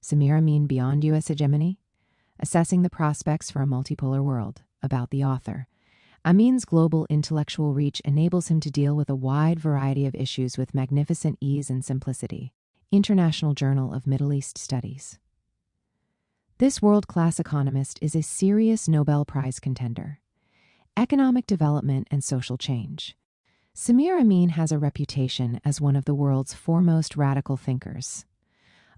Samir Amin, Beyond U.S. Hegemony? Assessing the Prospects for a Multipolar World, about the author. Amin's global intellectual reach enables him to deal with a wide variety of issues with magnificent ease and simplicity. International Journal of Middle East Studies. This world-class economist is a serious Nobel Prize contender. Economic development and social change. Samir Amin has a reputation as one of the world's foremost radical thinkers.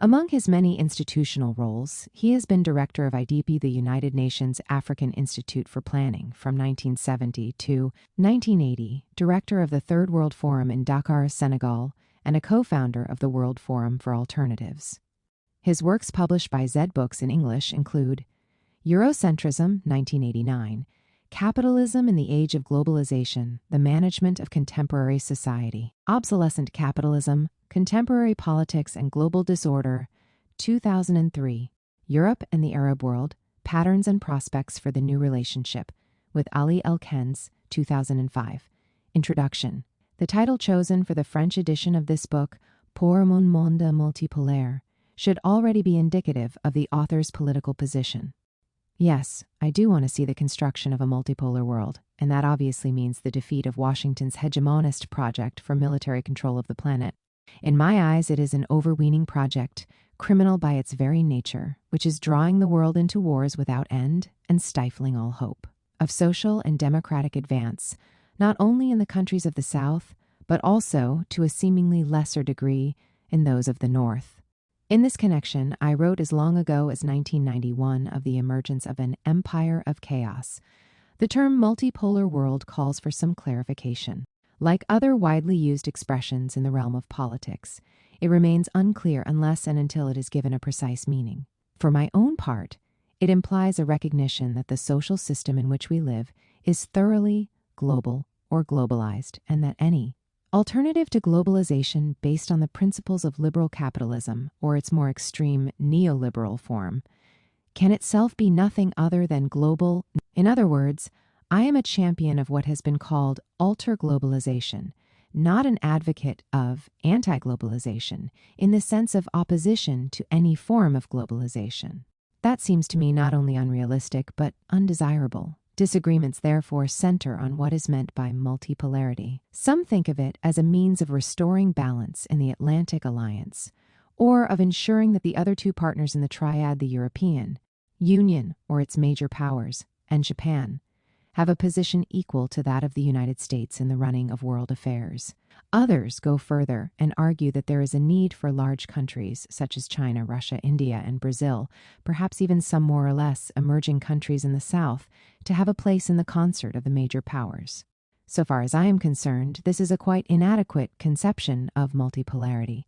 Among his many institutional roles, he has been director of IDEP, the United Nations African Institute for Planning, from 1970 to 1980, director of the Third World Forum in Dakar, Senegal, and a co-founder of the World Forum for Alternatives. His works published by Zed Books in English include Eurocentrism, 1989, Capitalism in the Age of Globalization, The Management of Contemporary Society, Obsolescent Capitalism, Contemporary Politics and Global Disorder, 2003, Europe and the Arab World, Patterns and Prospects for the New Relationship, with Ali El-Kenz, 2005. Introduction. The title chosen for the French edition of this book, Pour un monde multipolaire, should already be indicative of the author's political position. Yes, I do want to see the construction of a multipolar world, and that obviously means the defeat of Washington's hegemonist project for military control of the planet. In my eyes, it is an overweening project, criminal by its very nature, which is drawing the world into wars without end and stifling all hope of social and democratic advance, not only in the countries of the South, but also, to a seemingly lesser degree, in those of the North. In this connection, I wrote as long ago as 1991 of the emergence of an empire of chaos. The term multipolar world calls for some clarification. Like other widely used expressions in the realm of politics, it remains unclear unless and until it is given a precise meaning. For my own part, it implies a recognition that the social system in which we live is thoroughly global or globalized, and that any alternative to globalization based on the principles of liberal capitalism, or its more extreme neoliberal form, can itself be nothing other than global. In other words, I am a champion of what has been called alter-globalization, not an advocate of anti-globalization in the sense of opposition to any form of globalization. That seems to me not only unrealistic, but undesirable. Disagreements therefore center on what is meant by multipolarity. Some think of it as a means of restoring balance in the Atlantic Alliance, or of ensuring that the other two partners in the triad, the European Union or its major powers, and Japan, have a position equal to that of the United States in the running of world affairs. Others go further and argue that there is a need for large countries such as China, Russia, India, and Brazil, perhaps even some more or less emerging countries in the South, to have a place in the concert of the major powers. So far as I am concerned, this is a quite inadequate conception of multipolarity.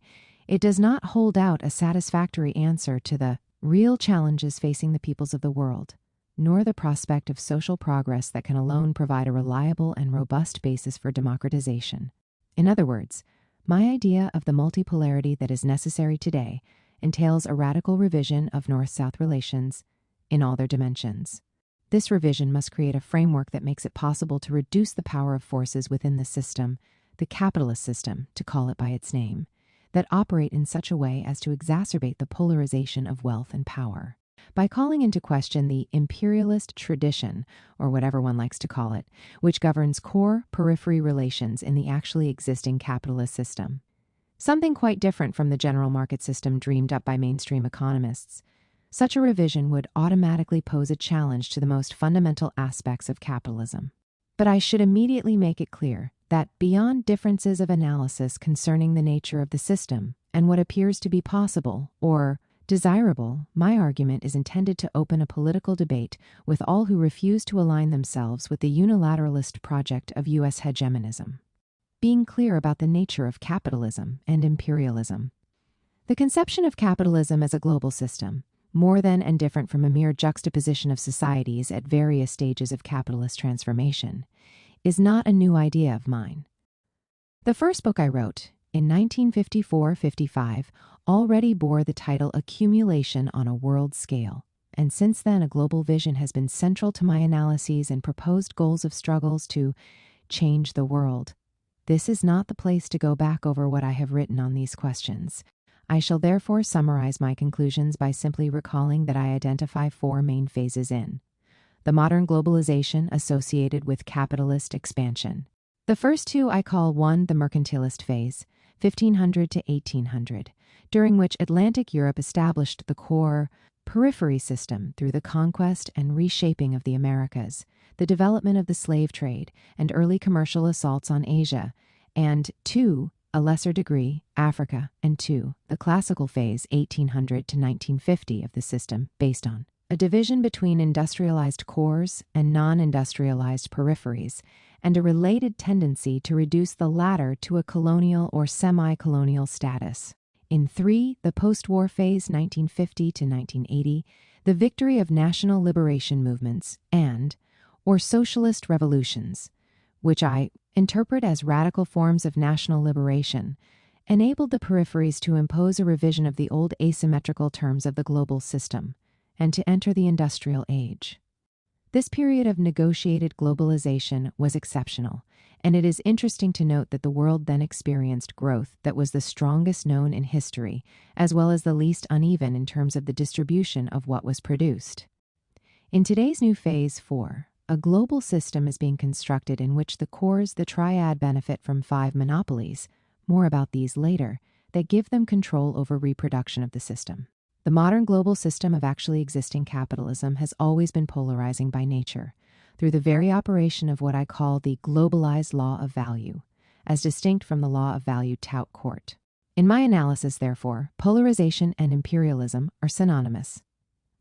It does not hold out a satisfactory answer to the real challenges facing the peoples of the world, nor the prospect of social progress that can alone provide a reliable and robust basis for democratization. In other words, my idea of the multipolarity that is necessary today entails a radical revision of North-South relations in all their dimensions. This revision must create a framework that makes it possible to reduce the power of forces within the system, the capitalist system, to call it by its name, that operate in such a way as to exacerbate the polarization of wealth and power. By calling into question the imperialist tradition, or whatever one likes to call it, which governs core-periphery relations in the actually existing capitalist system. Something quite different from the general market system dreamed up by mainstream economists. Such a revision would automatically pose a challenge to the most fundamental aspects of capitalism. But I should immediately make it clear that beyond differences of analysis concerning the nature of the system and what appears to be possible, or desirable, my argument is intended to open a political debate with all who refuse to align themselves with the unilateralist project of U.S. hegemonism. Being clear about the nature of capitalism and imperialism. The conception of capitalism as a global system, more than and different from a mere juxtaposition of societies at various stages of capitalist transformation, is not a new idea of mine. The first book I wrote, in 1954-55, already bore the title Accumulation on a World Scale, and since then a global vision has been central to my analyses and proposed goals of struggles to change the world. This is not the place to go back over what I have written on these questions. I shall therefore summarize my conclusions by simply recalling that I identify four main phases in the modern globalization associated with capitalist expansion. The first two I call one, the mercantilist phase, 1500 to 1800, during which Atlantic Europe established the core periphery system through the conquest and reshaping of the Americas, the development of the slave trade, and early commercial assaults on Asia, and two, a lesser degree, Africa, and two, the classical phase, 1800 to 1950 of the system, based on a division between industrialized cores and non-industrialized peripheries, and a related tendency to reduce the latter to a colonial or semi-colonial status. In three, the post-war phase, 1950 to 1980, the victory of national liberation movements or socialist revolutions, which I interpret as radical forms of national liberation, enabled the peripheries to impose a revision of the old asymmetrical terms of the global system and to enter the industrial age. This period of negotiated globalization was exceptional, and it is interesting to note that the world then experienced growth that was the strongest known in history, as well as the least uneven in terms of the distribution of what was produced. In today's new phase 4, a global system is being constructed in which the cores, the triad, benefit from 5 monopolies, more about these later, that give them control over reproduction of the system. The modern global system of actually existing capitalism has always been polarizing by nature, through the very operation of what I call the globalized law of value, as distinct from the law of value tout court. In my analysis, therefore, polarization and imperialism are synonymous.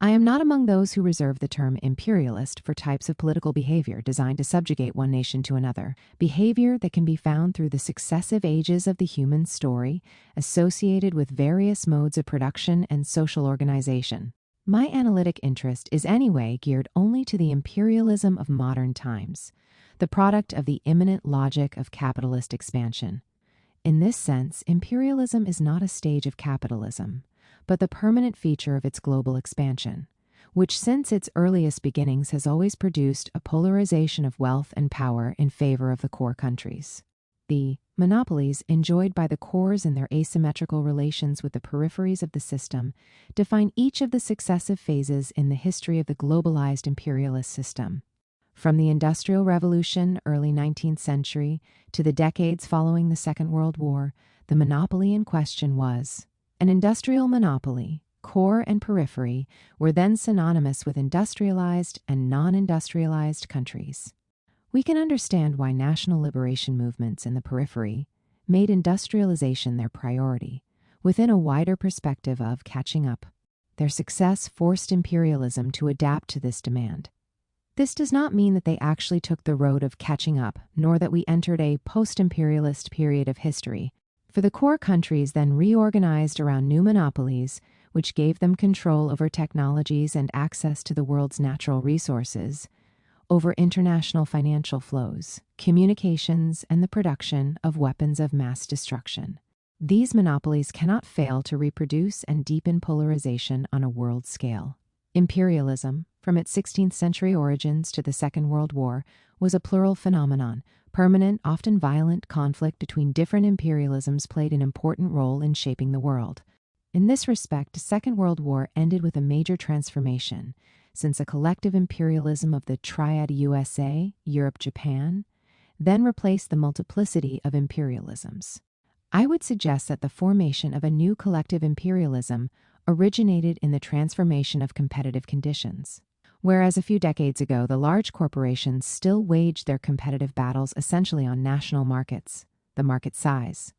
I am not among those who reserve the term imperialist for types of political behavior designed to subjugate one nation to another, behavior that can be found through the successive ages of the human story, associated with various modes of production and social organization. My analytic interest is anyway geared only to the imperialism of modern times, the product of the immanent logic of capitalist expansion. In this sense, imperialism is not a stage of capitalism, but the permanent feature of its global expansion, which since its earliest beginnings has always produced a polarization of wealth and power in favor of the core countries. The monopolies enjoyed by the cores in their asymmetrical relations with the peripheries of the system define each of the successive phases in the history of the globalized imperialist system. From the Industrial Revolution, early 19th century, to the decades following the Second World War, the monopoly in question was an industrial monopoly. Core and periphery were then synonymous with industrialized and non-industrialized countries. We can understand why national liberation movements in the periphery made industrialization their priority, within a wider perspective of catching up. Their success forced imperialism to adapt to this demand. This does not mean that they actually took the road of catching up, nor that we entered a post-imperialist period of history, for the core countries then reorganized around new monopolies, which gave them control over technologies and access to the world's natural resources, over international financial flows, communications, and the production of weapons of mass destruction. These monopolies cannot fail to reproduce and deepen polarization on a world scale. Imperialism, from its 16th century origins to the Second World War, was a plural phenomenon. Permanent, often violent conflict between different imperialisms played an important role in shaping the world. In this respect, the Second World War ended with a major transformation, since a collective imperialism of the triad USA, Europe, Japan, then replaced the multiplicity of imperialisms. I would suggest that the formation of a new collective imperialism originated in the transformation of competitive conditions. Whereas a few decades ago, the large corporations still waged their competitive battles essentially on national markets, the market size,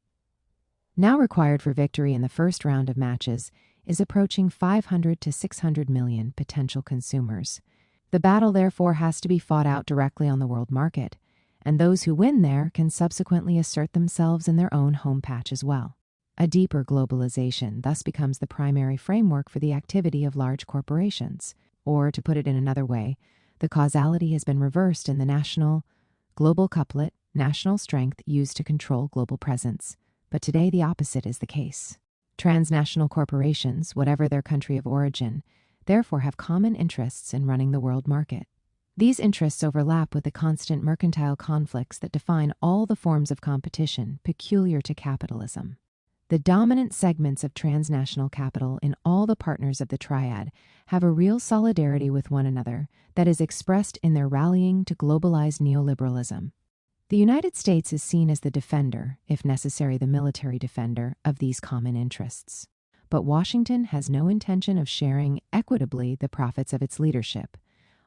now required for victory in the first round of matches, is approaching 500 to 600 million potential consumers. The battle, therefore, has to be fought out directly on the world market, and those who win there can subsequently assert themselves in their own home patch as well. A deeper globalization thus becomes the primary framework for the activity of large corporations. Or, to put it in another way, the causality has been reversed in the national global couplet, national strength used to control global presence. But today the opposite is the case. Transnational corporations, whatever their country of origin, therefore have common interests in running the world market. These interests overlap with the constant mercantile conflicts that define all the forms of competition peculiar to capitalism. The dominant segments of transnational capital in all the partners of the triad have a real solidarity with one another that is expressed in their rallying to globalized neoliberalism. The United States is seen as the defender, if necessary the military defender, of these common interests. But Washington has no intention of sharing equitably the profits of its leadership.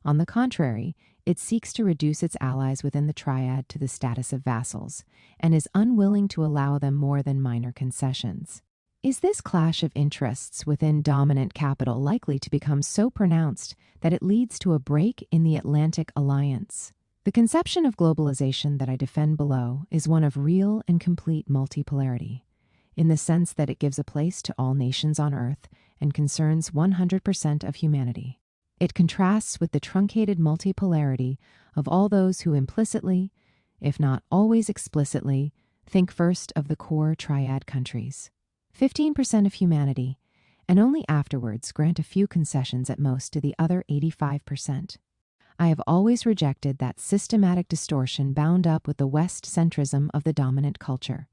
On the contrary, it seeks to reduce its allies within the triad to the status of vassals, and is unwilling to allow them more than minor concessions. Is this clash of interests within dominant capital likely to become so pronounced that it leads to a break in the Atlantic Alliance? The conception of globalization that I defend below is one of real and complete multipolarity, in the sense that it gives a place to all nations on Earth and concerns 100% of humanity. It contrasts with the truncated multipolarity of all those who implicitly, if not always explicitly, think first of the core triad countries, 15% of humanity, and only afterwards grant a few concessions at most to the other 85%. I have always rejected that systematic distortion bound up with the West-centrism of the dominant culture.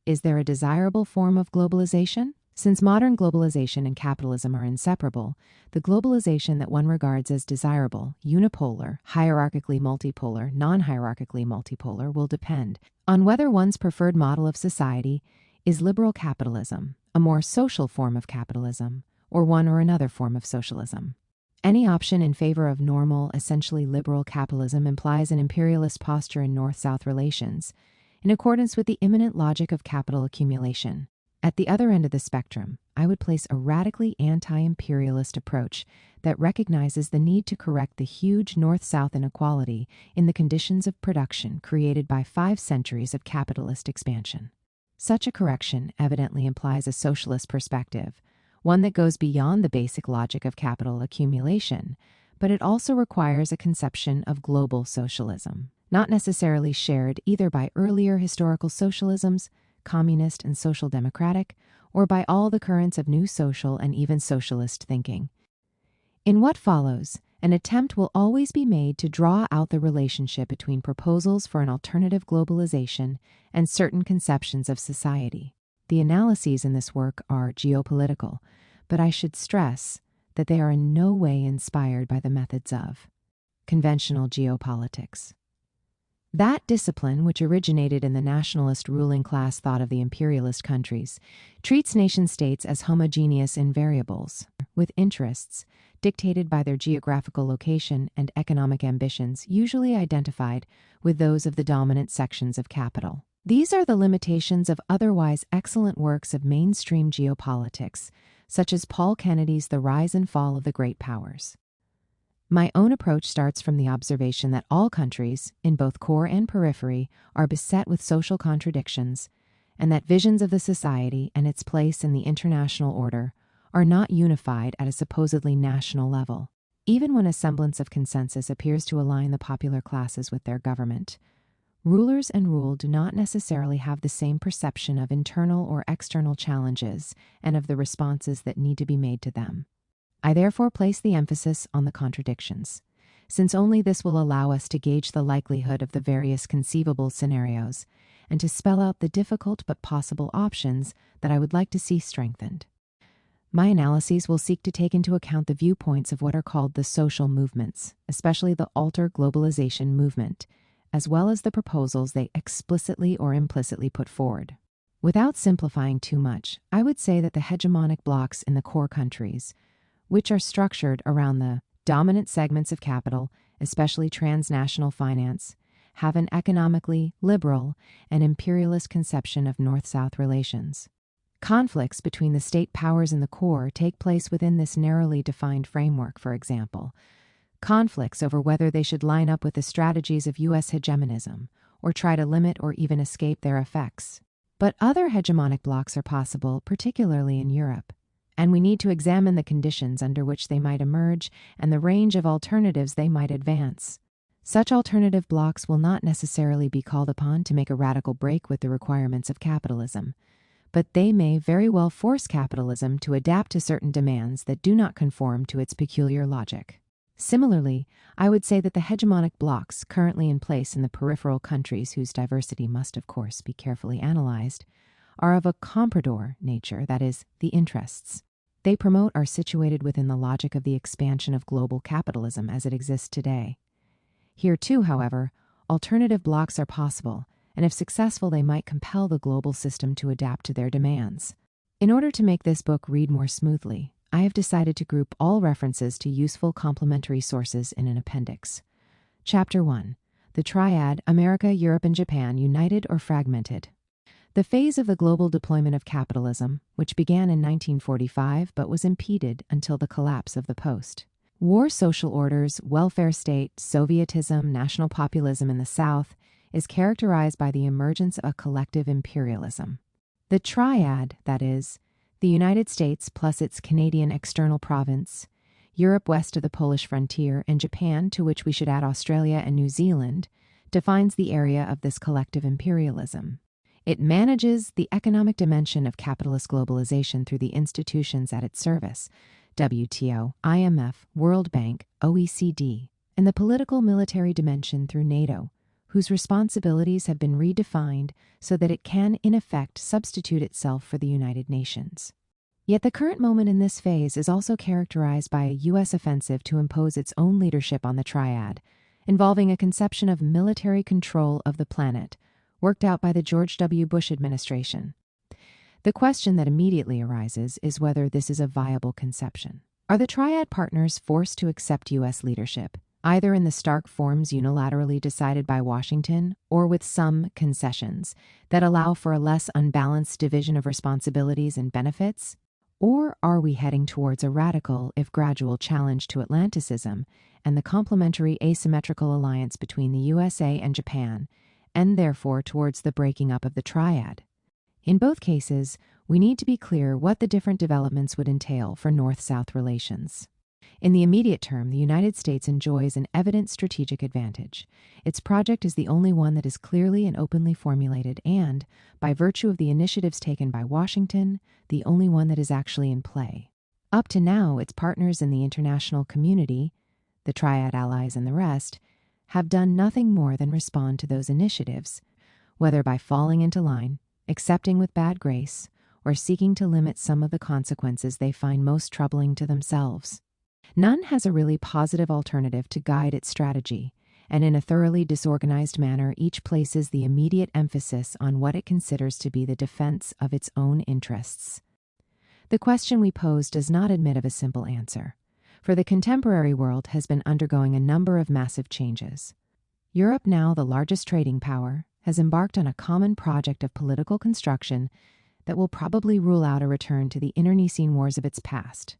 Is there a desirable form of globalization? Since modern globalization and capitalism are inseparable, the globalization that one regards as desirable, unipolar, hierarchically multipolar, non-hierarchically multipolar, will depend on whether one's preferred model of society is liberal capitalism, a more social form of capitalism, or one or another form of socialism. Any option in favor of normal, essentially liberal capitalism implies an imperialist posture in North-South relations, in accordance with the immanent logic of capital accumulation. At the other end of the spectrum, I would place a radically anti-imperialist approach that recognizes the need to correct the huge North-South inequality in the conditions of production created by 5 centuries of capitalist expansion. Such a correction evidently implies a socialist perspective, one that goes beyond the basic logic of capital accumulation, but it also requires a conception of global socialism, not necessarily shared either by earlier historical socialisms, communist and social democratic, or by all the currents of new social and even socialist thinking. In what follows, an attempt will always be made to draw out the relationship between proposals for an alternative globalization and certain conceptions of society. The analyses in this work are geopolitical, but I should stress that they are in no way inspired by the methods of conventional geopolitics. That discipline, which originated in the nationalist ruling class thought of the imperialist countries, treats nation-states as homogeneous invariables, with interests dictated by their geographical location and economic ambitions usually identified with those of the dominant sections of capital. These are the limitations of otherwise excellent works of mainstream geopolitics, such as Paul Kennedy's The Rise and Fall of the Great Powers. My own approach starts from the observation that all countries, in both core and periphery, are beset with social contradictions, and that visions of the society and its place in the international order are not unified at a supposedly national level. Even when a semblance of consensus appears to align the popular classes with their government, rulers and ruled do not necessarily have the same perception of internal or external challenges and of the responses that need to be made to them. I therefore place the emphasis on the contradictions, since only this will allow us to gauge the likelihood of the various conceivable scenarios and to spell out the difficult but possible options that I would like to see strengthened. My analyses will seek to take into account the viewpoints of what are called the social movements, especially the alter globalization movement, as well as the proposals they explicitly or implicitly put forward. Without simplifying too much, I would say that the hegemonic blocs in the core countries, which are structured around the dominant segments of capital, especially transnational finance, have an economically liberal and imperialist conception of North-South relations. Conflicts between the state powers in the core take place within this narrowly defined framework, for example. Conflicts over whether they should line up with the strategies of U.S. hegemonism or try to limit or even escape their effects. But other hegemonic blocs are possible, particularly in Europe, and we need to examine the conditions under which they might emerge and the range of alternatives they might advance. Such alternative blocs will not necessarily be called upon to make a radical break with the requirements of capitalism, but they may very well force capitalism to adapt to certain demands that do not conform to its peculiar logic. Similarly, I would say that the hegemonic blocs currently in place in the peripheral countries, whose diversity must, of course, be carefully analyzed, are of a comprador nature, that is, the interests they promote are situated within the logic of the expansion of global capitalism as it exists today. Here too, however, alternative blocks are possible, and if successful, they might compel the global system to adapt to their demands. In order to make this book read more smoothly, I have decided to group all references to useful complementary sources in an appendix. Chapter 1. The Triad, America, Europe, and Japan, United or Fragmented. The phase of the global deployment of capitalism, which began in 1945 but was impeded until the collapse of the post-war social orders, welfare state, Sovietism, national populism in the South, is characterized by the emergence of a collective imperialism. The Triad, that is, the United States plus its Canadian external province, Europe west of the Polish frontier, and Japan, to which we should add Australia and New Zealand, defines the area of this collective imperialism. It manages the economic dimension of capitalist globalization through the institutions at its service, WTO, IMF, World Bank, OECD, and the political military dimension through NATO, whose responsibilities have been redefined so that it can, in effect, substitute itself for the United Nations. Yet the current moment in this phase is also characterized by a U.S. offensive to impose its own leadership on the Triad, involving a conception of military control of the planet, worked out by the George W. Bush administration. The question that immediately arises is whether this is a viable conception. Are the Triad partners forced to accept U.S. leadership, either in the stark forms unilaterally decided by Washington or with some concessions that allow for a less unbalanced division of responsibilities and benefits? Or are we heading towards a radical, if gradual, challenge to Atlanticism and the complementary asymmetrical alliance between the USA and Japan, and therefore towards the breaking up of the Triad? In both cases, we need to be clear what the different developments would entail for North-South relations. In the immediate term, the United States enjoys an evident strategic advantage. Its project is the only one that is clearly and openly formulated and, by virtue of the initiatives taken by Washington, the only one that is actually in play. Up to now, its partners in the international community, the Triad allies and the rest, have done nothing more than respond to those initiatives, whether by falling into line, accepting with bad grace, or seeking to limit some of the consequences they find most troubling to themselves. None has a really positive alternative to guide its strategy, and in a thoroughly disorganized manner, each places the immediate emphasis on what it considers to be the defense of its own interests. The question we pose does not admit of a simple answer, for the contemporary world has been undergoing a number of massive changes. Europe, now the largest trading power, has embarked on a common project of political construction that will probably rule out a return to the internecine wars of its past.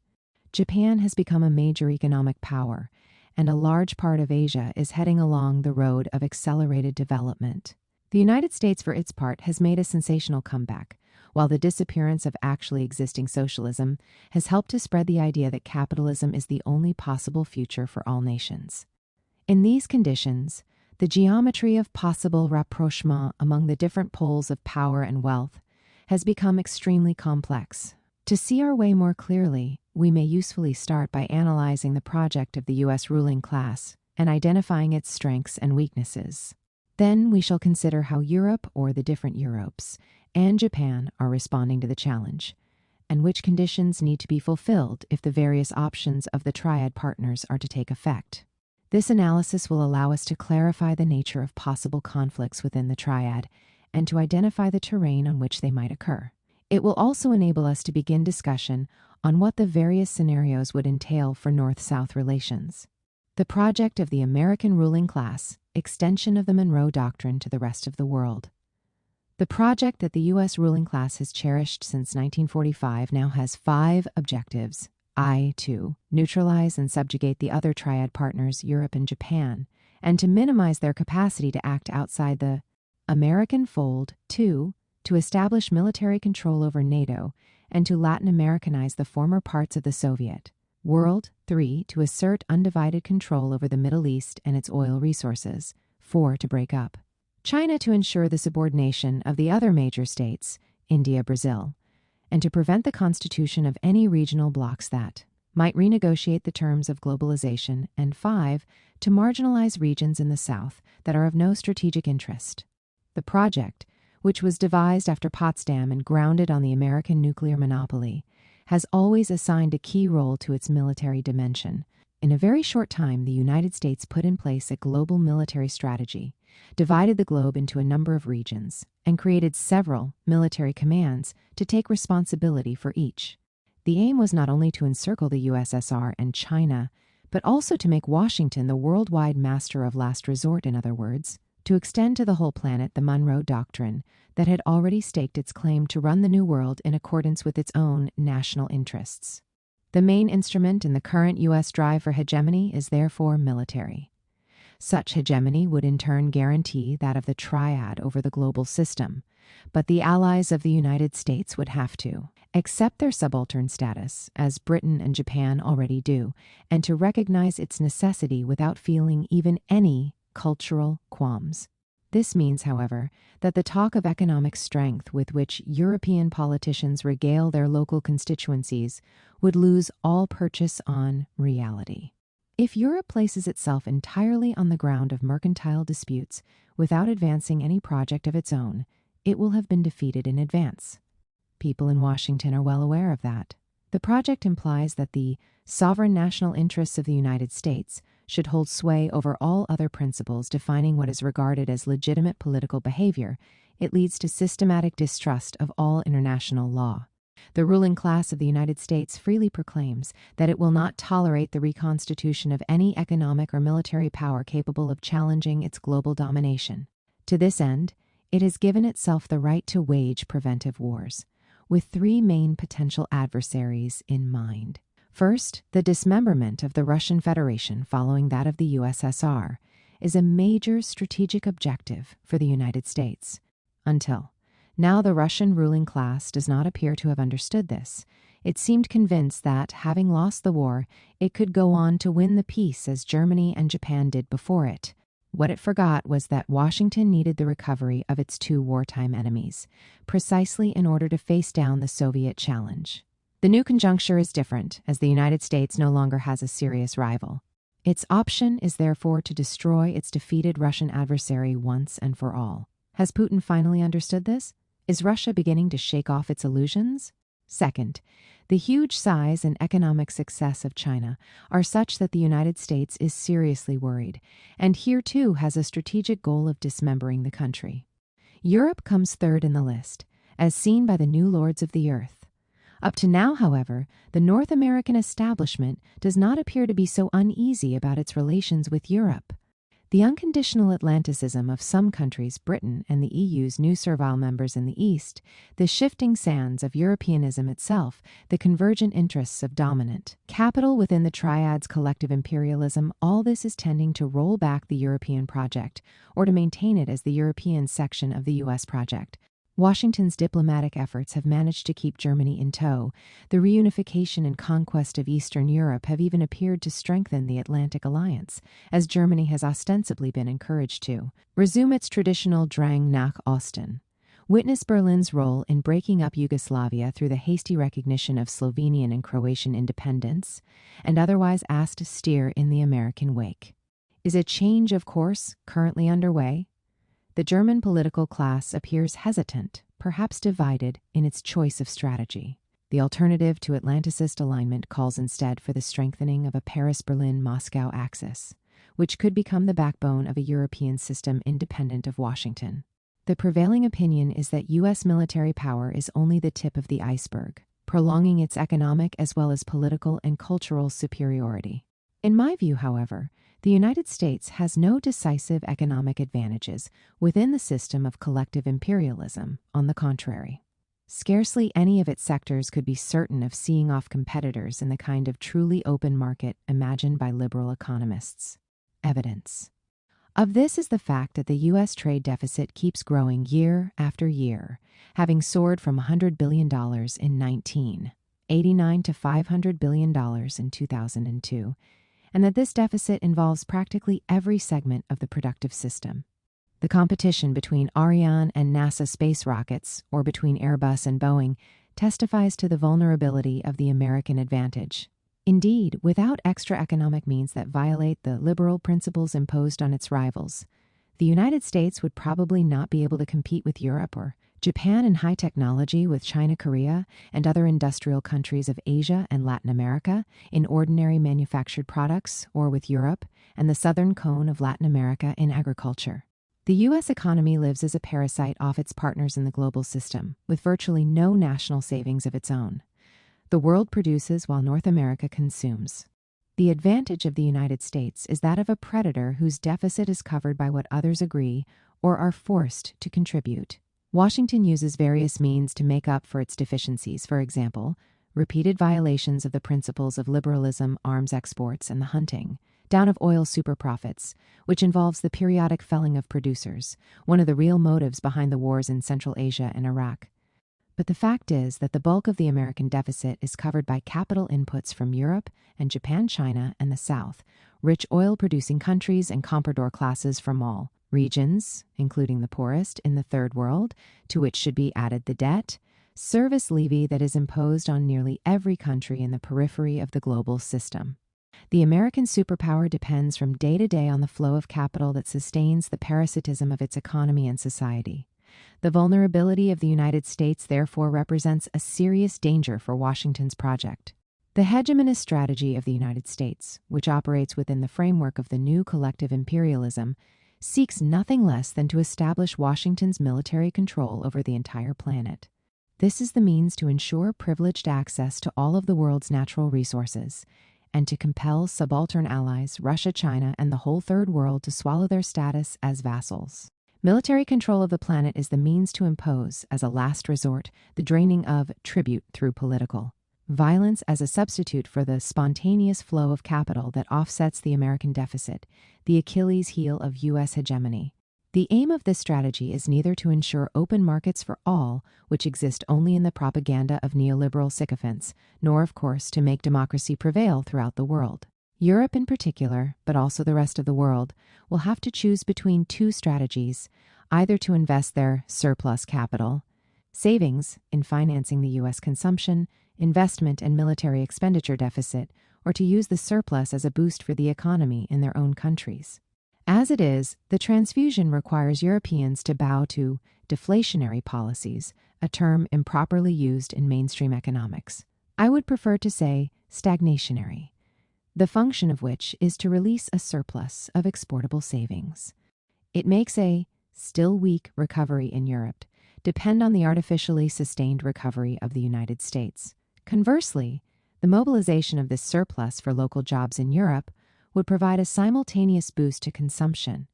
Japan has become a major economic power, and a large part of Asia is heading along the road of accelerated development. The United States, for its part, has made a sensational comeback, while the disappearance of actually existing socialism has helped to spread the idea that capitalism is the only possible future for all nations. In these conditions, the geometry of possible rapprochement among the different poles of power and wealth has become extremely complex. To see our way more clearly, we may usefully start by analyzing the project of the U.S. ruling class and identifying its strengths and weaknesses. Then we shall consider how Europe, or the different Europes, and Japan are responding to the challenge, and which conditions need to be fulfilled if the various options of the Triad partners are to take effect. This analysis will allow us to clarify the nature of possible conflicts within the Triad and to identify the terrain on which they might occur. It will also enable us to begin discussion on what the various scenarios would entail for North-South relations. The project of the American ruling class, extension of the Monroe Doctrine to the rest of the world. The project that the U.S. ruling class has cherished since 1945 now has 5 objectives. To neutralize and subjugate the other Triad partners, Europe and Japan, and to minimize their capacity to act outside the American fold. 2, to establish military control over NATO and to Latin Americanize the former parts of the Soviet world. 3, to assert undivided control over the Middle East and its oil resources. 4, to break up China to ensure the subordination of the other major states, India, Brazil, and to prevent the constitution of any regional blocs that might renegotiate the terms of globalization. And 5, to marginalize regions in the South that are of no strategic interest. The project, which was devised after Potsdam and grounded on the American nuclear monopoly, has always assigned a key role to its military dimension. In a very short time, the United States put in place a global military strategy, divided the globe into a number of regions, and created several military commands to take responsibility for each. The aim was not only to encircle the USSR and China, but also to make Washington the worldwide master of last resort, in other words, to extend to the whole planet the Monroe Doctrine that had already staked its claim to run the New World in accordance with its own national interests. The main instrument in the current U.S. drive for hegemony is therefore military. Such hegemony would in turn guarantee that of the triad over the global system, but the allies of the United States would have to accept their subaltern status, as Britain and Japan already do, and to recognize its necessity without feeling even any cultural qualms. This means, however, that the talk of economic strength with which European politicians regale their local constituencies would lose all purchase on reality. If Europe places itself entirely on the ground of mercantile disputes without advancing any project of its own, it will have been defeated in advance. People in Washington are well aware of that. The project implies that the sovereign national interests of the United States should hold sway over all other principles defining what is regarded as legitimate political behavior. It leads to systematic distrust of all international law. The ruling class of the United States freely proclaims that it will not tolerate the reconstitution of any economic or military power capable of challenging its global domination. To this end, it has given itself the right to wage preventive wars, with three main potential adversaries in mind. First, the dismemberment of the Russian Federation following that of the USSR is a major strategic objective for the United States. Until now, the Russian ruling class does not appear to have understood this. It seemed convinced that, having lost the war, it could go on to win the peace as Germany and Japan did before it. What it forgot was that Washington needed the recovery of its two wartime enemies, precisely in order to face down the Soviet challenge. The new conjuncture is different, as the United States no longer has a serious rival. Its option is therefore to destroy its defeated Russian adversary once and for all. Has Putin finally understood this? Is Russia beginning to shake off its illusions? Second, the huge size and economic success of China are such that the United States is seriously worried, and here too has a strategic goal of dismembering the country. Europe comes third in the list, as seen by the new lords of the earth. Up to now, however, the North American establishment does not appear to be so uneasy about its relations with Europe. The unconditional Atlanticism of some countries, Britain and the EU's new servile members in the East, the shifting sands of Europeanism itself, the convergent interests of dominant capital within the triad's collective imperialism, all this is tending to roll back the European project, or to maintain it as the European section of the U.S. project. Washington's diplomatic efforts have managed to keep Germany in tow. The reunification and conquest of Eastern Europe have even appeared to strengthen the Atlantic Alliance, as Germany has ostensibly been encouraged to resume its traditional Drang nach Osten. Witness Berlin's role in breaking up Yugoslavia through the hasty recognition of Slovenian and Croatian independence, and otherwise asked to steer in the American wake. Is a change of course currently underway? The German political class appears hesitant, perhaps divided, in its choice of strategy. The alternative to Atlanticist alignment calls instead for the strengthening of a Paris-Berlin-Moscow axis, which could become the backbone of a European system independent of Washington. The prevailing opinion is that U.S. military power is only the tip of the iceberg, prolonging its economic as well as political and cultural superiority. In my view, however, the United States has no decisive economic advantages within the system of collective imperialism. On the contrary, scarcely any of its sectors could be certain of seeing off competitors in the kind of truly open market imagined by liberal economists. Evidence of this is the fact that the U.S. trade deficit keeps growing year after year, having soared from $100 billion in 1989 to $500 billion in 2002, and that this deficit involves practically every segment of the productive system. The competition between Ariane and NASA space rockets, or between Airbus and Boeing, testifies to the vulnerability of the American advantage. Indeed, without extra economic means that violate the liberal principles imposed on its rivals, The United States would probably not be able to compete with Europe or Japan in high technology with China, Korea, and other industrial countries of Asia and Latin America in ordinary manufactured products, or with Europe and the southern cone of Latin America in agriculture. The U.S. economy lives as a parasite off its partners in the global system, with virtually no national savings of its own. The world produces while North America consumes. The advantage of the United States is that of a predator whose deficit is covered by what others agree or are forced to contribute. Washington uses various means to make up for its deficiencies, for example, repeated violations of the principles of liberalism, arms exports, and the hunting down of oil superprofits, which involves the periodic felling of producers, one of the real motives behind the wars in Central Asia and Iraq. But the fact is that the bulk of the American deficit is covered by capital inputs from Europe and Japan, China, and the South, rich oil-producing countries and comprador classes from all regions, including the poorest in the Third World, to which should be added the debt, service levy that is imposed on nearly every country in the periphery of the global system. The American superpower depends from day to day on the flow of capital that sustains the parasitism of its economy and society. The vulnerability of the United States therefore represents a serious danger for Washington's project. The hegemonist strategy of the United States, which operates within the framework of the new collective imperialism, seeks nothing less than to establish Washington's military control over the entire planet. This is the means to ensure privileged access to all of the world's natural resources, and to compel subaltern allies, Russia, China, and the whole Third World to swallow their status as vassals. Military control of the planet is the means to impose, as a last resort, the draining of tribute through political violence as a substitute for the spontaneous flow of capital that offsets the American deficit, the Achilles heel of U.S. hegemony. The aim of this strategy is neither to ensure open markets for all, which exist only in the propaganda of neoliberal sycophants, nor, of course, to make democracy prevail throughout the world. Europe in particular, but also the rest of the world, will have to choose between two strategies, either to invest their surplus capital, savings in financing the U.S. consumption, investment and military expenditure deficit, or to use the surplus as a boost for the economy in their own countries. As it is, the transfusion requires Europeans to bow to deflationary policies, a term improperly used in mainstream economics. I would prefer to say stagnationary, the function of which is to release a surplus of exportable savings. It makes a still weak recovery in Europe depend on the artificially sustained recovery of the United States. Conversely, the mobilization of this surplus for local jobs in Europe would provide a simultaneous boost to consumption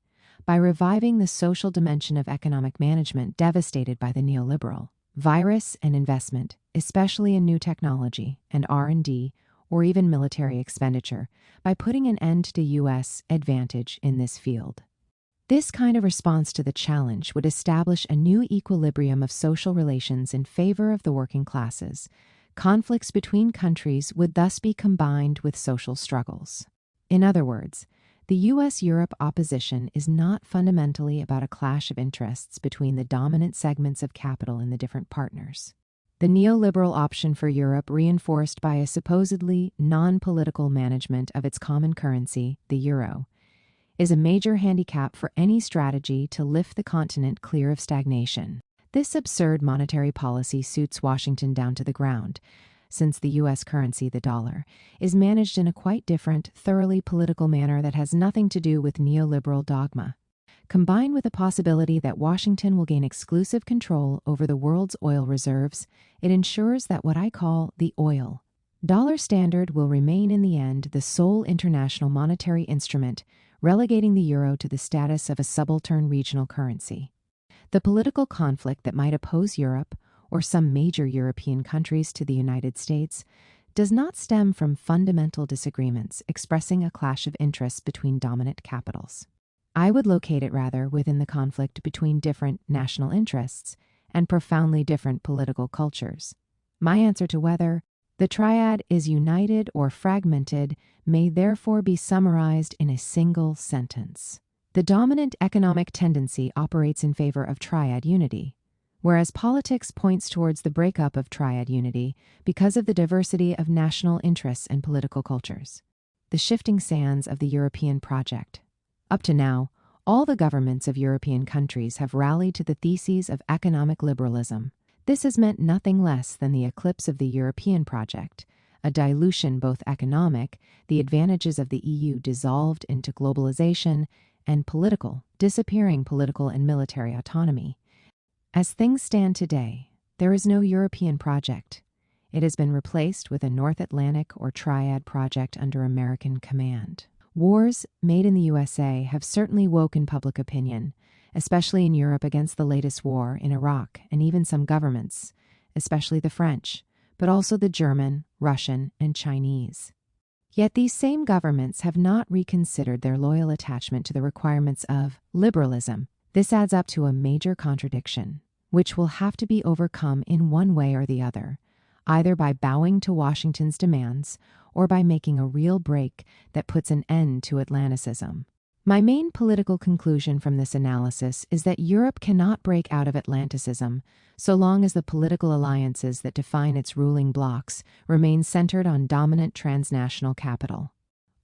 by reviving the social dimension of economic management devastated by the neoliberal virus and investment, especially in new technology and R&D or even military expenditure, by putting an end to U.S. advantage in this field. This kind of response to the challenge would establish a new equilibrium of social relations in favor of the working classes. Conflicts between countries would thus be combined with social struggles. In other words, the U.S.-Europe opposition is not fundamentally about a clash of interests between the dominant segments of capital in the different partners. The neoliberal option for Europe, reinforced by a supposedly non-political management of its common currency, the euro, is a major handicap for any strategy to lift the continent clear of stagnation. This absurd monetary policy suits Washington down to the ground, since the U.S. currency, the dollar, is managed in a quite different, thoroughly political manner that has nothing to do with neoliberal dogma. Combined with the possibility that Washington will gain exclusive control over the world's oil reserves, it ensures that what I call the oil dollar standard will remain in the end the sole international monetary instrument, relegating the euro to the status of a subaltern regional currency. The political conflict that might oppose Europe, or some major European countries, to the United States, does not stem from fundamental disagreements expressing a clash of interests between dominant capitals. I would locate it rather within the conflict between different national interests and profoundly different political cultures. My answer to whether the triad is united or fragmented may therefore be summarized in a single sentence. The dominant economic tendency operates in favor of triad unity, whereas politics points towards the breakup of triad unity because of the diversity of national interests and political cultures. The shifting sands of the European project. Up to now, All the governments of European countries have rallied to the theses of economic liberalism. This has meant nothing less than the eclipse of the European project, a dilution both economic, the advantages of the EU dissolved into globalization, and political, disappearing political and military autonomy. As things stand today, there is no European project. It has been replaced with a North Atlantic or Triad project under American command. Wars made in the USA have certainly woken public opinion, especially in Europe against the latest war in Iraq, and even some governments, especially the French, but also the German, Russian, and Chinese. Yet these same governments have not reconsidered their loyal attachment to the requirements of liberalism. This adds up to a major contradiction, which will have to be overcome in one way or the other, either by bowing to Washington's demands or by making a real break that puts an end to Atlanticism. My main political conclusion from this analysis is that Europe cannot break out of Atlanticism so long as the political alliances that define its ruling blocs remain centered on dominant transnational capital.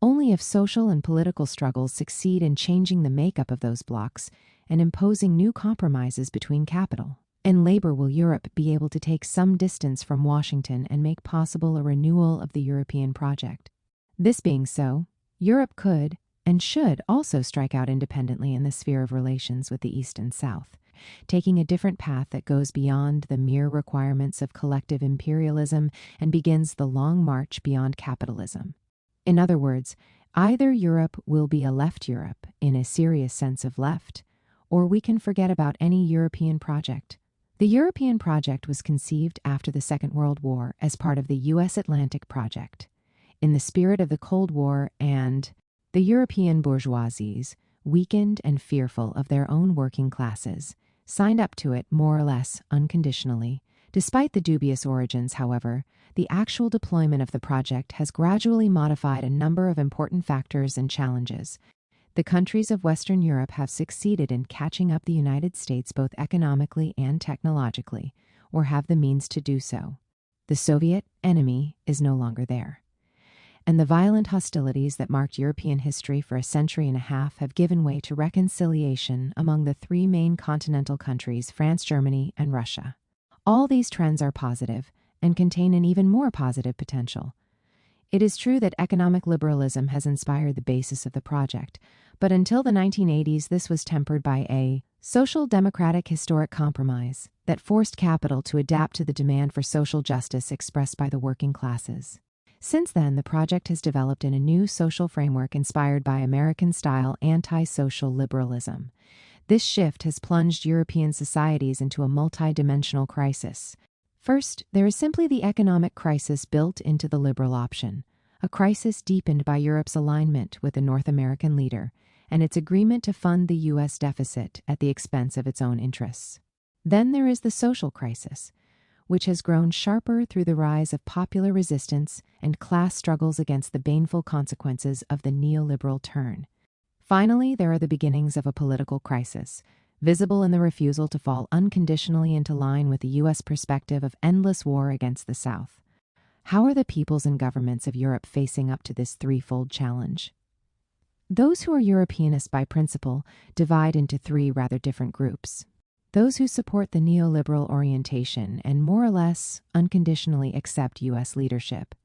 Only if social and political struggles succeed in changing the makeup of those blocs and imposing new compromises between capital and labor will Europe be able to take some distance from Washington and make possible a renewal of the European project. This being so, Europe could and should also strike out independently in the sphere of relations with the East and South, taking a different path that goes beyond the mere requirements of collective imperialism and begins the long march beyond capitalism. In other words, either Europe will be a left Europe in a serious sense of left, or we can forget about any European project. The European project was conceived after the Second World War as part of the U.S. Atlantic Project. In the spirit of the Cold War, and the European bourgeoisies, weakened and fearful of their own working classes, signed up to it more or less unconditionally. Despite the dubious origins, however, the actual deployment of the project has gradually modified a number of important factors and challenges. The countries of Western Europe have succeeded in catching up the United States both economically and technologically, or have the means to do so. The Soviet enemy is no longer there. And the violent hostilities that marked European history for a century and a half have given way to reconciliation among the three main continental countries, France, Germany, and Russia. All these trends are positive and contain an even more positive potential. It is true that economic liberalism has inspired the basis of the project, but until the 1980s, this was tempered by a social democratic historic compromise that forced capital to adapt to the demand for social justice expressed by the working classes. Since then, the project has developed in a new social framework inspired by American-style anti-social liberalism. This shift has plunged European societies into a multidimensional crisis. First, there is simply the economic crisis built into the liberal option, a crisis deepened by Europe's alignment with the North American leader and its agreement to fund the U.S. deficit at the expense of its own interests. Then there is the social crisis, which has grown sharper through the rise of popular resistance and class struggles against the baneful consequences of the neoliberal turn. Finally, there are the beginnings of a political crisis, visible in the refusal to fall unconditionally into line with the U.S. perspective of endless war against the South. How are the peoples and governments of Europe facing up to this threefold challenge? Those who are Europeanists by principle divide into three rather different groups. Those who support the neoliberal orientation and more or less unconditionally accept U.S. leadership.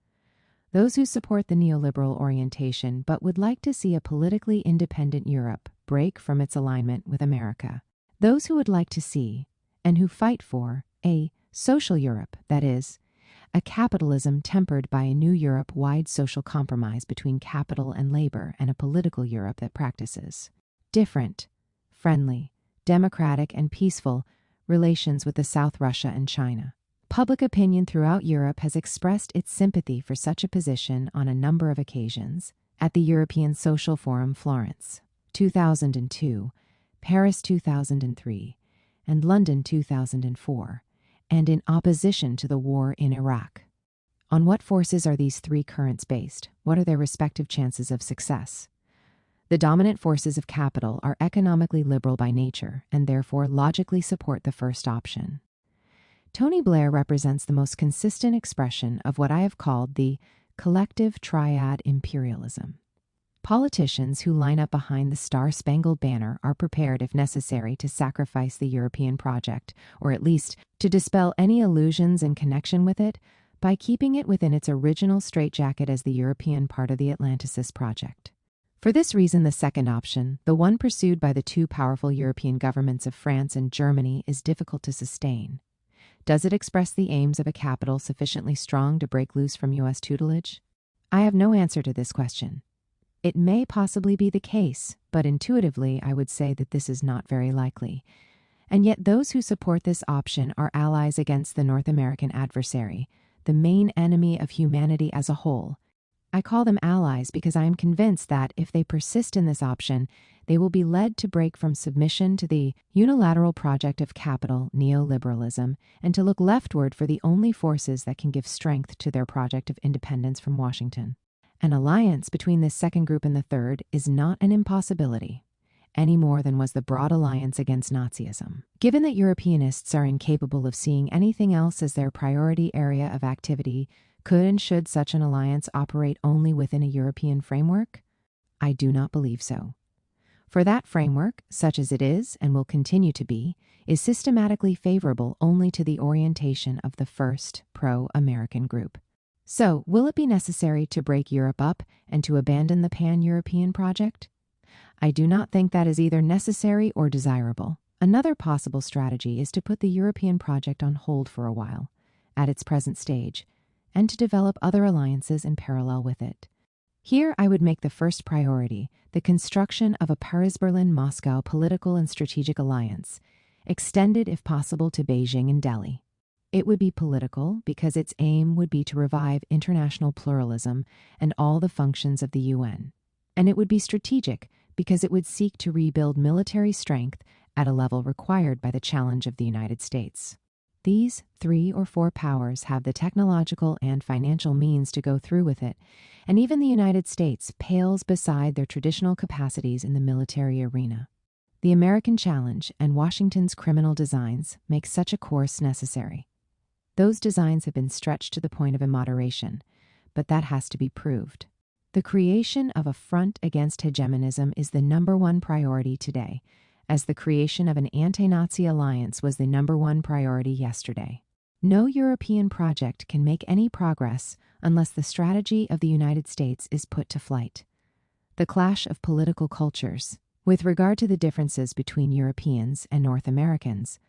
Those who support the neoliberal orientation but would like to see a politically independent Europe break from its alignment with America. Those who would like to see, and who fight for, a social Europe, that is, a capitalism tempered by a new Europe-wide social compromise between capital and labor, and a political Europe that practices different, friendly, democratic, and peaceful relations with the South Russia and China. Public opinion throughout Europe has expressed its sympathy for such a position on a number of occasions: at the European Social Forum Florence, 2002, Paris 2003, and London 2004, and in opposition to the war in Iraq. On what forces are these three currents based? What are their respective chances of success? The dominant forces of capital are economically liberal by nature and therefore logically support the first option. Tony Blair represents the most consistent expression of what I have called the collective triad imperialism. Politicians who line up behind the Star-Spangled Banner are prepared, if necessary, to sacrifice the European project, or at least to dispel any illusions in connection with it, by keeping it within its original straitjacket as the European part of the Atlanticist project. For this reason, the second option, the one pursued by the two powerful European governments of France and Germany, is difficult to sustain. Does it express the aims of a capital sufficiently strong to break loose from U.S. tutelage? I have no answer to this question. It may possibly be the case, but intuitively I would say that this is not very likely. And yet those who support this option are allies against the North American adversary, the main enemy of humanity as a whole. I call them allies because I am convinced that if they persist in this option, they will be led to break from submission to the unilateral project of capital, neoliberalism, and to look leftward for the only forces that can give strength to their project of independence from Washington. An alliance between this second group and the third is not an impossibility, any more than was the broad alliance against Nazism. Given that Europeanists are incapable of seeing anything else as their priority area of activity, could and should such an alliance operate only within a European framework? I do not believe so. For that framework, such as it is and will continue to be, is systematically favorable only to the orientation of the first pro-American group. So, will it be necessary to break Europe up and to abandon the pan-European project? I do not think that is either necessary or desirable. Another possible strategy is to put the European project on hold for a while, at its present stage, and to develop other alliances in parallel with it. Here I would make the first priority the construction of a Paris-Berlin-Moscow political and strategic alliance, extended if possible to Beijing and Delhi. It would be political because its aim would be to revive international pluralism and all the functions of the UN. And it would be strategic because it would seek to rebuild military strength at a level required by the challenge of the United States. These 3 or 4 powers have the technological and financial means to go through with it, and even the United States pales beside their traditional capacities in the military arena. The American challenge and Washington's criminal designs make such a course necessary. Those designs have been stretched to the point of immoderation, but that has to be proved. The creation of a front against hegemonism is the number one priority today, as the creation of an anti-Nazi alliance was the number one priority yesterday. No European project can make any progress unless the strategy of the United States is put to flight. The clash of political cultures. With regard to the differences between Europeans and North Americans,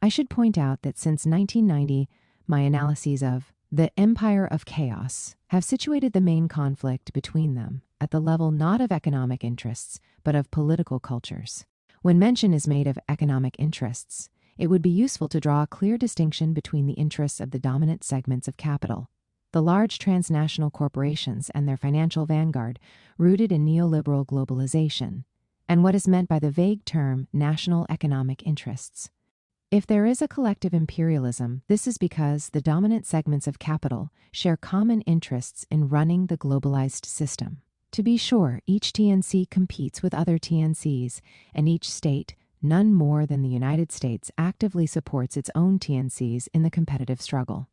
I should point out that since 1990, my analyses of the Empire of Chaos have situated the main conflict between them at the level not of economic interests, but of political cultures. When mention is made of economic interests, it would be useful to draw a clear distinction between the interests of the dominant segments of capital, the large transnational corporations and their financial vanguard rooted in neoliberal globalization, and what is meant by the vague term national economic interests. If there is a collective imperialism, this is because the dominant segments of capital share common interests in running the globalized system. To be sure, each TNC competes with other TNCs, and each state, none more than the United States, actively supports its own TNCs in the competitive struggle.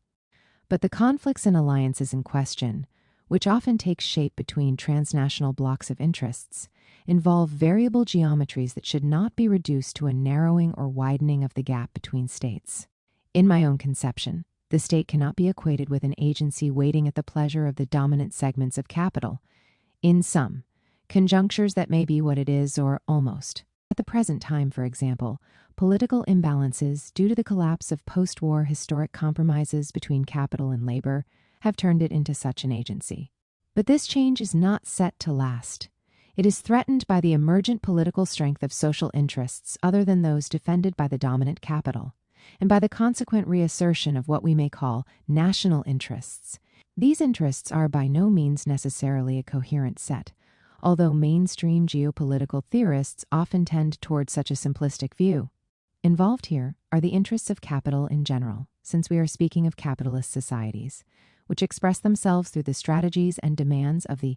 But the conflicts and alliances in question, which often take shape between transnational blocks of interests, involve variable geometries that should not be reduced to a narrowing or widening of the gap between states. In my own conception, the state cannot be equated with an agency waiting at the pleasure of the dominant segments of capital. In some conjunctures, that may be what it is, or almost. At the present time, for example, political imbalances due to the collapse of post-war historic compromises between capital and labor have turned it into such an agency. But this change is not set to last. It is threatened by the emergent political strength of social interests other than those defended by the dominant capital, and by the consequent reassertion of what we may call national interests. These interests are by no means necessarily a coherent set, although mainstream geopolitical theorists often tend toward such a simplistic view. Involved here are the interests of capital in general, since we are speaking of capitalist societies, which express themselves through the strategies and demands of the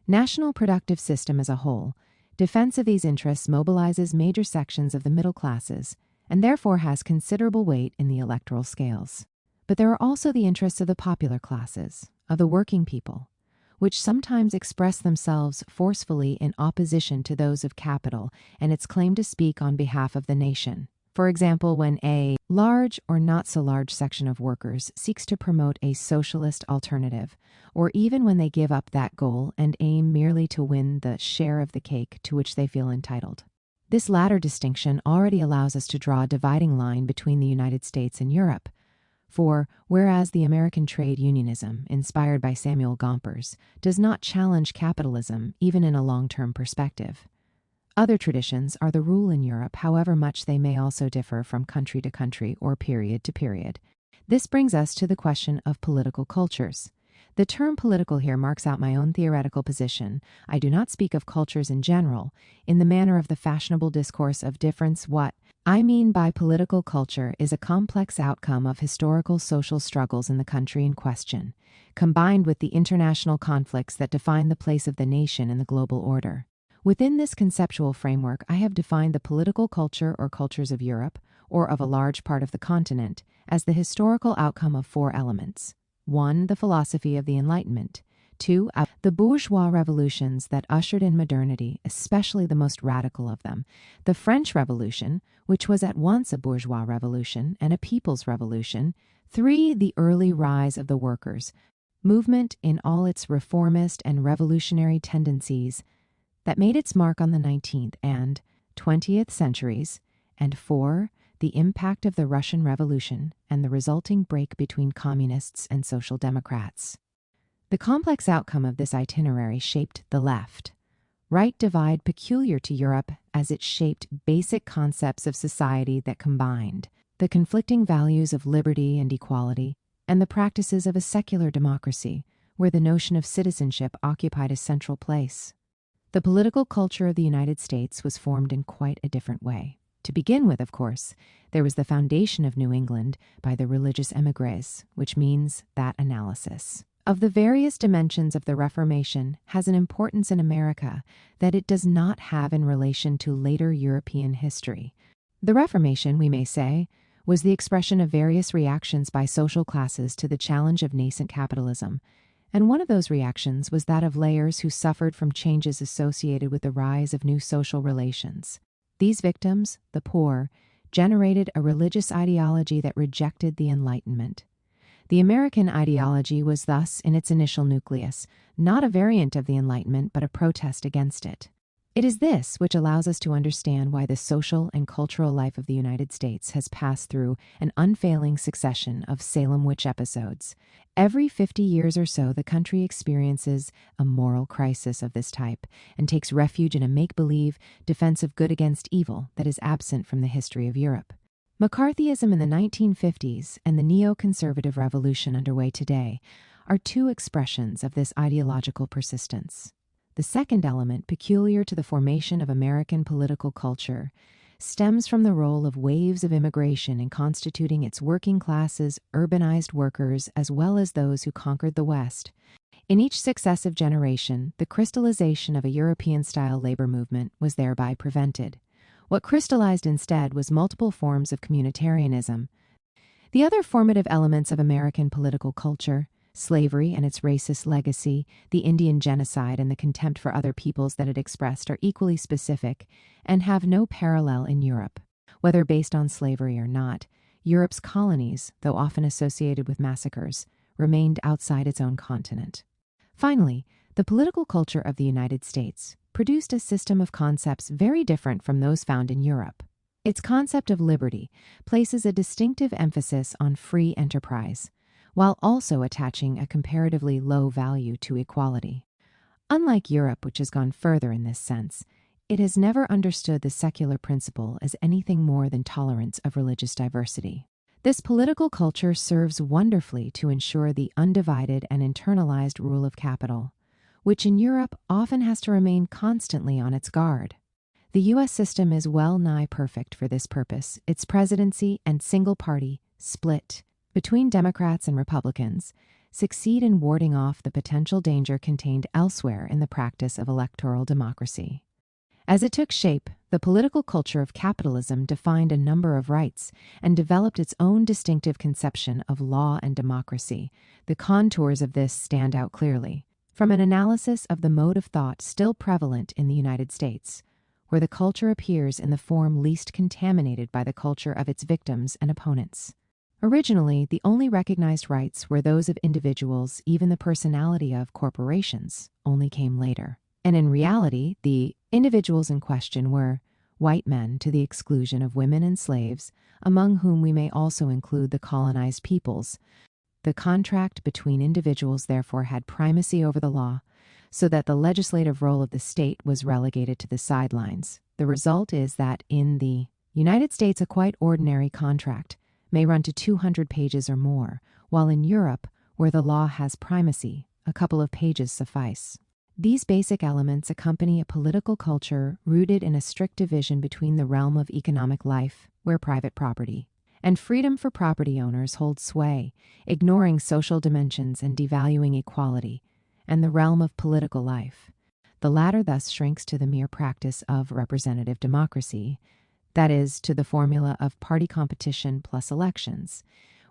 national productive system as a whole. Defense of these interests mobilizes major sections of the middle classes, and therefore has considerable weight in the electoral scales. But there are also the interests of the popular classes, of the working people, which sometimes express themselves forcefully in opposition to those of capital and its claim to speak on behalf of the nation. For example, when a large or not so large section of workers seeks to promote a socialist alternative, or even when they give up that goal and aim merely to win the share of the cake to which they feel entitled. This latter distinction already allows us to draw a dividing line between the United States and Europe. For whereas the American trade unionism, inspired by Samuel Gompers, does not challenge capitalism even in a long-term perspective, other traditions are the rule in Europe, however much they may also differ from country to country or period to period. This brings us to the question of political cultures. The term political here marks out my own theoretical position. I do not speak of cultures in general, in the manner of the fashionable discourse of difference. What I mean by political culture is a complex outcome of historical social struggles in the country in question, combined with the international conflicts that define the place of the nation in the global order. Within this conceptual framework, I have defined the political culture or cultures of Europe, or of a large part of the continent, as the historical outcome of four elements. 1. The philosophy of the Enlightenment. 2. The bourgeois revolutions that ushered in modernity, especially the most radical of them. The French Revolution, which was at once a bourgeois revolution and a people's revolution. 3. The early rise of the workers' movement in all its reformist and revolutionary tendencies that made its mark on the 19th and 20th centuries. And 4. The impact of the Russian Revolution and the resulting break between communists and social democrats. The complex outcome of this itinerary shaped the left-right divide peculiar to Europe, as it shaped basic concepts of society that combined the conflicting values of liberty and equality and the practices of a secular democracy, where the notion of citizenship occupied a central place. The political culture of the United States was formed in quite a different way. To begin with, of course, there was the foundation of New England by the religious émigrés, which means that analysis of the various dimensions of the Reformation has an importance in America that it does not have in relation to later European history. The Reformation, we may say, was the expression of various reactions by social classes to the challenge of nascent capitalism, and one of those reactions was that of layers who suffered from changes associated with the rise of new social relations. These victims, the poor, generated a religious ideology that rejected the Enlightenment. The American ideology was thus, in its initial nucleus, not a variant of the Enlightenment, but a protest against it. It is this which allows us to understand why the social and cultural life of the United States has passed through an unfailing succession of Salem witch episodes. Every 50 years or so, the country experiences a moral crisis of this type and takes refuge in a make-believe defense of good against evil that is absent from the history of Europe. McCarthyism in the 1950s and the neoconservative revolution underway today are two expressions of this ideological persistence. The second element, peculiar to the formation of American political culture, stems from the role of waves of immigration in constituting its working classes, urbanized workers, as well as those who conquered the West. In each successive generation, the crystallization of a European-style labor movement was thereby prevented. What crystallized instead was multiple forms of communitarianism. The other formative elements of American political culture, slavery and its racist legacy, the Indian genocide and the contempt for other peoples that it expressed, are equally specific and have no parallel in Europe. Whether based on slavery or not, Europe's colonies, though often associated with massacres, remained outside its own continent. Finally, the political culture of the United States produced a system of concepts very different from those found in Europe. Its concept of liberty places a distinctive emphasis on free enterprise, while also attaching a comparatively low value to equality. Unlike Europe, which has gone further in this sense, it has never understood the secular principle as anything more than tolerance of religious diversity. This political culture serves wonderfully to ensure the undivided and internalized rule of capital, which in Europe often has to remain constantly on its guard. The U.S. system is well nigh perfect for this purpose. Its presidency and single-party split between Democrats and Republicans succeed in warding off the potential danger contained elsewhere in the practice of electoral democracy. As it took shape, the political culture of capitalism defined a number of rights and developed its own distinctive conception of law and democracy. The contours of this stand out clearly. from an analysis of the mode of thought still prevalent in the United States, where the culture appears in the form least contaminated by the culture of its victims and opponents. Originally, the only recognized rights were those of individuals, even the personality of corporations only came later. And in reality, the individuals in question were white men to the exclusion of women and slaves, among whom we may also include the colonized peoples. The contract between individuals therefore had primacy over the law, so that the legislative role of the state was relegated to the sidelines. The result is that in the United States, a quite ordinary contract may run to 200 pages or more, while in Europe, where the law has primacy, a couple of pages suffice. These basic elements accompany a political culture rooted in a strict division between the realm of economic life, where private property and freedom for property owners hold sway, ignoring social dimensions and devaluing equality, and the realm of political life. The latter thus shrinks to the mere practice of representative democracy, that is, to the formula of party competition plus elections,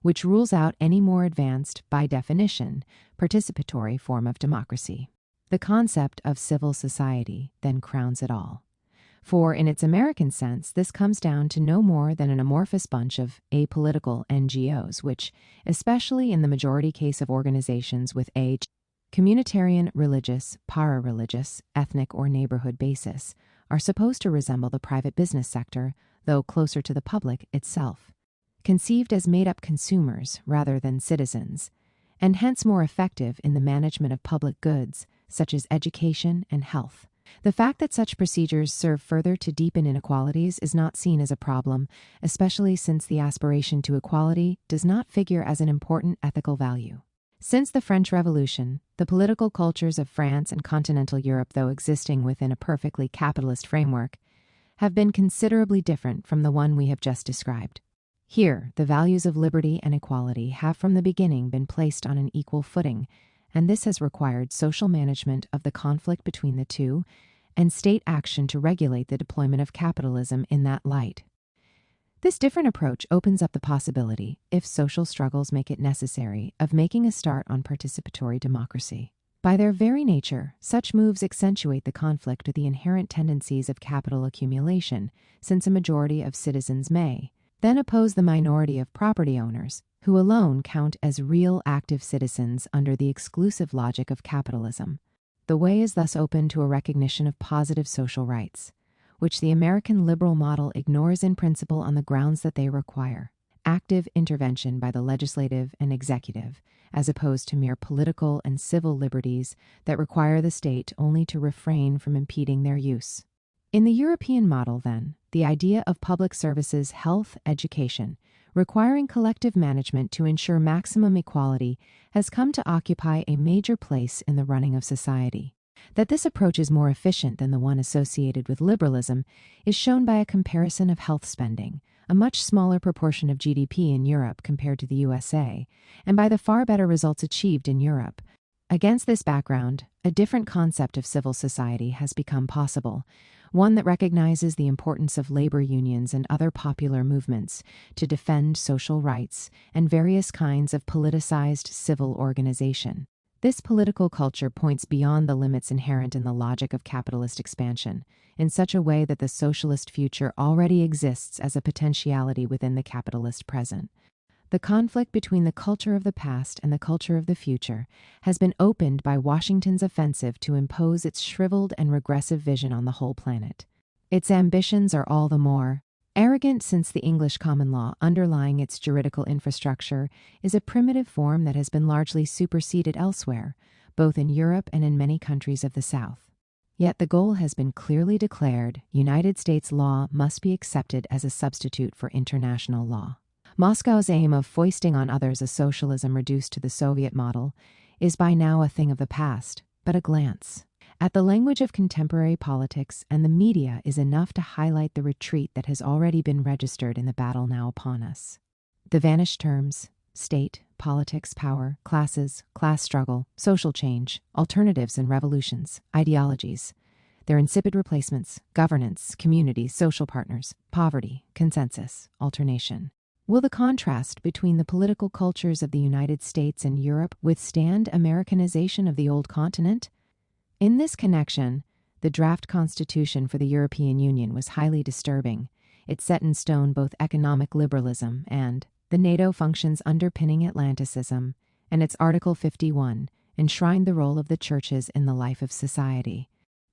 which rules out any more advanced, by definition, participatory form of democracy. The concept of civil society then crowns it all. For in its American sense, this comes down to no more than an amorphous bunch of apolitical NGOs, which, especially in the majority case of organizations with a communitarian, religious, para-religious, ethnic, or neighborhood basis, are supposed to resemble the private business sector, though closer to the public itself, conceived as made-up consumers rather than citizens, and hence more effective in the management of public goods, such as education and health. The fact that such procedures serve further to deepen inequalities is not seen as a problem, especially since the aspiration to equality does not figure as an important ethical value. Since the French Revolution, the political cultures of France and continental Europe, though existing within a perfectly capitalist framework, have been considerably different from the one we have just described. Here, the values of liberty and equality have from the beginning been placed on an equal footing, and this has required social management of the conflict between the two and state action to regulate the deployment of capitalism in that light. This different approach opens up the possibility, if social struggles make it necessary, of making a start on participatory democracy. By their very nature, such moves accentuate the conflict with the inherent tendencies of capital accumulation, since a majority of citizens may then oppose the minority of property owners, who alone count as real active citizens under the exclusive logic of capitalism. The way is thus open to a recognition of positive social rights, which the American liberal model ignores in principle on the grounds that they require active intervention by the legislative and executive, as opposed to mere political and civil liberties that require the state only to refrain from impeding their use. In the European model, then, the idea of public services, health, education, requiring collective management to ensure maximum equality has come to occupy a major place in the running of society. That this approach is more efficient than the one associated with liberalism is shown by a comparison of health spending, a much smaller proportion of GDP in Europe compared to the USA, and by the far better results achieved in Europe. Against this background, a different concept of civil society has become possible, one that recognizes the importance of labor unions and other popular movements to defend social rights and various kinds of politicized civil organization. This political culture points beyond the limits inherent in the logic of capitalist expansion, in such a way that the socialist future already exists as a potentiality within the capitalist present. The conflict between the culture of the past and the culture of the future has been opened by Washington's offensive to impose its shriveled and regressive vision on the whole planet. Its ambitions are all the more arrogant since the English common law underlying its juridical infrastructure is a primitive form that has been largely superseded elsewhere, both in Europe and in many countries of the South. Yet the goal has been clearly declared: United States law must be accepted as a substitute for international law. Moscow's aim of foisting on others a socialism reduced to the Soviet model is by now a thing of the past, but a glance at the language of contemporary politics and the media is enough to highlight the retreat that has already been registered in the battle now upon us. The vanished terms state, politics, power, classes, class struggle, social change, alternatives and revolutions, ideologies, their insipid replacements, governance, communities, social partners, poverty, consensus, alternation. Will the contrast between the political cultures of the United States and Europe withstand Americanization of the old continent? In this connection, the draft constitution for the European Union was highly disturbing. It set in stone both economic liberalism and the NATO functions underpinning Atlanticism, and its Article 51 enshrined the role of the churches in the life of society.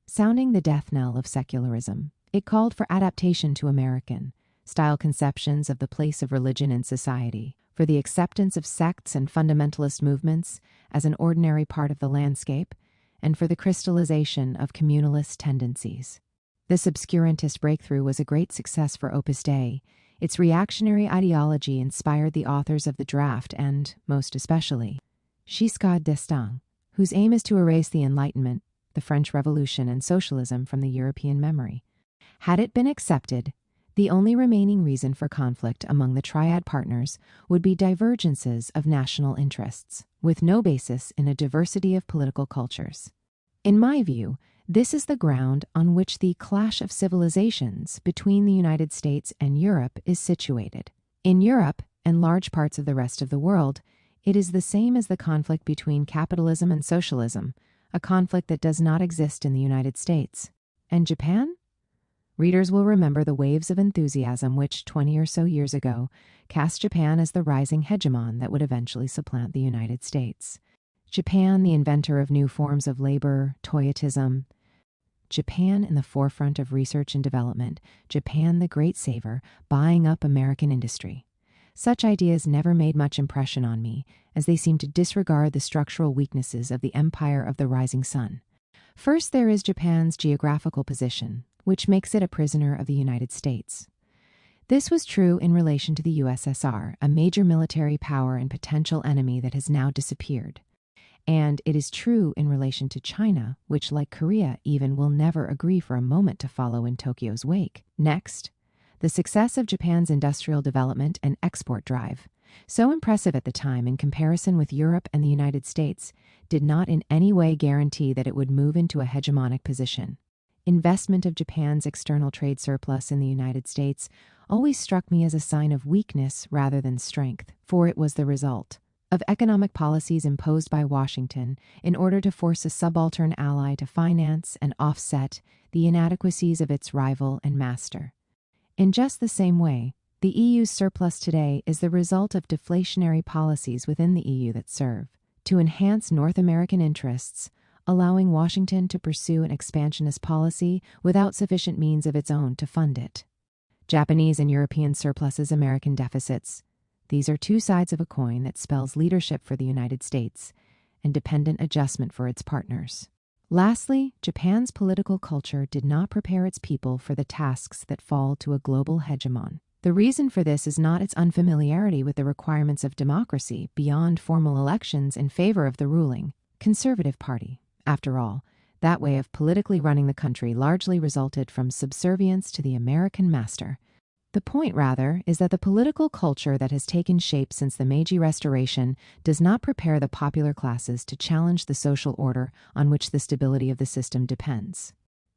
Sounding the death knell of secularism, it called for adaptation to American-style conceptions of the place of religion in society, for the acceptance of sects and fundamentalist movements as an ordinary part of the landscape, and for the crystallization of communalist tendencies. This obscurantist breakthrough was a great success for Opus Dei. Its reactionary ideology inspired the authors of the draft and, most especially, Giscard d'Estaing, whose aim is to erase the Enlightenment, the French Revolution, and socialism from the European memory. Had it been accepted, the only remaining reason for conflict among the triad partners would be divergences of national interests, with no basis in a diversity of political cultures. In my view, this is the ground on which the clash of civilizations between the United States and Europe is situated. In Europe and large parts of the rest of the world, it is the same as the conflict between capitalism and socialism, a conflict that does not exist in the United States. And Japan? Readers will remember the waves of enthusiasm which, 20 or so years ago, cast Japan as the rising hegemon that would eventually supplant the United States. Japan, the inventor of new forms of labor, Toyotism. Japan in the forefront of research and development. Japan, the great saver, buying up American industry. Such ideas never made much impression on me, as they seem to disregard the structural weaknesses of the empire of the rising sun. First, there is Japan's geographical position, which makes it a prisoner of the United States. This was true in relation to the USSR, a major military power and potential enemy that has now disappeared. And it is true in relation to China, which, like Korea, even will never agree for a moment to follow in Tokyo's wake. Next, the success of Japan's industrial development and export drive, so impressive at the time in comparison with Europe and the United States, did not in any way guarantee that it would move into a hegemonic position. Investment of Japan's external trade surplus in the United States always struck me as a sign of weakness rather than strength, for it was the result of economic policies imposed by Washington in order to force a subaltern ally to finance and offset the inadequacies of its rival and master. In just the same way, the EU's surplus today is the result of deflationary policies within the EU that serve to enhance North American interests, allowing Washington to pursue an expansionist policy without sufficient means of its own to fund it. Japanese and European surpluses, American deficits. These are two sides of a coin that spells leadership for the United States and dependent adjustment for its partners. Lastly, Japan's political culture did not prepare its people for the tasks that fall to a global hegemon. The reason for this is not its unfamiliarity with the requirements of democracy beyond formal elections in favor of the ruling conservative party. After all, that way of politically running the country largely resulted from subservience to the American master. The point, rather, is that the political culture that has taken shape since the Meiji Restoration does not prepare the popular classes to challenge the social order on which the stability of the system depends.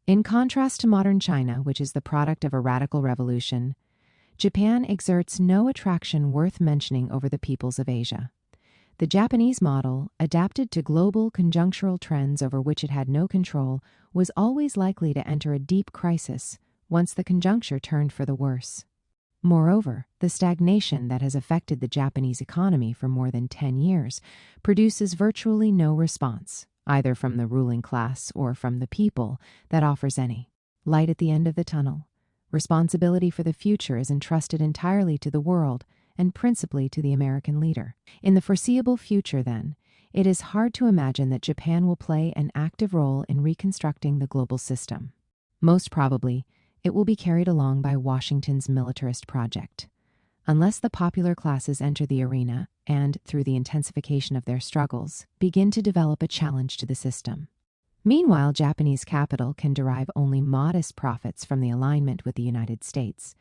In contrast to modern China, which is the product of a radical revolution, Japan exerts no attraction worth mentioning over the peoples of Asia. The Japanese model, adapted to global conjunctural trends over which it had no control, was always likely to enter a deep crisis once the conjuncture turned for the worse. Moreover, the stagnation that has affected the Japanese economy for more than 10 years produces virtually no response, either from the ruling class or from the people, that offers any light at the end of the tunnel. Responsibility for the future is entrusted entirely to the world, and principally to the American leader. In the foreseeable future, then, it is hard to imagine that Japan will play an active role in reconstructing the global system. Most probably, it will be carried along by Washington's militarist project. Unless the popular classes enter the arena and, through the intensification of their struggles, begin to develop a challenge to the system. Meanwhile, Japanese capital can derive only modest profits from the alignment with the United States,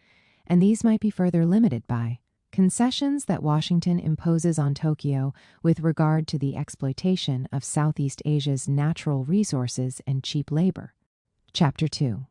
and these might be further limited by concessions that Washington imposes on Tokyo with regard to the exploitation of Southeast Asia's natural resources and cheap labor. Chapter 2.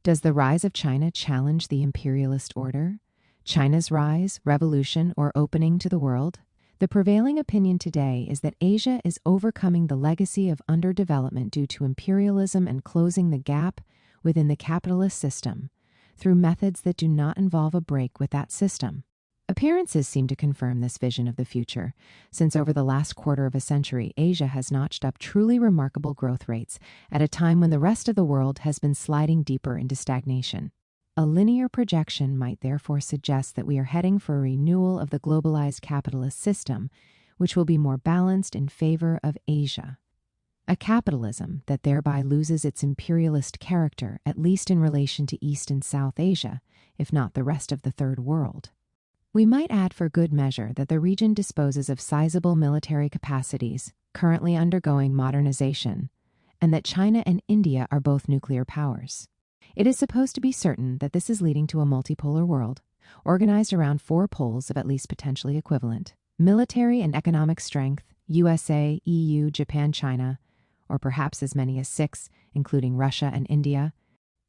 Does the rise of China challenge the imperialist order? China's rise, revolution, or opening to the world? The prevailing opinion today is that Asia is overcoming the legacy of underdevelopment due to imperialism and closing the gap within the capitalist system through methods that do not involve a break with that system. Appearances seem to confirm this vision of the future, since over the last quarter of a century, Asia has notched up truly remarkable growth rates at a time when the rest of the world has been sliding deeper into stagnation. A linear projection might therefore suggest that we are heading for a renewal of the globalized capitalist system, which will be more balanced in favor of Asia. A capitalism that thereby loses its imperialist character, at least in relation to East and South Asia, if not the rest of the Third World. We might add for good measure that the region disposes of sizable military capacities, currently undergoing modernization, and that China and India are both nuclear powers. It is supposed to be certain that this is leading to a multipolar world, organized around 4 poles of at least potentially equivalent: military and economic strength, USA, EU, Japan, China, or perhaps as many as 6, including Russia and India.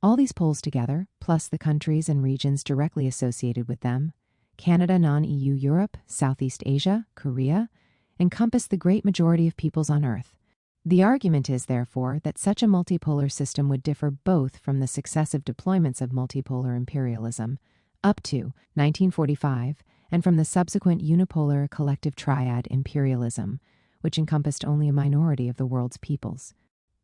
All these poles together, plus the countries and regions directly associated with them, Canada, non-EU Europe, Southeast Asia, Korea, encompass the great majority of peoples on Earth. The argument is, therefore, that such a multipolar system would differ both from the successive deployments of multipolar imperialism up to 1945 and from the subsequent unipolar collective triad imperialism, which encompassed only a minority of the world's peoples.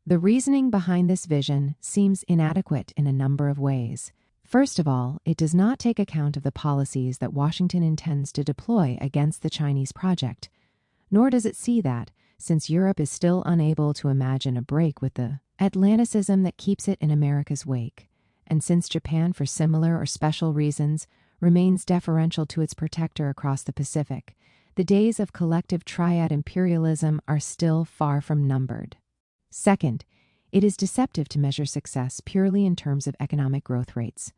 The reasoning behind this vision seems inadequate in a number of ways. First of all, it does not take account of the policies that Washington intends to deploy against the Chinese project, nor does it see that, since Europe is still unable to imagine a break with the Atlanticism that keeps it in America's wake, and since Japan, for similar or special reasons, remains deferential to its protector across the Pacific, the days of collective triad imperialism are still far from numbered. Second, it is deceptive to measure success purely in terms of economic growth rates,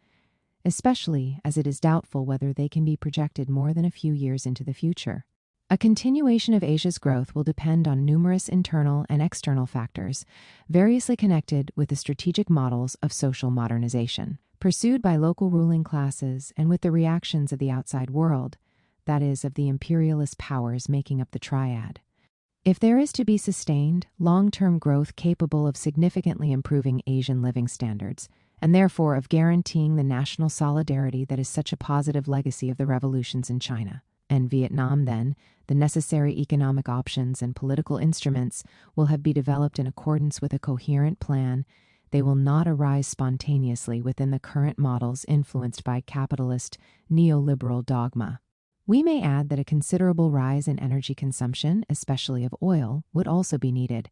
especially as it is doubtful whether they can be projected more than a few years into the future. A continuation of Asia's growth will depend on numerous internal and external factors, variously connected with the strategic models of social modernization, pursued by local ruling classes and with the reactions of the outside world, that is, of the imperialist powers making up the triad. If there is to be sustained, long-term growth capable of significantly improving Asian living standards, and therefore of guaranteeing the national solidarity that is such a positive legacy of the revolutions in China and Vietnam, then, the necessary economic options and political instruments will have been developed in accordance with a coherent plan. They will not arise spontaneously within the current models influenced by capitalist neoliberal dogma. We may add that a considerable rise in energy consumption, especially of oil, would also be needed,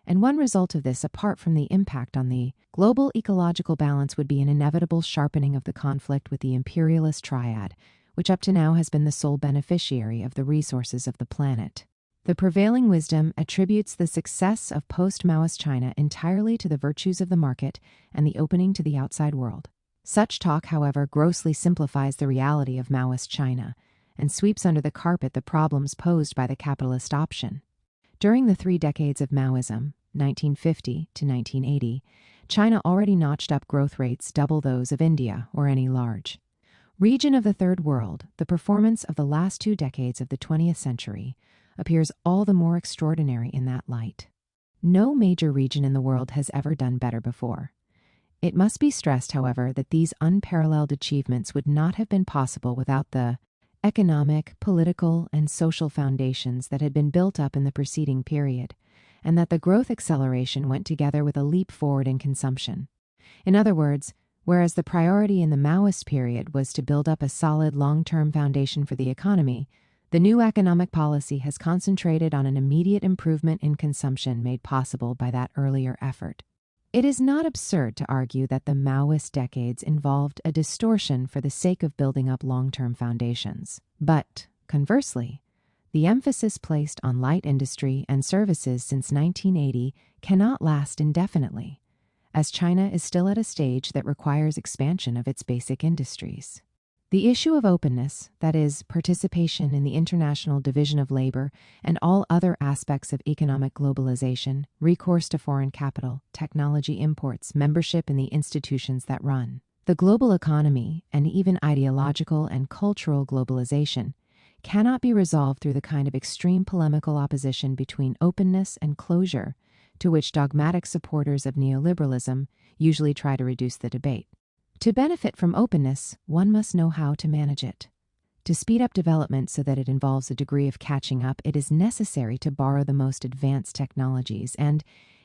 and one result of this, apart from the impact on the global ecological balance, would be an inevitable sharpening of the conflict with the imperialist triad, which up to now has been the sole beneficiary of the resources of the planet. The prevailing wisdom attributes the success of post-Maoist China entirely to the virtues of the market and the opening to the outside world. Such talk, however, grossly simplifies the reality of Maoist China and sweeps under the carpet the problems posed by the capitalist option. During the 3 decades of Maoism, 1950 to 1980, China already notched up growth rates double those of India or any large region of the Third World. The performance of the last 2 decades of the 20th century appears all the more extraordinary in that light. No major region in the world has ever done better before. It must be stressed, however, that these unparalleled achievements would not have been possible without the economic, political, and social foundations that had been built up in the preceding period, and that the growth acceleration went together with a leap forward in consumption. In other words, whereas the priority in the Maoist period was to build up a solid long-term foundation for the economy, the new economic policy has concentrated on an immediate improvement in consumption made possible by that earlier effort. It is not absurd to argue that the Maoist decades involved a distortion for the sake of building up long-term foundations. But, conversely, the emphasis placed on light industry and services since 1980 cannot last indefinitely, as China is still at a stage that requires expansion of its basic industries. The issue of openness, that is, participation in the international division of labor and all other aspects of economic globalization, recourse to foreign capital, technology imports, membership in the institutions that run The global economy, and even ideological and cultural globalization, cannot be resolved through the kind of extreme polemical opposition between openness and closure to which dogmatic supporters of neoliberalism usually try to reduce the debate. To benefit from openness, one must know how to manage it. To speed up development so that it involves a degree of catching up, it is necessary to borrow the most advanced technologies and,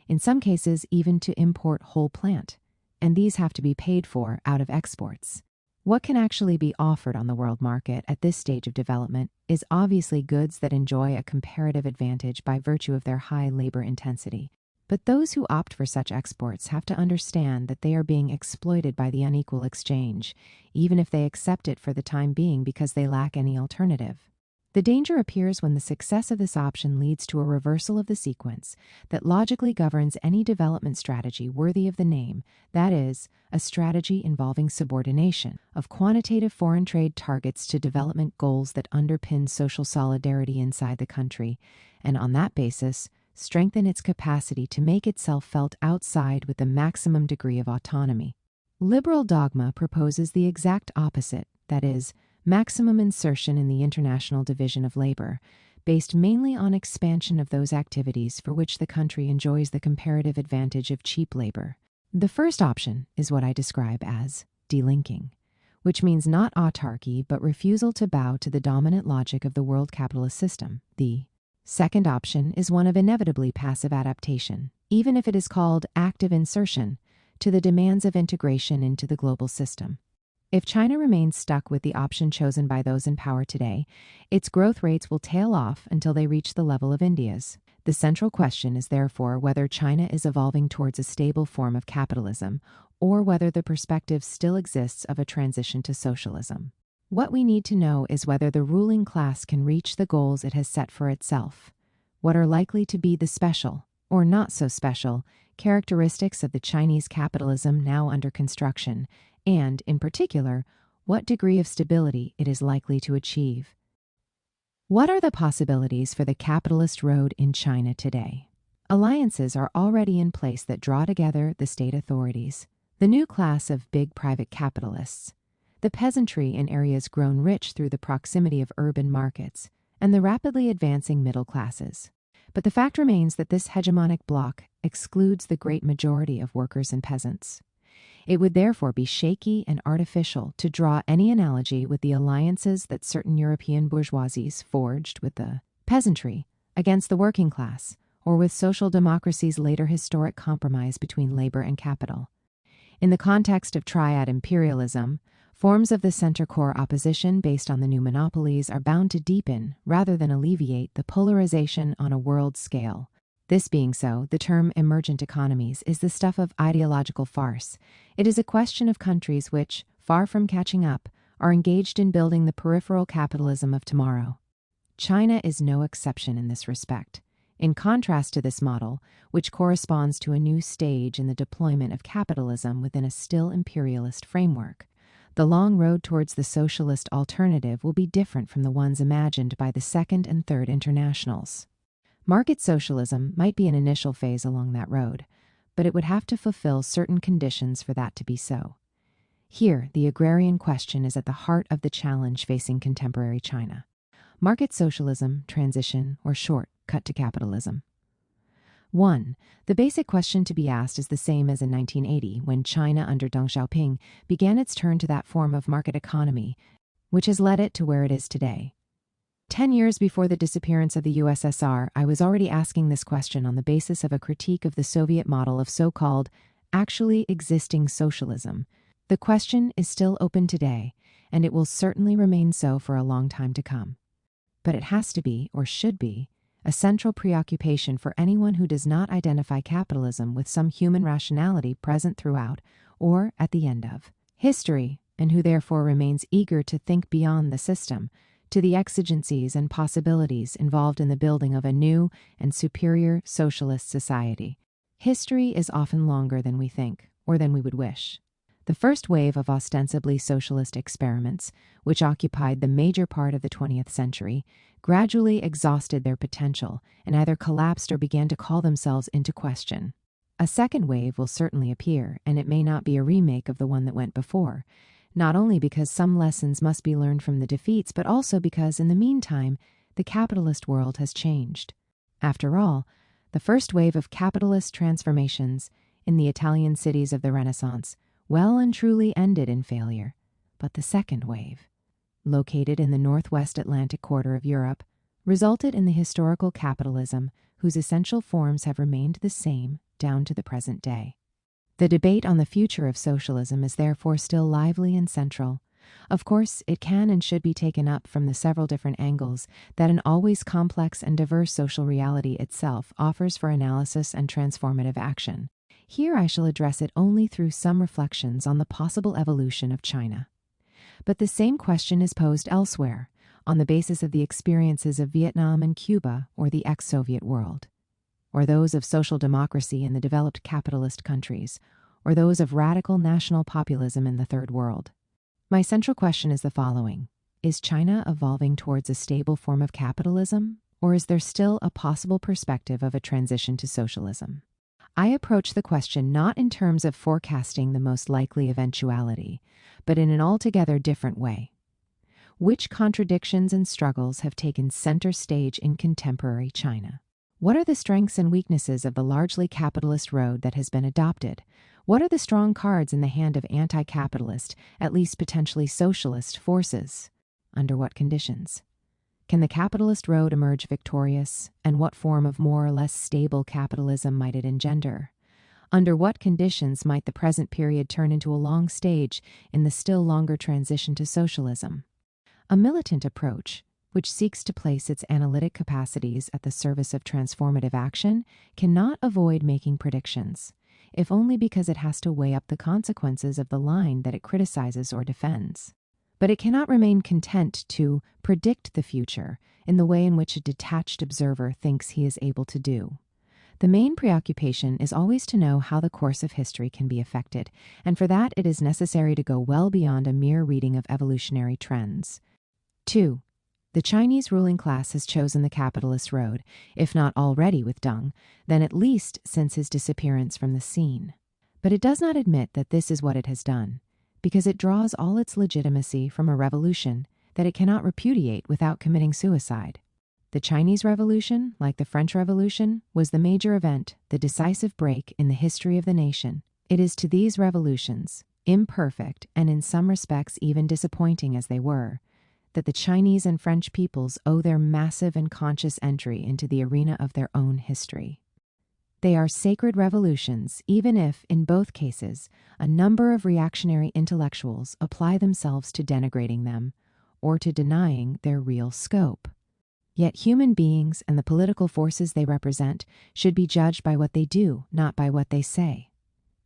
in some cases, even to import whole plant. And these have to be paid for out of exports. What can actually be offered on the world market at this stage of development is obviously goods that enjoy a comparative advantage by virtue of their high labor intensity. But those who opt for such exports have to understand that they are being exploited by the unequal exchange, even if they accept it for the time being because they lack any alternative. The danger appears when the success of this option leads to a reversal of the sequence that logically governs any development strategy worthy of the name, that is, a strategy involving subordination of quantitative foreign trade targets to development goals that underpin social solidarity inside the country, and on that basis, strengthen its capacity to make itself felt outside with the maximum degree of autonomy. Liberal dogma proposes the exact opposite, that is, maximum insertion in the international division of labor, based mainly on expansion of those activities for which the country enjoys the comparative advantage of cheap labor. The first option is what I describe as delinking, which means not autarky but refusal to bow to the dominant logic of the world capitalist system. The second option is one of inevitably passive adaptation, even if it is called active insertion, to the demands of integration into the global system. If China remains stuck with the option chosen by those in power today, its growth rates will tail off until they reach the level of India's. The central question is therefore whether China is evolving towards a stable form of capitalism, or whether the perspective still exists of a transition to socialism. What we need to know is whether the ruling class can reach the goals it has set for itself. What are likely to be the special, or not so special, characteristics of the Chinese capitalism now under construction, and, in particular, what degree of stability it is likely to achieve. What are the possibilities for the capitalist road in China today? Alliances are already in place that draw together the state authorities, the new class of big private capitalists, the peasantry in areas grown rich through the proximity of urban markets, and the rapidly advancing middle classes. But the fact remains that this hegemonic bloc excludes the great majority of workers and peasants. It would therefore be shaky and artificial to draw any analogy with the alliances that certain European bourgeoisies forged with the peasantry against the working class, or with social democracy's later historic compromise between labor and capital. In the context of triad imperialism, forms of the center-core opposition based on the new monopolies are bound to deepen rather than alleviate the polarization on a world scale. This being so, the term emergent economies is the stuff of ideological farce. It is a question of countries which, far from catching up, are engaged in building the peripheral capitalism of tomorrow. China is no exception in this respect. In contrast to this model, which corresponds to a new stage in the deployment of capitalism within a still imperialist framework, the long road towards the socialist alternative will be different from the ones imagined by the Second and Third Internationals. Market socialism might be an initial phase along that road, but it would have to fulfill certain conditions for that to be so. Here, the agrarian question is at the heart of the challenge facing contemporary China. Market socialism, transition, or short-cut to capitalism. 1. The basic question to be asked is the same as in 1980, when China under Deng Xiaoping began its turn to that form of market economy, which has led it to where it is today. 10 years before the disappearance of the USSR, I was already asking this question on the basis of a critique of the Soviet model of so-called actually existing socialism. The question is still open today, and it will certainly remain so for a long time to come. But it has to be, or should be, a central preoccupation for anyone who does not identify capitalism with some human rationality present throughout, or at the end of, history, and who therefore remains eager to think beyond the system, to the exigencies and possibilities involved in the building of a new and superior socialist society. History is often longer than we think, or than we would wish. The first wave of ostensibly socialist experiments, which occupied the major part of the 20th century, gradually exhausted their potential and either collapsed or began to call themselves into question. A second wave will certainly appear, and it may not be a remake of the one that went before, not only because some lessons must be learned from the defeats, but also because, in the meantime, the capitalist world has changed. After all, the first wave of capitalist transformations in the Italian cities of the Renaissance well and truly ended in failure. But the second wave, located in the northwest Atlantic quarter of Europe, resulted in the historical capitalism whose essential forms have remained the same down to the present day. The debate on the future of socialism is therefore still lively and central. Of course, it can and should be taken up from the several different angles that an always complex and diverse social reality itself offers for analysis and transformative action. Here I shall address it only through some reflections on the possible evolution of China. But the same question is posed elsewhere, on the basis of the experiences of Vietnam and Cuba or the ex-Soviet world, or those of social democracy in the developed capitalist countries, or those of radical national populism in the Third World. My central question is the following: is China evolving towards a stable form of capitalism, or is there still a possible perspective of a transition to socialism? I approach the question not in terms of forecasting the most likely eventuality, but in an altogether different way. Which contradictions and struggles have taken center stage in contemporary China? What are the strengths and weaknesses of the largely capitalist road that has been adopted? What are the strong cards in the hand of anti-capitalist, at least potentially socialist, forces? Under what conditions? Can the capitalist road emerge victorious, and what form of more or less stable capitalism might it engender? Under what conditions might the present period turn into a long stage in the still longer transition to socialism? A militant approach, which seeks to place its analytic capacities at the service of transformative action, cannot avoid making predictions, if only because it has to weigh up the consequences of the line that it criticizes or defends. But it cannot remain content to predict the future in the way in which a detached observer thinks he is able to do. The main preoccupation is always to know how the course of history can be affected, and for that it is necessary to go well beyond a mere reading of evolutionary trends. 2. The Chinese ruling class has chosen the capitalist road, if not already with Deng, then at least since his disappearance from the scene. But it does not admit that this is what it has done, because it draws all its legitimacy from a revolution that it cannot repudiate without committing suicide. The Chinese Revolution, like the French Revolution, was the major event, the decisive break in the history of the nation. It is to these revolutions, imperfect and in some respects even disappointing as they were, that the Chinese and French peoples owe their massive and conscious entry into the arena of their own history. They are sacred revolutions, even if, in both cases, a number of reactionary intellectuals apply themselves to denigrating them or to denying their real scope. Yet human beings and the political forces they represent should be judged by what they do, not by what they say.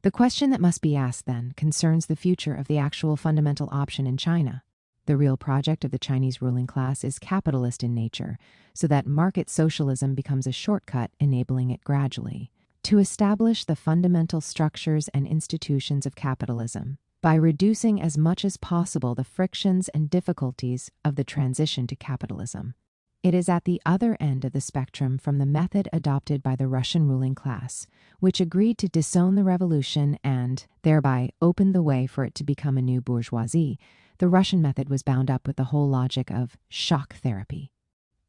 The question that must be asked, then, concerns the future of the actual fundamental option in China. The real project of the Chinese ruling class is capitalist in nature, so that market socialism becomes a shortcut enabling it gradually to establish the fundamental structures and institutions of capitalism by reducing as much as possible the frictions and difficulties of the transition to capitalism. It is at the other end of the spectrum from the method adopted by the Russian ruling class, which agreed to disown the revolution and thereby opened the way for it to become a new bourgeoisie. The Russian method was bound up with the whole logic of shock therapy.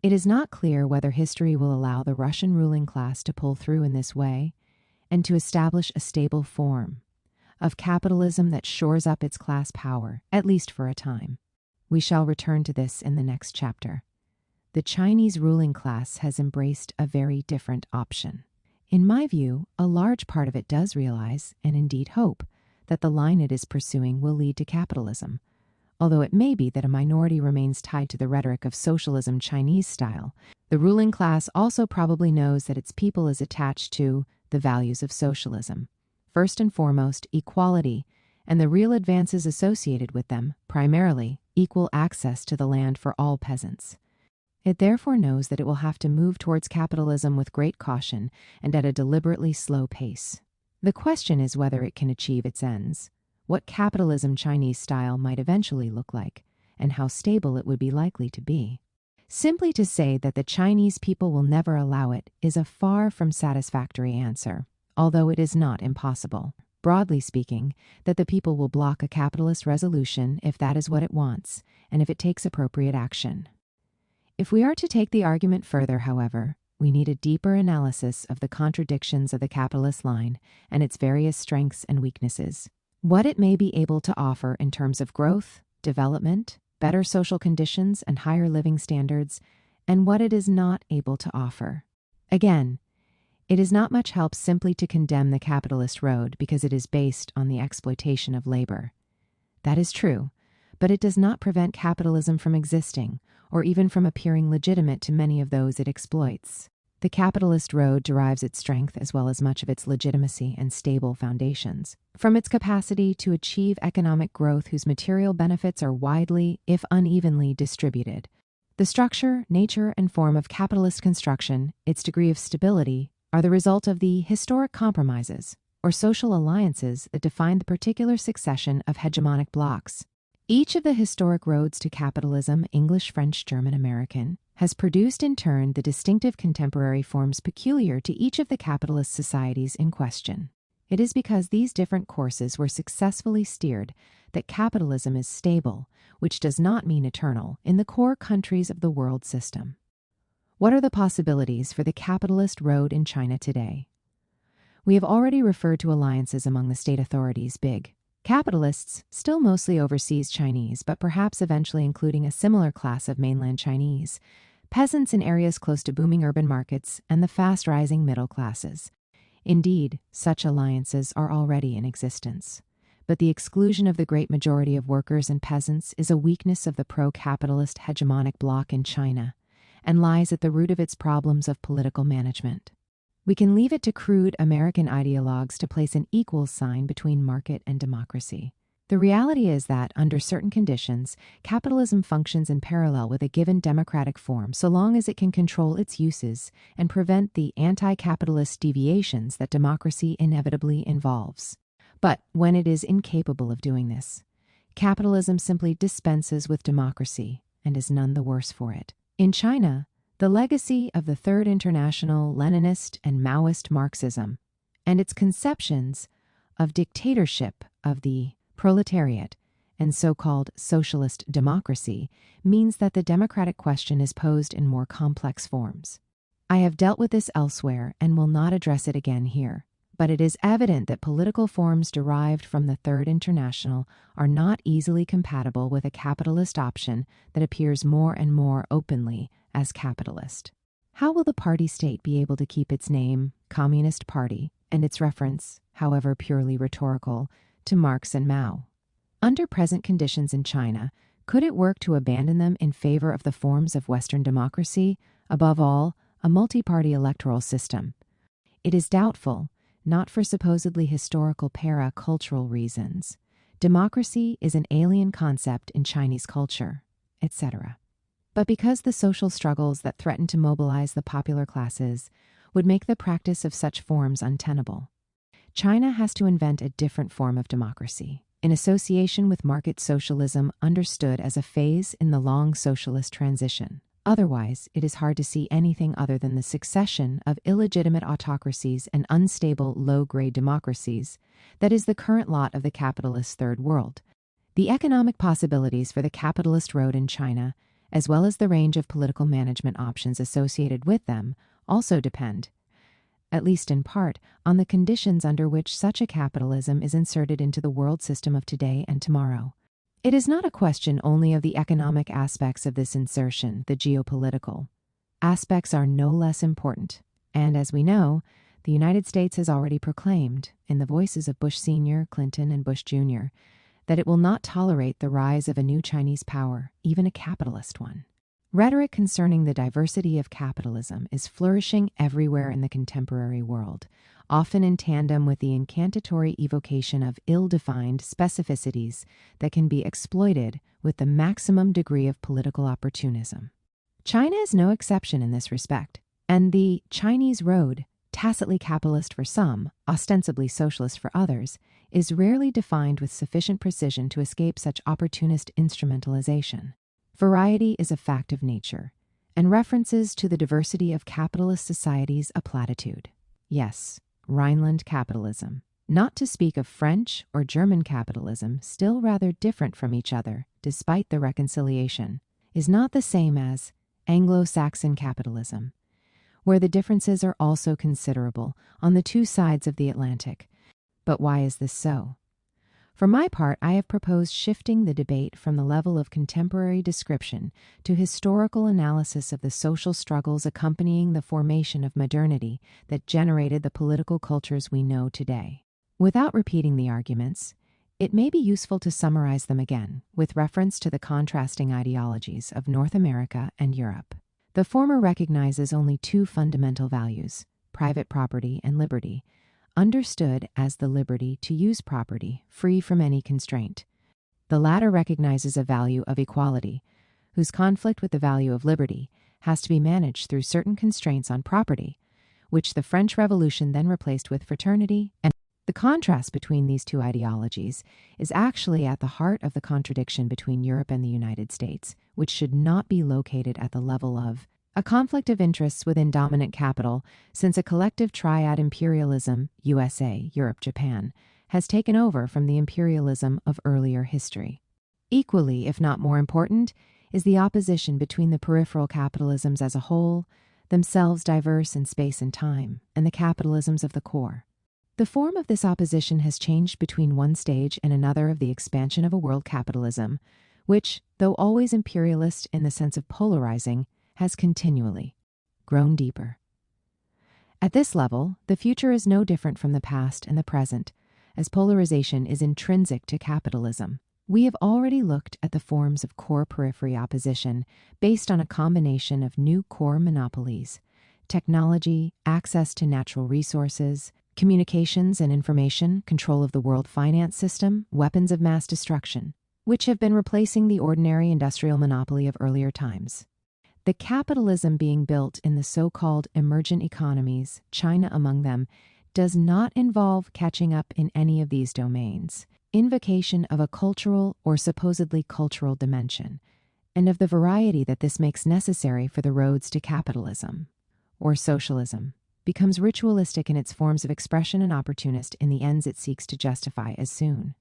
It is not clear whether history will allow the Russian ruling class to pull through in this way and to establish a stable form of capitalism that shores up its class power, at least for a time. We shall return to this in the next chapter. The Chinese ruling class has embraced a very different option. In my view, a large part of it does realize, and indeed hope, that the line it is pursuing will lead to capitalism. Although it may be that a minority remains tied to the rhetoric of socialism Chinese style, the ruling class also probably knows that its people is attached to the values of socialism. First and foremost, equality, and the real advances associated with them, primarily equal access to the land for all peasants. It therefore knows that it will have to move towards capitalism with great caution and at a deliberately slow pace. The question is whether it can achieve its ends, what capitalism Chinese style might eventually look like, and how stable it would be likely to be. Simply to say that the Chinese people will never allow it is a far from satisfactory answer. although it is not impossible. Broadly speaking, that the people will block a capitalist resolution if that is what it wants, and if it takes appropriate action. If we are to take the argument further, however, we need a deeper analysis of the contradictions of the capitalist line and its various strengths and weaknesses. What it may be able to offer in terms of growth, development, better social conditions, and higher living standards, and what it is not able to offer. Again, it is not much help simply to condemn the capitalist road because it is based on the exploitation of labor. That is true, but it does not prevent capitalism from existing, or even from appearing legitimate to many of those it exploits. The capitalist road derives its strength as well as much of its legitimacy and stable foundations from its capacity to achieve economic growth whose material benefits are widely, if unevenly, distributed. The structure, nature, and form of capitalist construction, its degree of stability, are the result of the historic compromises, or social alliances that define the particular succession of hegemonic blocks. Each of the historic roads to capitalism, English, French, German, American, has produced in turn the distinctive contemporary forms peculiar to each of the capitalist societies in question. It is because these different courses were successfully steered that capitalism is stable, which does not mean eternal, in the core countries of the world system. What are the possibilities for the capitalist road in China today? We have already referred to alliances among the state authorities, big capitalists, still mostly overseas Chinese, but perhaps eventually including a similar class of mainland Chinese, peasants in areas close to booming urban markets, and the fast-rising middle classes. Indeed, such alliances are already in existence. But the exclusion of the great majority of workers and peasants is a weakness of the pro-capitalist hegemonic bloc in China, and lies at the root of its problems of political management. We can leave it to crude American ideologues to place an equal sign between market and democracy. The reality is that, under certain conditions, capitalism functions in parallel with a given democratic form so long as it can control its uses and prevent the anti-capitalist deviations that democracy inevitably involves. But when it is incapable of doing this, capitalism simply dispenses with democracy and is none the worse for it. In China, the legacy of the Third International Leninist and Maoist Marxism and its conceptions of dictatorship of the proletariat and so-called socialist democracy means that the democratic question is posed in more complex forms. I have dealt with this elsewhere and will not address it again here, but it is evident that political forms derived from the Third International are not easily compatible with a capitalist option that appears more and more openly as capitalist. How will the party state be able to keep its name, Communist Party, and its reference, however purely rhetorical, to Marx and Mao? Under present conditions in China, could it work to abandon them in favor of the forms of Western democracy, above all, a multi-party electoral system? It is doubtful, not for supposedly historical para-cultural reasons. Democracy is an alien concept in Chinese culture, etc. But because the social struggles that threaten to mobilize the popular classes would make the practice of such forms untenable, China has to invent a different form of democracy, in association with market socialism understood as a phase in the long socialist transition. Otherwise, it is hard to see anything other than the succession of illegitimate autocracies and unstable low-grade democracies that is the current lot of the capitalist Third World. The economic possibilities for the capitalist road in China, as well as the range of political management options associated with them, also depend, at least in part, on the conditions under which such a capitalism is inserted into the world system of today and tomorrow. It is not a question only of the economic aspects of this insertion, the geopolitical. Aspects are no less important, and as we know, the United States has already proclaimed, in the voices of Bush Sr., Clinton, and Bush Jr., that it will not tolerate the rise of a new Chinese power, even a capitalist one. Rhetoric concerning the diversity of capitalism is flourishing everywhere in the contemporary world, often in tandem with the incantatory evocation of ill-defined specificities that can be exploited with the maximum degree of political opportunism. China is no exception in this respect, and the Chinese road, tacitly capitalist for some, ostensibly socialist for others, is rarely defined with sufficient precision to escape such opportunist instrumentalization. Variety is a fact of nature, and references to the diversity of capitalist societies a platitude. Yes, Rhineland capitalism, not to speak of French or German capitalism, still rather different from each other despite the reconciliation, is not the same as Anglo-Saxon capitalism, where the differences are also considerable on the two sides of the Atlantic. But why is this so? For my part, I have proposed shifting the debate from the level of contemporary description to historical analysis of the social struggles accompanying the formation of modernity that generated the political cultures we know today. Without repeating the arguments, it may be useful to summarize them again with reference to the contrasting ideologies of North America and Europe. The former recognizes only two fundamental values, private property and liberty, understood as the liberty to use property free from any constraint. The latter recognizes a value of equality, whose conflict with the value of liberty has to be managed through certain constraints on property, which the French Revolution then replaced with fraternity. And the contrast between these two ideologies is actually at the heart of the contradiction between Europe and the United States, which should not be located at the level of a conflict of interests within dominant capital, since a collective triad imperialism, USA, Europe, Japan, has taken over from the imperialism of earlier history. Equally, if not more important, is the opposition between the peripheral capitalisms as a whole, themselves diverse in space and time, and the capitalisms of the core. The form of this opposition has changed between one stage and another of the expansion of a world capitalism, which, though always imperialist in the sense of polarizing, has continually grown deeper. At this level, the future is no different from the past and the present, as polarization is intrinsic to capitalism. We have already looked at the forms of core-periphery opposition based on a combination of new core monopolies, technology, access to natural resources, communications and information, control of the world finance system, weapons of mass destruction, which have been replacing the ordinary industrial monopoly of earlier times. The capitalism being built in the so-called emergent economies, China among them, does not involve catching up in any of these domains, invocation of a cultural or supposedly cultural dimension, and of the variety that this makes necessary for the roads to capitalism, or socialism, becomes ritualistic in its forms of expression and opportunist in the ends it seeks to justify as soon.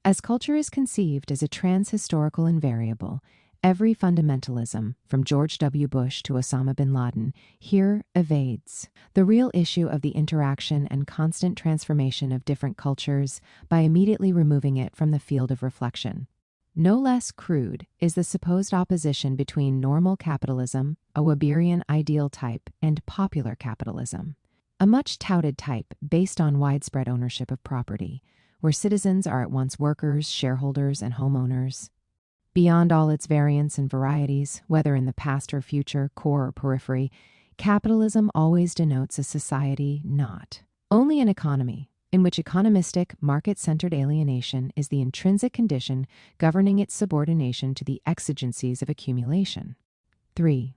As culture is conceived as a trans-historical invariable, every fundamentalism, from George W. Bush to Osama bin Laden, here evades the real issue of the interaction and constant transformation of different cultures by immediately removing it from the field of reflection. No less crude is the supposed opposition between normal capitalism, a Weberian ideal type, and popular capitalism, a much touted type based on widespread ownership of property, where citizens are at once workers, shareholders, and homeowners. Beyond all its variants and varieties, whether in the past or future, core or periphery, capitalism always denotes a society not only an economy, in which economistic, market-centered alienation is the intrinsic condition governing its subordination to the exigencies of accumulation. 3.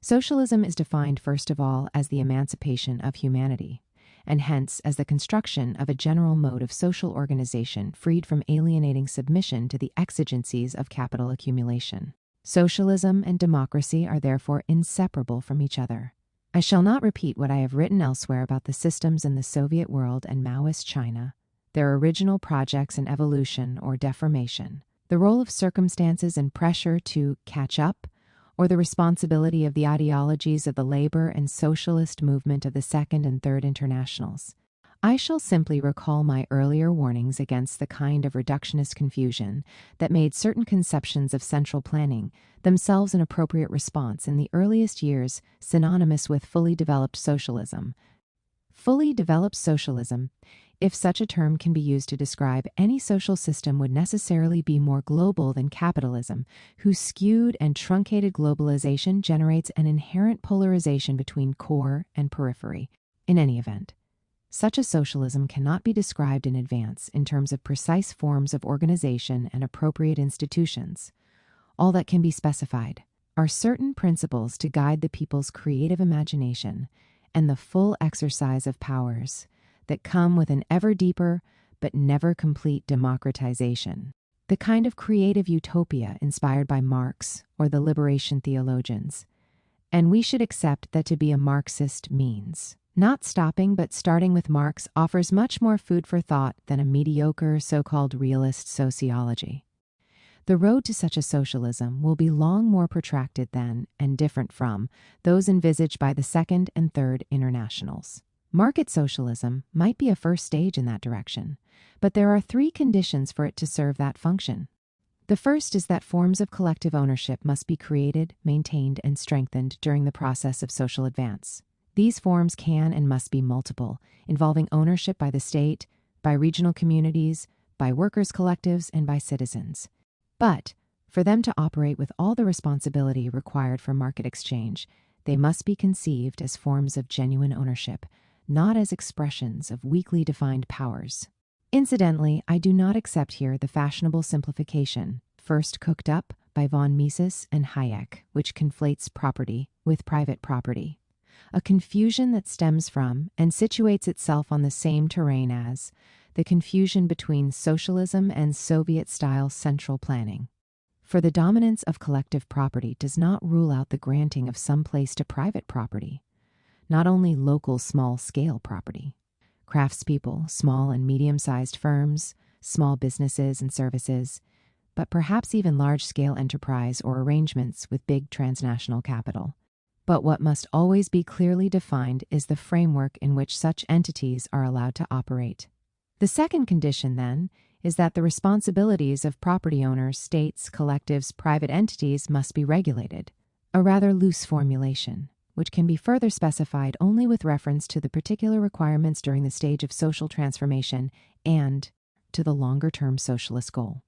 Socialism is defined first of all as the emancipation of humanity, and hence as the construction of a general mode of social organization freed from alienating submission to the exigencies of capital accumulation. Socialism and democracy are therefore inseparable from each other. I shall not repeat what I have written elsewhere about the systems in the Soviet world and Maoist China, their original projects and evolution or deformation, the role of circumstances and pressure to catch up, or the responsibility of the ideologies of the labor and socialist movement of the Second and Third Internationals. I shall simply recall my earlier warnings against the kind of reductionist confusion that made certain conceptions of central planning themselves an appropriate response in the earliest years synonymous with fully developed socialism. Fully developed socialism, if such a term can be used to describe any social system, would necessarily be more global than capitalism, whose skewed and truncated globalization generates an inherent polarization between core and periphery. In any event, such a socialism cannot be described in advance in terms of precise forms of organization and appropriate institutions. All that can be specified are certain principles to guide the people's creative imagination and the full exercise of powers that come with an ever deeper but never complete democratization, the kind of creative utopia inspired by Marx or the liberation theologians. And we should accept that to be a Marxist means Not stopping but starting with Marx offers much more food for thought than a mediocre so-called realist sociology. The road to such a socialism will be long more protracted than, and different from, those envisaged by the Second and Third Internationals. Market socialism might be a first stage in that direction, but there are three conditions for it to serve that function. The first is that forms of collective ownership must be created, maintained, and strengthened during the process of social advance. These forms can and must be multiple, involving ownership by the state, by regional communities, by workers' collectives, and by citizens. But, for them to operate with all the responsibility required for market exchange, they must be conceived as forms of genuine ownership, not as expressions of weakly defined powers. Incidentally, I do not accept here the fashionable simplification, first cooked up by von Mises and Hayek, which conflates property with private property. A confusion that stems from and situates itself on the same terrain as the confusion between socialism and Soviet-style central planning. For the dominance of collective property does not rule out the granting of some place to private property, not only local small-scale property. Craftspeople, small and medium-sized firms, small businesses and services, but perhaps even large-scale enterprise or arrangements with big transnational capital. But what must always be clearly defined is the framework in which such entities are allowed to operate. The second condition, then, is that the responsibilities of property owners, states, collectives, private entities must be regulated, a rather loose formulation, which can be further specified only with reference to the particular requirements during the stage of social transformation and to the longer-term socialist goal.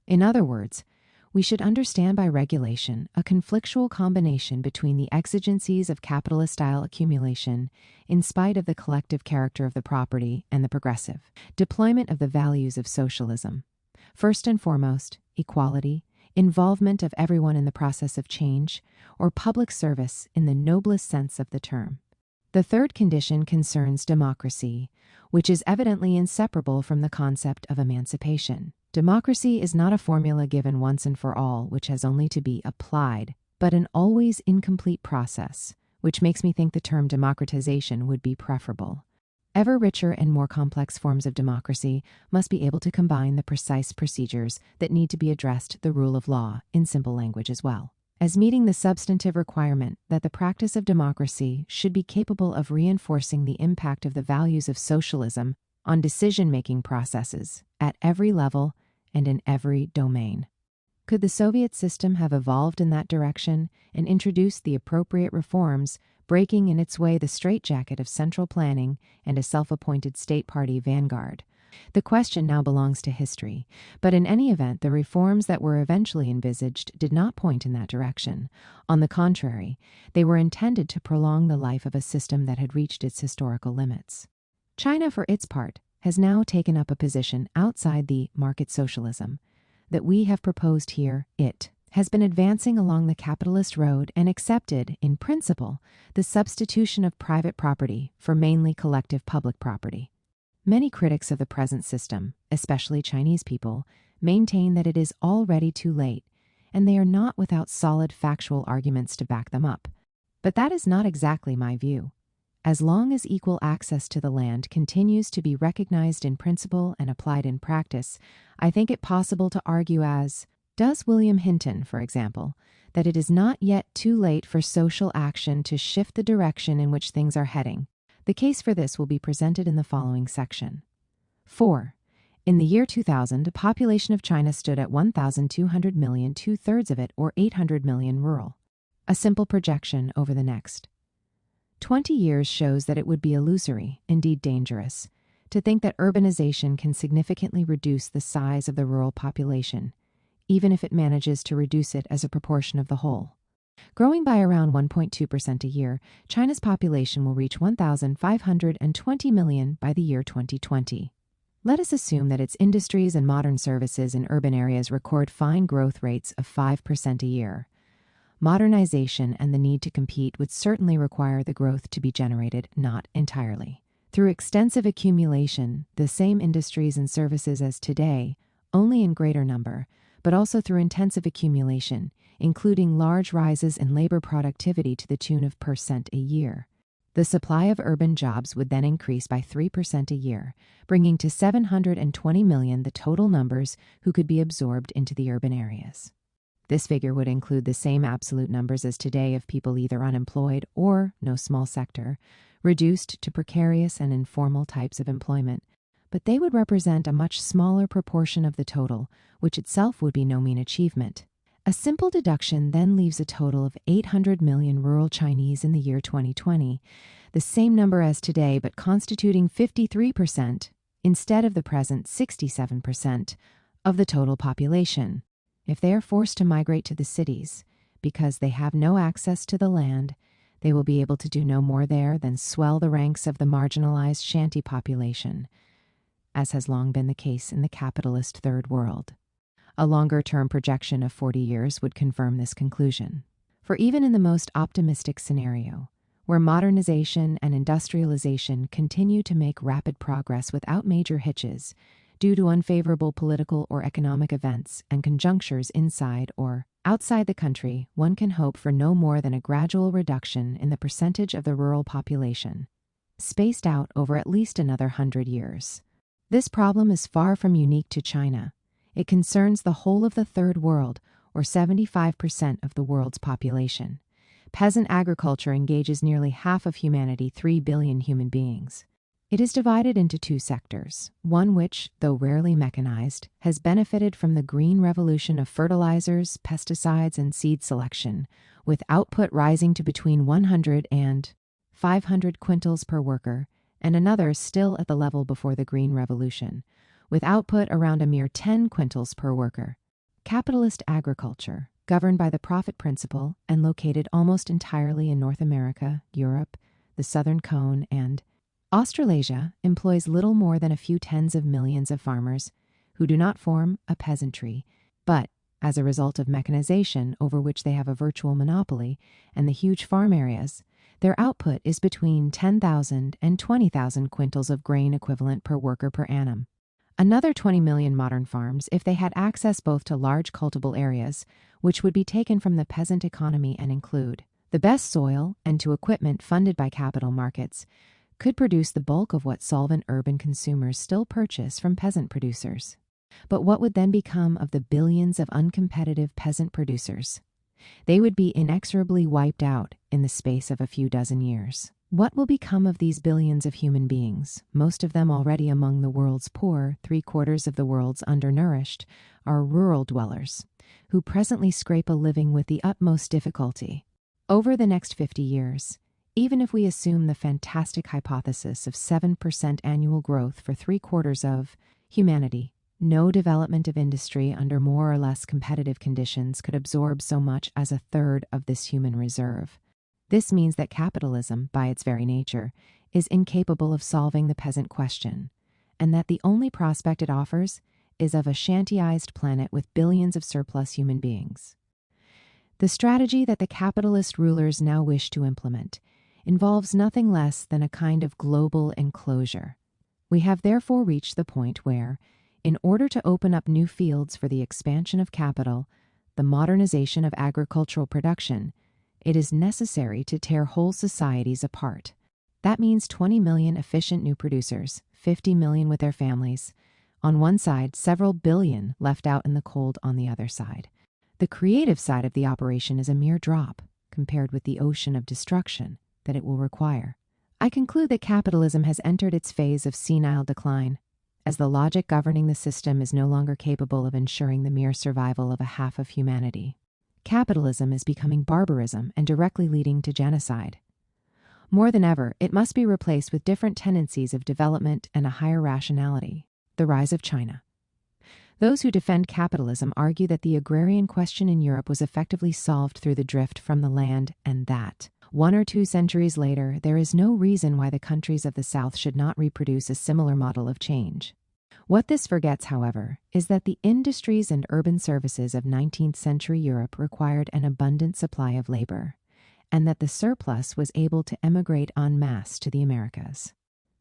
In other words, we should understand by regulation a conflictual combination between the exigencies of capitalist-style accumulation, in spite of the collective character of the property, and the progressive deployment of the values of socialism. First and foremost, equality, involvement of everyone in the process of change, or public service in the noblest sense of the term. The third condition concerns democracy, which is evidently inseparable from the concept of emancipation. Democracy is not a formula given once and for all, which has only to be applied, but an always incomplete process, which makes me think the term democratization would be preferable. Ever richer and more complex forms of democracy must be able to combine the precise procedures that need to be addressed the rule of law in simple language as well, as meeting the substantive requirement that the practice of democracy should be capable of reinforcing the impact of the values of socialism on decision-making processes at every level and in every domain. Could the Soviet system have evolved in that direction and introduced the appropriate reforms, breaking in its way the straitjacket of central planning and a self-appointed state party vanguard? The question now belongs to history, but in any event, the reforms that were eventually envisaged did not point in that direction. On the contrary, they were intended to prolong the life of a system that had reached its historical limits. China, for its part, has now taken up a position outside the market socialism that we have proposed here. It has been advancing along the capitalist road and accepted, in principle, the substitution of private property for mainly collective public property. Many critics of the present system, especially Chinese people, maintain that it is already too late, and they are not without solid factual arguments to back them up. But that is not exactly my view. As long as equal access to the land continues to be recognized in principle and applied in practice, I think it possible to argue, as does William Hinton, for example, that it is not yet too late for social action to shift the direction in which things are heading. The case for this will be presented in the following section. 4. In the year 2000, the population of China stood at 1,200 million, two-thirds of it, or 800 million, rural. A simple projection over the next 20 years shows that it would be illusory, indeed dangerous, to think that urbanization can significantly reduce the size of the rural population, even if it manages to reduce it as a proportion of the whole. Growing by around 1.2% a year, China's population will reach 1,520 million by the year 2020. Let us assume that its industries and modern services in urban areas record fine growth rates of 5% a year. Modernization and the need to compete would certainly require the growth to be generated not entirely through extensive accumulation, the same industries and services as today, only in greater number, but also through intensive accumulation, including large rises in labor productivity to the tune of % a year. The supply of urban jobs would then increase by 3% a year, bringing to 720 million the total numbers who could be absorbed into the urban areas. This figure would include the same absolute numbers as today of people either unemployed or, no small sector, reduced to precarious and informal types of employment, but they would represent a much smaller proportion of the total, which itself would be no mean achievement. A simple deduction then leaves a total of 800 million rural Chinese in the year 2020, the same number as today but constituting 53%, instead of the present 67%, of the total population. If they are forced to migrate to the cities because they have no access to the land, they will be able to do no more there than swell the ranks of the marginalized shanty population, as has long been the case in the capitalist Third World. A longer-term projection of 40 years would confirm this conclusion. For even in the most optimistic scenario, where modernization and industrialization continue to make rapid progress without major hitches, due to unfavorable political or economic events and conjunctures inside or outside the country, one can hope for no more than a gradual reduction in the percentage of the rural population, spaced out over at least another 100 years. This problem is far from unique to China. It concerns the whole of the Third World, or 75% of the world's population. Peasant agriculture engages nearly half of humanity, 3 billion human beings. It is divided into two sectors, one which, though rarely mechanized, has benefited from the green revolution of fertilizers, pesticides, and seed selection, with output rising to between 100 and 500 quintals per worker, and another still at the level before the green revolution, with output around a mere 10 quintals per worker. Capitalist agriculture, governed by the profit principle and located almost entirely in North America, Europe, the Southern Cone, and Australasia, employs little more than a few tens of millions of farmers who do not form a peasantry, but, as a result of mechanization over which they have a virtual monopoly and the huge farm areas, their output is between 10,000 and 20,000 quintals of grain equivalent per worker per annum. Another 20 million modern farms, if they had access both to large cultivable areas, which would be taken from the peasant economy and include the best soil, and to equipment funded by capital markets, could produce the bulk of what solvent urban consumers still purchase from peasant producers. But what would then become of the billions of uncompetitive peasant producers? They would be inexorably wiped out in the space of a few dozen years. What will become of these billions of human beings, most of them already among the world's poor, 3/4 of the world's undernourished, are rural dwellers, who presently scrape a living with the utmost difficulty? Over the next 50 years, even if we assume the fantastic hypothesis of 7% annual growth for 3/4 of humanity, no development of industry under more or less competitive conditions could absorb so much as 1/3 of this human reserve. This means that capitalism, by its very nature, is incapable of solving the peasant question, and that the only prospect it offers is of a shantyized planet with billions of surplus human beings. The strategy that the capitalist rulers now wish to implement involves nothing less than a kind of global enclosure. We have therefore reached the point where, in order to open up new fields for the expansion of capital, the modernization of agricultural production, it is necessary to tear whole societies apart. That means 20 million efficient new producers, 50 million with their families, on one side, several billion left out in the cold on the other side. The creative side of the operation is a mere drop compared with the ocean of destruction that it will require. I conclude that capitalism has entered its phase of senile decline, as the logic governing the system is no longer capable of ensuring the mere survival of a half of humanity. Capitalism is becoming barbarism and directly leading to genocide. More than ever, it must be replaced with different tendencies of development and a higher rationality. The rise of China. Those who defend capitalism argue that the agrarian question in Europe was effectively solved through the drift from the land, and that, 1 or 2 centuries later, there is no reason why the countries of the South should not reproduce a similar model of change. What this forgets, however, is that the industries and urban services of 19th century Europe required an abundant supply of labor, and that the surplus was able to emigrate en masse to the Americas.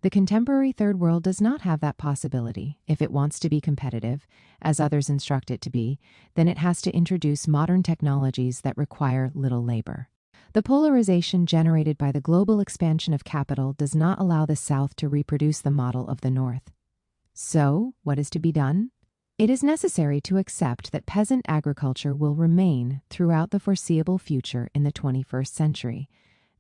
The contemporary Third World does not have that possibility. If it wants to be competitive, as others instruct it to be, then it has to introduce modern technologies that require little labor. The polarization generated by the global expansion of capital does not allow the South to reproduce the model of the North. So, what is to be done? It is necessary to accept that peasant agriculture will remain throughout the foreseeable future in the 21st century,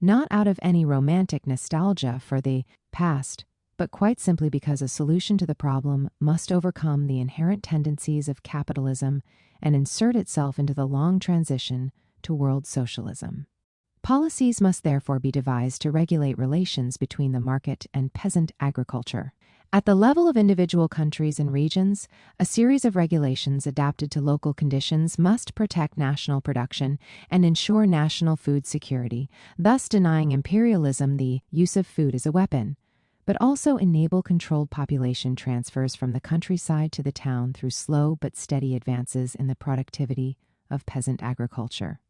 not out of any romantic nostalgia for the past, but quite simply because a solution to the problem must overcome the inherent tendencies of capitalism and insert itself into the long transition to world socialism. Policies must therefore be devised to regulate relations between the market and peasant agriculture. At the level of individual countries and regions, a series of regulations adapted to local conditions must protect national production and ensure national food security, thus denying imperialism the use of food as a weapon, but also enable controlled population transfers from the countryside to the town through slow but steady advances in the productivity of peasant agriculture.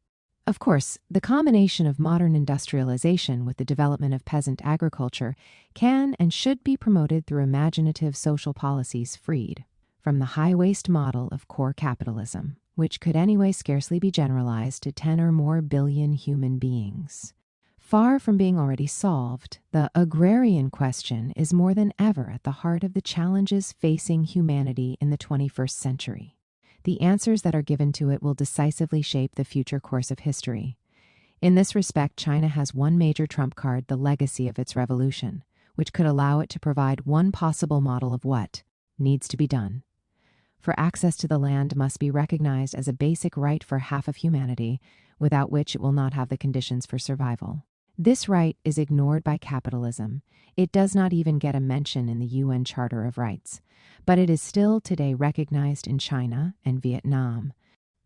Of course, the combination of modern industrialization with the development of peasant agriculture can and should be promoted through imaginative social policies freed from the high-waste model of core capitalism, which could anyway scarcely be generalized to 10 or more billion human beings. Far from being already solved, the agrarian question is more than ever at the heart of the challenges facing humanity in the 21st century. The answers that are given to it will decisively shape the future course of history. In this respect, China has one major trump card, the legacy of its revolution, which could allow it to provide one possible model of what needs to be done. For access to the land must be recognized as a basic right for half of humanity, without which it will not have the conditions for survival. This right is ignored by capitalism. It does not even get a mention in the UN Charter of Rights, but it is still today recognized in China and Vietnam.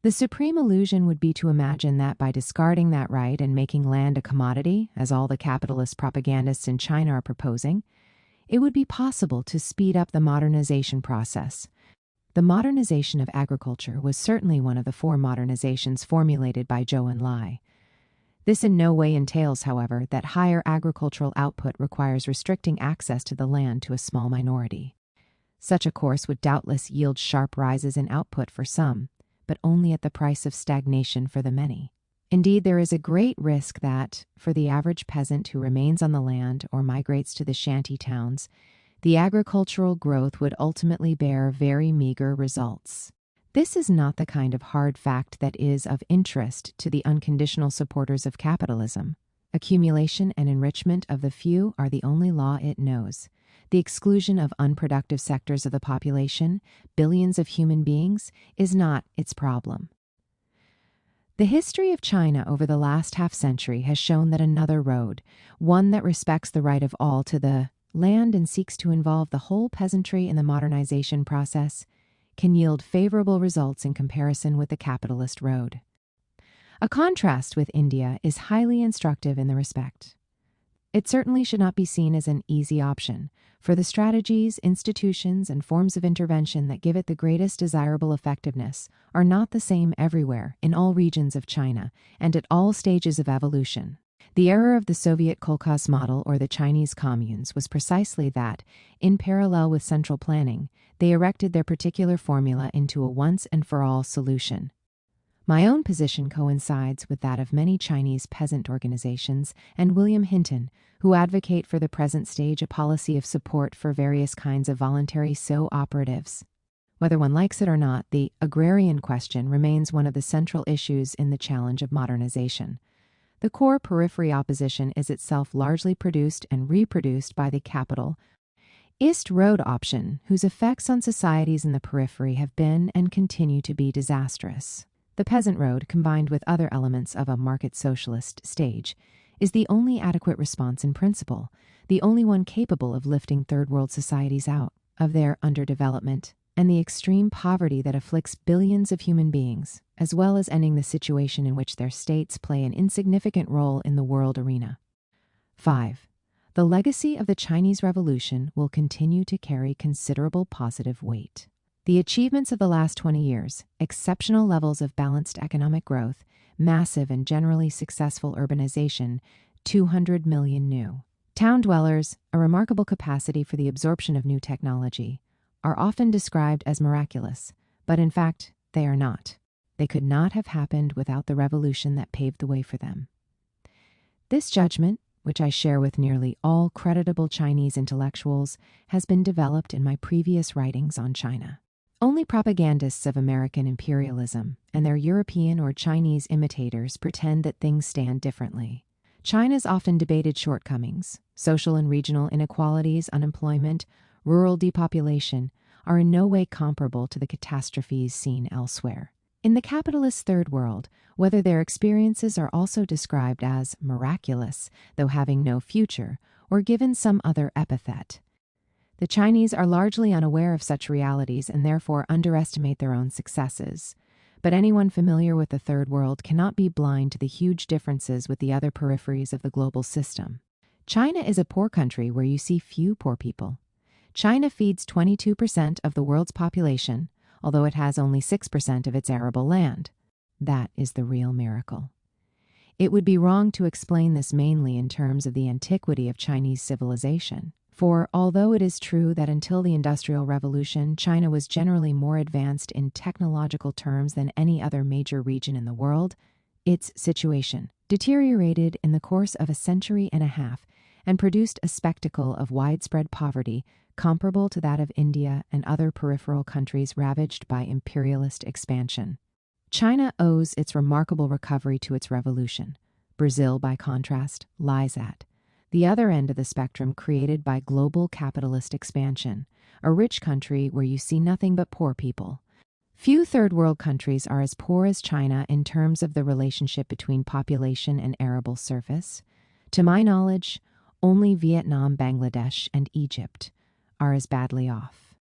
The supreme illusion would be to imagine that by discarding that right and making land a commodity, as all the capitalist propagandists in China are proposing, it would be possible to speed up the modernization process. The modernization of agriculture was certainly one of the 4 modernizations formulated by Zhou Enlai. This in no way entails, however, that higher agricultural output requires restricting access to the land to a small minority. Such a course would doubtless yield sharp rises in output for some, but only at the price of stagnation for the many. Indeed, there is a great risk that, for the average peasant who remains on the land or migrates to the shanty towns, the agricultural growth would ultimately bear very meager results. This is not the kind of hard fact that is of interest to the unconditional supporters of capitalism. Accumulation and enrichment of the few are the only law it knows. The exclusion of unproductive sectors of the population, billions of human beings, is not its problem. The history of China over the last half-century has shown that another road, one that respects the right of all to the land and seeks to involve the whole peasantry in the modernization process, can yield favorable results in comparison with the capitalist road. A contrast with India is highly instructive in the respect. It certainly should not be seen as an easy option, for the strategies, institutions, and forms of intervention that give it the greatest desirable effectiveness are not the same everywhere in all regions of China and at all stages of evolution. The error of the Soviet kolkhoz model or the Chinese communes was precisely that, in parallel with central planning, they erected their particular formula into a once-and-for-all solution. My own position coincides with that of many Chinese peasant organizations and William Hinton, who advocate for the present stage a policy of support for various kinds of voluntary operatives. Whether one likes it or not, the agrarian question remains one of the central issues in the challenge of modernization. The core periphery opposition is itself largely produced and reproduced by the capital East Road option, whose effects on societies in the periphery have been and continue to be disastrous. The peasant road, combined with other elements of a market socialist stage, is the only adequate response in principle, the only one capable of lifting third world societies out of their underdevelopment and the extreme poverty that afflicts billions of human beings, as well as ending the situation in which their states play an insignificant role in the world arena. 5. The legacy of the Chinese Revolution will continue to carry considerable positive weight. The achievements of the last 20 years, exceptional levels of balanced economic growth, massive and generally successful urbanization, 200 million new town dwellers, a remarkable capacity for the absorption of new technology, are often described as miraculous, but in fact, they are not. They could not have happened without the revolution that paved the way for them. This judgment, which I share with nearly all creditable Chinese intellectuals, has been developed in my previous writings on China. Only propagandists of American imperialism and their European or Chinese imitators pretend that things stand differently. China's often debated shortcomings, social and regional inequalities, unemployment, rural depopulation, are in no way comparable to the catastrophes seen elsewhere. In the capitalist Third World, whether their experiences are also described as miraculous, though having no future, or given some other epithet, the Chinese are largely unaware of such realities and therefore underestimate their own successes. But anyone familiar with the Third World cannot be blind to the huge differences with the other peripheries of the global system. China is a poor country where you see few poor people. China feeds 22% of the world's population, although it has only 6% of its arable land. That is the real miracle. It would be wrong to explain this mainly in terms of the antiquity of Chinese civilization. For although it is true that until the Industrial Revolution, China was generally more advanced in technological terms than any other major region in the world, its situation deteriorated in the course of a century and a half and produced a spectacle of widespread poverty comparable to that of India and other peripheral countries ravaged by imperialist expansion. China owes its remarkable recovery to its revolution. Brazil, by contrast, lies at the other end of the spectrum created by global capitalist expansion, a rich country where you see nothing but poor people. Few third world countries are as poor as China in terms of the relationship between population and arable surface. To my knowledge, only Vietnam, Bangladesh, and Egypt are as badly off.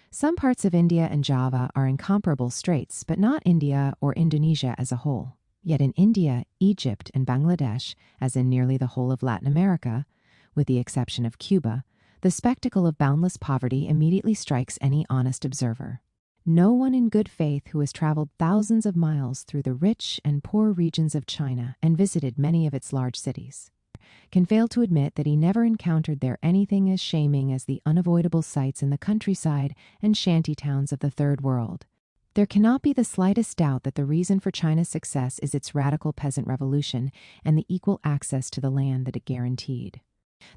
Some parts of India and Java are in comparable straits, but not India or Indonesia as a whole. Yet in India, Egypt, and Bangladesh, as in nearly the whole of Latin America, with the exception of Cuba, the spectacle of boundless poverty immediately strikes any honest observer. No one in good faith who has traveled thousands of miles through the rich and poor regions of China and visited many of its large cities can fail to admit that he never encountered there anything as shaming as the unavoidable sights in the countryside and shanty towns of the Third World. There cannot be the slightest doubt that the reason for China's success is its radical peasant revolution and the equal access to the land that it guaranteed.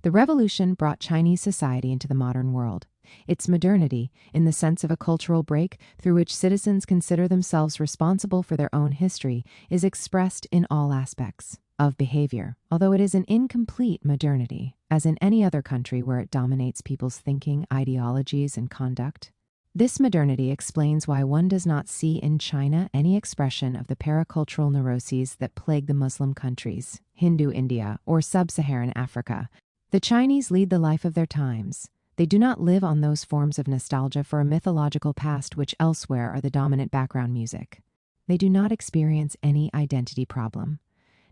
The revolution brought Chinese society into the modern world. Its modernity, in the sense of a cultural break through which citizens consider themselves responsible for their own history, is expressed in all aspects of behavior, although it is an incomplete modernity, as in any other country where it dominates people's thinking, ideologies, and conduct. This modernity explains why one does not see in China any expression of the paracultural neuroses that plague the Muslim countries, Hindu India, or sub-Saharan Africa. The Chinese lead the life of their times. They do not live on those forms of nostalgia for a mythological past which elsewhere are the dominant background music. They do not experience any identity problem.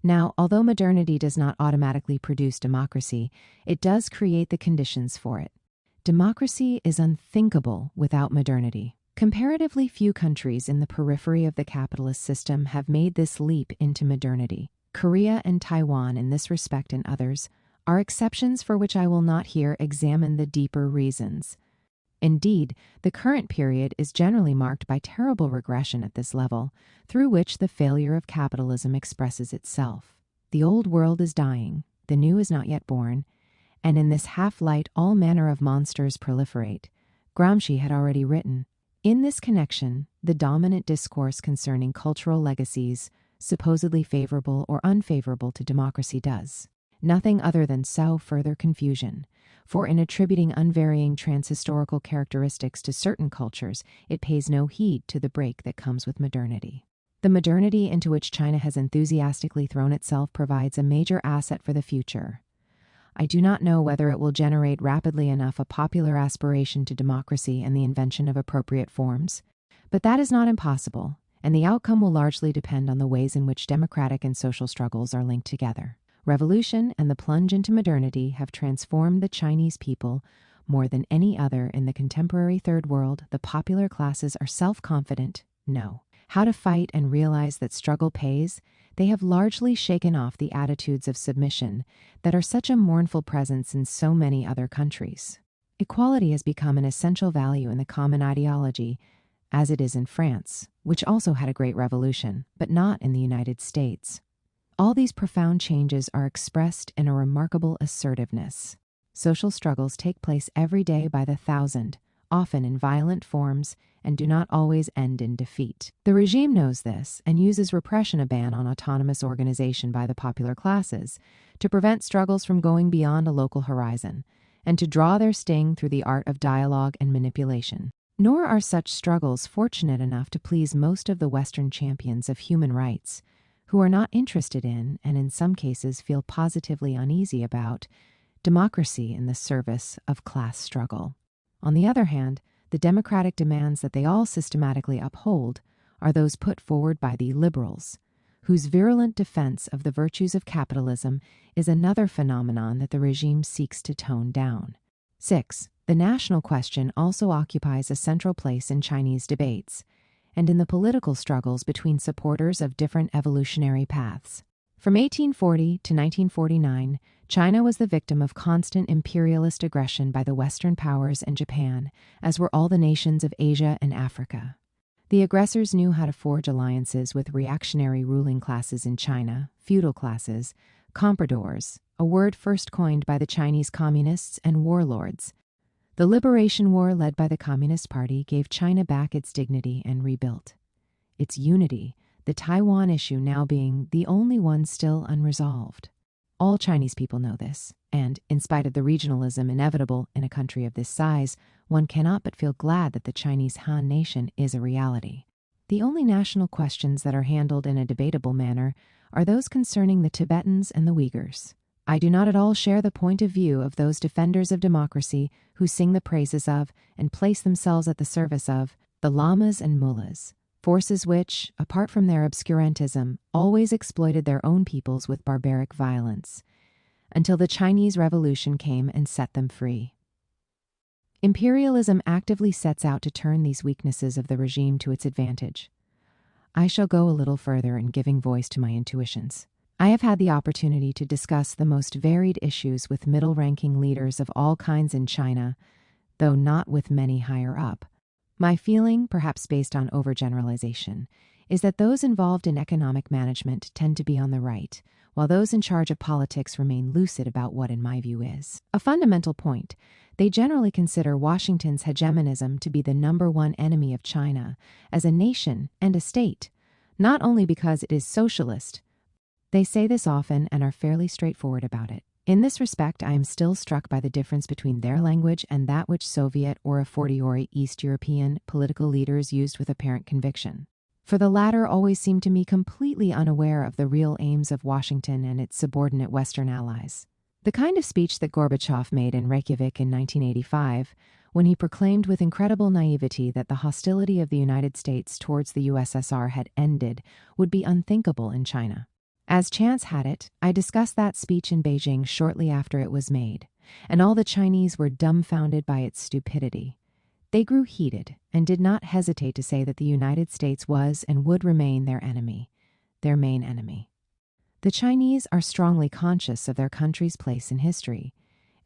Now, although modernity does not automatically produce democracy, it does create the conditions for it. Democracy is unthinkable without modernity. Comparatively few countries in the periphery of the capitalist system have made this leap into modernity. Korea and Taiwan, in this respect and others, are exceptions for which I will not here examine the deeper reasons. Indeed, the current period is generally marked by terrible regression at this level, through which the failure of capitalism expresses itself. The old world is dying, the new is not yet born, and in this half-light all manner of monsters proliferate. Gramsci had already written, in this connection, the dominant discourse concerning cultural legacies, supposedly favorable or unfavorable to democracy, does nothing other than sow further confusion. For in attributing unvarying transhistorical characteristics to certain cultures, it pays no heed to the break that comes with modernity. The modernity into which China has enthusiastically thrown itself provides a major asset for the future. I do not know whether it will generate rapidly enough a popular aspiration to democracy and the invention of appropriate forms, but that is not impossible, and the outcome will largely depend on the ways in which democratic and social struggles are linked together. Revolution and the plunge into modernity have transformed the Chinese people more than any other in the contemporary Third World. The popular classes are self-confident, know how to fight and realize that struggle pays. They have largely shaken off the attitudes of submission that are such a mournful presence in so many other countries. Equality has become an essential value in the common ideology, as it is in France, which also had a great revolution, but not in the United States. All these profound changes are expressed in a remarkable assertiveness. Social struggles take place every day by the thousand, often in violent forms, and do not always end in defeat. The regime knows this and uses repression, a ban on autonomous organization by the popular classes, to prevent struggles from going beyond a local horizon, and to draw their sting through the art of dialogue and manipulation. Nor are such struggles fortunate enough to please most of the Western champions of human rights, who are not interested in, and in some cases feel positively uneasy about, democracy in the service of class struggle. On the other hand, the democratic demands that they all systematically uphold are those put forward by the liberals, whose virulent defense of the virtues of capitalism is another phenomenon that the regime seeks to tone down. 6. The national question also occupies a central place in Chinese debates, and in the political struggles between supporters of different evolutionary paths. From 1840 to 1949, China was the victim of constant imperialist aggression by the Western powers and Japan, as were all the nations of Asia and Africa. The aggressors knew how to forge alliances with reactionary ruling classes in China, feudal classes, compradors, a word first coined by the Chinese communists, and warlords. The Liberation War led by the Communist Party gave China back its dignity and rebuilt its unity, the Taiwan issue now being the only one still unresolved. All Chinese people know this, and, in spite of the regionalism inevitable in a country of this size, one cannot but feel glad that the Chinese Han nation is a reality. The only national questions that are handled in a debatable manner are those concerning the Tibetans and the Uyghurs. I do not at all share the point of view of those defenders of democracy who sing the praises of, and place themselves at the service of, the lamas and mullahs, forces which, apart from their obscurantism, always exploited their own peoples with barbaric violence, until the Chinese Revolution came and set them free. Imperialism actively sets out to turn these weaknesses of the regime to its advantage. I shall go a little further in giving voice to my intuitions. I have had the opportunity to discuss the most varied issues with middle-ranking leaders of all kinds in China, though not with many higher up. My feeling, perhaps based on overgeneralization, is that those involved in economic management tend to be on the right, while those in charge of politics remain lucid about what, in my view, is a fundamental point. They generally consider Washington's hegemonism to be the number one enemy of China as a nation and a state, not only because it is socialist. They say this often and are fairly straightforward about it. In this respect, I am still struck by the difference between their language and that which Soviet or a fortiori East European political leaders used with apparent conviction. For the latter always seemed to me completely unaware of the real aims of Washington and its subordinate Western allies. The kind of speech that Gorbachev made in Reykjavik in 1985, when he proclaimed with incredible naivety that the hostility of the United States towards the USSR had ended, would be unthinkable in China. As chance had it, I discussed that speech in Beijing shortly after it was made, and all the Chinese were dumbfounded by its stupidity. They grew heated and did not hesitate to say that the United States was and would remain their enemy, their main enemy. The Chinese are strongly conscious of their country's place in history.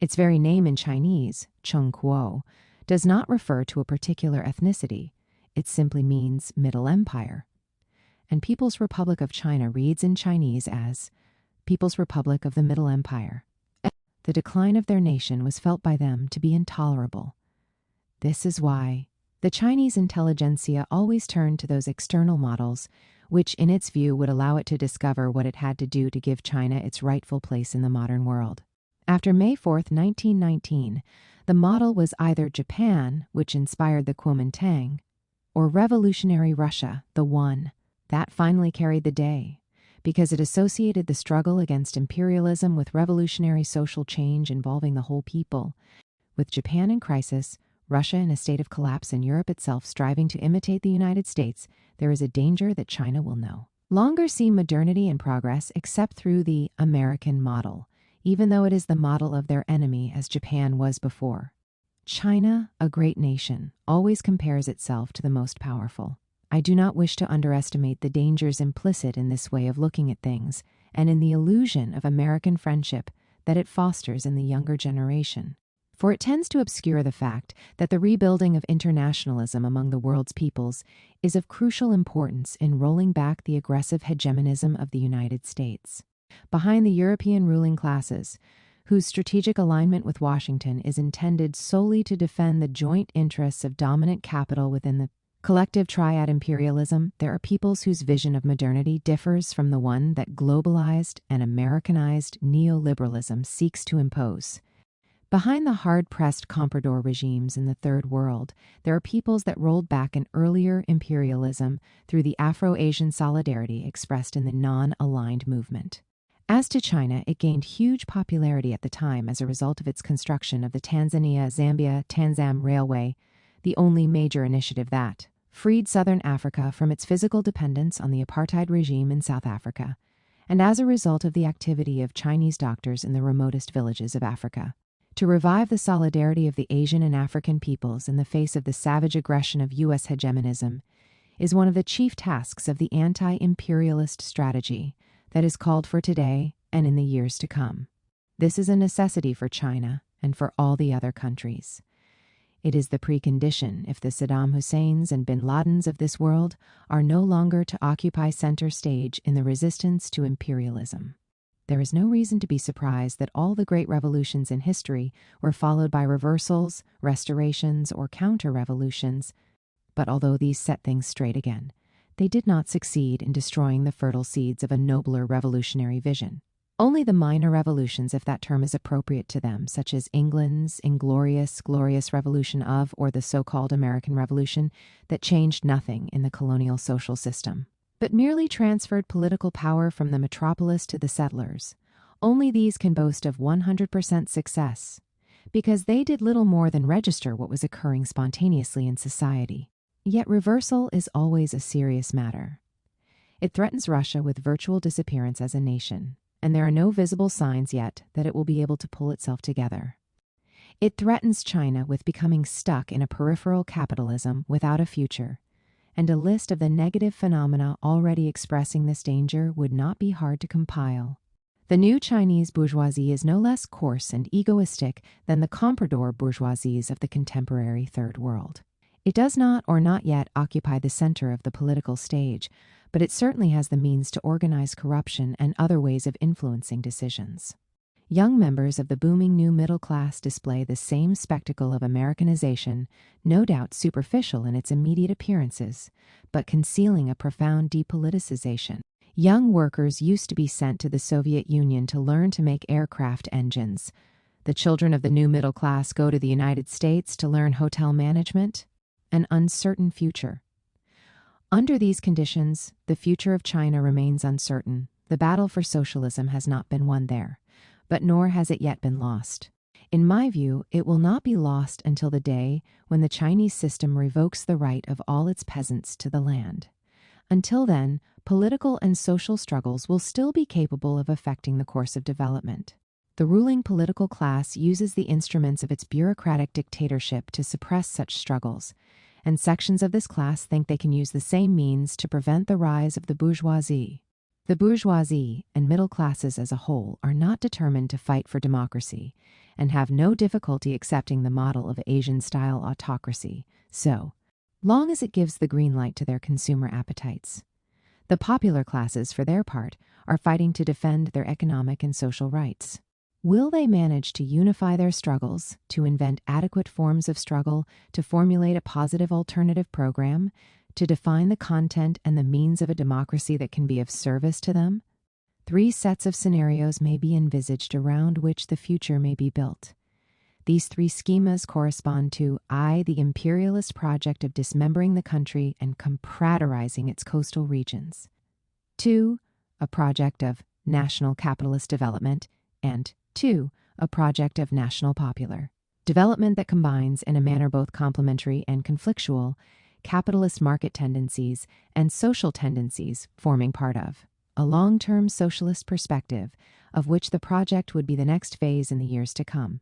Its very name in Chinese, Cheng Kuo, does not refer to a particular ethnicity. It simply means Middle Empire. And People's Republic of China reads in Chinese as People's Republic of the Middle Empire. The decline of their nation was felt by them to be intolerable. This is why the Chinese intelligentsia always turned to those external models, which in its view would allow it to discover what it had to do to give China its rightful place in the modern world. After May 4, 1919, the model was either Japan, which inspired the Kuomintang, or revolutionary Russia, the One. That finally carried the day, because it associated the struggle against imperialism with revolutionary social change involving the whole people. With Japan in crisis, Russia in a state of collapse, and Europe itself striving to imitate the United States, there is a danger that China will no longer see modernity and progress except through the American model, even though it is the model of their enemy as Japan was before. China, a great nation, always compares itself to the most powerful. I do not wish to underestimate the dangers implicit in this way of looking at things, and in the illusion of American friendship that it fosters in the younger generation. for it tends to obscure the fact that the rebuilding of internationalism among the world's peoples is of crucial importance in rolling back the aggressive hegemonism of the United States. Behind the European ruling classes, whose strategic alignment with Washington is intended solely to defend the joint interests of dominant capital within the collective triad imperialism, there are peoples whose vision of modernity differs from the one that globalized and Americanized neoliberalism seeks to impose. Behind the hard-pressed comprador regimes in the Third World, there are peoples that rolled back an earlier imperialism through the Afro-Asian solidarity expressed in the non-aligned movement. As to China, it gained huge popularity at the time as a result of its construction of the Tanzania-Zambia-Tanzam Railway, the only major initiative that freed southern Africa from its physical dependence on the apartheid regime in South Africa, and as a result of the activity of Chinese doctors in the remotest villages of Africa. To revive the solidarity of the Asian and African peoples in the face of the savage aggression of U.S. hegemonism is one of the chief tasks of the anti-imperialist strategy that is called for today and in the years to come. This is a necessity for China and for all the other countries. It is the precondition if the Saddam Husseins and bin Ladens of this world are no longer to occupy center stage in the resistance to imperialism. There is no reason to be surprised that all the great revolutions in history were followed by reversals, restorations, or counter-revolutions, but although these set things straight again, they did not succeed in destroying the fertile seeds of a nobler revolutionary vision. Only the minor revolutions, if that term is appropriate to them, such as England's glorious revolution of, or the so-called American Revolution, that changed nothing in the colonial social system, but merely transferred political power from the metropolis to the settlers. Only these can boast of 100% success, because they did little more than register what was occurring spontaneously in society. Yet reversal is always a serious matter. It threatens Russia with virtual disappearance as a nation, and there are no visible signs yet that it will be able to pull itself together. It threatens China with becoming stuck in a peripheral capitalism without a future, and a list of the negative phenomena already expressing this danger would not be hard to compile. The new Chinese bourgeoisie is no less coarse and egoistic than the comprador bourgeoisies of the contemporary Third World. It does not, or not yet, occupy the center of the political stage, but it certainly has the means to organize corruption and other ways of influencing decisions. Young members of the booming new middle class display the same spectacle of Americanization, no doubt superficial in its immediate appearances, but concealing a profound depoliticization. Young workers used to be sent to the Soviet Union to learn to make aircraft engines. The children of the new middle class go to the United States to learn hotel management. An uncertain future. Under these conditions, the future of China remains uncertain. The battle for socialism has not been won there, but nor has it yet been lost. In my view, it will not be lost until the day when the Chinese system revokes the right of all its peasants to the land. Until then, political and social struggles will still be capable of affecting the course of development. The ruling political class uses the instruments of its bureaucratic dictatorship to suppress such struggles, and sections of this class think they can use the same means to prevent the rise of the bourgeoisie. The bourgeoisie and middle classes as a whole are not determined to fight for democracy and have no difficulty accepting the model of Asian-style autocracy, so long as it gives the green light to their consumer appetites. The popular classes, for their part, are fighting to defend their economic and social rights. Will they manage to unify their struggles, to invent adequate forms of struggle, to formulate a positive alternative program, to define the content and the means of a democracy that can be of service to them? 3 sets of scenarios may be envisaged around which the future may be built. These 3 schemas correspond to the imperialist project of dismembering the country and compradorizing its coastal regions. 2, a project of national capitalist development, and 2, a project of national popular development that combines, in a manner both complementary and conflictual, capitalist market tendencies and social tendencies forming part of a long-term socialist perspective, of which the project would be the next phase in the years to come.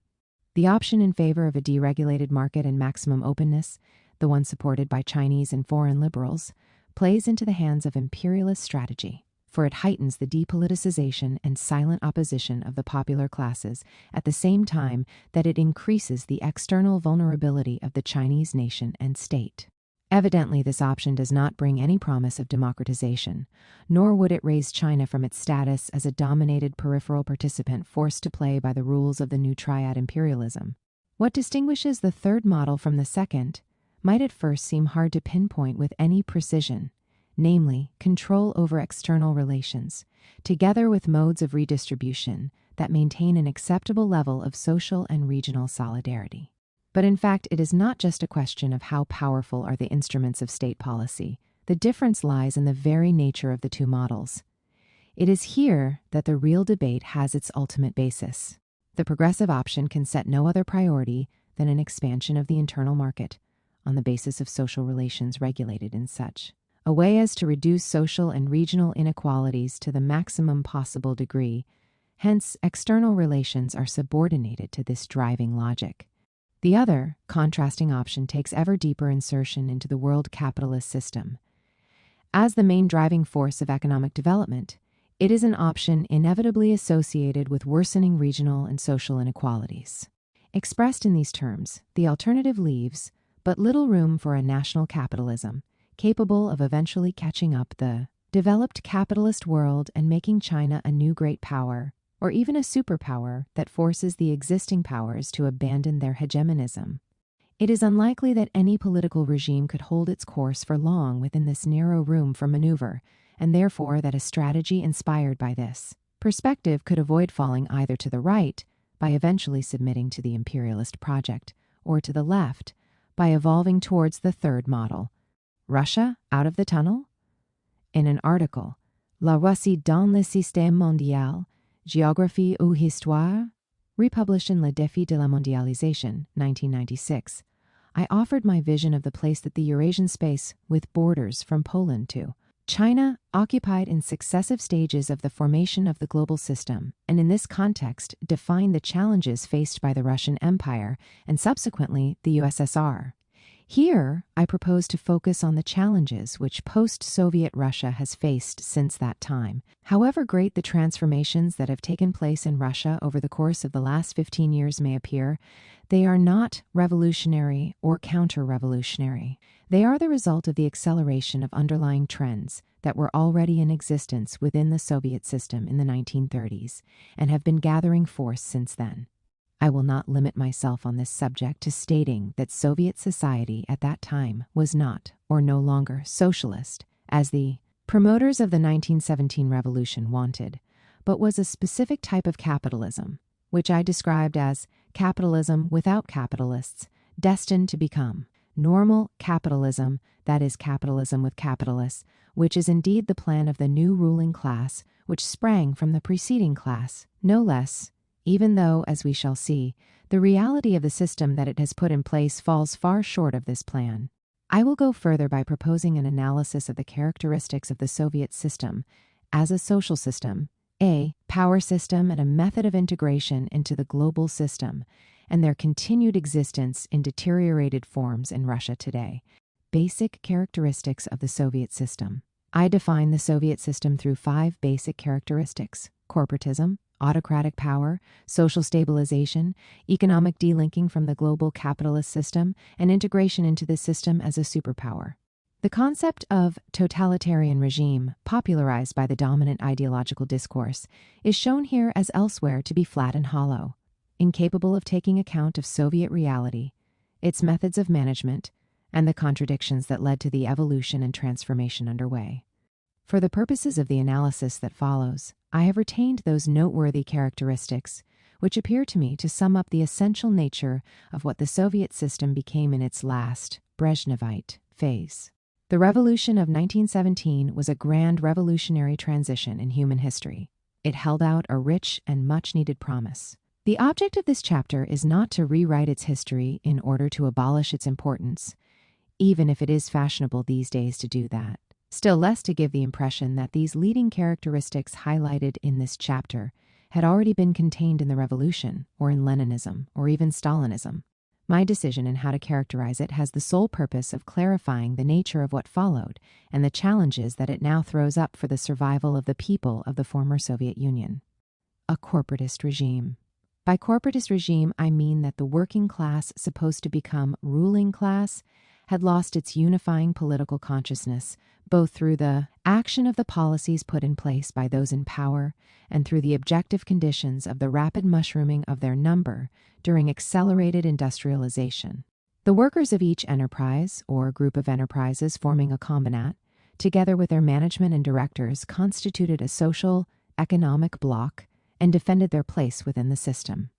The option in favor of a deregulated market and maximum openness, the one supported by Chinese and foreign liberals, plays into the hands of imperialist strategy. for it heightens the depoliticization and silent opposition of the popular classes at the same time that it increases the external vulnerability of the Chinese nation and state. Evidently, this option does not bring any promise of democratization, nor would it raise China from its status as a dominated peripheral participant forced to play by the rules of the new triad imperialism. What distinguishes the third model from the second might at first seem hard to pinpoint with any precision, namely, control over external relations, together with modes of redistribution that maintain an acceptable level of social and regional solidarity. But in fact, it is not just a question of how powerful are the instruments of state policy. The difference lies in the very nature of the two models. It is here that the real debate has its ultimate basis. The progressive option can set no other priority than an expansion of the internal market on the basis of social relations regulated in such a way as to reduce social and regional inequalities to the maximum possible degree. Hence, external relations are subordinated to this driving logic. The other, contrasting option takes ever deeper insertion into the world capitalist system. As the main driving force of economic development, it is an option inevitably associated with worsening regional and social inequalities. Expressed in these terms, the alternative leaves but little room for a national capitalism, capable of eventually catching up the developed capitalist world and making China a new great power, or even a superpower that forces the existing powers to abandon their hegemonism. It is unlikely that any political regime could hold its course for long within this narrow room for maneuver, and therefore that a strategy inspired by this perspective could avoid falling either to the right, by eventually submitting to the imperialist project, or to the left, by evolving towards the third model. Russia out of the tunnel? In an article, La Russie dans le système mondial, Géographie ou Histoire, republished in Le Défi de la Mondialisation, 1996, I offered my vision of the place that the Eurasian space, with borders from Poland to China, occupied in successive stages of the formation of the global system, and in this context defined the challenges faced by the Russian Empire and subsequently the USSR. Here, I propose to focus on the challenges which post-Soviet Russia has faced since that time. However great the transformations that have taken place in Russia over the course of the last 15 years may appear, they are not revolutionary or counter-revolutionary. They are the result of the acceleration of underlying trends that were already in existence within the Soviet system in the 1930s and have been gathering force since then. I will not limit myself on this subject to stating that Soviet society at that time was not, or no longer, socialist, as the promoters of the 1917 revolution wanted, but was a specific type of capitalism, which I described as capitalism without capitalists, destined to become normal capitalism, that is, capitalism with capitalists, which is indeed the plan of the new ruling class, which sprang from the preceding class, no less, even though, as we shall see, the reality of the system that it has put in place falls far short of this plan. I will go further by proposing an analysis of the characteristics of the Soviet system as a social system, a power system, and a method of integration into the global system, and their continued existence in deteriorated forms in Russia today. Basic characteristics of the Soviet system. I define the Soviet system through 5 basic characteristics: corporatism, autocratic power, social stabilization, economic delinking from the global capitalist system, and integration into the system as a superpower. The concept of totalitarian regime, popularized by the dominant ideological discourse, is shown here as elsewhere to be flat and hollow, incapable of taking account of Soviet reality, its methods of management, and the contradictions that led to the evolution and transformation underway. For the purposes of the analysis that follows, I have retained those noteworthy characteristics which appear to me to sum up the essential nature of what the Soviet system became in its last, Brezhnevite, phase. The revolution of 1917 was a grand revolutionary transition in human history. It held out a rich and much-needed promise. The object of this chapter is not to rewrite its history in order to abolish its importance, even if it is fashionable these days to do that. Still less to give the impression that these leading characteristics highlighted in this chapter had already been contained in the revolution, or in Leninism, or even Stalinism. My decision in how to characterize it has the sole purpose of clarifying the nature of what followed and the challenges that it now throws up for the survival of the people of the former Soviet Union. A corporatist regime. By corporatist regime, I mean that the working class supposed to become ruling class had lost its unifying political consciousness, both through the action of the policies put in place by those in power and through the objective conditions of the rapid mushrooming of their number during accelerated industrialization. The workers of each enterprise, or group of enterprises forming a combinat, together with their management and directors, constituted a social, economic bloc and defended their place within the system.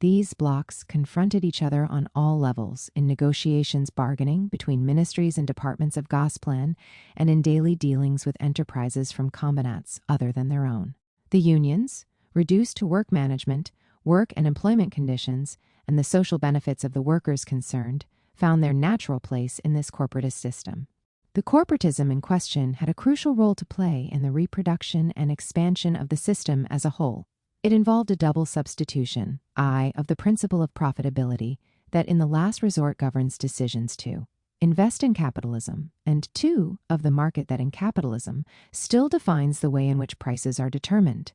These blocs confronted each other on all levels, in negotiations bargaining between ministries and departments of Gosplan, and in daily dealings with enterprises from combinats other than their own. The unions, reduced to work management, work and employment conditions, and the social benefits of the workers concerned, found their natural place in this corporatist system. The corporatism in question had a crucial role to play in the reproduction and expansion of the system as a whole. It involved a double substitution, I, of the principle of profitability, that in the last resort governs decisions to invest in capitalism, and 2, of the market that in capitalism still defines the way in which prices are determined.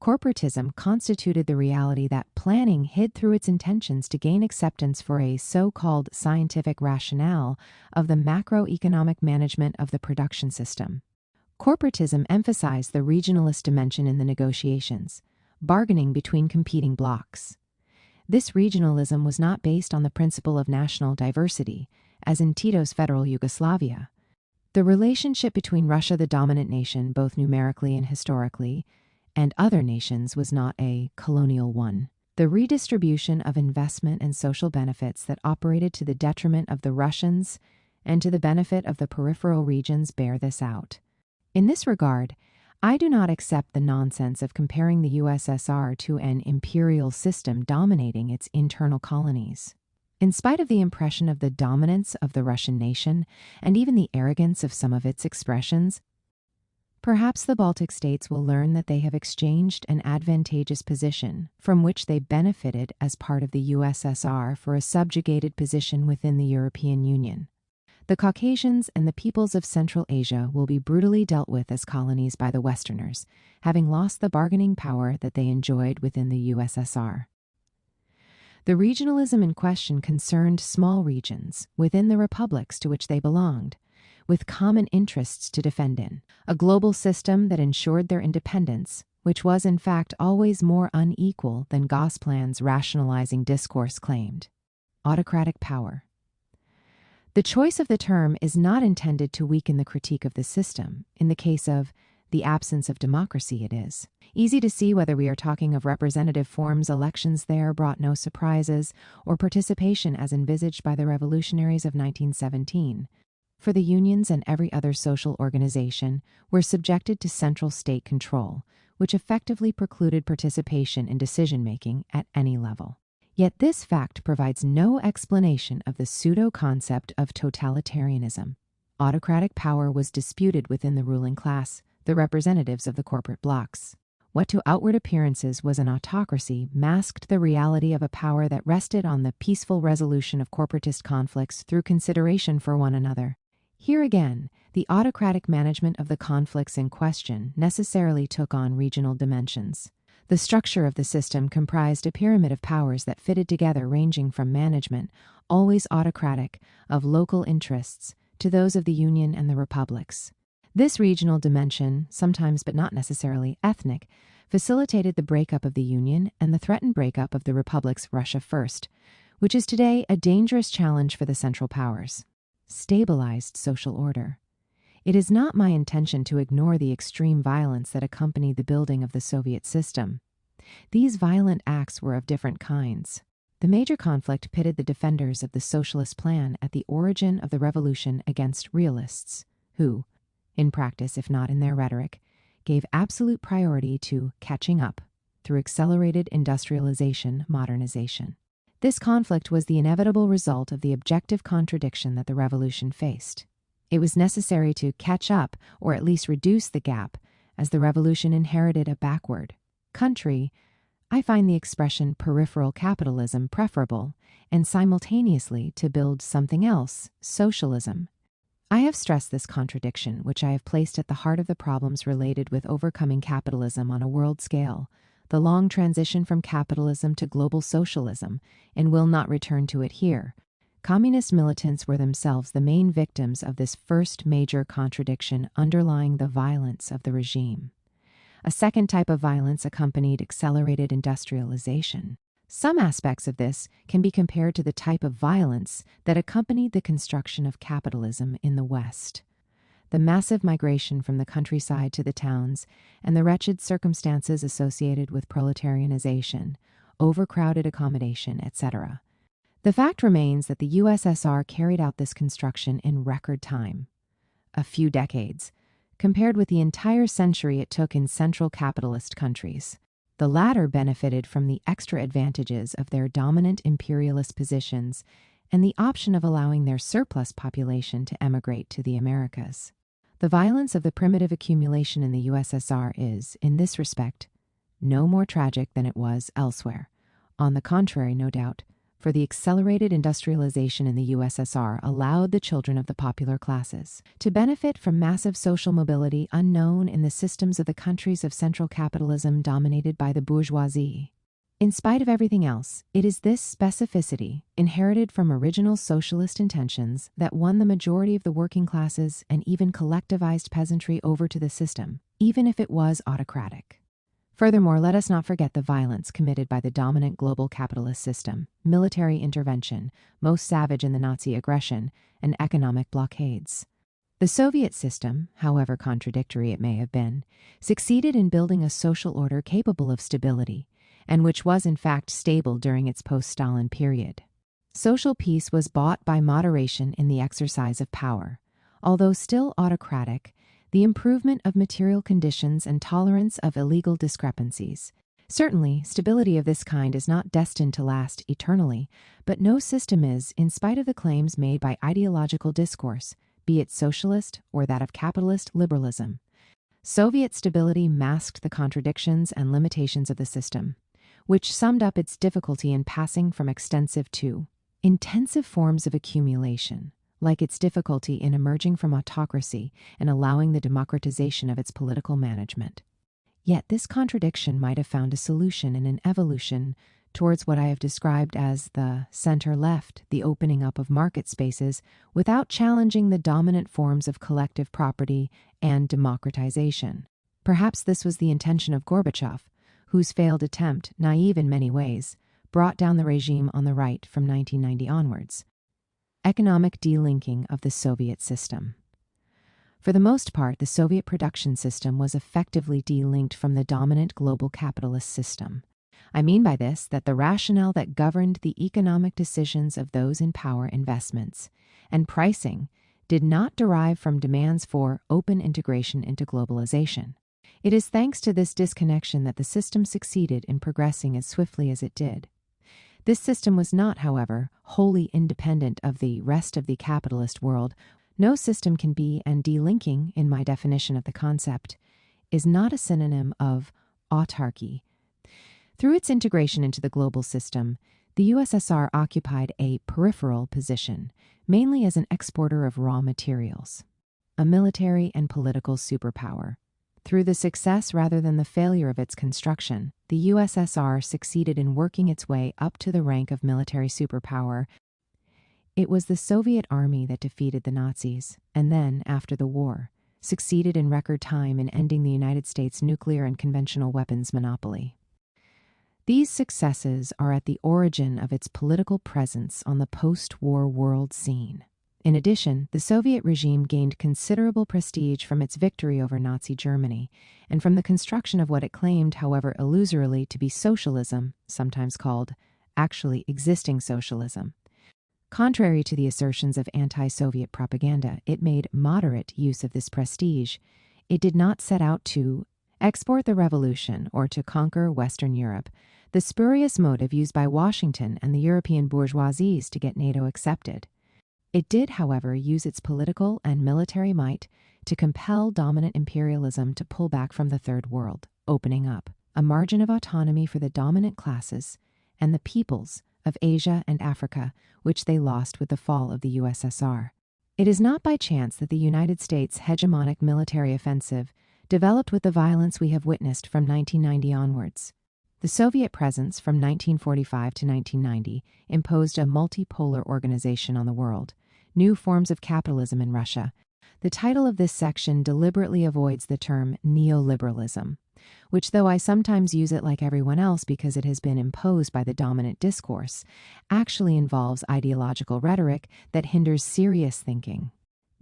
Corporatism constituted the reality that planning hid through its intentions to gain acceptance for a so-called scientific rationale of the macroeconomic management of the production system. Corporatism emphasized the regionalist dimension in the negotiations, bargaining between competing blocs. This regionalism was not based on the principle of national diversity, as in Tito's federal Yugoslavia. The relationship between Russia, the dominant nation, both numerically and historically, and other nations was not a colonial one. The redistribution of investment and social benefits that operated to the detriment of the Russians and to the benefit of the peripheral regions bear this out. In this regard, I do not accept the nonsense of comparing the USSR to an imperial system dominating its internal colonies. In spite of the impression of the dominance of the Russian nation and even the arrogance of some of its expressions, perhaps the Baltic states will learn that they have exchanged an advantageous position from which they benefited as part of the USSR for a subjugated position within the European Union. The Caucasians and the peoples of Central Asia will be brutally dealt with as colonies by the Westerners, having lost the bargaining power that they enjoyed within the USSR. The regionalism in question concerned small regions within the republics to which they belonged, with common interests to defend in, a global system that ensured their independence, which was in fact always more unequal than Gosplan's rationalizing discourse claimed. Autocratic power. The choice of the term is not intended to weaken the critique of the system. In the case of the absence of democracy, it is easy to see whether we are talking of representative forms. Elections there brought no surprises, or participation as envisaged by the revolutionaries of 1917. For the unions and every other social organization were subjected to central state control, which effectively precluded participation in decision-making at any level. Yet this fact provides no explanation of the pseudo-concept of totalitarianism. Autocratic power was disputed within the ruling class, the representatives of the corporate blocs. What to outward appearances was an autocracy masked the reality of a power that rested on the peaceful resolution of corporatist conflicts through consideration for one another. Here again, the autocratic management of the conflicts in question necessarily took on regional dimensions. The structure of the system comprised a pyramid of powers that fitted together, ranging from management, always autocratic, of local interests, to those of the Union and the republics. This regional dimension, sometimes but not necessarily ethnic, facilitated the breakup of the Union and the threatened breakup of the republics Russia First, which is today a dangerous challenge for the Central Powers. Stabilized social order. It is not my intention to ignore the extreme violence that accompanied the building of the Soviet system. These violent acts were of different kinds. The major conflict pitted the defenders of the socialist plan at the origin of the revolution against realists, who, in practice if not in their rhetoric, gave absolute priority to catching up through accelerated industrialization, modernization. This conflict was the inevitable result of the objective contradiction that the revolution faced. It was necessary to catch up, or at least reduce the gap, as the revolution inherited a backward country I find the expression peripheral capitalism preferable, and simultaneously to build something else, socialism. I have stressed this contradiction, which I have placed at the heart of the problems related with overcoming capitalism on a world scale, the long transition from capitalism to global socialism, and will not return to it here. Communist militants were themselves the main victims of this first major contradiction underlying the violence of the regime. A second type of violence accompanied accelerated industrialization. Some aspects of this can be compared to the type of violence that accompanied the construction of capitalism in the West. The massive migration from the countryside to the towns and the wretched circumstances associated with proletarianization, overcrowded accommodation, etc. The fact remains that the USSR carried out this construction in record time, a few decades, compared with the entire century it took in central capitalist countries. The latter benefited from the extra advantages of their dominant imperialist positions and the option of allowing their surplus population to emigrate to the Americas. The violence of the primitive accumulation in the USSR is, in this respect, no more tragic than it was elsewhere. On the contrary, no doubt, for the accelerated industrialization in the USSR allowed the children of the popular classes to benefit from massive social mobility unknown in the systems of the countries of central capitalism dominated by the bourgeoisie. In spite of everything else, it is this specificity, inherited from original socialist intentions, that won the majority of the working classes and even collectivized peasantry over to the system, even if it was autocratic. Furthermore, let us not forget the violence committed by the dominant global capitalist system, military intervention, most savage in the Nazi aggression, and economic blockades. The Soviet system, however contradictory it may have been, succeeded in building a social order capable of stability, and which was in fact stable during its post-Stalin period. Social peace was bought by moderation in the exercise of power. Although still autocratic, the improvement of material conditions and tolerance of illegal discrepancies. Certainly, stability of this kind is not destined to last eternally, but no system is, in spite of the claims made by ideological discourse, be it socialist or that of capitalist liberalism. Soviet stability masked the contradictions and limitations of the system, which summed up its difficulty in passing from extensive to intensive forms of accumulation, like its difficulty in emerging from autocracy and allowing the democratization of its political management. Yet this contradiction might have found a solution in an evolution towards what I have described as the center-left, the opening up of market spaces without challenging the dominant forms of collective property and democratization. Perhaps this was the intention of Gorbachev, whose failed attempt, naive in many ways, brought down the regime on the right from 1990 onwards. Economic delinking of the Soviet system. For the most part, the Soviet production system was effectively delinked from the dominant global capitalist system. I mean by this that the rationale that governed the economic decisions of those in power, investments, and pricing did not derive from demands for open integration into globalization. It is thanks to this disconnection that the system succeeded in progressing as swiftly as it did. This system was not, however, wholly independent of the rest of the capitalist world. No system can be, and delinking, in my definition of the concept, is not a synonym of autarky. Through its integration into the global system, the USSR occupied a peripheral position, mainly as an exporter of raw materials, a military and political superpower. Through the success rather than the failure of its construction, the USSR succeeded in working its way up to the rank of military superpower. It was the Soviet army that defeated the Nazis, and then, after the war, succeeded in record time in ending the United States' nuclear and conventional weapons monopoly. These successes are at the origin of its political presence on the post-war world scene. In addition, the Soviet regime gained considerable prestige from its victory over Nazi Germany and from the construction of what it claimed, however illusorily, to be socialism, sometimes called actually existing socialism. Contrary to the assertions of anti-Soviet propaganda, it made moderate use of this prestige. It did not set out to export the revolution or to conquer Western Europe, the spurious motive used by Washington and the European bourgeoisies to get NATO accepted. It did, however, use its political and military might to compel dominant imperialism to pull back from the Third World, opening up, a margin of autonomy for the dominant classes and the peoples of Asia and Africa, which they lost with the fall of the USSR. It is not by chance that the United States' hegemonic military offensive developed with the violence we have witnessed from 1990 onwards. The Soviet presence from 1945 to 1990 imposed a multipolar organization on the world, new forms of capitalism in Russia. The title of this section deliberately avoids the term neoliberalism, which, though I sometimes use it like everyone else because it has been imposed by the dominant discourse, actually involves ideological rhetoric that hinders serious thinking.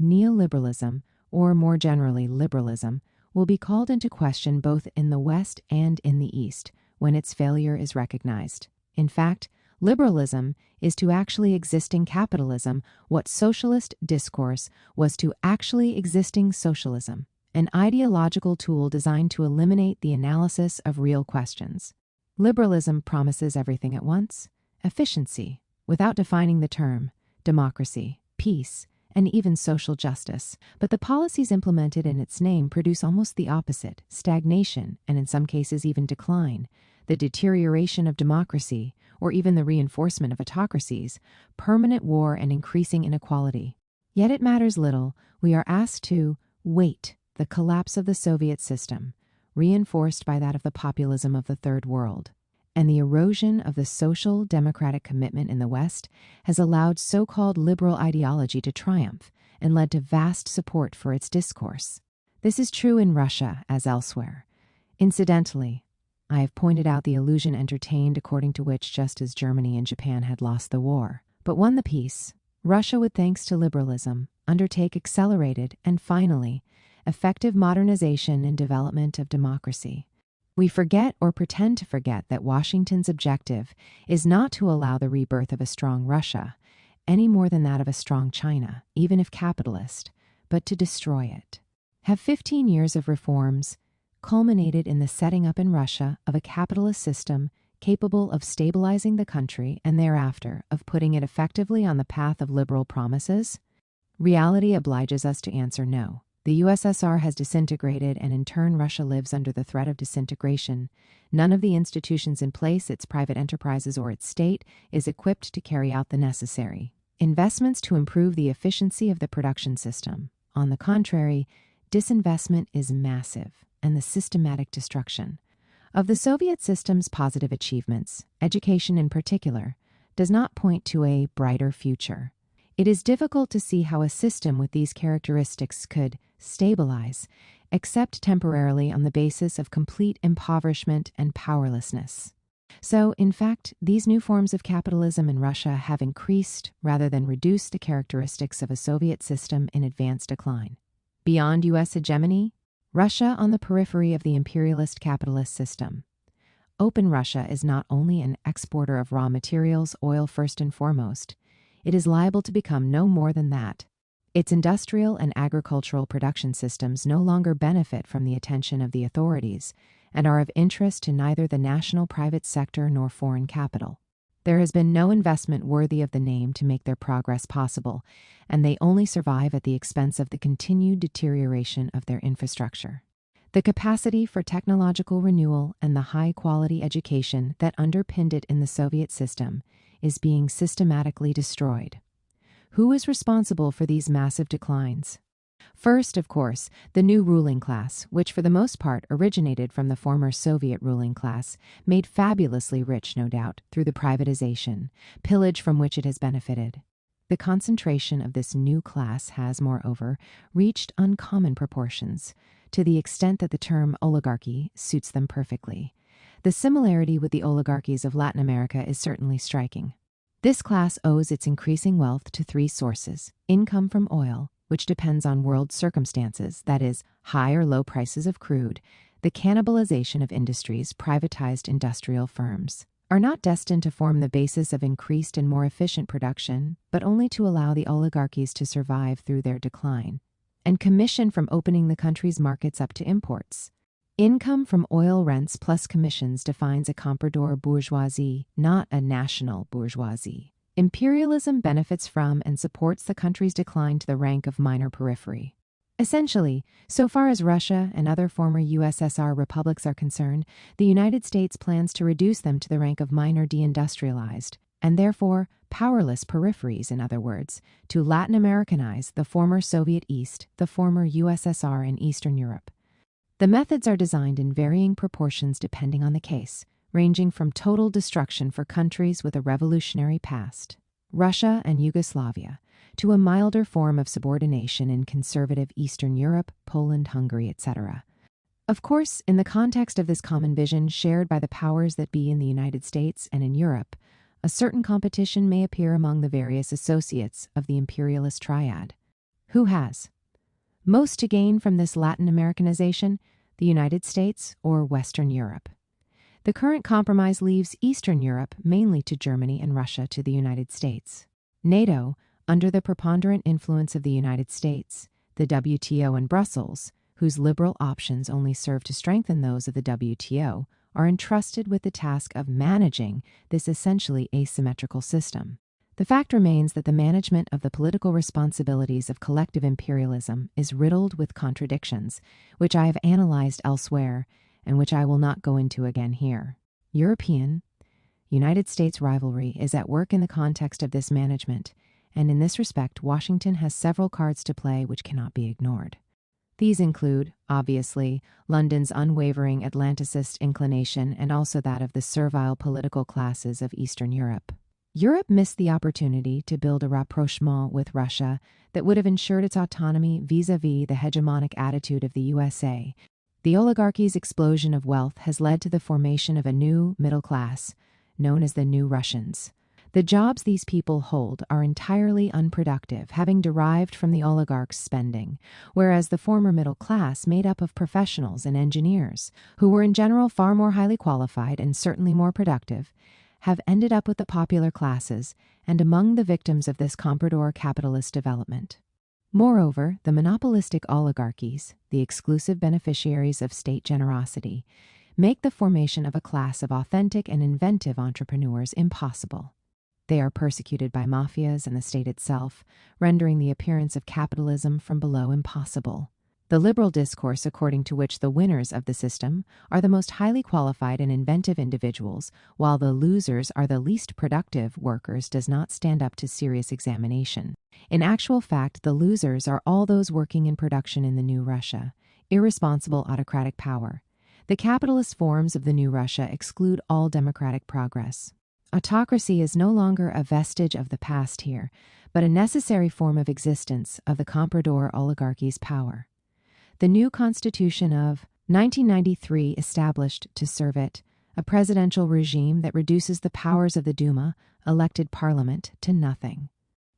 Neoliberalism, or more generally liberalism, will be called into question both in the West and in the East when its failure is recognized. In fact, liberalism is to actually existing capitalism what socialist discourse was to actually existing socialism, an ideological tool designed to eliminate the analysis of real questions. Liberalism promises everything at once: efficiency, without defining the term, democracy, peace, and even social justice. But the policies implemented in its name produce almost the opposite: stagnation, and in some cases even decline, the deterioration of democracy, or even the reinforcement of autocracies, permanent war, and increasing inequality. Yet it matters little. We are asked to wait the collapse of the Soviet system, reinforced by that of the populism of the Third World. And the erosion of the social democratic commitment in the West has allowed so-called liberal ideology to triumph and led to vast support for its discourse. This is true in Russia as elsewhere. Incidentally, I have pointed out the illusion entertained according to which, just as Germany and Japan had lost the war, but won the peace, Russia would, thanks to liberalism, undertake accelerated and, finally, effective modernization and development of democracy. We forget or pretend to forget that Washington's objective is not to allow the rebirth of a strong Russia, any more than that of a strong China, even if capitalist, but to destroy it. Have 15 years of reforms culminated in the setting up in Russia of a capitalist system capable of stabilizing the country and thereafter of putting it effectively on the path of liberal promises? Reality obliges us to answer no. The USSR has disintegrated, and in turn Russia lives under the threat of disintegration. None of the institutions in place, its private enterprises or its state, is equipped to carry out the necessary investments to improve the efficiency of the production system. On the contrary, disinvestment is massive, and the systematic destruction of the Soviet system's positive achievements, education in particular, does not point to a brighter future. It is difficult to see how a system with these characteristics could stabilize, except temporarily on the basis of complete impoverishment and powerlessness. So, in fact, these new forms of capitalism in Russia have increased rather than reduced the characteristics of a Soviet system in advanced decline. Beyond U.S. hegemony, Russia on the periphery of the imperialist capitalist system. Open Russia is not only an exporter of raw materials, oil first and foremost, it is liable to become no more than that. Its industrial and agricultural production systems no longer benefit from the attention of the authorities and are of interest to neither the national private sector nor foreign capital. There has been no investment worthy of the name to make their progress possible, and they only survive at the expense of the continued deterioration of their infrastructure. The capacity for technological renewal and the high-quality education that underpinned it in the Soviet system is being systematically destroyed. Who is responsible for these massive declines? First, of course, the new ruling class, which for the most part originated from the former Soviet ruling class, made fabulously rich, no doubt, through the privatization, pillage from which it has benefited. The concentration of this new class has, moreover, reached uncommon proportions, to the extent that the term oligarchy suits them perfectly. The similarity with the oligarchies of Latin America is certainly striking. This class owes its increasing wealth to three sources: income from oil, which depends on world circumstances, that is, high or low prices of crude; the cannibalization of industries, privatized industrial firms are not destined to form the basis of increased and more efficient production, but only to allow the oligarchies to survive through their decline; and commission from opening the country's markets up to imports. Income from oil rents plus commissions defines a comprador bourgeoisie, not a national bourgeoisie. Imperialism benefits from and supports the country's decline to the rank of minor periphery. Essentially, so far as Russia and other former USSR republics are concerned, the United States plans to reduce them to the rank of minor deindustrialized, and therefore powerless peripheries, in other words, to Latin Americanize the former Soviet East, the former USSR, and Eastern Europe. The methods are designed in varying proportions depending on the case, ranging from total destruction for countries with a revolutionary past, Russia and Yugoslavia, to a milder form of subordination in conservative Eastern Europe, Poland, Hungary, etc. Of course, in the context of this common vision shared by the powers that be in the United States and in Europe, a certain competition may appear among the various associates of the imperialist triad. Who has most to gain from this Latin Americanization, the United States or Western Europe? The current compromise leaves Eastern Europe mainly to Germany and Russia to the United States. NATO, under the preponderant influence of the United States, the WTO and Brussels, whose liberal options only serve to strengthen those of the WTO, are entrusted with the task of managing this essentially asymmetrical system. The fact remains that the management of the political responsibilities of collective imperialism is riddled with contradictions, which I have analyzed elsewhere and which I will not go into again here. European, United States rivalry is at work in the context of this management, and in this respect, Washington has several cards to play which cannot be ignored. These include, obviously, London's unwavering Atlanticist inclination and also that of the servile political classes of Eastern Europe. Europe missed the opportunity to build a rapprochement with Russia that would have ensured its autonomy vis-à-vis the hegemonic attitude of the USA. The oligarchy's explosion of wealth has led to the formation of a new middle class, known as the New Russians. The jobs these people hold are entirely unproductive, having derived from the oligarchs' spending, whereas the former middle class, made up of professionals and engineers, who were in general far more highly qualified and certainly more productive, have ended up with the popular classes and among the victims of this comprador capitalist development. Moreover, the monopolistic oligarchies, the exclusive beneficiaries of state generosity, make the formation of a class of authentic and inventive entrepreneurs impossible. They are persecuted by mafias and the state itself, rendering the appearance of capitalism from below impossible. The liberal discourse according to which the winners of the system are the most highly qualified and inventive individuals, while the losers are the least productive workers, does not stand up to serious examination. In actual fact, the losers are all those working in production in the New Russia, irresponsible autocratic power. The capitalist forms of the New Russia exclude all democratic progress. Autocracy is no longer a vestige of the past here, but a necessary form of existence of the comprador oligarchy's power. The new Constitution of 1993 established, to serve it, a presidential regime that reduces the powers of the Duma, elected parliament, to nothing.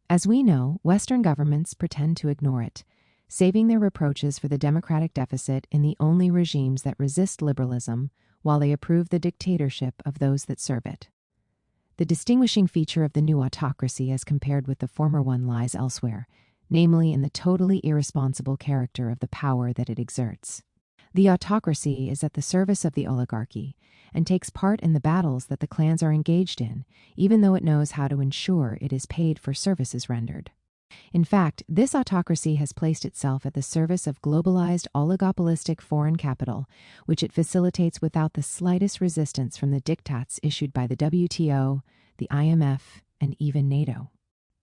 As we know, Western governments pretend to ignore it, saving their reproaches for the democratic deficit in the only regimes that resist liberalism, while they approve the dictatorship of those that serve it. The distinguishing feature of the new autocracy as compared with the former one lies elsewhere, namely in the totally irresponsible character of the power that it exerts. The autocracy is at the service of the oligarchy and takes part in the battles that the clans are engaged in, even though it knows how to ensure it is paid for services rendered. In fact, this autocracy has placed itself at the service of globalized oligopolistic foreign capital, which it facilitates without the slightest resistance from the diktats issued by the WTO, the IMF, and even NATO.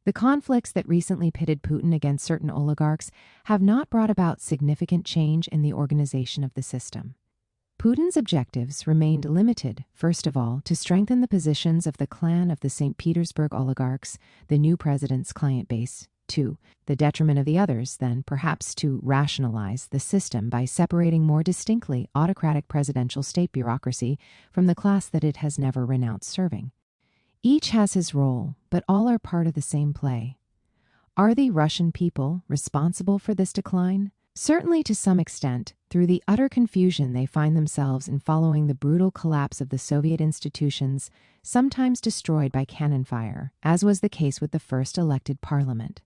The conflicts that recently pitted Putin against certain oligarchs have not brought about significant change in the organization of the system. Putin's objectives remained limited, first of all, to strengthen the positions of the clan of the St. Petersburg oligarchs, the new president's client base, to the detriment of the others, then perhaps to rationalize the system by separating more distinctly autocratic presidential state bureaucracy from the class that it has never renounced serving. Each has his role, but all are part of the same play. Are the Russian people responsible for this decline? Certainly to some extent, through the utter confusion they find themselves in following the brutal collapse of the Soviet institutions, sometimes destroyed by cannon fire, as was the case with the first elected parliament.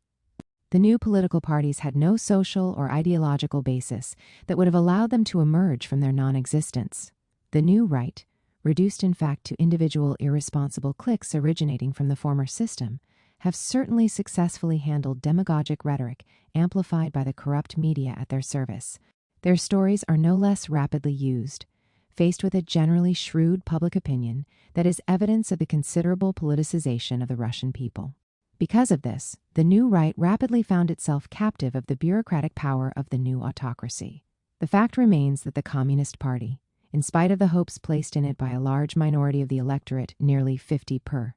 The new political parties had no social or ideological basis that would have allowed them to emerge from their non-existence. The new right, reduced in fact to individual irresponsible cliques originating from the former system, have certainly successfully handled demagogic rhetoric amplified by the corrupt media at their service. Their stories are no less rapidly used, faced with a generally shrewd public opinion that is evidence of the considerable politicization of the Russian people. Because of this, the new right rapidly found itself captive of the bureaucratic power of the new autocracy. The fact remains that the Communist Party, in spite of the hopes placed in it by a large minority of the electorate, nearly 50%,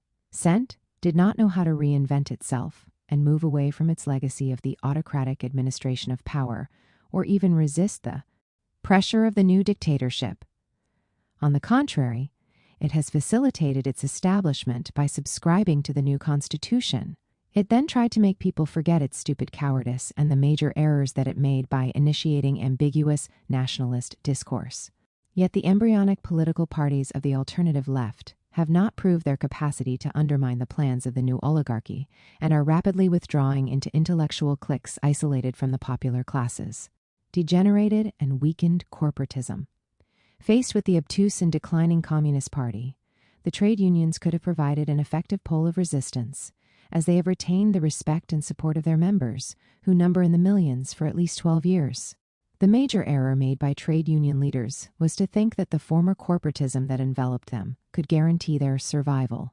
did not know how to reinvent itself and move away from its legacy of the autocratic administration of power, or even resist the pressure of the new dictatorship. On the contrary, it has facilitated its establishment by subscribing to the new constitution. It then tried to make people forget its stupid cowardice and the major errors that it made by initiating ambiguous nationalist discourse. Yet the embryonic political parties of the alternative left have not proved their capacity to undermine the plans of the new oligarchy and are rapidly withdrawing into intellectual cliques isolated from the popular classes. Degenerated and weakened corporatism. Faced with the obtuse and declining Communist Party, the trade unions could have provided an effective pole of resistance, as they have retained the respect and support of their members, who number in the millions for at least 12 years. The major error made by trade union leaders was to think that the former corporatism that enveloped them could guarantee their survival.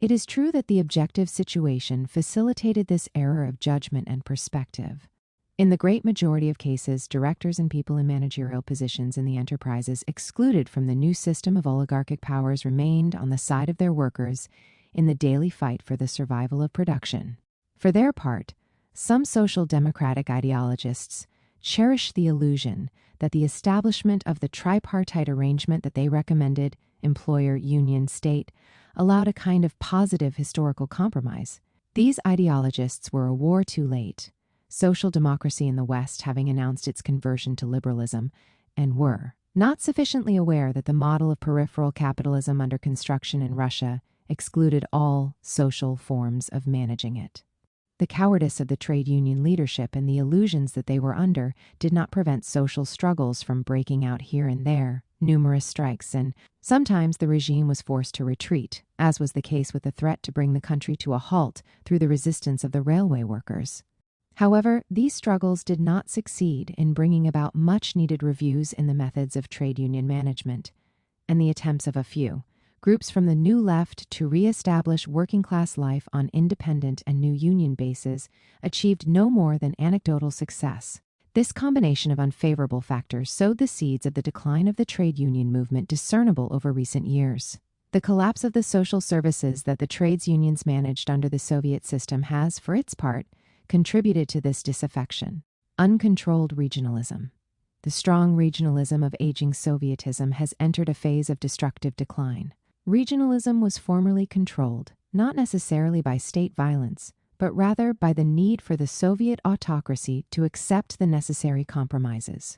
It is true that the objective situation facilitated this error of judgment and perspective. In the great majority of cases, directors and people in managerial positions in the enterprises excluded from the new system of oligarchic powers remained on the side of their workers in the daily fight for the survival of production. For their part, some social democratic ideologists cherish the illusion that the establishment of the tripartite arrangement that they recommended, employer, union, state, allowed a kind of positive historical compromise. These ideologists were a war too late, social democracy in the West having announced its conversion to liberalism, and were not sufficiently aware that the model of peripheral capitalism under construction in Russia excluded all social forms of managing it. The cowardice of the trade union leadership and the illusions that they were under did not prevent social struggles from breaking out here and there, numerous strikes, and sometimes the regime was forced to retreat, as was the case with the threat to bring the country to a halt through the resistance of the railway workers. However, these struggles did not succeed in bringing about much-needed reviews in the methods of trade union management, and the attempts of a few groups from the New Left to re-establish working-class life on independent and new union bases achieved no more than anecdotal success. This combination of unfavorable factors sowed the seeds of the decline of the trade union movement discernible over recent years. The collapse of the social services that the trades unions managed under the Soviet system has, for its part, contributed to this disaffection. Uncontrolled regionalism. The strong regionalism of aging Sovietism has entered a phase of destructive decline. Regionalism was formerly controlled, not necessarily by state violence, but rather by the need for the Soviet autocracy to accept the necessary compromises.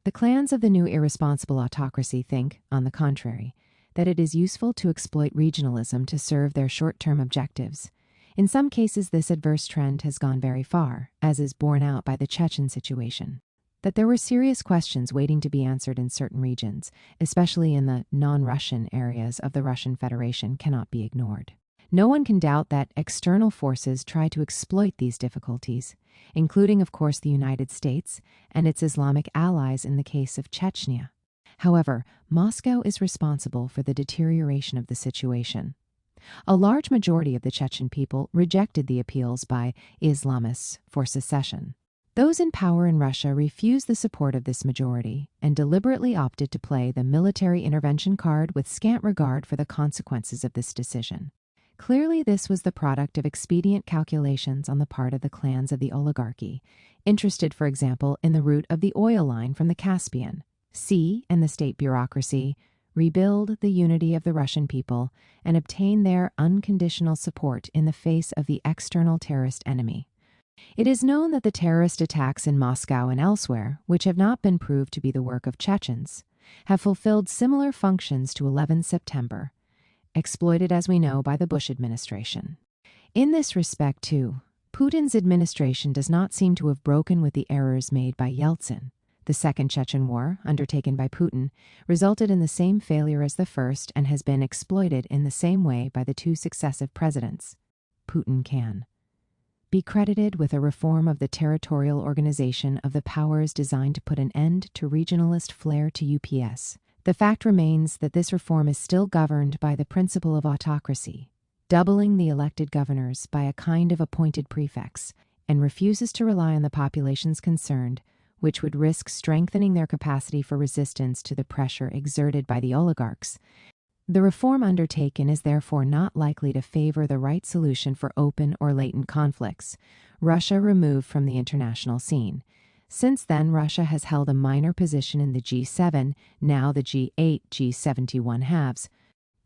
The clans of the new irresponsible autocracy think, on the contrary, that it is useful to exploit regionalism to serve their short-term objectives. In some cases, this adverse trend has gone very far, as is borne out by the Chechen situation. That there were serious questions waiting to be answered in certain regions, especially in the non-Russian areas of the Russian Federation, cannot be ignored. No one can doubt that external forces try to exploit these difficulties, including, of course, the United States and its Islamic allies in the case of Chechnya. However, Moscow is responsible for the deterioration of the situation. A large majority of the Chechen people rejected the appeals by Islamists for secession. Those in power in Russia refused the support of this majority and deliberately opted to play the military intervention card with scant regard for the consequences of this decision. Clearly, this was the product of expedient calculations on the part of the clans of the oligarchy, interested, for example, in the route of the oil line from the Caspian. And the state bureaucracy rebuild the unity of the Russian people and obtain their unconditional support in the face of the external terrorist enemy. It is known that the terrorist attacks in Moscow and elsewhere, which have not been proved to be the work of Chechens, have fulfilled similar functions to 11 September, exploited, as we know, by the Bush administration. In this respect, too, Putin's administration does not seem to have broken with the errors made by Yeltsin. The Second Chechen War, undertaken by Putin, resulted in the same failure as the first and has been exploited in the same way by the two successive presidents. Putin can be credited with a reform of the territorial organization of the powers designed to put an end to regionalist flair to UPS. The fact remains that this reform is still governed by the principle of autocracy, doubling the elected governors by a kind of appointed prefects, and refuses to rely on the populations concerned, which would risk strengthening their capacity for resistance to the pressure exerted by the oligarchs. The reform undertaken is therefore not likely to favor the right solution for open or latent conflicts, Russia removed from the international scene. Since then, Russia has held a minor position in the G7, now the G8, G71 halves,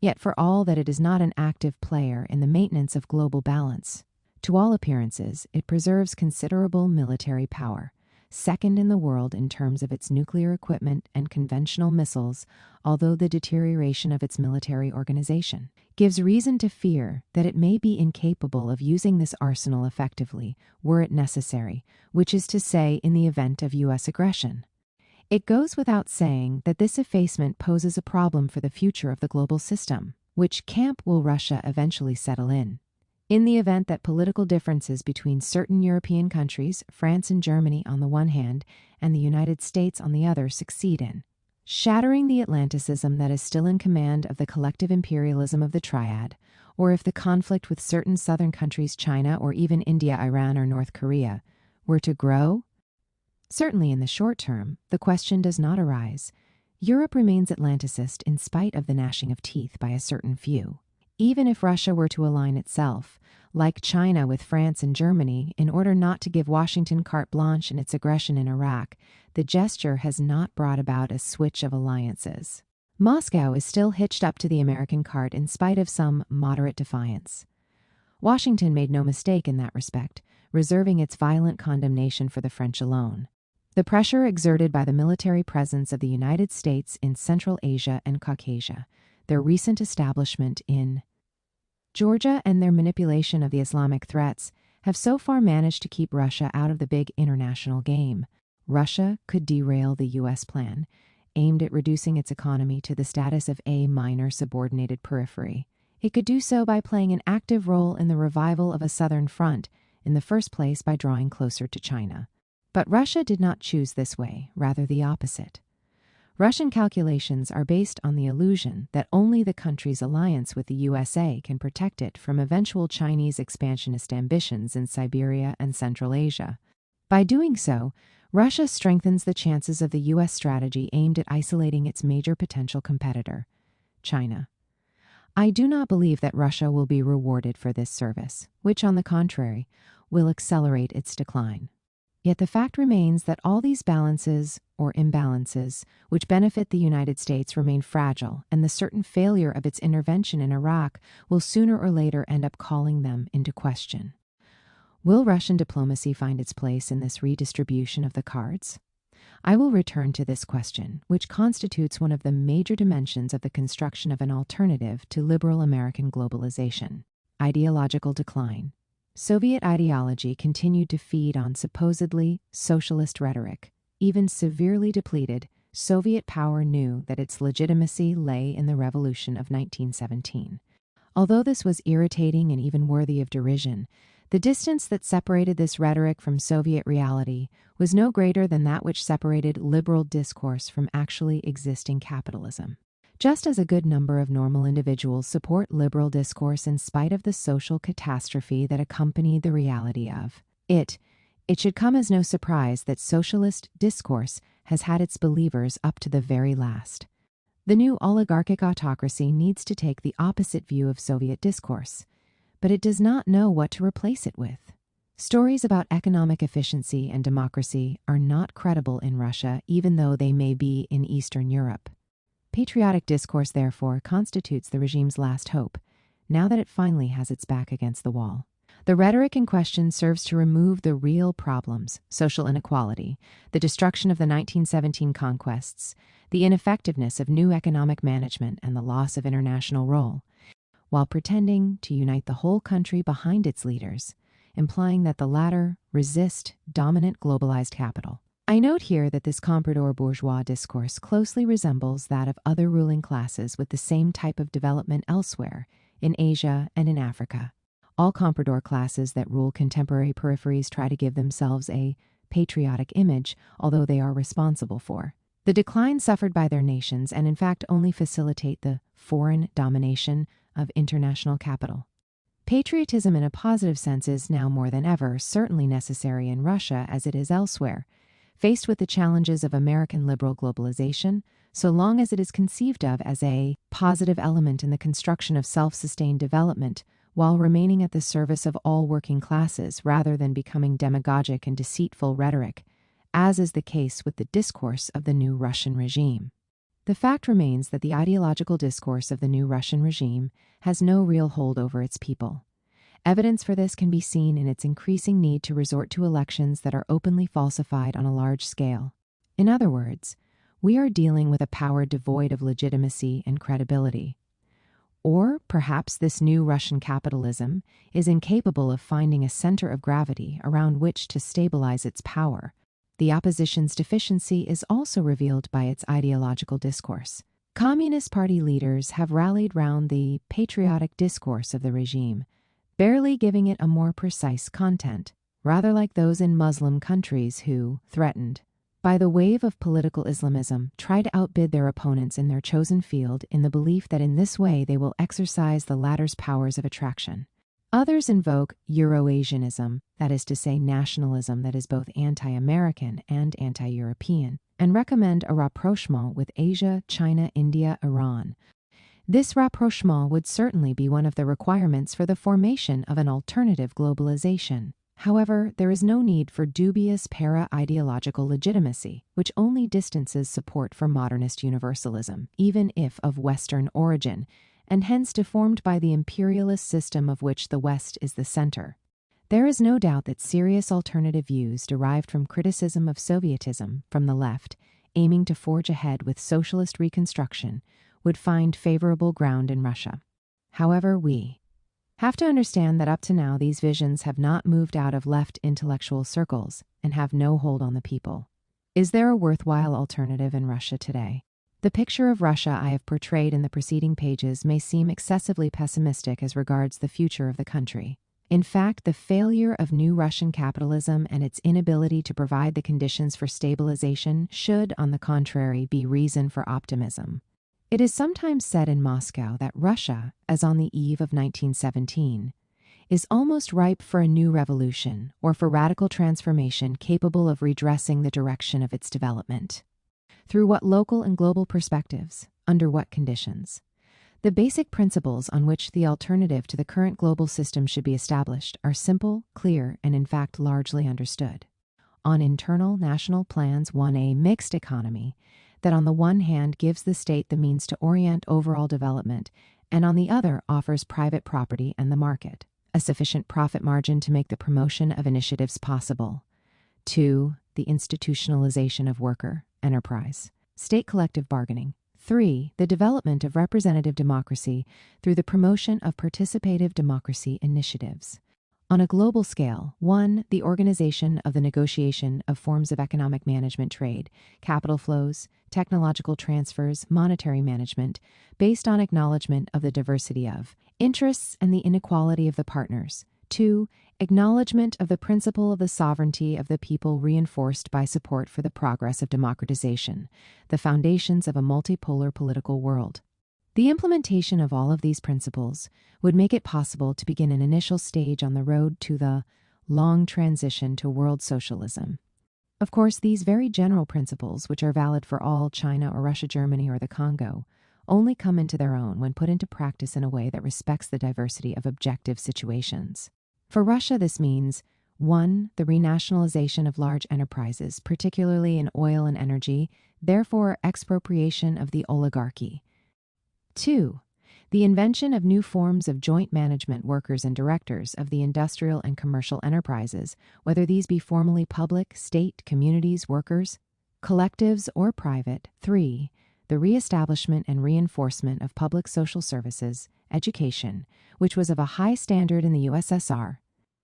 yet for all that it is not an active player in the maintenance of global balance. To all appearances, it preserves considerable military power, second in the world in terms of its nuclear equipment and conventional missiles, although the deterioration of its military organization gives reason to fear that it may be incapable of using this arsenal effectively, were it necessary, which is to say, in the event of U.S. aggression. It goes without saying that this effacement poses a problem for the future of the global system. Which camp will Russia eventually settle in? In the event that political differences between certain European countries, France and Germany on the one hand, and the United States on the other, succeed in shattering the Atlanticism that is still in command of the collective imperialism of the Triad, or if the conflict with certain southern countries, China or even India, Iran or North Korea, were to grow? Certainly in the short term, the question does not arise. Europe remains Atlanticist in spite of the gnashing of teeth by a certain few. Even if Russia were to align itself, like China with France and Germany, in order not to give Washington carte blanche in its aggression in Iraq, the gesture has not brought about a switch of alliances. Moscow is still hitched up to the American cart in spite of some moderate defiance. Washington made no mistake in that respect, reserving its violent condemnation for the French alone. The pressure exerted by the military presence of the United States in Central Asia and Caucasia, their recent establishment in Georgia, and their manipulation of the Islamic threats have so far managed to keep Russia out of the big international game. Russia could derail the U.S. plan, aimed at reducing its economy to the status of a minor subordinated periphery. It could do so by playing an active role in the revival of a southern front, in the first place by drawing closer to China. But Russia did not choose this way, rather the opposite. Russian calculations are based on the illusion that only the country's alliance with the USA can protect it from eventual Chinese expansionist ambitions in Siberia and Central Asia. By doing so, Russia strengthens the chances of the U.S. strategy aimed at isolating its major potential competitor, China. I do not believe that Russia will be rewarded for this service, which, on the contrary, will accelerate its decline. Yet the fact remains that all these balances or imbalances which benefit the United States remain fragile, and the certain failure of its intervention in Iraq will sooner or later end up calling them into question. Will Russian diplomacy find its place in this redistribution of the cards? I will return to this question, which constitutes one of the major dimensions of the construction of an alternative to liberal American globalization: ideological decline. Soviet ideology continued to feed on supposedly socialist rhetoric. Even severely depleted, Soviet power knew that its legitimacy lay in the revolution of 1917. Although this was irritating and even worthy of derision, the distance that separated this rhetoric from Soviet reality was no greater than that which separated liberal discourse from actually existing capitalism. Just as a good number of normal individuals support liberal discourse in spite of the social catastrophe that accompanied the reality of it, it should come as no surprise that socialist discourse has had its believers up to the very last. The new oligarchic autocracy needs to take the opposite view of Soviet discourse, but it does not know what to replace it with. Stories about economic efficiency and democracy are not credible in Russia, even though they may be in Eastern Europe. Patriotic discourse, therefore, constitutes the regime's last hope, now that it finally has its back against the wall. The rhetoric in question serves to remove the real problems: social inequality, the destruction of the 1917 conquests, the ineffectiveness of new economic management, and the loss of international role, while pretending to unite the whole country behind its leaders, implying that the latter resist dominant globalized capital. I note here that this comprador bourgeois discourse closely resembles that of other ruling classes with the same type of development elsewhere, in Asia and in Africa. All comprador classes that rule contemporary peripheries try to give themselves a patriotic image, although they are responsible for the decline suffered by their nations and in fact only facilitate the foreign domination of international capital. Patriotism in a positive sense is now more than ever certainly necessary in Russia as it is elsewhere, faced with the challenges of American liberal globalization, so long as it is conceived of as a positive element in the construction of self-sustained development while remaining at the service of all working classes rather than becoming demagogic and deceitful rhetoric, as is the case with the discourse of the new Russian regime. The fact remains that the ideological discourse of the new Russian regime has no real hold over its people. Evidence for this can be seen in its increasing need to resort to elections that are openly falsified on a large scale. In other words, we are dealing with a power devoid of legitimacy and credibility. Or perhaps this new Russian capitalism is incapable of finding a center of gravity around which to stabilize its power. The opposition's deficiency is also revealed by its ideological discourse. Communist Party leaders have rallied round the patriotic discourse of the regime, barely giving it a more precise content, rather like those in Muslim countries who, threatened by the wave of political Islamism, try to outbid their opponents in their chosen field in the belief that in this way they will exercise the latter's powers of attraction. Others invoke Euro-Asianism, that is to say nationalism that is both anti-American and anti-European, and recommend a rapprochement with Asia, China, India, Iran. This rapprochement would certainly be one of the requirements for the formation of an alternative globalization. However, there is no need for dubious para-ideological legitimacy, which only distances support for modernist universalism, even if of Western origin, and hence deformed by the imperialist system of which the West is the center. There is no doubt that serious alternative views derived from criticism of Sovietism from the left, aiming to forge ahead with socialist reconstruction, would find favorable ground in Russia. However, we have to understand that up to now these visions have not moved out of left intellectual circles and have no hold on the people. Is there a worthwhile alternative in Russia today? The picture of Russia I have portrayed in the preceding pages may seem excessively pessimistic as regards the future of the country. In fact, the failure of new Russian capitalism and its inability to provide the conditions for stabilization should, on the contrary, be reason for optimism. It is sometimes said in Moscow that Russia, as on the eve of 1917, is almost ripe for a new revolution or for radical transformation capable of redressing the direction of its development. Through what local and global perspectives? Under what conditions? The basic principles on which the alternative to the current global system should be established are simple, clear, and in fact largely understood. On internal national plans, one, a mixed economy that on the one hand gives the state the means to orient overall development, and on the other offers private property and the market a sufficient profit margin to make the promotion of initiatives possible. 2, the institutionalization of worker enterprise, state collective bargaining. 3, the development of representative democracy through the promotion of participative democracy initiatives. On a global scale, 1, the organization of the negotiation of forms of economic management, trade, capital flows, technological transfers, monetary management, based on acknowledgement of the diversity of interests and the inequality of the partners. 2, acknowledgement of the principle of the sovereignty of the people reinforced by support for the progress of democratization, the foundations of a multipolar political world. The implementation of all of these principles would make it possible to begin an initial stage on the road to the long transition to world socialism. Of course, these very general principles, which are valid for all China or Russia, Germany, or the Congo, only come into their own when put into practice in a way that respects the diversity of objective situations. For Russia, this means 1, the renationalization of large enterprises, particularly in oil and energy, therefore expropriation of the oligarchy. 2, the invention of new forms of joint management, workers and directors of the industrial and commercial enterprises, whether these be formally public, state, communities, workers, collectives, or private. 3, the reestablishment and reinforcement of public social services, education, which was of a high standard in the USSR,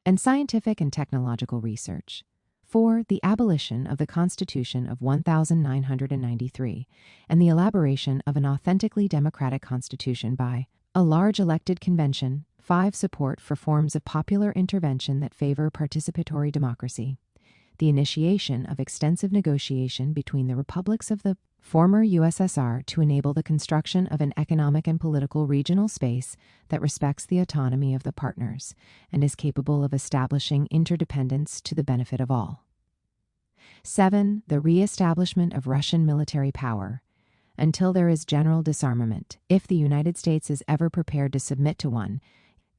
and scientific and technological research. 4, the abolition of the Constitution of 1993 and the elaboration of an authentically democratic constitution by a large elected convention. 5. Support for forms of popular intervention that favor participatory democracy. The initiation of extensive negotiation between the republics of the former USSR to enable the construction of an economic and political regional space that respects the autonomy of the partners and is capable of establishing interdependence to the benefit of all. 7. The re-establishment of Russian military power until there is general disarmament, if the United States is ever prepared to submit to one.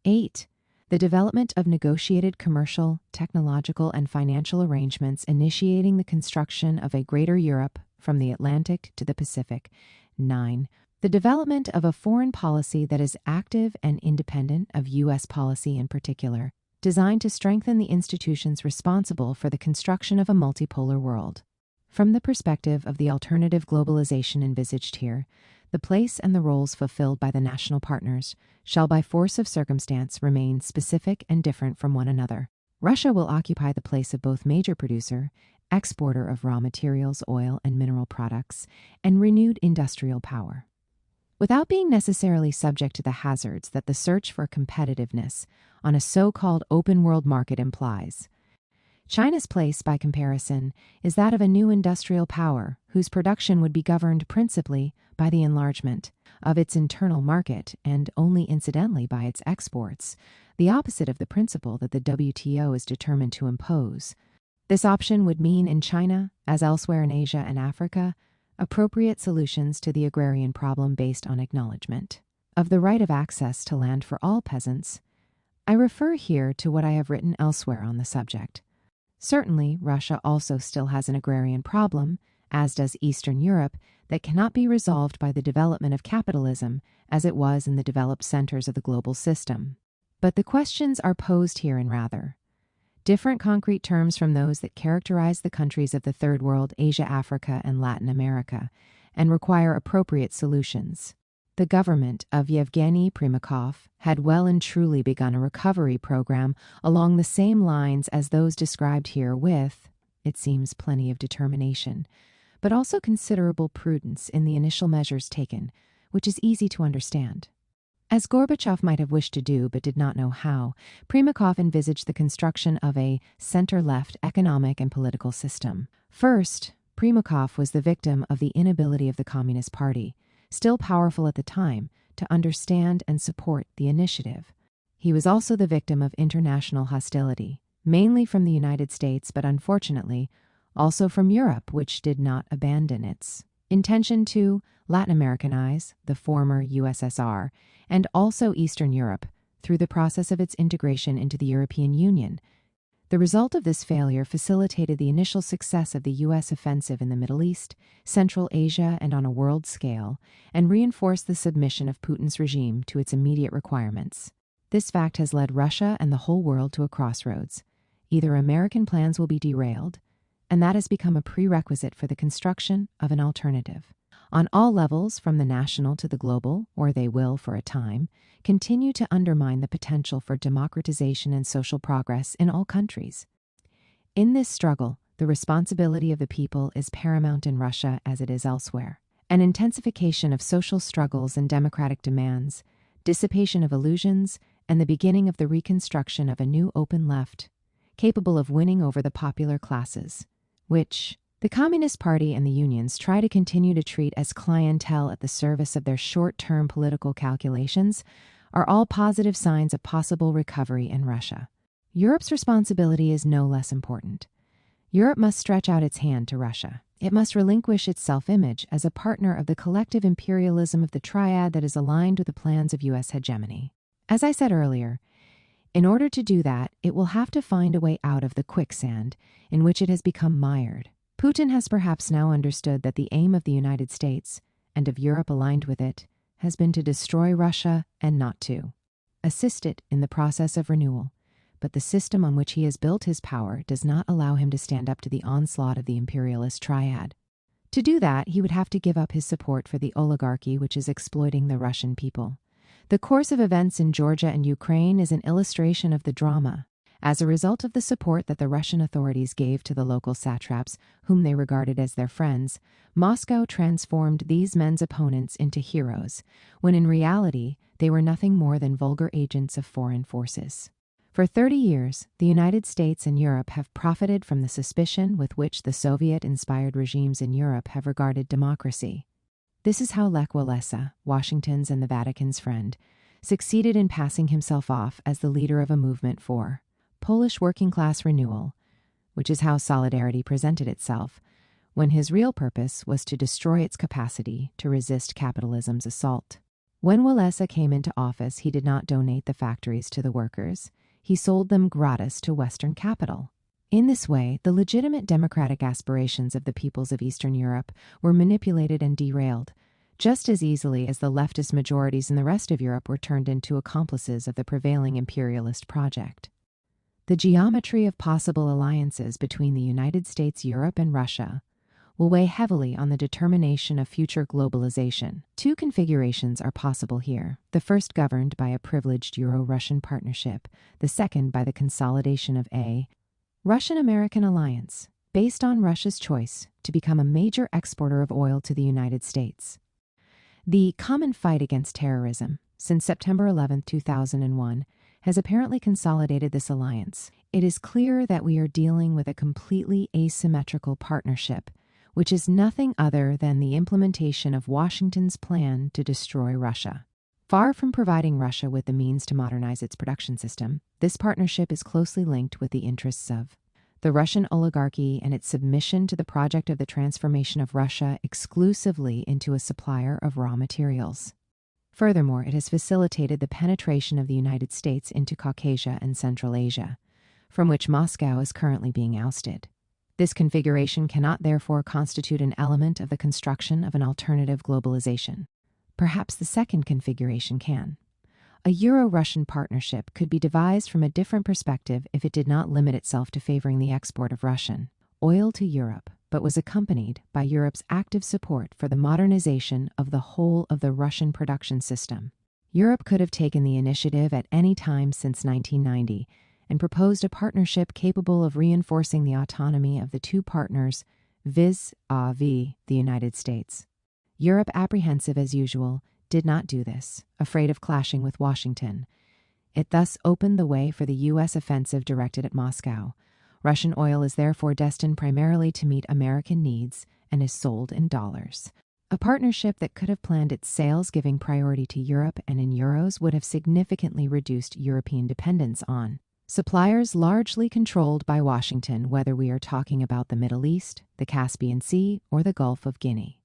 8. The development of negotiated commercial, technological, and financial arrangements initiating the construction of a greater Europe from the Atlantic to the Pacific. 9. The development of a foreign policy that is active and independent of U.S. policy in particular, designed to strengthen the institutions responsible for the construction of a multipolar world. From the perspective of the alternative globalization envisaged here, the place and the roles fulfilled by the national partners shall by force of circumstance remain specific and different from one another. Russia will occupy the place of both major producer, exporter of raw materials, oil and mineral products, and renewed industrial power, without being necessarily subject to the hazards that the search for competitiveness on a so-called open world market implies. China's place, by comparison, is that of a new industrial power whose production would be governed principally by the enlargement of its internal market and only incidentally by its exports, the opposite of the principle that the WTO is determined to impose. This option would mean in China, as elsewhere in Asia and Africa, appropriate solutions to the agrarian problem based on acknowledgement of the right of access to land for all peasants. I refer here to what I have written elsewhere on the subject. Certainly, Russia also still has an agrarian problem, as does Eastern Europe, that cannot be resolved by the development of capitalism as it was in the developed centers of the global system. But the questions are posed here in rather different concrete terms from those that characterize the countries of the Third World, Asia, Africa, and Latin America, and require appropriate solutions. The government of Yevgeny Primakov had well and truly begun a recovery program along the same lines as those described here with, it seems, plenty of determination, but also considerable prudence in the initial measures taken, which is easy to understand. As Gorbachev might have wished to do but did not know how, Primakov envisaged the construction of a center-left economic and political system. First, Primakov was the victim of the inability of the Communist Party, still powerful at the time, to understand and support the initiative. He was also the victim of international hostility, mainly from the United States, but unfortunately, also from Europe, which did not abandon its intention to Latin Americanize the former USSR and also Eastern Europe through the process of its integration into the European Union. The result of this failure facilitated the initial success of the U.S. offensive in the Middle East, Central Asia, and on a world scale, and reinforced the submission of Putin's regime to its immediate requirements. This fact has led Russia and the whole world to a crossroads. Either American plans will be derailed, and that has become a prerequisite for the construction of an alternative. On all levels, from the national to the global, or they will, for a time, continue to undermine the potential for democratization and social progress in all countries. In this struggle, the responsibility of the people is paramount in Russia as it is elsewhere. An intensification of social struggles and democratic demands, dissipation of illusions, and the beginning of the reconstruction of a new open left, capable of winning over the popular classes, which the Communist Party and the unions try to continue to treat as clientele at the service of their short-term political calculations, are all positive signs of possible recovery in Russia. Europe's responsibility is no less important. Europe must stretch out its hand to Russia. It must relinquish its self-image as a partner of the collective imperialism of the triad that is aligned with the plans of U.S. hegemony. As I said earlier, in order to do that, it will have to find a way out of the quicksand in which it has become mired. Putin has perhaps now understood that the aim of the United States, and of Europe aligned with it, has been to destroy Russia and not to assist it in the process of renewal. But the system on which he has built his power does not allow him to stand up to the onslaught of the imperialist triad. To do that, he would have to give up his support for the oligarchy which is exploiting the Russian people. The course of events in Georgia and Ukraine is an illustration of the drama. As a result of the support that the Russian authorities gave to the local satraps, whom they regarded as their friends, Moscow transformed these men's opponents into heroes, when in reality they were nothing more than vulgar agents of foreign forces. For 30 years, the United States and Europe have profited from the suspicion with which the Soviet-inspired regimes in Europe have regarded democracy. This is how Lech Walesa, Washington's and the Vatican's friend, succeeded in passing himself off as the leader of a movement for Polish working-class renewal, which is how Solidarity presented itself, when his real purpose was to destroy its capacity to resist capitalism's assault. When Walesa came into office, he did not donate the factories to the workers. He sold them gratis to Western capital. In this way, the legitimate democratic aspirations of the peoples of Eastern Europe were manipulated and derailed, just as easily as the leftist majorities in the rest of Europe were turned into accomplices of the prevailing imperialist project. The geometry of possible alliances between the United States, Europe, and Russia will weigh heavily on the determination of future globalization. Two configurations are possible here, the first governed by a privileged Euro-Russian partnership, the second by the consolidation of a Russian-American alliance, based on Russia's choice to become a major exporter of oil to the United States. The common fight against terrorism, since September 11, 2001, has apparently consolidated this alliance. It is clear that we are dealing with a completely asymmetrical partnership, which is nothing other than the implementation of Washington's plan to destroy Russia. Far from providing Russia with the means to modernize its production system, this partnership is closely linked with the interests of the Russian oligarchy and its submission to the project of the transformation of Russia exclusively into a supplier of raw materials. Furthermore, it has facilitated the penetration of the United States into Caucasia and Central Asia, from which Moscow is currently being ousted. This configuration cannot therefore constitute an element of the construction of an alternative globalization. Perhaps the second configuration can. A Euro-Russian partnership could be devised from a different perspective if it did not limit itself to favoring the export of Russian oil to Europe, but was accompanied by Europe's active support for the modernization of the whole of the Russian production system. Europe could have taken the initiative at any time since 1990 and proposed a partnership capable of reinforcing the autonomy of the two partners vis-a-vis the United States. Europe, apprehensive as usual, did not do this, afraid of clashing with Washington. It thus opened the way for the U.S. offensive directed at Moscow. Russian oil is therefore destined primarily to meet American needs and is sold in dollars. A partnership that could have planned its sales giving priority to Europe and in euros would have significantly reduced European dependence on suppliers largely controlled by Washington, whether we are talking about the Middle East, the Caspian Sea, or the Gulf of Guinea.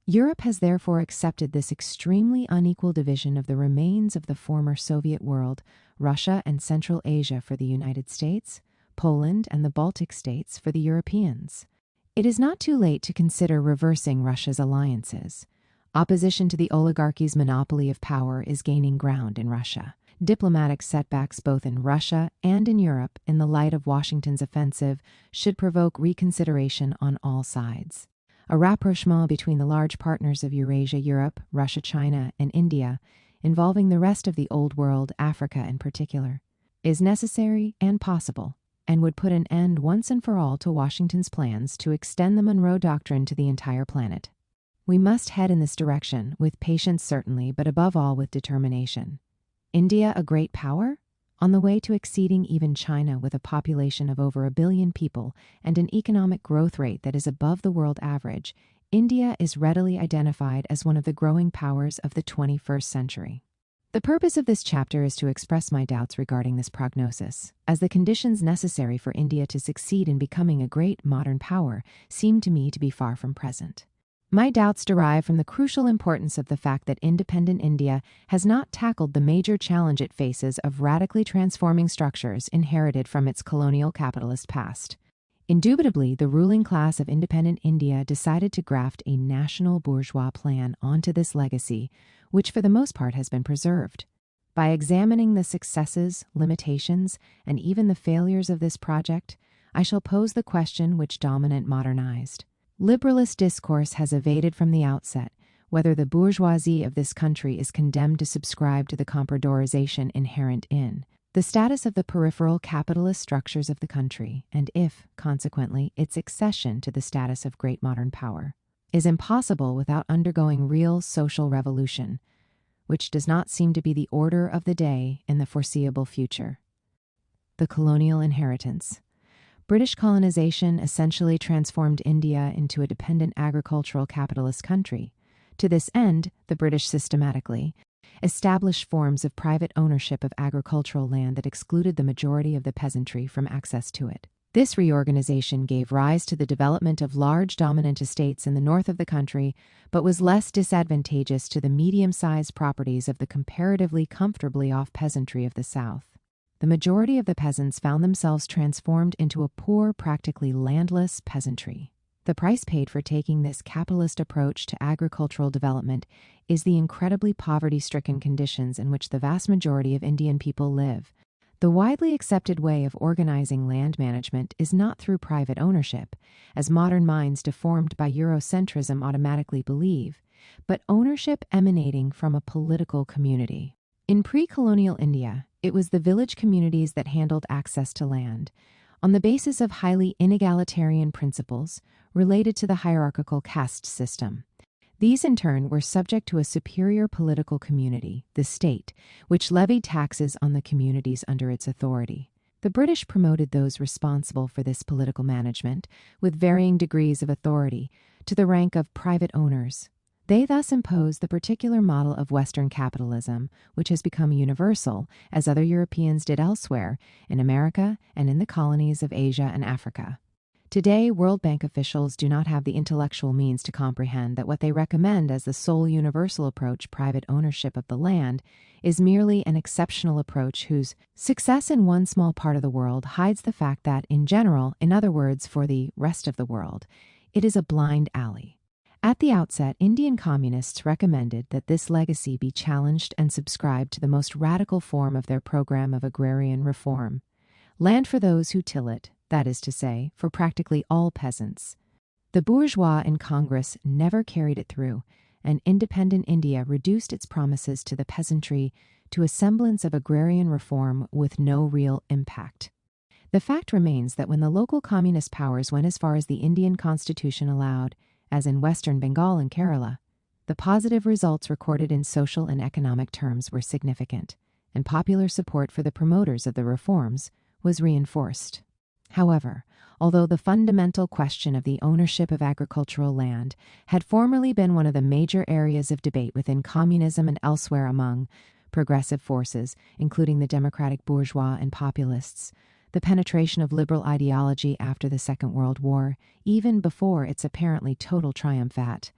Europe has therefore accepted this extremely unequal division of the remains of the former Soviet world, Russia and Central Asia for the United States, Poland and the Baltic states for the Europeans. It is not too late to consider reversing Russia's alliances. Opposition to the oligarchy's monopoly of power is gaining ground in Russia. Diplomatic setbacks both in Russia and in Europe in the light of Washington's offensive should provoke reconsideration on all sides. A rapprochement between the large partners of Eurasia, Europe, Russia, China, and India, involving the rest of the Old World, Africa in particular, is necessary and possible, and would put an end once and for all to Washington's plans to extend the Monroe Doctrine to the entire planet. We must head in this direction, with patience certainly, but above all with determination. India, a great power? On the way to exceeding even China with a population of over 1 billion people and an economic growth rate that is above the world average, India is readily identified as one of the growing powers of the 21st century. The purpose of this chapter is to express my doubts regarding this prognosis, as the conditions necessary for India to succeed in becoming a great modern power seem to me to be far from present. My doubts derive from the crucial importance of the fact that independent India has not tackled the major challenge it faces of radically transforming structures inherited from its colonial capitalist past. Indubitably, the ruling class of independent India decided to graft a national bourgeois plan onto this legacy, which for the most part has been preserved. By examining the successes, limitations, and even the failures of this project, I shall pose the question which dominant modernized. Liberalist discourse has evaded from the outset whether the bourgeoisie of this country is condemned to subscribe to the comprodorization inherent in the status of the peripheral capitalist structures of the country, and if, consequently, its accession to the status of great modern power, is impossible without undergoing real social revolution, which does not seem to be the order of the day in the foreseeable future. The colonial inheritance. British colonization essentially transformed India into a dependent agricultural capitalist country. To this end, the British systematically established forms of private ownership of agricultural land that excluded the majority of the peasantry from access to it. This reorganization gave rise to the development of large dominant estates in the north of the country, but was less disadvantageous to the medium-sized properties of the comparatively comfortably off peasantry of the south. The majority of the peasants found themselves transformed into a poor, practically landless peasantry. The price paid for taking this capitalist approach to agricultural development is the incredibly poverty-stricken conditions in which the vast majority of Indian people live. The widely accepted way of organizing land management is not through private ownership, as modern minds deformed by Eurocentrism automatically believe, but ownership emanating from a political community. In pre-colonial India, it was the village communities that handled access to land, on the basis of highly inegalitarian principles related to the hierarchical caste system. These, in turn, were subject to a superior political community, the state, which levied taxes on the communities under its authority. The British promoted those responsible for this political management, with varying degrees of authority, to the rank of private owners. They thus imposed the particular model of Western capitalism, which has become universal, as other Europeans did elsewhere, in America and in the colonies of Asia and Africa. Today, World Bank officials do not have the intellectual means to comprehend that what they recommend as the sole universal approach, private ownership of the land, is merely an exceptional approach whose success in one small part of the world hides the fact that, in general, in other words, for the rest of the world, it is a blind alley. At the outset, Indian communists recommended that this legacy be challenged and subscribed to the most radical form of their program of agrarian reform. Land for those who till it, that is to say, for practically all peasants. The bourgeois in Congress never carried it through, and independent India reduced its promises to the peasantry to a semblance of agrarian reform with no real impact. The fact remains that when the local communist powers went as far as the Indian constitution allowed, as in Western Bengal and Kerala, the positive results recorded in social and economic terms were significant, and popular support for the promoters of the reforms was reinforced. However, although the fundamental question of the ownership of agricultural land had formerly been one of the major areas of debate within communism and elsewhere among progressive forces, including the democratic bourgeois and populists, the penetration of liberal ideology after the Second World War, even before its apparently total triumph at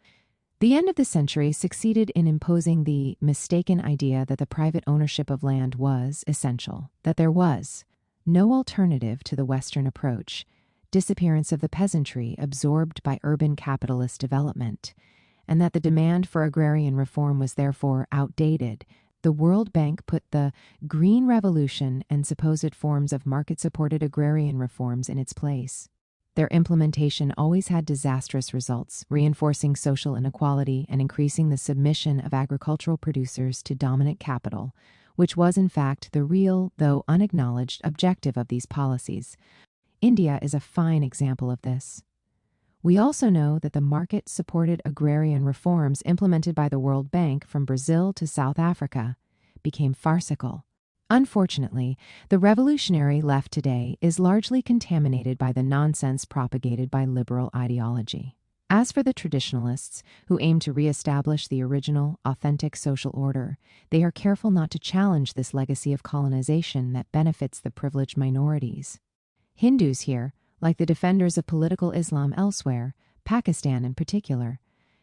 the end of the century, succeeded in imposing the mistaken idea that the private ownership of land was essential, that there was no alternative to the Western approach, disappearance of the peasantry absorbed by urban capitalist development, and that the demand for agrarian reform was therefore outdated. The World Bank put the Green Revolution and supposed forms of market-supported agrarian reforms in its place. Their implementation always had disastrous results, reinforcing social inequality and increasing the submission of agricultural producers to dominant capital, which was in fact the real, though unacknowledged, objective of these policies. India is a fine example of this. We also know that the market-supported agrarian reforms implemented by the World Bank from Brazil to South Africa became farcical. Unfortunately, the revolutionary left today is largely contaminated by the nonsense propagated by liberal ideology. As for the traditionalists, who aim to reestablish the original, authentic social order, they are careful not to challenge this legacy of colonization that benefits the privileged minorities. Hindus here, like the defenders of political Islam elsewhere, Pakistan in particular,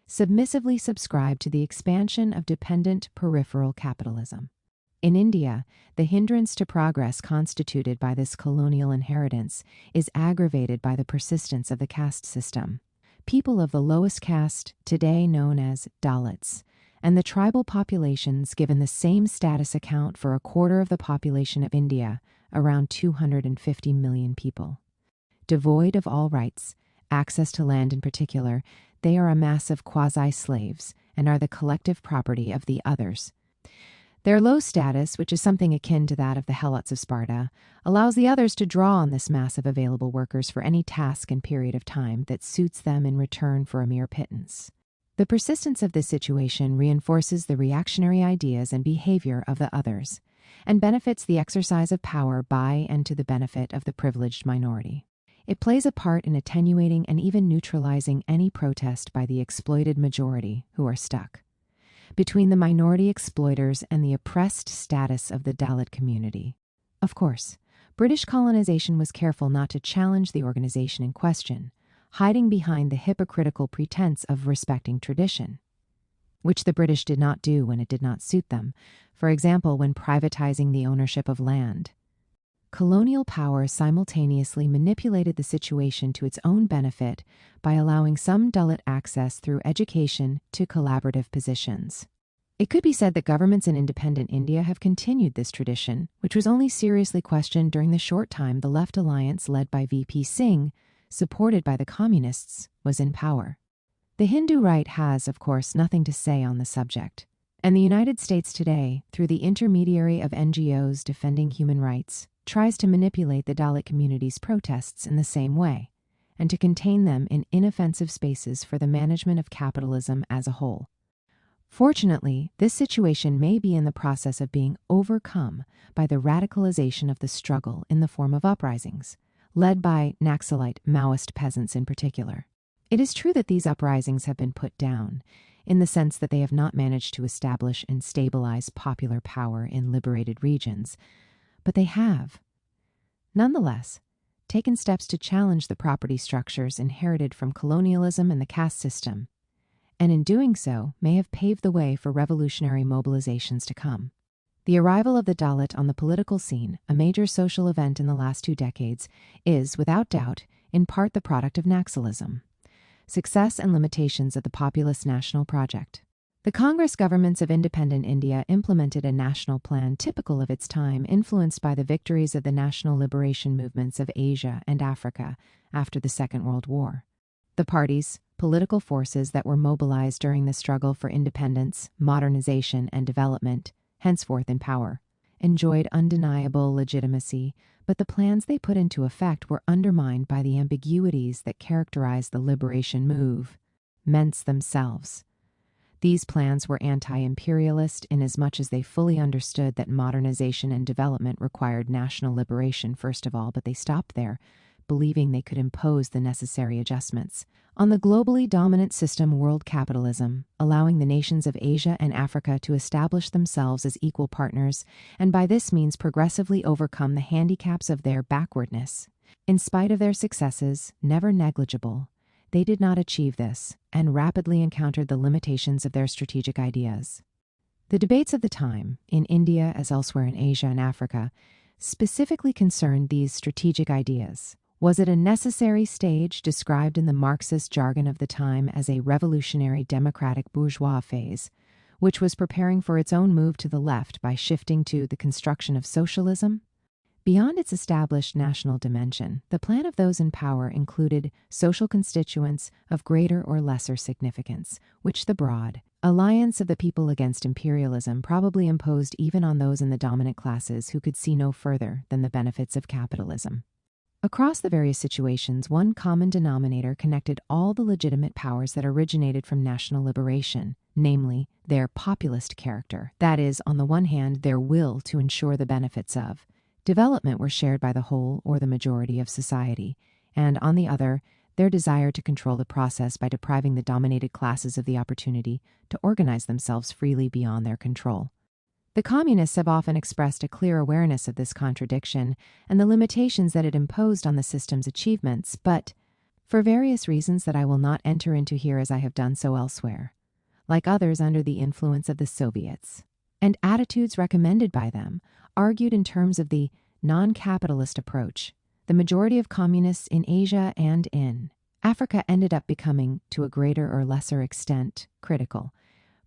submissively subscribe to the expansion of dependent peripheral capitalism. In India, the hindrance to progress constituted by this colonial inheritance is aggravated by the persistence of the caste system. People of the lowest caste, today known as Dalits, and the tribal populations given the same status account for a quarter of the population of India, around 250 million people. Devoid of all rights, access to land in particular, they are a mass of quasi-slaves and are the collective property of the others. Their low status, which is something akin to that of the helots of Sparta, allows the others to draw on this mass of available workers for any task and period of time that suits them in return for a mere pittance. The persistence of this situation reinforces the reactionary ideas and behavior of the others, and benefits the exercise of power by and to the benefit of the privileged minority. It plays a part in attenuating and even neutralizing any protest by the exploited majority who are stuck between the minority exploiters and the oppressed status of the Dalit community. Of course, British colonization was careful not to challenge the organization in question, hiding behind the hypocritical pretense of respecting tradition, which the British did not do when it did not suit them, for example, when privatizing the ownership of land. Colonial power simultaneously manipulated the situation to its own benefit by allowing some Dalit access through education to collaborative positions. It could be said that governments in independent India have continued this tradition, which was only seriously questioned during the short time the left alliance led by VP Singh, supported by the communists, was in power. The Hindu right has, of course, nothing to say on the subject. And the United States today, through the intermediary of NGOs defending human rights, tries to manipulate the Dalit community's protests in the same way, and to contain them in inoffensive spaces for the management of capitalism as a whole. Fortunately, this situation may be in the process of being overcome by the radicalization of the struggle in the form of uprisings, led by Naxalite Maoist peasants in particular. It is true that these uprisings have been put down, in the sense that they have not managed to establish and stabilize popular power in liberated regions, but they have, nonetheless, taken steps to challenge the property structures inherited from colonialism and the caste system, and in doing so may have paved the way for revolutionary mobilizations to come. The arrival of the Dalit on the political scene, a major social event in the last 2 decades, is, without doubt, in part the product of Naxalism, success and limitations of the populist national project. The Congress governments of independent India implemented a national plan typical of its time, influenced by the victories of the national liberation movements of Asia and Africa after the Second World War. The parties, political forces that were mobilized during the struggle for independence, modernization, and development, henceforth in power, enjoyed undeniable legitimacy, but the plans they put into effect were undermined by the ambiguities that characterized the liberation movements themselves. These plans were anti-imperialist inasmuch as they fully understood that modernization and development required national liberation first of all, but they stopped there, believing they could impose the necessary adjustments on the globally dominant system world capitalism, allowing the nations of Asia and Africa to establish themselves as equal partners, and by this means progressively overcome the handicaps of their backwardness. In spite of their successes, never negligible, they did not achieve this, and rapidly encountered the limitations of their strategic ideas. The debates of the time, in India as elsewhere in Asia and Africa, specifically concerned these strategic ideas. Was it a necessary stage described in the Marxist jargon of the time as a revolutionary democratic bourgeois phase, which was preparing for its own move to the left by shifting to the construction of socialism? Beyond its established national dimension, the plan of those in power included social constituents of greater or lesser significance, which the broad alliance of the people against imperialism probably imposed even on those in the dominant classes who could see no further than the benefits of capitalism. Across the various situations, one common denominator connected all the legitimate powers that originated from national liberation, namely, their populist character, that is, on the one hand, their will to ensure the benefits of development were shared by the whole or the majority of society, and on the other, their desire to control the process by depriving the dominated classes of the opportunity to organize themselves freely beyond their control. The communists have often expressed a clear awareness of this contradiction and the limitations that it imposed on the system's achievements, but, for various reasons that I will not enter into here as I have done so elsewhere, like others under the influence of the Soviets, and attitudes recommended by them, argued in terms of the non-capitalist approach, the majority of communists in Asia and in Africa ended up becoming, to a greater or lesser extent, critical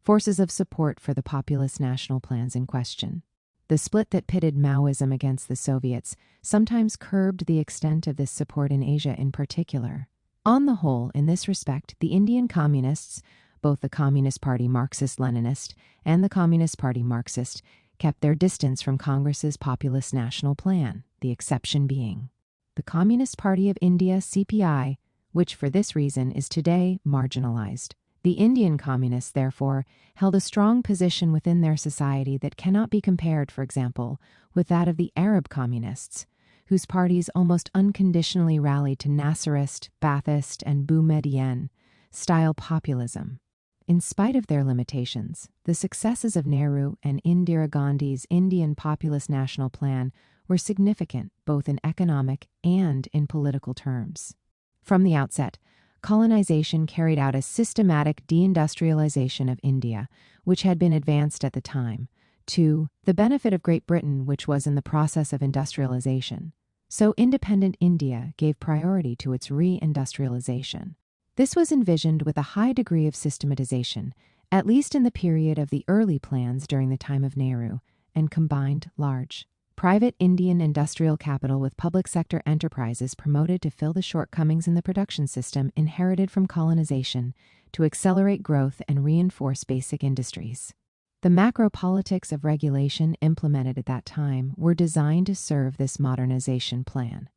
forces of support for the populist national plans in question. The split that pitted Maoism against the Soviets sometimes curbed the extent of this support in Asia in particular. On the whole, in this respect, the Indian communists, both the Communist Party Marxist-Leninist and the Communist Party Marxist, kept their distance from Congress's populist national plan, the exception being the Communist Party of India, CPI, which for this reason is today marginalized. The Indian communists, therefore, held a strong position within their society that cannot be compared, for example, with that of the Arab communists, whose parties almost unconditionally rallied to Nasserist, Ba'athist, and Boumediene style populism. In spite of their limitations, the successes of Nehru and Indira Gandhi's Indian Populist National Plan were significant both in economic and in political terms. From the outset, colonization carried out a systematic deindustrialization of India, which had been advanced at the time, to the benefit of Great Britain, which was in the process of industrialization. So independent India gave priority to its re-industrialization. This was envisioned with a high degree of systematization, at least in the period of the early plans during the time of Nehru, and combined large private Indian industrial capital with public sector enterprises promoted to fill the shortcomings in the production system inherited from colonization to accelerate growth and reinforce basic industries. The macro politics of regulation implemented at that time were designed to serve this modernization plan.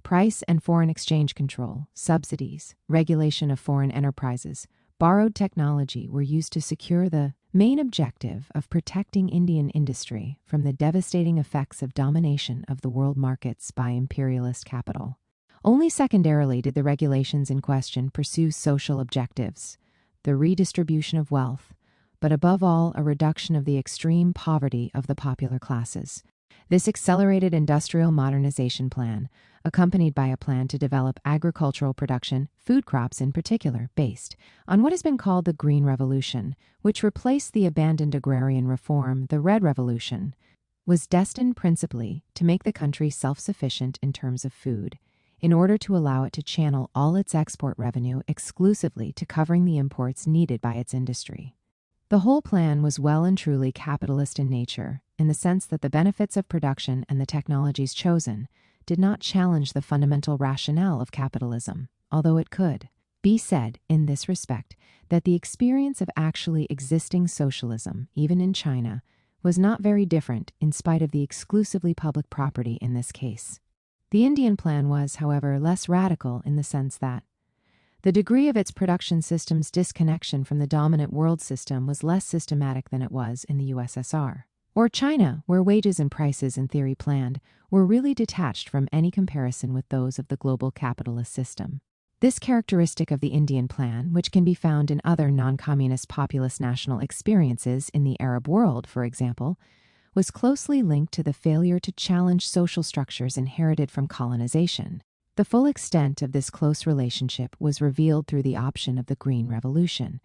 Price and foreign exchange control, subsidies, regulation of foreign enterprises, borrowed technology were used to secure the main objective of protecting Indian industry from the devastating effects of domination of the world markets by imperialist capital. Only secondarily did the regulations in question pursue social objectives, the redistribution of wealth, but above all a reduction of the extreme poverty of the popular classes. This accelerated industrial modernization plan, accompanied by a plan to develop agricultural production, food crops in particular, based on what has been called the Green Revolution, which replaced the abandoned agrarian reform, the Red Revolution, was destined principally to make the country self-sufficient in terms of food, in order to allow it to channel all its export revenue exclusively to covering the imports needed by its industry. The whole plan was well and truly capitalist in nature, in the sense that the benefits of production and the technologies chosen did not challenge the fundamental rationale of capitalism, although it could be said in this respect that the experience of actually existing socialism, even in China, was not very different in spite of the exclusively public property in this case. The Indian plan was, however, less radical in the sense that the degree of its production system's disconnection from the dominant world system was less systematic than it was in the USSR. Or China, where wages and prices in theory planned were really detached from any comparison with those of the global capitalist system. This characteristic of the Indian plan, which can be found in other non-communist populist national experiences in the Arab world, for example, was closely linked to the failure to challenge social structures inherited from colonization. The full extent of this close relationship was revealed through the option of the Green Revolution,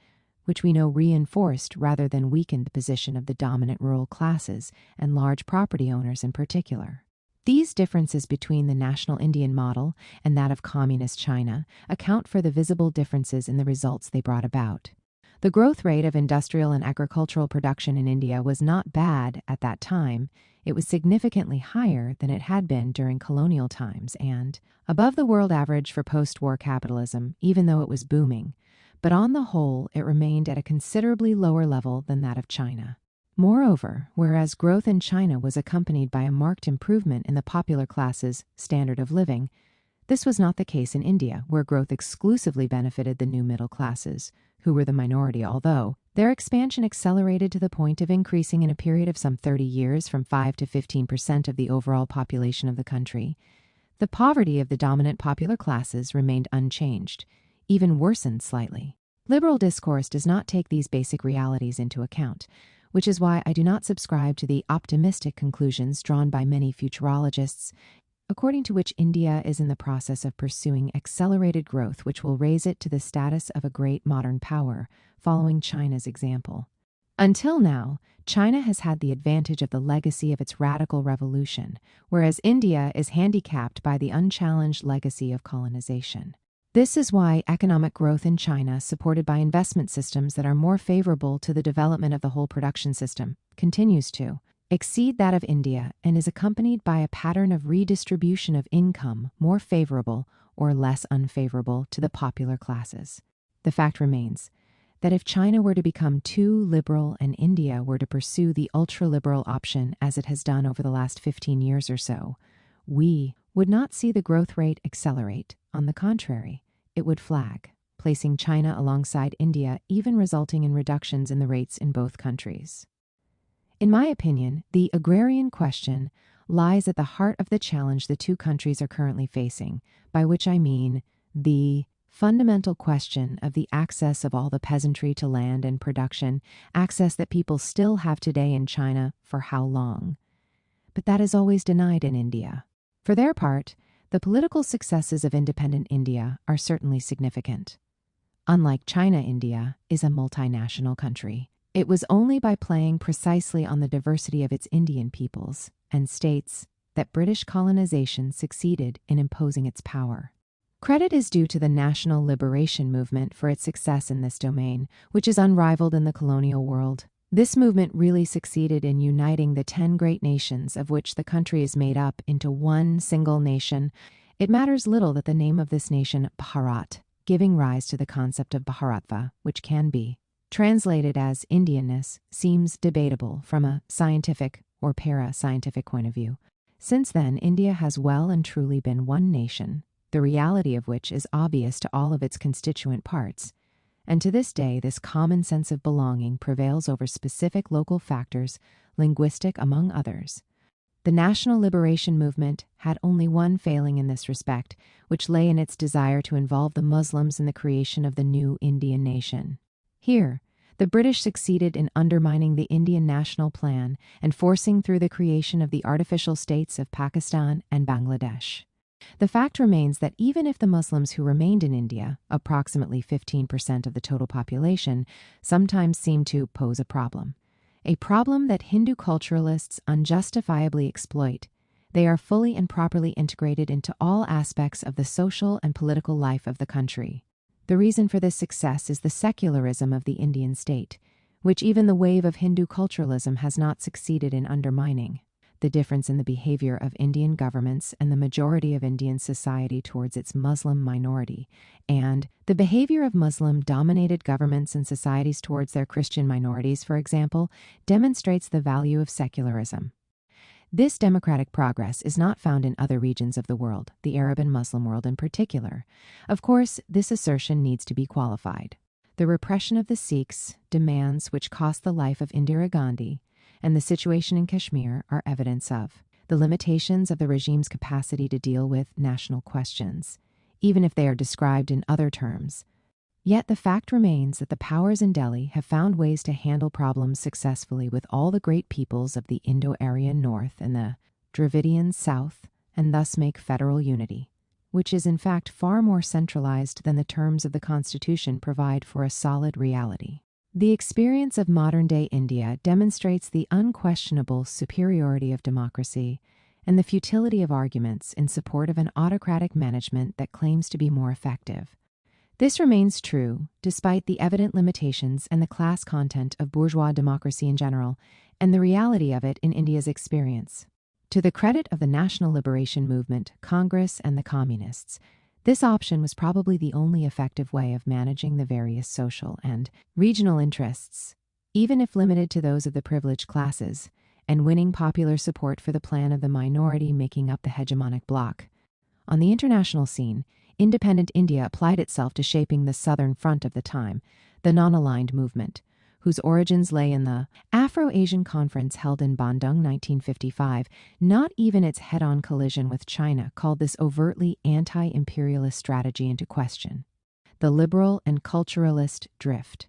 which we know reinforced rather than weakened the position of the dominant rural classes and large property owners in particular. These differences between the national Indian model and that of communist China account for the visible differences in the results they brought about. The growth rate of industrial and agricultural production in India was not bad at that time. It was significantly higher than it had been during colonial times and above the world average for post-war capitalism, even though it was booming. But on the whole, it remained at a considerably lower level than that of China. Moreover, whereas growth in China was accompanied by a marked improvement in the popular class's standard of living, this was not the case in India, where growth exclusively benefited the new middle classes, who were the minority, although their expansion accelerated to the point of increasing in a period of some 30 years from 5 to 15% of the overall population of the country. The poverty of the dominant popular classes remained unchanged, even worsened slightly. Liberal discourse does not take these basic realities into account, which is why I do not subscribe to the optimistic conclusions drawn by many futurologists, according to which India is in the process of pursuing accelerated growth which will raise it to the status of a great modern power, following China's example. Until now, China has had the advantage of the legacy of its radical revolution, whereas India is handicapped by the unchallenged legacy of colonization. This is why economic growth in China, supported by investment systems that are more favorable to the development of the whole production system, continues to exceed that of India and is accompanied by a pattern of redistribution of income more favorable or less unfavorable to the popular classes. The fact remains that if China were to become too liberal and India were to pursue the ultra-liberal option as it has done over the last 15 years or so, we would not see the growth rate accelerate. On the contrary, it would flag, placing China alongside India, even resulting in reductions in the rates in both countries. In my opinion, the agrarian question lies at the heart of the challenge the two countries are currently facing, by which I mean the fundamental question of the access of all the peasantry to land and production, access that people still have today in China for how long? But that is always denied in India. For their part, the political successes of independent India are certainly significant. Unlike China, India is a multinational country. It was only by playing precisely on the diversity of its Indian peoples and states that British colonization succeeded in imposing its power. Credit is due to the national liberation movement for its success in this domain, which is unrivaled in the colonial world. This movement really succeeded in uniting the 10 great nations of which the country is made up into one single nation. It matters little that the name of this nation, Bharat, giving rise to the concept of Bharatva, which can be translated as Indianness, seems debatable from a scientific or para-scientific point of view. Since then, India has well and truly been one nation, the reality of which is obvious to all of its constituent parts. And to this day, this common sense of belonging prevails over specific local factors, linguistic among others. The national liberation movement had only one failing in this respect, which lay in its desire to involve the Muslims in the creation of the new Indian nation. Here, the British succeeded in undermining the Indian national plan and forcing through the creation of the artificial states of Pakistan and Bangladesh. The fact remains that even if the Muslims who remained in India, approximately 15% of the total population, sometimes seem to pose a problem that Hindu culturalists unjustifiably exploit, they are fully and properly integrated into all aspects of the social and political life of the country. The reason for this success is the secularism of the Indian state, which even the wave of Hindu culturalism has not succeeded in undermining. The difference in the behavior of Indian governments and the majority of Indian society towards its Muslim minority, and the behavior of Muslim-dominated governments and societies towards their Christian minorities, for example, demonstrates the value of secularism. This democratic progress is not found in other regions of the world, the Arab and Muslim world in particular. Of course, this assertion needs to be qualified. The repression of the Sikhs, demands which cost the life of Indira Gandhi, and the situation in Kashmir are evidence of the limitations of the regime's capacity to deal with national questions, even if they are described in other terms. Yet the fact remains that the powers in Delhi have found ways to handle problems successfully with all the great peoples of the Indo-Aryan North and the Dravidian South, and thus make federal unity, which is in fact far more centralized than the terms of the Constitution provide for a solid reality. The experience of modern-day India demonstrates the unquestionable superiority of democracy and the futility of arguments in support of an autocratic management that claims to be more effective. This remains true despite the evident limitations and the class content of bourgeois democracy in general and the reality of it in India's experience. To the credit of the National Liberation Movement, Congress, and the Communists, this option was probably the only effective way of managing the various social and regional interests, even if limited to those of the privileged classes, and winning popular support for the plan of the minority making up the hegemonic bloc. On the international scene, independent India applied itself to shaping the Southern Front of the time, the non-aligned movement, whose origins lay in the Afro-Asian Conference held in Bandung 1955. Not even its head-on collision with China called this overtly anti-imperialist strategy into question. The liberal and culturalist drift,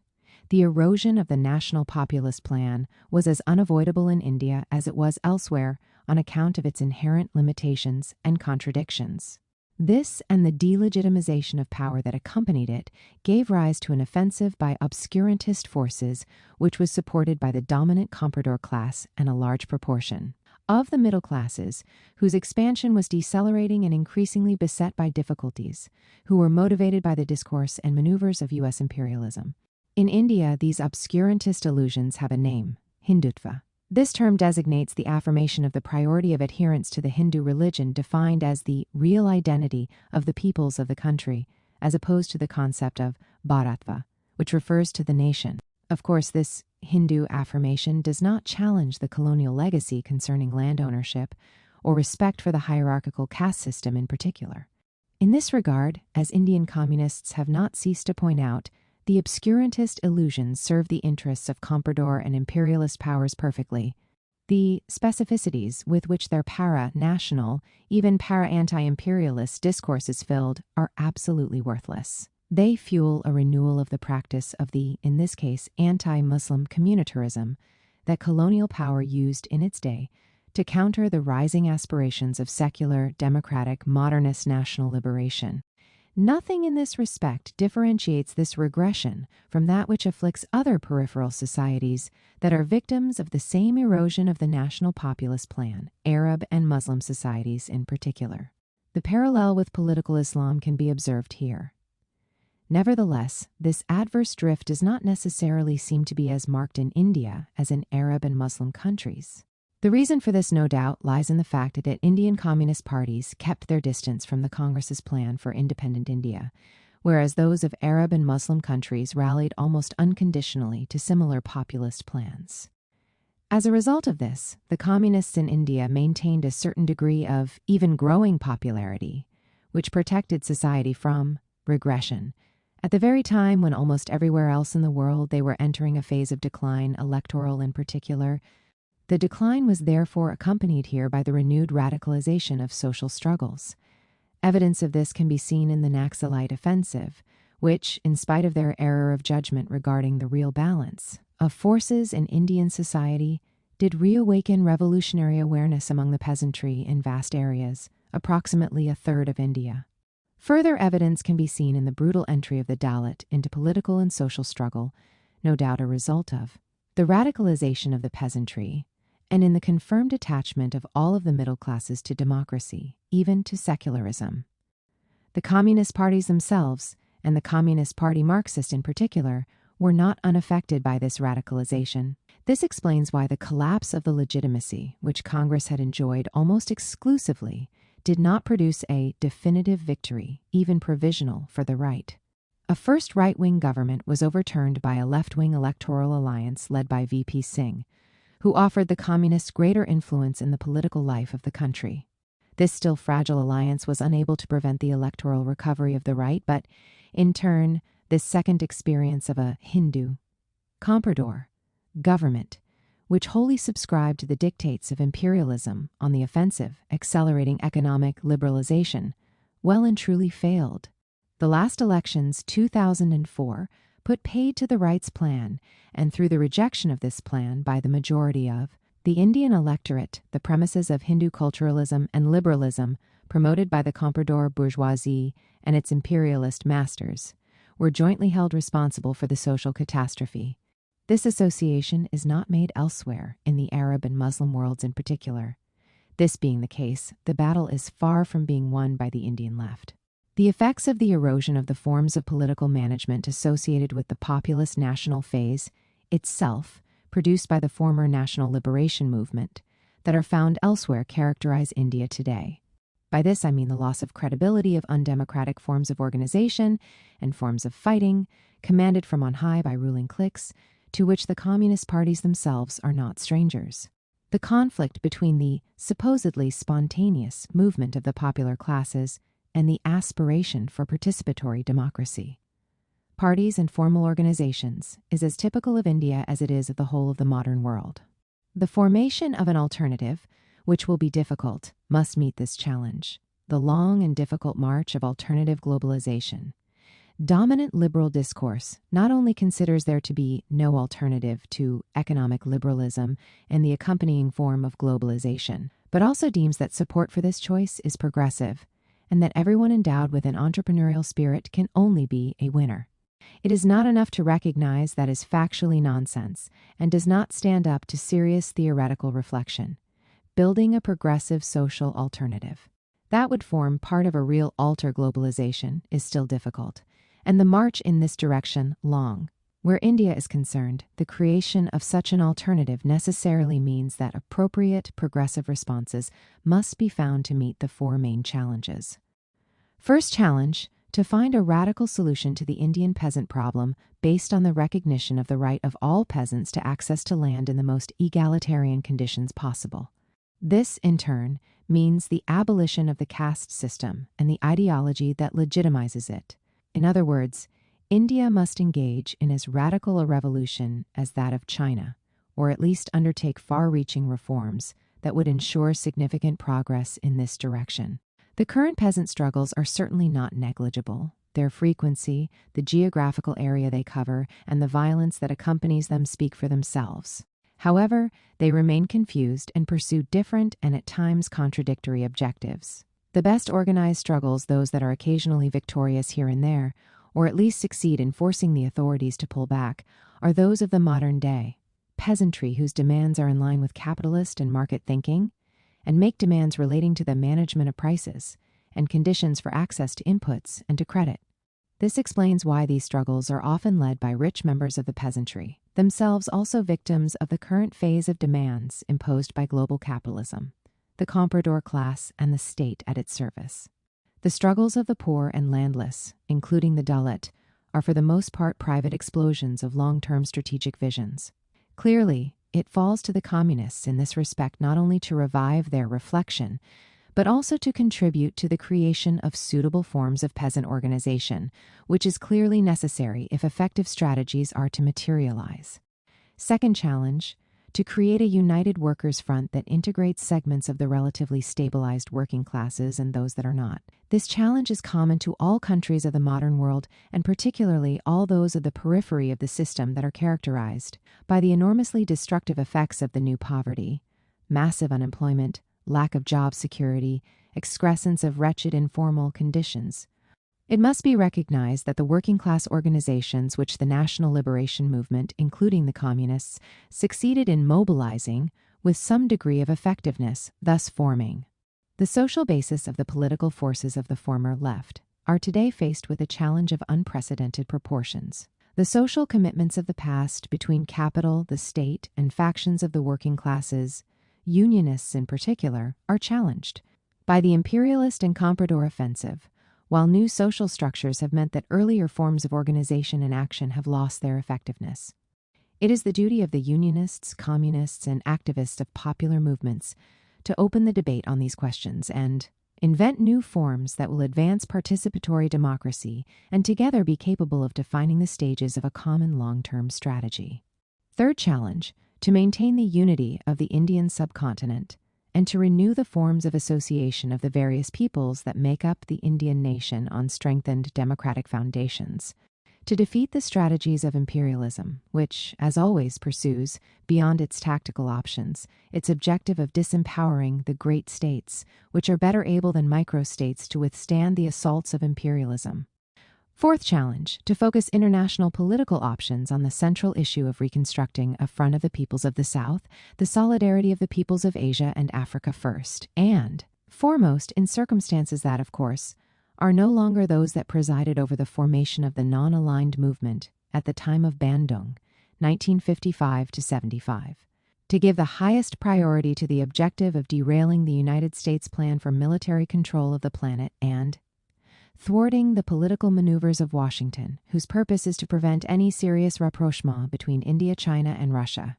the erosion of the national populist plan, was as unavoidable in India as it was elsewhere on account of its inherent limitations and contradictions. This and the delegitimization of power that accompanied it gave rise to an offensive by obscurantist forces which was supported by the dominant comprador class and a large proportion of the middle classes, whose expansion was decelerating and increasingly beset by difficulties, who were motivated by the discourse and maneuvers of U.S. imperialism. In India, these obscurantist illusions have a name, Hindutva. This term designates the affirmation of the priority of adherence to the Hindu religion defined as the real identity of the peoples of the country, as opposed to the concept of Bharatva, which refers to the nation. Of course, this Hindu affirmation does not challenge the colonial legacy concerning land ownership or respect for the hierarchical caste system in particular. In this regard, as Indian communists have not ceased to point out, the obscurantist illusions serve the interests of comprador and imperialist powers perfectly. The specificities with which their para-national, even para-anti-imperialist discourse is filled are absolutely worthless. They fuel a renewal of the practice of the, in this case, anti-Muslim communitarism that colonial power used in its day to counter the rising aspirations of secular, democratic, modernist national liberation. Nothing in this respect differentiates this regression from that which afflicts other peripheral societies that are victims of the same erosion of the national populist plan, Arab and Muslim societies in particular. The parallel with political Islam can be observed here. Nevertheless, this adverse drift does not necessarily seem to be as marked in India as in Arab and Muslim countries. The reason for this, no doubt, lies in the fact that Indian communist parties kept their distance from the Congress's plan for independent India, whereas those of Arab and Muslim countries rallied almost unconditionally to similar populist plans. As a result of this, the communists in India maintained a certain degree of even growing popularity, which protected society from regression, at the very time when almost everywhere else in the world they were entering a phase of decline, electoral in particular. The decline was therefore accompanied here by the renewed radicalization of social struggles. Evidence of this can be seen in the Naxalite offensive, which, in spite of their error of judgment regarding the real balance of forces in Indian society, did reawaken revolutionary awareness among the peasantry in vast areas, approximately a third of India. Further evidence can be seen in the brutal entry of the Dalit into political and social struggle, no doubt a result of the radicalization of the peasantry, and in the confirmed attachment of all of the middle classes to democracy, even to secularism. The communist parties themselves, and the Communist Party Marxist in particular, were not unaffected by this radicalization. This explains why the collapse of the legitimacy, which Congress had enjoyed almost exclusively, did not produce a definitive victory, even provisional, for the right. A first right-wing government was overturned by a left-wing electoral alliance led by VP Singh, who offered the communists greater influence in the political life of the country. This still fragile alliance was unable to prevent the electoral recovery of the right, but, in turn, this second experience of a Hindu comprador government, which wholly subscribed to the dictates of imperialism on the offensive, accelerating economic liberalization, well and truly failed. The last elections, 2004, put paid to the right's plan, and through the rejection of this plan by the majority of the Indian electorate, the premises of Hindu culturalism and liberalism promoted by the comprador bourgeoisie and its imperialist masters were jointly held responsible for the social catastrophe. This association is not made elsewhere in the Arab and Muslim worlds in particular. This being the case, the battle is far from being won by the Indian left. The effects of the erosion of the forms of political management associated with the populist national phase itself, produced by the former national liberation movement, that are found elsewhere characterize India today. By this I mean the loss of credibility of undemocratic forms of organization and forms of fighting, commanded from on high by ruling cliques, to which the communist parties themselves are not strangers. The conflict between the supposedly spontaneous movement of the popular classes and the aspiration for participatory democracy. Parties and formal organizations is as typical of India as it is of the whole of the modern world. The formation of an alternative, which will be difficult, must meet this challenge, the long and difficult march of alternative globalization. Dominant liberal discourse not only considers there to be no alternative to economic liberalism and the accompanying form of globalization, but also deems that support for this choice is progressive, and that everyone endowed with an entrepreneurial spirit can only be a winner. It is not enough to recognize that is factually nonsense and does not stand up to serious theoretical reflection. Building a progressive social alternative that would form part of a real alter globalization is still difficult, and the march in this direction long. Where India is concerned, the creation of such an alternative necessarily means that appropriate progressive responses must be found to meet the four main challenges. First challenge, to find a radical solution to the Indian peasant problem based on the recognition of the right of all peasants to access to land in the most egalitarian conditions possible. This, in turn, means the abolition of the caste system and the ideology that legitimizes it. In other words, India must engage in as radical a revolution as that of China, or at least undertake far-reaching reforms that would ensure significant progress in this direction. The current peasant struggles are certainly not negligible. Their frequency, the geographical area they cover, and the violence that accompanies them speak for themselves. However, they remain confused and pursue different and at times contradictory objectives. The best organized struggles, those that are occasionally victorious here and there, or at least succeed in forcing the authorities to pull back, are those of the modern day. Peasantry whose demands are in line with capitalist and market thinking, and make demands relating to the management of prices and conditions for access to inputs and to credit. This explains why these struggles are often led by rich members of the peasantry, themselves also victims of the current phase of demands imposed by global capitalism, the comprador class and the state at its service. The struggles of the poor and landless, including the Dalit, are for the most part private explosions of long-term strategic visions. Clearly, it falls to the communists in this respect not only to revive their reflection, but also to contribute to the creation of suitable forms of peasant organization, which is clearly necessary if effective strategies are to materialize. Second challenge, to create a united workers' front that integrates segments of the relatively stabilized working classes and those that are not. This challenge is common to all countries of the modern world, and particularly all those of the periphery of the system that are characterized by the enormously destructive effects of the new poverty, massive unemployment, lack of job security, excrescence of wretched informal conditions. It must be recognized that the working class organizations which the national liberation movement, including the communists, succeeded in mobilizing with some degree of effectiveness, thus forming the social basis of the political forces of the former left, are today faced with a challenge of unprecedented proportions. The social commitments of the past between capital, the state, and factions of the working classes, unionists in particular, are challenged by the imperialist and comprador offensive, while new social structures have meant that earlier forms of organization and action have lost their effectiveness. It is the duty of the unionists, communists, and activists of popular movements to open the debate on these questions and invent new forms that will advance participatory democracy and together be capable of defining the stages of a common long-term strategy. Third challenge, to maintain the unity of the Indian subcontinent and to renew the forms of association of the various peoples that make up the Indian nation on strengthened democratic foundations, to defeat the strategies of imperialism, which, as always, pursues, beyond its tactical options, its objective of disempowering the great states, which are better able than microstates to withstand the assaults of imperialism. Fourth challenge, to focus international political options on the central issue of reconstructing a front of the peoples of the South, the solidarity of the peoples of Asia and Africa first, and, foremost in circumstances that, of course, are no longer those that presided over the formation of the non-aligned movement at the time of Bandung, 1955 to 75, to give the highest priority to the objective of derailing the United States plan for military control of the planet and thwarting the political maneuvers of Washington, whose purpose is to prevent any serious rapprochement between India, China, and Russia.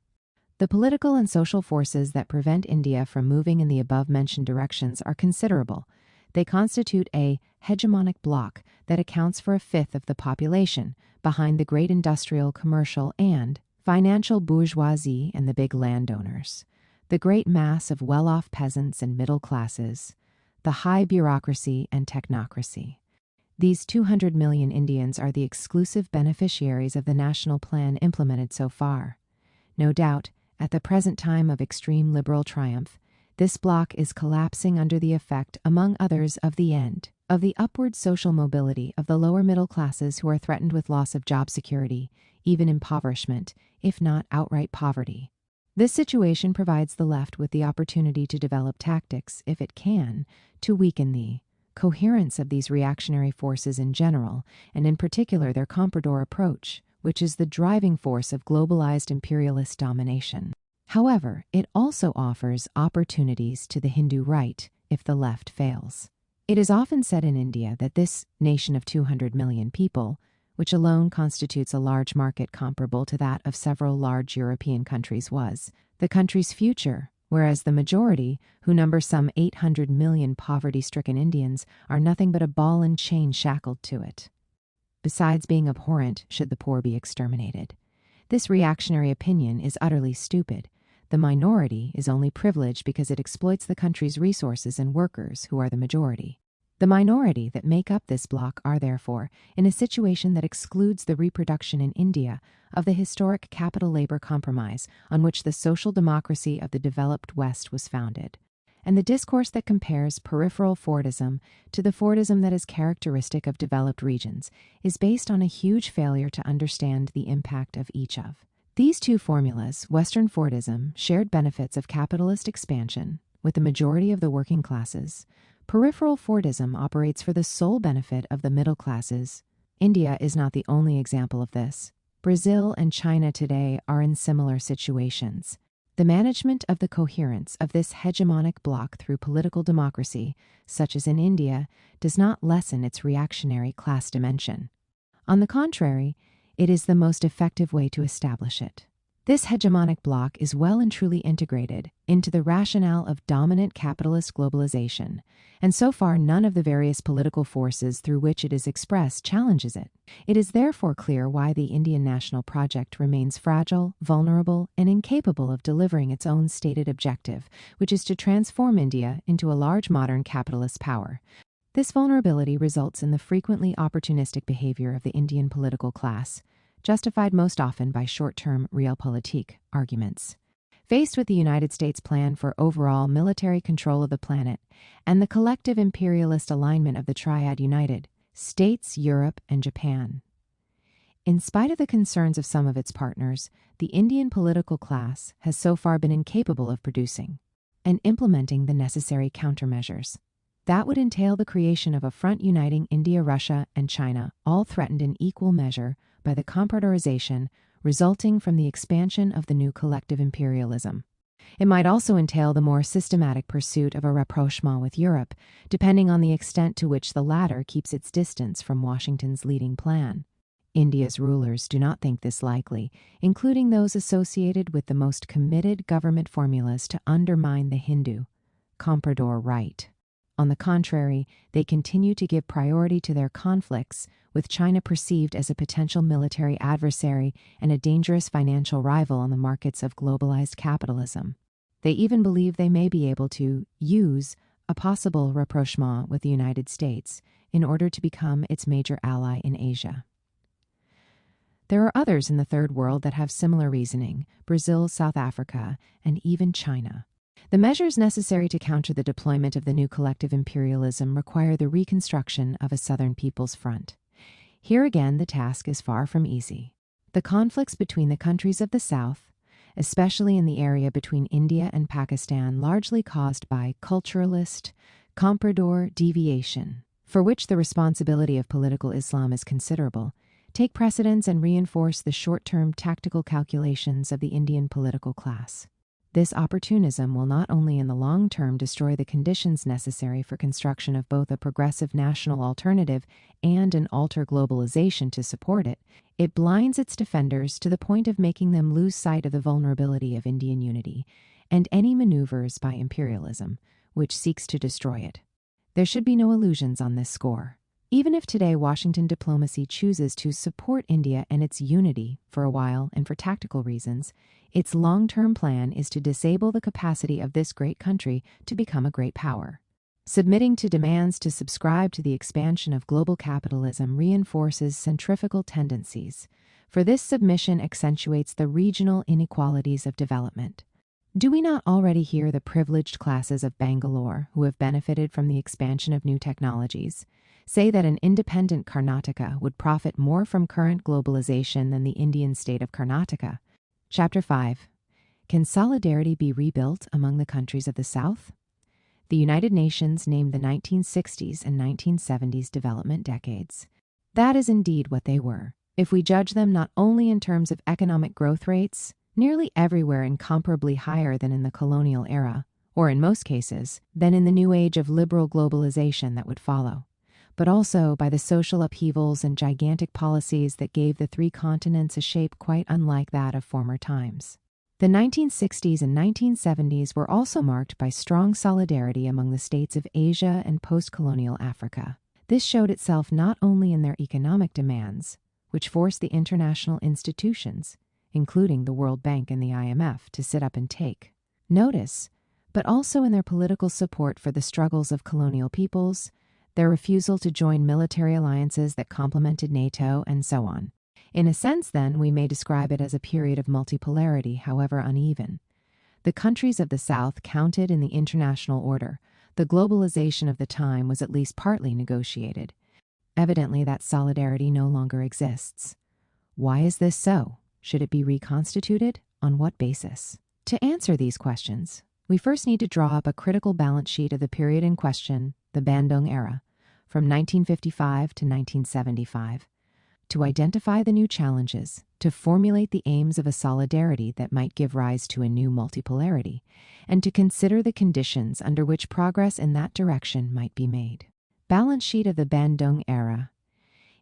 The political and social forces that prevent India from moving in the above-mentioned directions are considerable. They constitute a hegemonic bloc that accounts for a fifth of the population, behind the great industrial, commercial, and financial bourgeoisie and the big landowners, the great mass of well-off peasants and middle classes, the high bureaucracy and technocracy. These 200 million Indians are the exclusive beneficiaries of the national plan implemented so far. No doubt, at the present time of extreme liberal triumph, this bloc is collapsing under the effect, among others, of the end of the upward social mobility of the lower middle classes who are threatened with loss of job security, even impoverishment, if not outright poverty. This situation provides the left with the opportunity to develop tactics, if it can, to weaken the coherence of these reactionary forces in general, and in particular their comprador approach, which is the driving force of globalized imperialist domination. However, it also offers opportunities to the Hindu right if the left fails. It is often said in India that this nation of 200 million people, which alone constitutes a large market comparable to that of several large European countries, was the country's future, whereas the majority, who number some 800 million poverty-stricken Indians, are nothing but a ball and chain shackled to it. Besides being abhorrent, should the poor be exterminated. This reactionary opinion is utterly stupid. The minority is only privileged because it exploits the country's resources and workers, who are the majority. The minority that make up this bloc are, therefore, in a situation that excludes the reproduction in India of the historic capital-labor compromise on which the social democracy of the developed West was founded. And the discourse that compares peripheral Fordism to the Fordism that is characteristic of developed regions is based on a huge failure to understand the impact of each of. These two formulas, Western Fordism, shared benefits of capitalist expansion with the majority of the working classes. Peripheral Fordism operates for the sole benefit of the middle classes. India is not the only example of this. Brazil and China today are in similar situations. The management of the coherence of this hegemonic bloc through political democracy, such as in India, does not lessen its reactionary class dimension. On the contrary, it is the most effective way to establish it. This hegemonic bloc is well and truly integrated into the rationale of dominant capitalist globalization, and so far none of the various political forces through which it is expressed challenges it. It is therefore clear why the Indian national project remains fragile, vulnerable, and incapable of delivering its own stated objective, which is to transform India into a large modern capitalist power. This vulnerability results in the frequently opportunistic behavior of the Indian political class, justified most often by short-term realpolitik arguments. Faced with the United States' plan for overall military control of the planet and the collective imperialist alignment of the Triad United States, Europe, and Japan. In spite of the concerns of some of its partners, the Indian political class has so far been incapable of producing and implementing the necessary countermeasures. That would entail the creation of a front uniting India, Russia, and China, all threatened in equal measure by the compartmentalization resulting from the expansion of the new collective imperialism. It might also entail the more systematic pursuit of a rapprochement with Europe, depending on the extent to which the latter keeps its distance from Washington's leading plan. India's rulers do not think this likely, including those associated with the most committed government formulas to undermine the Hindu comprador right. On the contrary, they continue to give priority to their conflicts, with China perceived as a potential military adversary and a dangerous financial rival on the markets of globalized capitalism. They even believe they may be able to use a possible rapprochement with the United States in order to become its major ally in Asia. There are others in the Third World that have similar reasoning: Brazil, South Africa, and even China. The measures necessary to counter the deployment of the new collective imperialism require the reconstruction of a Southern People's Front. Here again, the task is far from easy. The conflicts between the countries of the South, especially in the area between India and Pakistan, largely caused by culturalist, comprador deviation, for which the responsibility of political Islam is considerable, take precedence and reinforce the short-term tactical calculations of the Indian political class. This opportunism will not only in the long term destroy the conditions necessary for construction of both a progressive national alternative and an alter globalization to support it, it blinds its defenders to the point of making them lose sight of the vulnerability of Indian unity and any maneuvers by imperialism, which seeks to destroy it. There should be no illusions on this score. Even if today Washington diplomacy chooses to support India and its unity for a while and for tactical reasons, its long-term plan is to disable the capacity of this great country to become a great power. Submitting to demands to subscribe to the expansion of global capitalism reinforces centrifugal tendencies, for this submission accentuates the regional inequalities of development. Do we not already hear the privileged classes of Bangalore, who have benefited from the expansion of new technologies, say that an independent Karnataka would profit more from current globalization than the Indian state of Karnataka? Chapter 5. Can solidarity be rebuilt among the countries of the South? The United Nations named the 1960s and 1970s development decades. That is indeed what they were, if we judge them not only in terms of economic growth rates, nearly everywhere incomparably higher than in the colonial era, or in most cases, than in the new age of liberal globalization that would follow, but also by the social upheavals and gigantic policies that gave the three continents a shape quite unlike that of former times. The 1960s and 1970s were also marked by strong solidarity among the states of Asia and post-colonial Africa. This showed itself not only in their economic demands, which forced the international institutions, including the World Bank and the IMF, to sit up and take notice, but also in their political support for the struggles of colonial peoples, their refusal to join military alliances that complemented NATO, and so on. In a sense, then, we may describe it as a period of multipolarity, however uneven. The countries of the South counted in the international order. The globalization of the time was at least partly negotiated. Evidently, that solidarity no longer exists. Why is this so? Should it be reconstituted? On what basis? To answer these questions, we first need to draw up a critical balance sheet of the period in question, the Bandung era, from 1955 to 1975. To identify the new challenges, to formulate the aims of a solidarity that might give rise to a new multipolarity, and to consider the conditions under which progress in that direction might be made. Balance sheet of the Bandung era.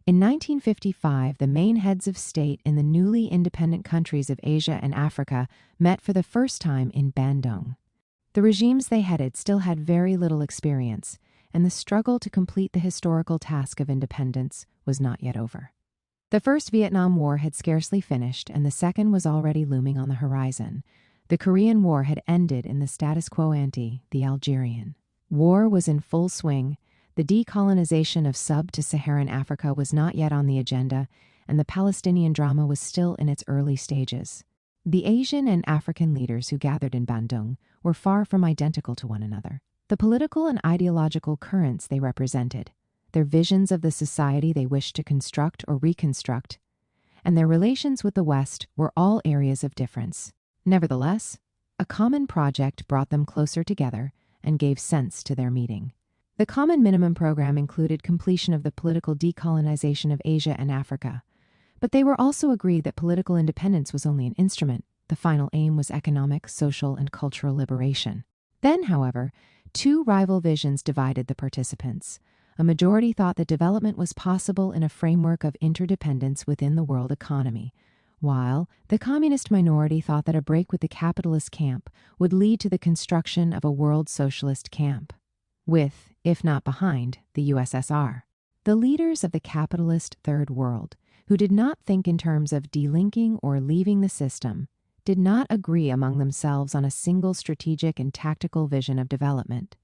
In 1955, the main heads of state in the newly independent countries of Asia and Africa met for the first time in Bandung. The regimes they headed still had very little experience, and the struggle to complete the historical task of independence was not yet over. The First Vietnam War had scarcely finished, and the second was already looming on the horizon. The Korean War had ended in the status quo ante, the Algerian. War was in full swing. The decolonization of sub-to-Saharan Africa was not yet on the agenda, and the Palestinian drama was still in its early stages. The Asian and African leaders who gathered in Bandung were far from identical to one another. The political and ideological currents they represented, their visions of the society they wished to construct or reconstruct, and their relations with the West were all areas of difference. Nevertheless, a common project brought them closer together and gave sense to their meeting. The Common Minimum Program included completion of the political decolonization of Asia and Africa, but they were also agreed that political independence was only an instrument. The final aim was economic, social, and cultural liberation. Then, however, two rival visions divided the participants. A majority thought that development was possible in a framework of interdependence within the world economy, while the communist minority thought that a break with the capitalist camp would lead to the construction of a world socialist camp, with, if not behind, the USSR. The leaders of the capitalist Third World, who did not think in terms of delinking or leaving the system, did not agree among themselves on a single strategic and tactical vision of development.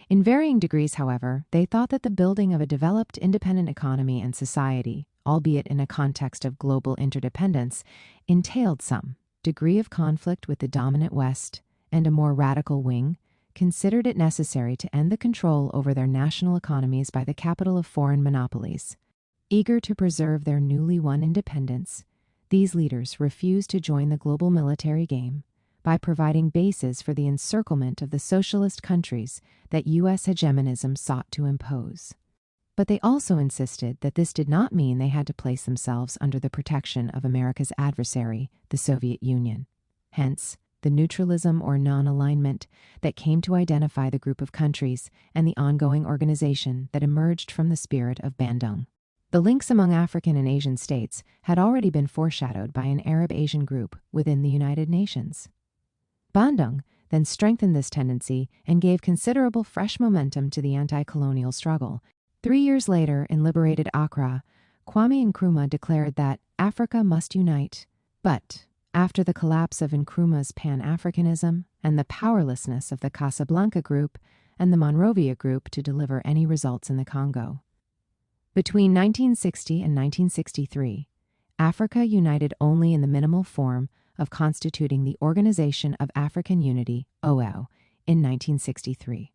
In varying degrees, however, they thought that the building of a developed independent economy and society, albeit in a context of global interdependence, entailed some degree of conflict with the dominant West, and a more radical wing considered it necessary to end the control over their national economies by the capital of foreign monopolies. Eager to preserve their newly won independence, these leaders refused to join the global military game by providing bases for the encirclement of the socialist countries that U.S. hegemonism sought to impose. But they also insisted that this did not mean they had to place themselves under the protection of America's adversary, the Soviet Union. Hence, the neutralism or non-alignment that came to identify the group of countries and the ongoing organization that emerged from the spirit of Bandung. The links among African and Asian states had already been foreshadowed by an Arab-Asian group within the United Nations. Bandung then strengthened this tendency and gave considerable fresh momentum to the anti-colonial struggle. 3 years later, in liberated Accra, Kwame Nkrumah declared that Africa must unite. But after the collapse of Nkrumah's Pan-Africanism and the powerlessness of the Casablanca Group and the Monrovia Group to deliver any results in the Congo. Between 1960 and 1963, Africa united only in the minimal form of constituting the Organization of African Unity, OAU, in 1963.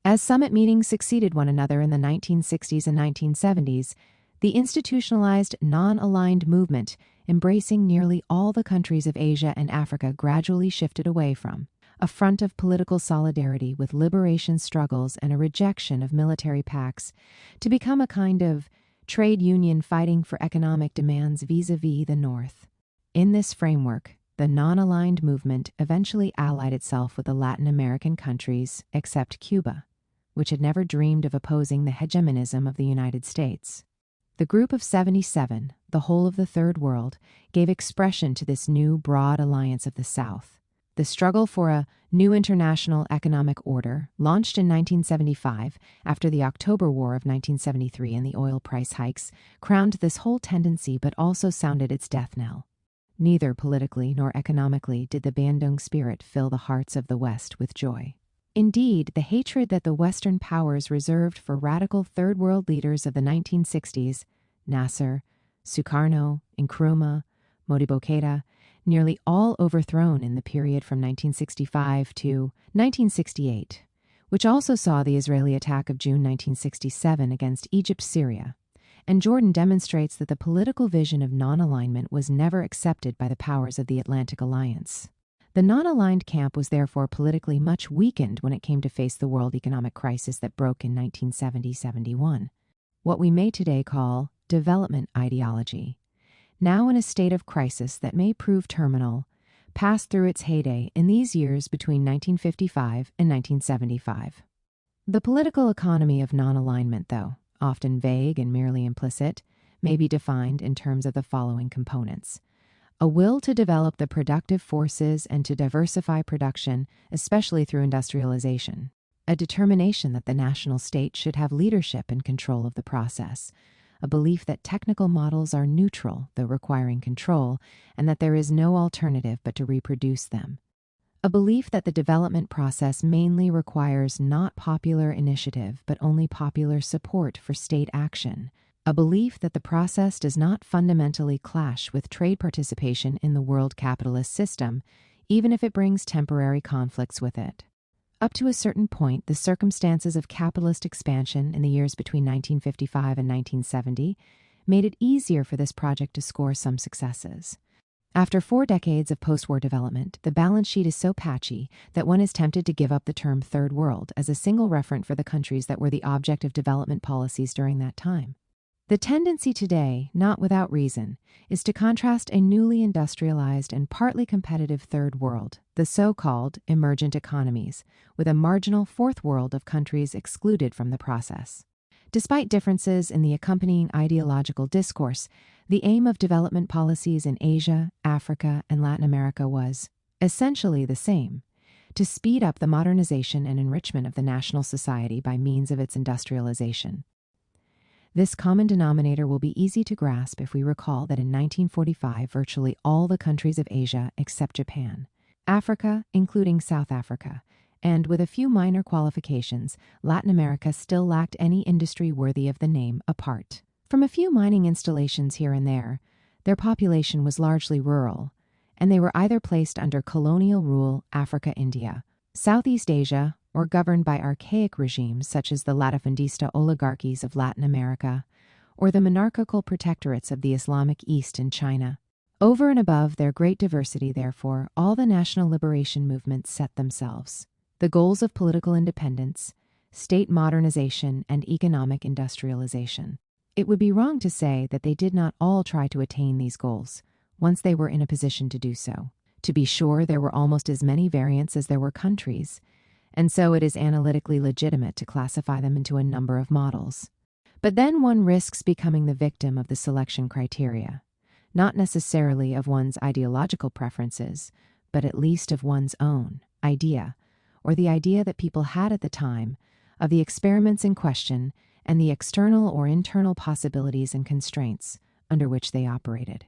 As summit meetings succeeded one another in the 1960s and 1970s, the institutionalized non-aligned movement embracing nearly all the countries of Asia and Africa gradually shifted away from a front of political solidarity with liberation struggles and a rejection of military pacts to become a kind of trade union fighting for economic demands vis-a-vis the North. In this framework, the non-aligned movement eventually allied itself with the Latin American countries, except Cuba, which had never dreamed of opposing the hegemonism of the United States. The Group of 77, the whole of the Third World, gave expression to this new broad alliance of the South. The struggle for a new international economic order, launched in 1975 after the October War of 1973 and the oil price hikes, crowned this whole tendency but also sounded its death knell. Neither politically nor economically did the Bandung spirit fill the hearts of the West with joy. Indeed, the hatred that the Western powers reserved for radical Third World leaders of the 1960s, Nasser, Sukarno, Nkrumah, Modibo Keïta, nearly all overthrown in the period from 1965 to 1968, which also saw the Israeli attack of June 1967 against Egypt's Syria. And Jordan demonstrates that the political vision of non-alignment was never accepted by the powers of the Atlantic Alliance. The non-aligned camp was therefore politically much weakened when it came to face the world economic crisis that broke in 1970-71, what we may today call development ideology. Now in a state of crisis that may prove terminal, passed through its heyday in these years between 1955 and 1975. The political economy of non-alignment, though, often vague and merely implicit, may be defined in terms of the following components. A will to develop the productive forces and to diversify production, especially through industrialization. A determination that the national state should have leadership and control of the process. A belief that technical models are neutral, though requiring control, and that there is no alternative but to reproduce them. A belief that the development process mainly requires not popular initiative, but only popular support for state action. A belief that the process does not fundamentally clash with trade participation in the world capitalist system, even if it brings temporary conflicts with it. Up to a certain point, the circumstances of capitalist expansion in the years between 1955 and 1970 made it easier for this project to score some successes. After 4 decades of post-war development, the balance sheet is so patchy that one is tempted to give up the term Third World as a single referent for the countries that were the object of development policies during that time. The tendency today, not without reason, is to contrast a newly industrialized and partly competitive Third World, the so-called emergent economies, with a marginal Fourth World of countries excluded from the process. Despite differences in the accompanying ideological discourse, the aim of development policies in Asia, Africa, and Latin America was essentially the same: to speed up the modernization and enrichment of the national society by means of its industrialization. This common denominator will be easy to grasp if we recall that in 1945, virtually all the countries of Asia except Japan, Africa, including South Africa, and with a few minor qualifications, Latin America still lacked any industry worthy of the name apart from a few mining installations here and there. Their population was largely rural, and they were either placed under colonial rule Africa, India, Southeast Asia, or governed by archaic regimes such as the latifundista oligarchies of Latin America, or the monarchical protectorates of the Islamic East in China. Over and above their great diversity, therefore, all the national liberation movements set themselves the goals of political independence, state modernization, and economic industrialization. It would be wrong to say that they did not all try to attain these goals, once they were in a position to do so. To be sure, there were almost as many variants as there were countries, and so it is analytically legitimate to classify them into a number of models. But then one risks becoming the victim of the selection criteria, not necessarily of one's ideological preferences, but at least of one's own idea, or the idea that people had at the time, of the experiments in question and the external or internal possibilities and constraints under which they operated.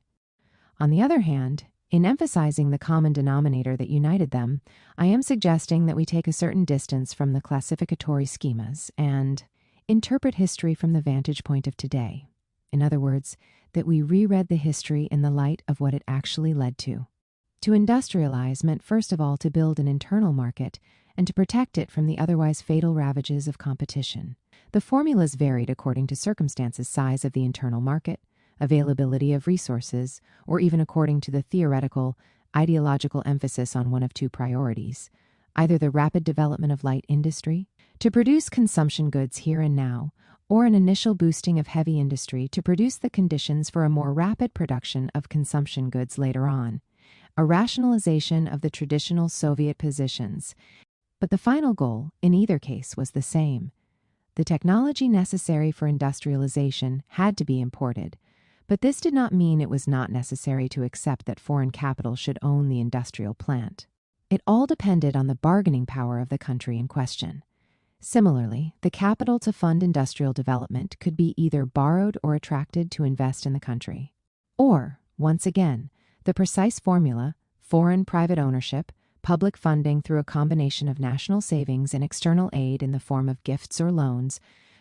On the other hand, in emphasizing the common denominator that united them, I am suggesting that we take a certain distance from the classificatory schemas and interpret history from the vantage point of today. In other words, that we reread the history in the light of what it actually led to. To industrialize meant first of all to build an internal market and to protect it from the otherwise fatal ravages of competition. The formulas varied according to circumstances: size of the internal market, availability of resources, or even according to the theoretical, ideological emphasis on one of two priorities: either the rapid development of light industry, to produce consumption goods here and now, or an initial boosting of heavy industry to produce the conditions for a more rapid production of consumption goods later on. a rationalization of the traditional Soviet positions. But the final goal, in either case, was the same. The technology necessary for industrialization had to be imported, but this did not mean it was not necessary to accept that foreign capital should own the industrial plant. It all depended on the bargaining power of the country in question. Similarly, the capital to fund industrial development could be either borrowed or attracted to invest in the country. Or, once again, the precise formula, foreign private ownership, public funding through a combination of national savings and external aid in the form of gifts or loans,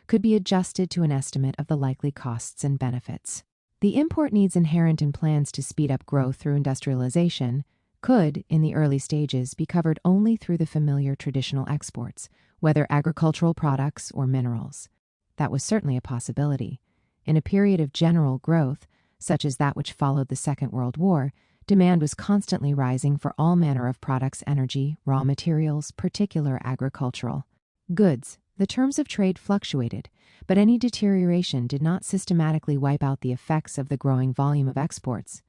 could be adjusted to an estimate of the likely costs and benefits. The import needs inherent in plans to speed up growth through industrialization could, in the early stages, be covered only through the familiar traditional exports, whether agricultural products or minerals. That was certainly a possibility. In a period of general growth, such as that which followed the Second World War, demand was constantly rising for all manner of products, energy, raw materials, particular agricultural goods. The terms of trade fluctuated, but any deterioration did not systematically wipe out the effects of the growing volume of exports.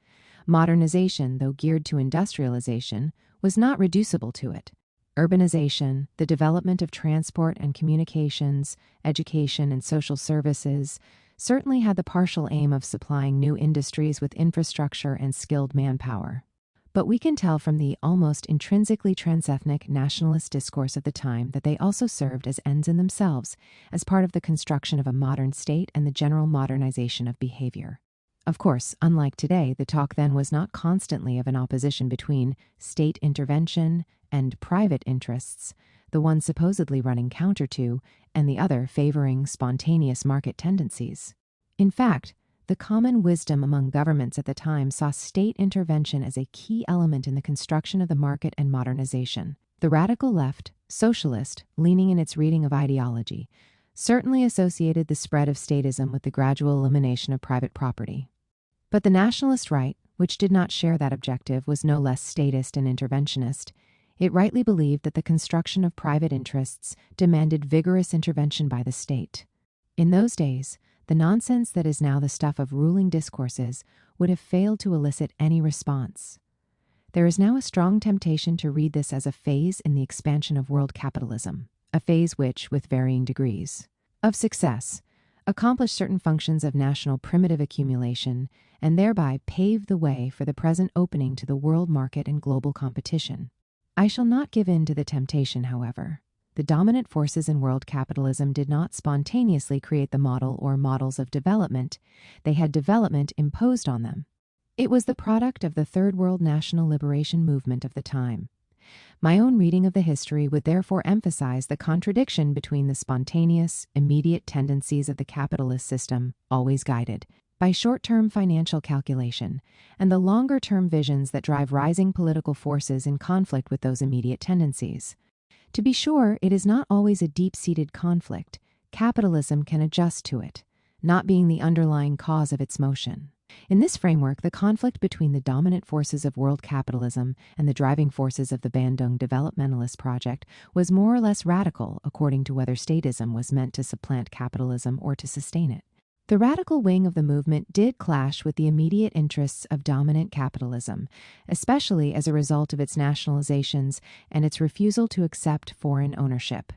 Modernization, though geared to industrialization, was not reducible to it. Urbanization, the development of transport and communications, education and social services, certainly had the partial aim of supplying new industries with infrastructure and skilled manpower. But we can tell from the almost intrinsically transethnic nationalist discourse of the time that they also served as ends in themselves, as part of the construction of a modern state and the general modernization of behavior. Of course, unlike today, the talk then was not constantly of an opposition between state intervention and private interests, the one supposedly running counter to, and the other favoring spontaneous market tendencies. In fact, the common wisdom among governments at the time saw state intervention as a key element in the construction of the market and modernization. The radical left, socialist, leaning in its reading of ideology, certainly associated the spread of statism with the gradual elimination of private property. But the nationalist right, which did not share that objective, was no less statist and interventionist. It rightly believed that the construction of private interests demanded vigorous intervention by the state. In those days, the nonsense that is now the stuff of ruling discourses would have failed to elicit any response. There is now a strong temptation to read this as a phase in the expansion of world capitalism, a phase which, with varying degrees of success, accomplished certain functions of national primitive accumulation and thereby paved the way for the present opening to the world market and global competition. I shall not give in to the temptation, however. The dominant forces in world capitalism did not spontaneously create the model or models of development. They had development imposed on them. It was the product of the Third World national liberation movement of the time. My own reading of the history would therefore emphasize the contradiction between the spontaneous, immediate tendencies of the capitalist system, always guided by short-term financial calculation, and the longer-term visions that drive rising political forces in conflict with those immediate tendencies. To be sure, it is not always a deep-seated conflict. Capitalism can adjust to it, not being the underlying cause of its motion. In this framework, the conflict between the dominant forces of world capitalism and the driving forces of the Bandung developmentalist project was more or less radical according to whether statism was meant to supplant capitalism or to sustain it. The radical wing of the movement did clash with the immediate interests of dominant capitalism, especially as a result of its nationalizations and its refusal to accept foreign ownership.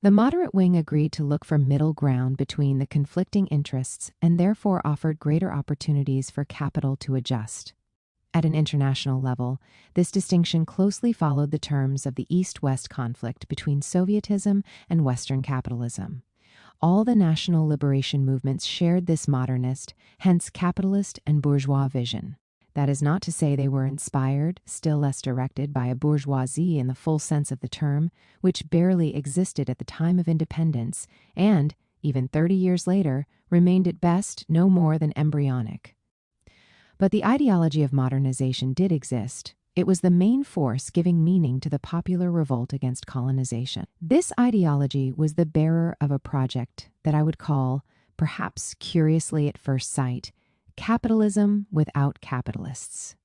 The moderate wing agreed to look for middle ground between the conflicting interests and therefore offered greater opportunities for capital to adjust. At an international level, this distinction closely followed the terms of the East-West conflict between Sovietism and Western capitalism. All the national liberation movements shared this modernist, hence capitalist and bourgeois vision. That is not to say they were inspired, still less directed, by a bourgeoisie in the full sense of the term, which barely existed at the time of independence and, even 30 years later, remained at best no more than embryonic. But the ideology of modernization did exist. It was the main force giving meaning to the popular revolt against colonization. This ideology was the bearer of a project that I would call, perhaps curiously at first sight, capitalism without capitalists.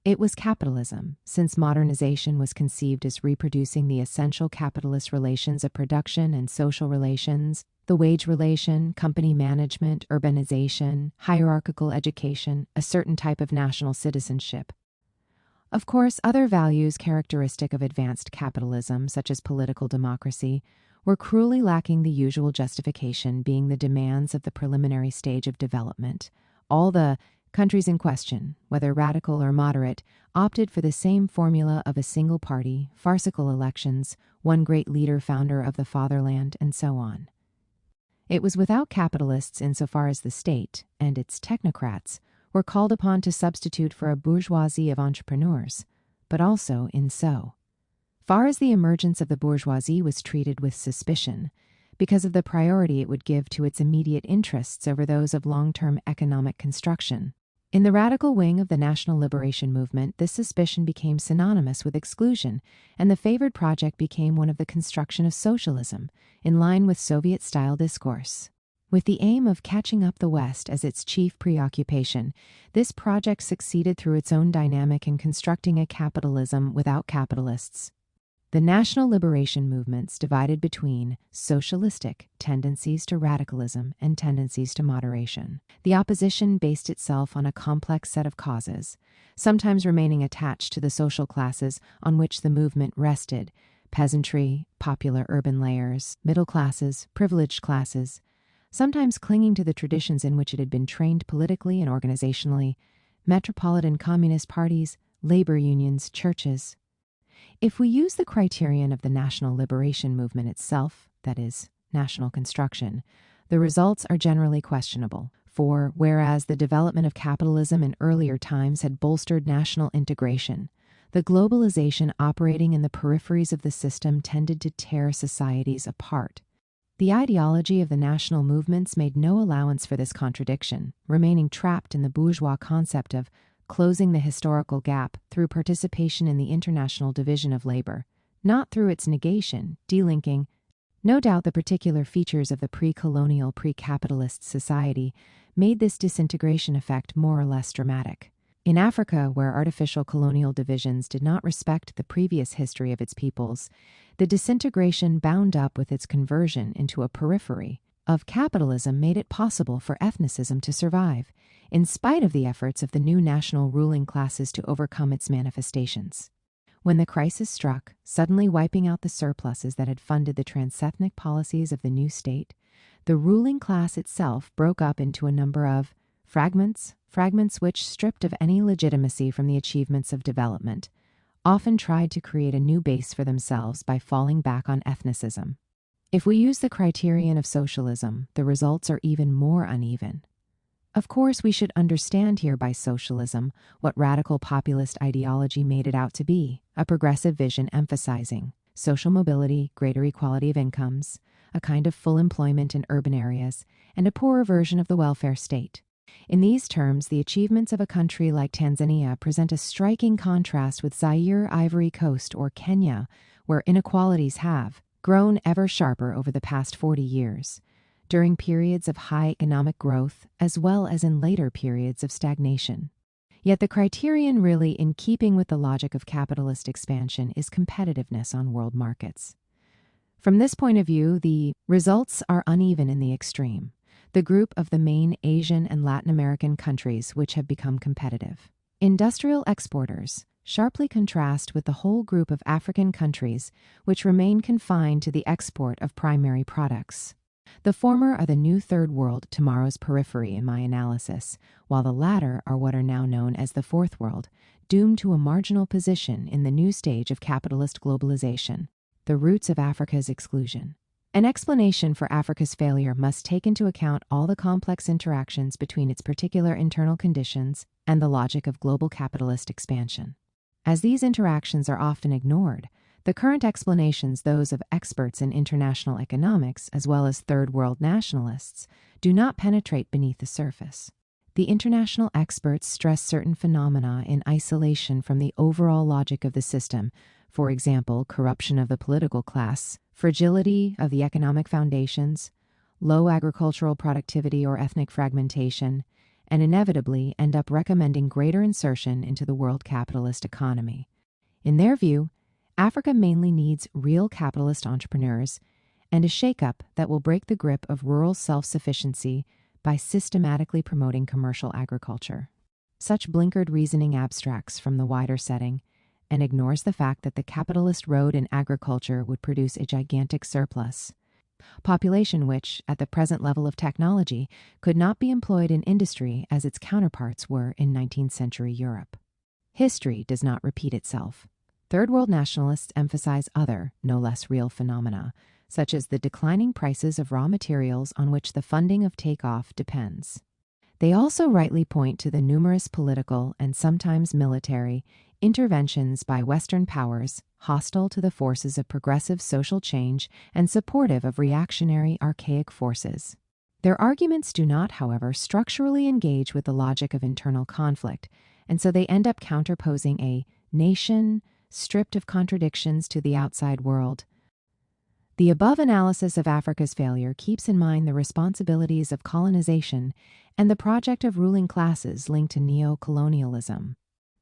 It was capitalism, since modernization was conceived as reproducing the essential capitalist relations of production and social relations, the wage relation, company management, urbanization, hierarchical education, a certain type of national citizenship. Of course, other values characteristic of advanced capitalism, such as political democracy, were cruelly lacking the usual justification, being the demands of the preliminary stage of development. All the countries in question, whether radical or moderate, opted for the same formula of a single party, farcical elections, one great leader founder of the fatherland, and so on. It was without capitalists insofar as the state and its technocrats were called upon to substitute for a bourgeoisie of entrepreneurs, but also in so far as the emergence of the bourgeoisie was treated with suspicion, because of the priority it would give to its immediate interests over those of long-term economic construction. In the radical wing of the national liberation movement, this suspicion became synonymous with exclusion, and the favored project became one of the construction of socialism, in line with Soviet-style discourse. With the aim of catching up the West as its chief preoccupation, this project succeeded through its own dynamic in constructing a capitalism without capitalists. The national liberation movements divided between socialistic tendencies to radicalism and tendencies to moderation. The opposition based itself on a complex set of causes, sometimes remaining attached to the social classes on which the movement rested: peasantry, popular urban layers, middle classes, privileged classes, sometimes clinging to the traditions in which it had been trained politically and organizationally: metropolitan communist parties, labor unions, churches. If we use the criterion of the national liberation movement itself, that is, national construction, the results are generally questionable. For whereas the development of capitalism in earlier times had bolstered national integration, the globalization operating in the peripheries of the system tended to tear societies apart. The ideology of the national movements made no allowance for this contradiction, remaining trapped in the bourgeois concept of closing the historical gap through participation in the international division of labor, not through its negation, delinking. No doubt the particular features of the pre-colonial, pre-capitalist society made this disintegration effect more or less dramatic. In Africa, where artificial colonial divisions did not respect the previous history of its peoples, the disintegration bound up with its conversion into a periphery of capitalism made it possible for ethnicism to survive, in spite of the efforts of the new national ruling classes to overcome its manifestations. When the crisis struck, suddenly wiping out the surpluses that had funded the transethnic policies of the new state, the ruling class itself broke up into a number of fragments which, stripped of any legitimacy from the achievements of development, often tried to create a new base for themselves by falling back on ethnicism. If we use the criterion of socialism, the results are even more uneven. Of course, we should understand here by socialism what radical populist ideology made it out to be: a progressive vision emphasizing social mobility, greater equality of incomes, a kind of full employment in urban areas, and a poorer version of the welfare state. In these terms, the achievements of a country like Tanzania present a striking contrast with Zaire, Ivory Coast, or Kenya, where inequalities have grown ever sharper over the past 40 years, during periods of high economic growth as well as in later periods of stagnation. Yet the criterion really in keeping with the logic of capitalist expansion is competitiveness on world markets. From this point of view, the results are uneven in the extreme: the group of the main Asian and Latin American countries which have become competitive industrial exporters sharply contrast with the whole group of African countries which remain confined to the export of primary products. The former are the new Third World, tomorrow's periphery in my analysis, while the latter are what are now known as the Fourth World, doomed to a marginal position in the new stage of capitalist globalization, the roots of Africa's exclusion. An explanation for Africa's failure must take into account all the complex interactions between its particular internal conditions and the logic of global capitalist expansion. As these interactions are often ignored, the current explanations, those of experts in international economics as well as Third World nationalists, do not penetrate beneath the surface. The international experts stress certain phenomena in isolation from the overall logic of the system, for example, corruption of the political class, fragility of the economic foundations, low agricultural productivity or ethnic fragmentation, and inevitably end up recommending greater insertion into the world capitalist economy. In their view, Africa mainly needs real capitalist entrepreneurs and a shakeup that will break the grip of rural self-sufficiency by systematically promoting commercial agriculture. Such blinkered reasoning abstracts from the wider setting and ignores the fact that the capitalist road in agriculture would produce a gigantic surplus. Population which, at the present level of technology, could not be employed in industry as its counterparts were in 19th century Europe. History does not repeat itself. Third world nationalists emphasize other, no less real phenomena, such as the declining prices of raw materials on which the funding of takeoff depends. They also rightly point to the numerous political and sometimes military interventions by Western powers hostile to the forces of progressive social change and supportive of reactionary archaic forces. Their arguments do not, however, structurally engage with the logic of internal conflict, and so they end up counterposing a nation stripped of contradictions to the outside world. The above analysis of Africa's failure keeps in mind the responsibilities of colonization and the project of ruling classes linked to neo-colonialism,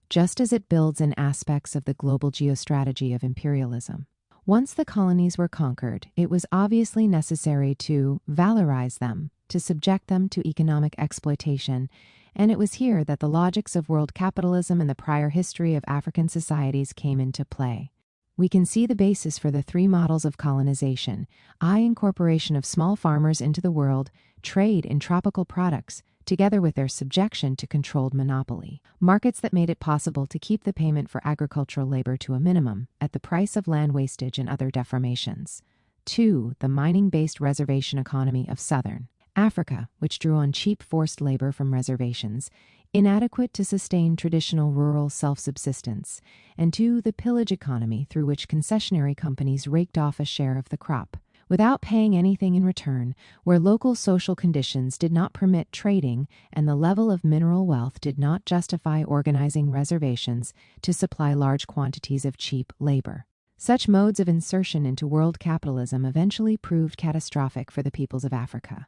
just as it builds in aspects of the global geostrategy of imperialism. Once the colonies were conquered, it was obviously necessary to valorize them, to subject them to economic exploitation, and it was here that the logics of world capitalism and the prior history of African societies came into play. We can see the basis for the three models of colonization: incorporation of small farmers into the world, trade in tropical products, together with their subjection to controlled monopoly, markets that made it possible to keep the payment for agricultural labor to a minimum at the price of land wastage and other deformations. 2. The mining-based reservation economy of southern Africa, which drew on cheap forced labor from reservations, inadequate to sustain traditional rural self-subsistence, and 2. The pillage economy, through which concessionary companies raked off a share of the crop, without paying anything in return, where local social conditions did not permit trading and the level of mineral wealth did not justify organizing reservations to supply large quantities of cheap labor. Such modes of insertion into world capitalism eventually proved catastrophic for the peoples of Africa.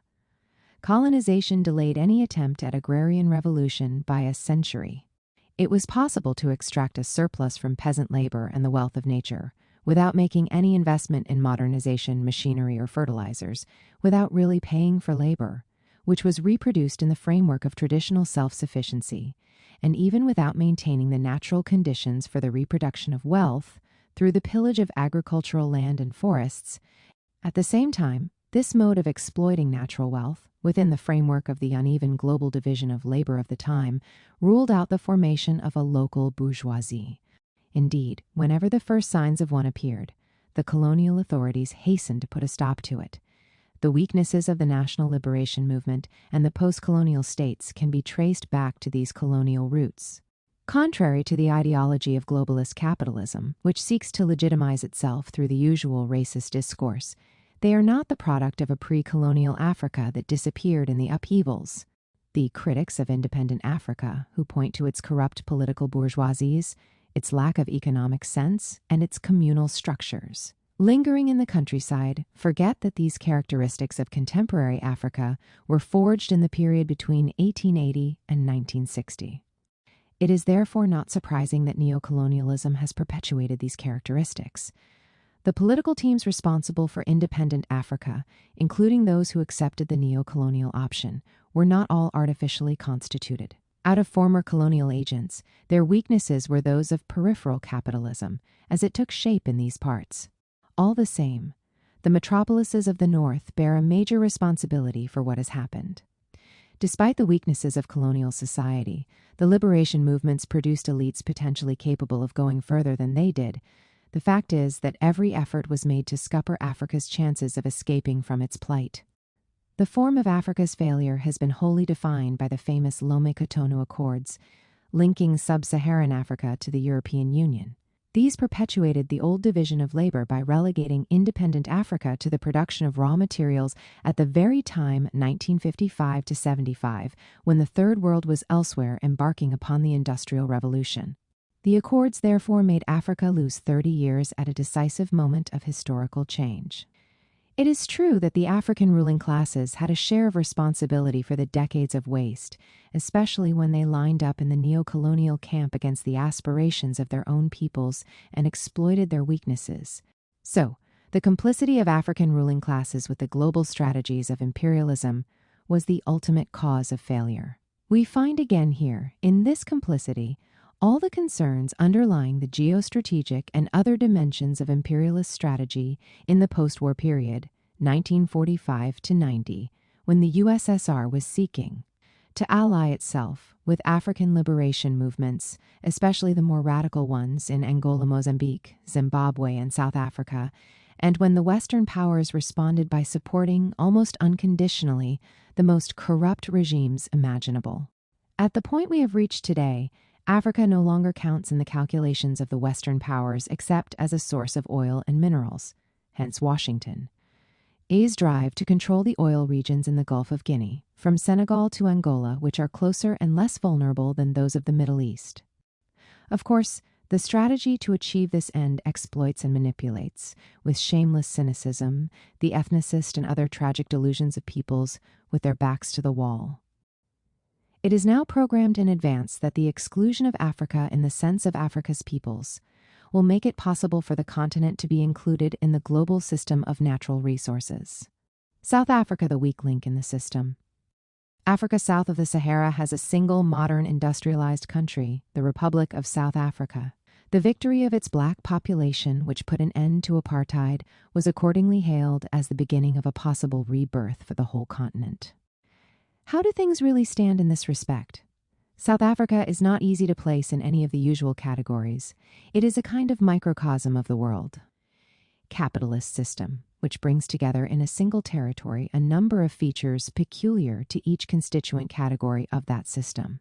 Colonization delayed any attempt at agrarian revolution by a century. It was possible to extract a surplus from peasant labor and the wealth of nature, without making any investment in modernization, machinery, or fertilizers, without really paying for labor, which was reproduced in the framework of traditional self-sufficiency, and even without maintaining the natural conditions for the reproduction of wealth through the pillage of agricultural land and forests. At the same time, this mode of exploiting natural wealth, within the framework of the uneven global division of labor of the time, ruled out the formation of a local bourgeoisie. Indeed, whenever the first signs of one appeared, the colonial authorities hastened to put a stop to it. The weaknesses of the national liberation movement and the post-colonial states can be traced back to these colonial roots. Contrary to the ideology of globalist capitalism, which seeks to legitimize itself through the usual racist discourse, they are not the product of a pre-colonial Africa that disappeared in the upheavals. The critics of independent Africa, who point to its corrupt political bourgeoisies, its lack of economic sense, and its communal structures, lingering in the countryside, forget that these characteristics of contemporary Africa were forged in the period between 1880 and 1960. It is therefore not surprising that neocolonialism has perpetuated these characteristics. The political teams responsible for independent Africa, including those who accepted the neocolonial option, were not all artificially constituted. Out of former colonial agents, their weaknesses were those of peripheral capitalism, as it took shape in these parts. All the same, the metropolises of the North bear a major responsibility for what has happened. Despite the weaknesses of colonial society, the liberation movements produced elites potentially capable of going further than they did. The fact is that every effort was made to scupper Africa's chances of escaping from its plight. The form of Africa's failure has been wholly defined by the famous Lomé-Cotonou Accords, linking sub-Saharan Africa to the European Union. These perpetuated the old division of labor by relegating independent Africa to the production of raw materials at the very time 1955 to 75, when the Third World was elsewhere embarking upon the Industrial Revolution. The Accords therefore made Africa lose 30 years at a decisive moment of historical change. It is true that the African ruling classes had a share of responsibility for the decades of waste, especially when they lined up in the neo-colonial camp against the aspirations of their own peoples and exploited their weaknesses. So, the complicity of African ruling classes with the global strategies of imperialism was the ultimate cause of failure. We find again here, in this complicity, all the concerns underlying the geostrategic and other dimensions of imperialist strategy in the post-war period, 1945 to 90, when the USSR was seeking to ally itself with African liberation movements, especially the more radical ones in Angola, Mozambique, Zimbabwe, and South Africa, and when the Western powers responded by supporting, almost unconditionally, the most corrupt regimes imaginable. At the point we have reached today, Africa no longer counts in the calculations of the Western powers except as a source of oil and minerals, hence Washington. A's drive to control the oil regions in the Gulf of Guinea, from Senegal to Angola, which are closer and less vulnerable than those of the Middle East. Of course, the strategy to achieve this end exploits and manipulates, with shameless cynicism, the ethnicist and other tragic delusions of peoples with their backs to the wall. It is now programmed in advance that the exclusion of Africa in the sense of Africa's peoples will make it possible for the continent to be included in the global system of natural resources. South Africa, the weak link in the system. Africa south of the Sahara has a single modern industrialized country, the Republic of South Africa. The victory of its black population, which put an end to apartheid, was accordingly hailed as the beginning of a possible rebirth for the whole continent. How do things really stand in this respect? South Africa is not easy to place in any of the usual categories. It is a kind of microcosm of the world. Capitalist system, which brings together in a single territory a number of features peculiar to each constituent category of that system.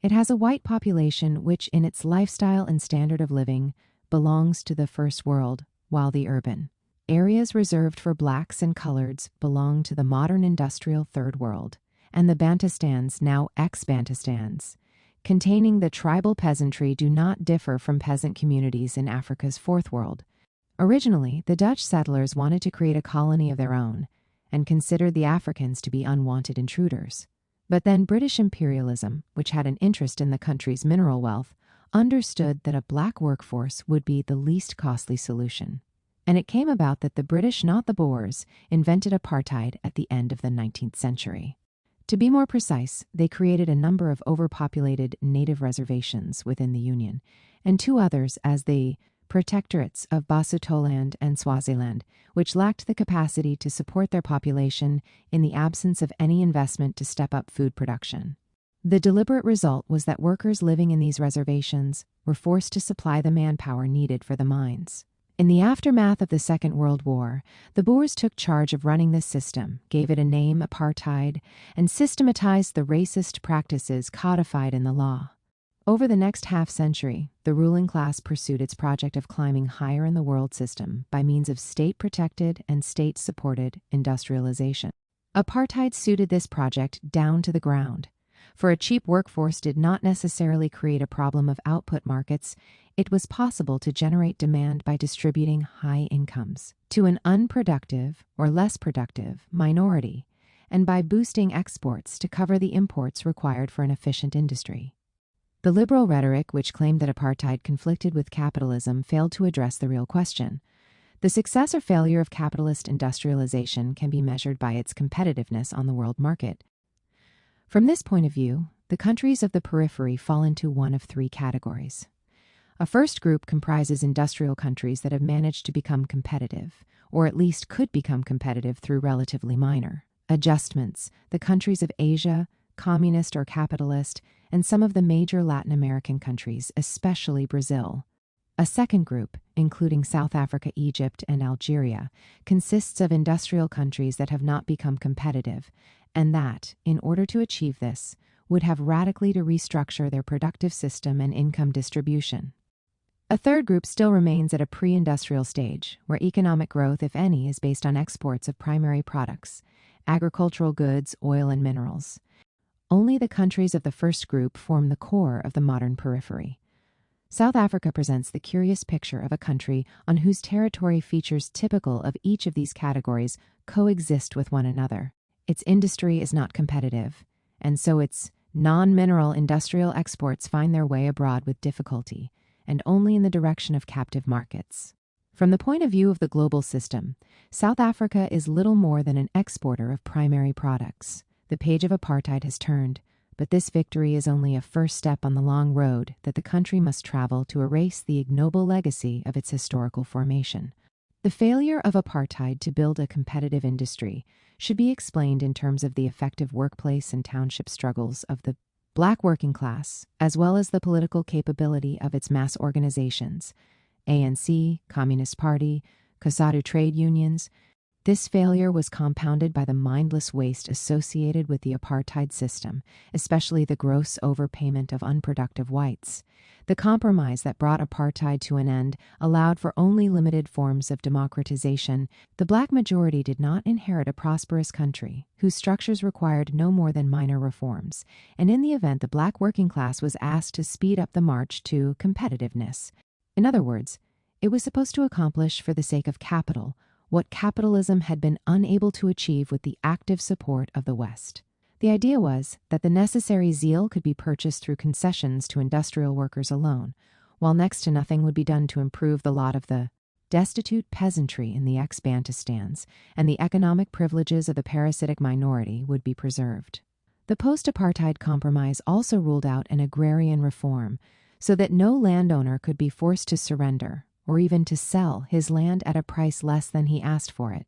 It has a white population which, in its lifestyle and standard of living, belongs to the first world, while the urban areas reserved for blacks and coloreds belong to the modern industrial third world, and the Bantustans, now ex-Bantustans, containing the tribal peasantry, do not differ from peasant communities in Africa's fourth world. Originally, the Dutch settlers wanted to create a colony of their own and considered the Africans to be unwanted intruders. But then British imperialism, which had an interest in the country's mineral wealth, understood that a black workforce would be the least costly solution. And it came about that the British, not the Boers, invented apartheid at the end of the 19th century. To be more precise, they created a number of overpopulated native reservations within the Union, and two others as the protectorates of Basutoland and Swaziland, which lacked the capacity to support their population in the absence of any investment to step up food production. The deliberate result was that workers living in these reservations were forced to supply the manpower needed for the mines. In the aftermath of the Second World War, the Boers took charge of running this system, gave it a name, apartheid, and systematized the racist practices codified in the law. Over the next half-century, the ruling class pursued its project of climbing higher in the world system by means of state-protected and state-supported industrialization. Apartheid suited this project down to the ground. For a cheap workforce did not necessarily create a problem of output markets. It was possible to generate demand by distributing high incomes to an unproductive or less productive minority, and by boosting exports to cover the imports required for an efficient industry. The liberal rhetoric, which claimed that apartheid conflicted with capitalism, failed to address the real question. The success or failure of capitalist industrialization can be measured by its competitiveness on the world market. From this point of view, the countries of the periphery fall into one of three categories. A first group comprises industrial countries that have managed to become competitive, or at least could become competitive through relatively minor adjustments, the countries of Asia, communist or capitalist, and some of the major Latin American countries, especially Brazil. A second group, including South Africa, Egypt, and Algeria, consists of industrial countries that have not become competitive, and that, in order to achieve this, would have radically to restructure their productive system and income distribution. A third group still remains at a pre-industrial stage, where economic growth, if any, is based on exports of primary products, agricultural goods, oil, and minerals. Only the countries of the first group form the core of the modern periphery. South Africa presents the curious picture of a country on whose territory features typical of each of these categories coexist with one another. Its industry is not competitive, and so its non-mineral industrial exports find their way abroad with difficulty, and only in the direction of captive markets. From the point of view of the global system, South Africa is little more than an exporter of primary products. The page of apartheid has turned, But this victory is only a first step on the long road that the country must travel to erase the ignoble legacy of its historical formation. The failure of apartheid to build a competitive industry should be explained in terms of the effective workplace and township struggles of the Black working class, as well as the political capability of its mass organizations, ANC, Communist Party, COSATU trade unions. This failure was compounded by the mindless waste associated with the apartheid system, especially the gross overpayment of unproductive whites. The compromise that brought apartheid to an end allowed for only limited forms of democratization. The Black majority did not inherit a prosperous country, whose structures required no more than minor reforms, and in the event the Black working class was asked to speed up the march to competitiveness. In other words, it was supposed to accomplish for the sake of capital what capitalism had been unable to achieve with the active support of the West. The idea was that the necessary zeal could be purchased through concessions to industrial workers alone, while next to nothing would be done to improve the lot of the destitute peasantry in the ex-Bantustans, and the economic privileges of the parasitic minority would be preserved. The post-apartheid compromise also ruled out an agrarian reform, so that no landowner could be forced to surrender or even to sell his land at a price less than he asked for it.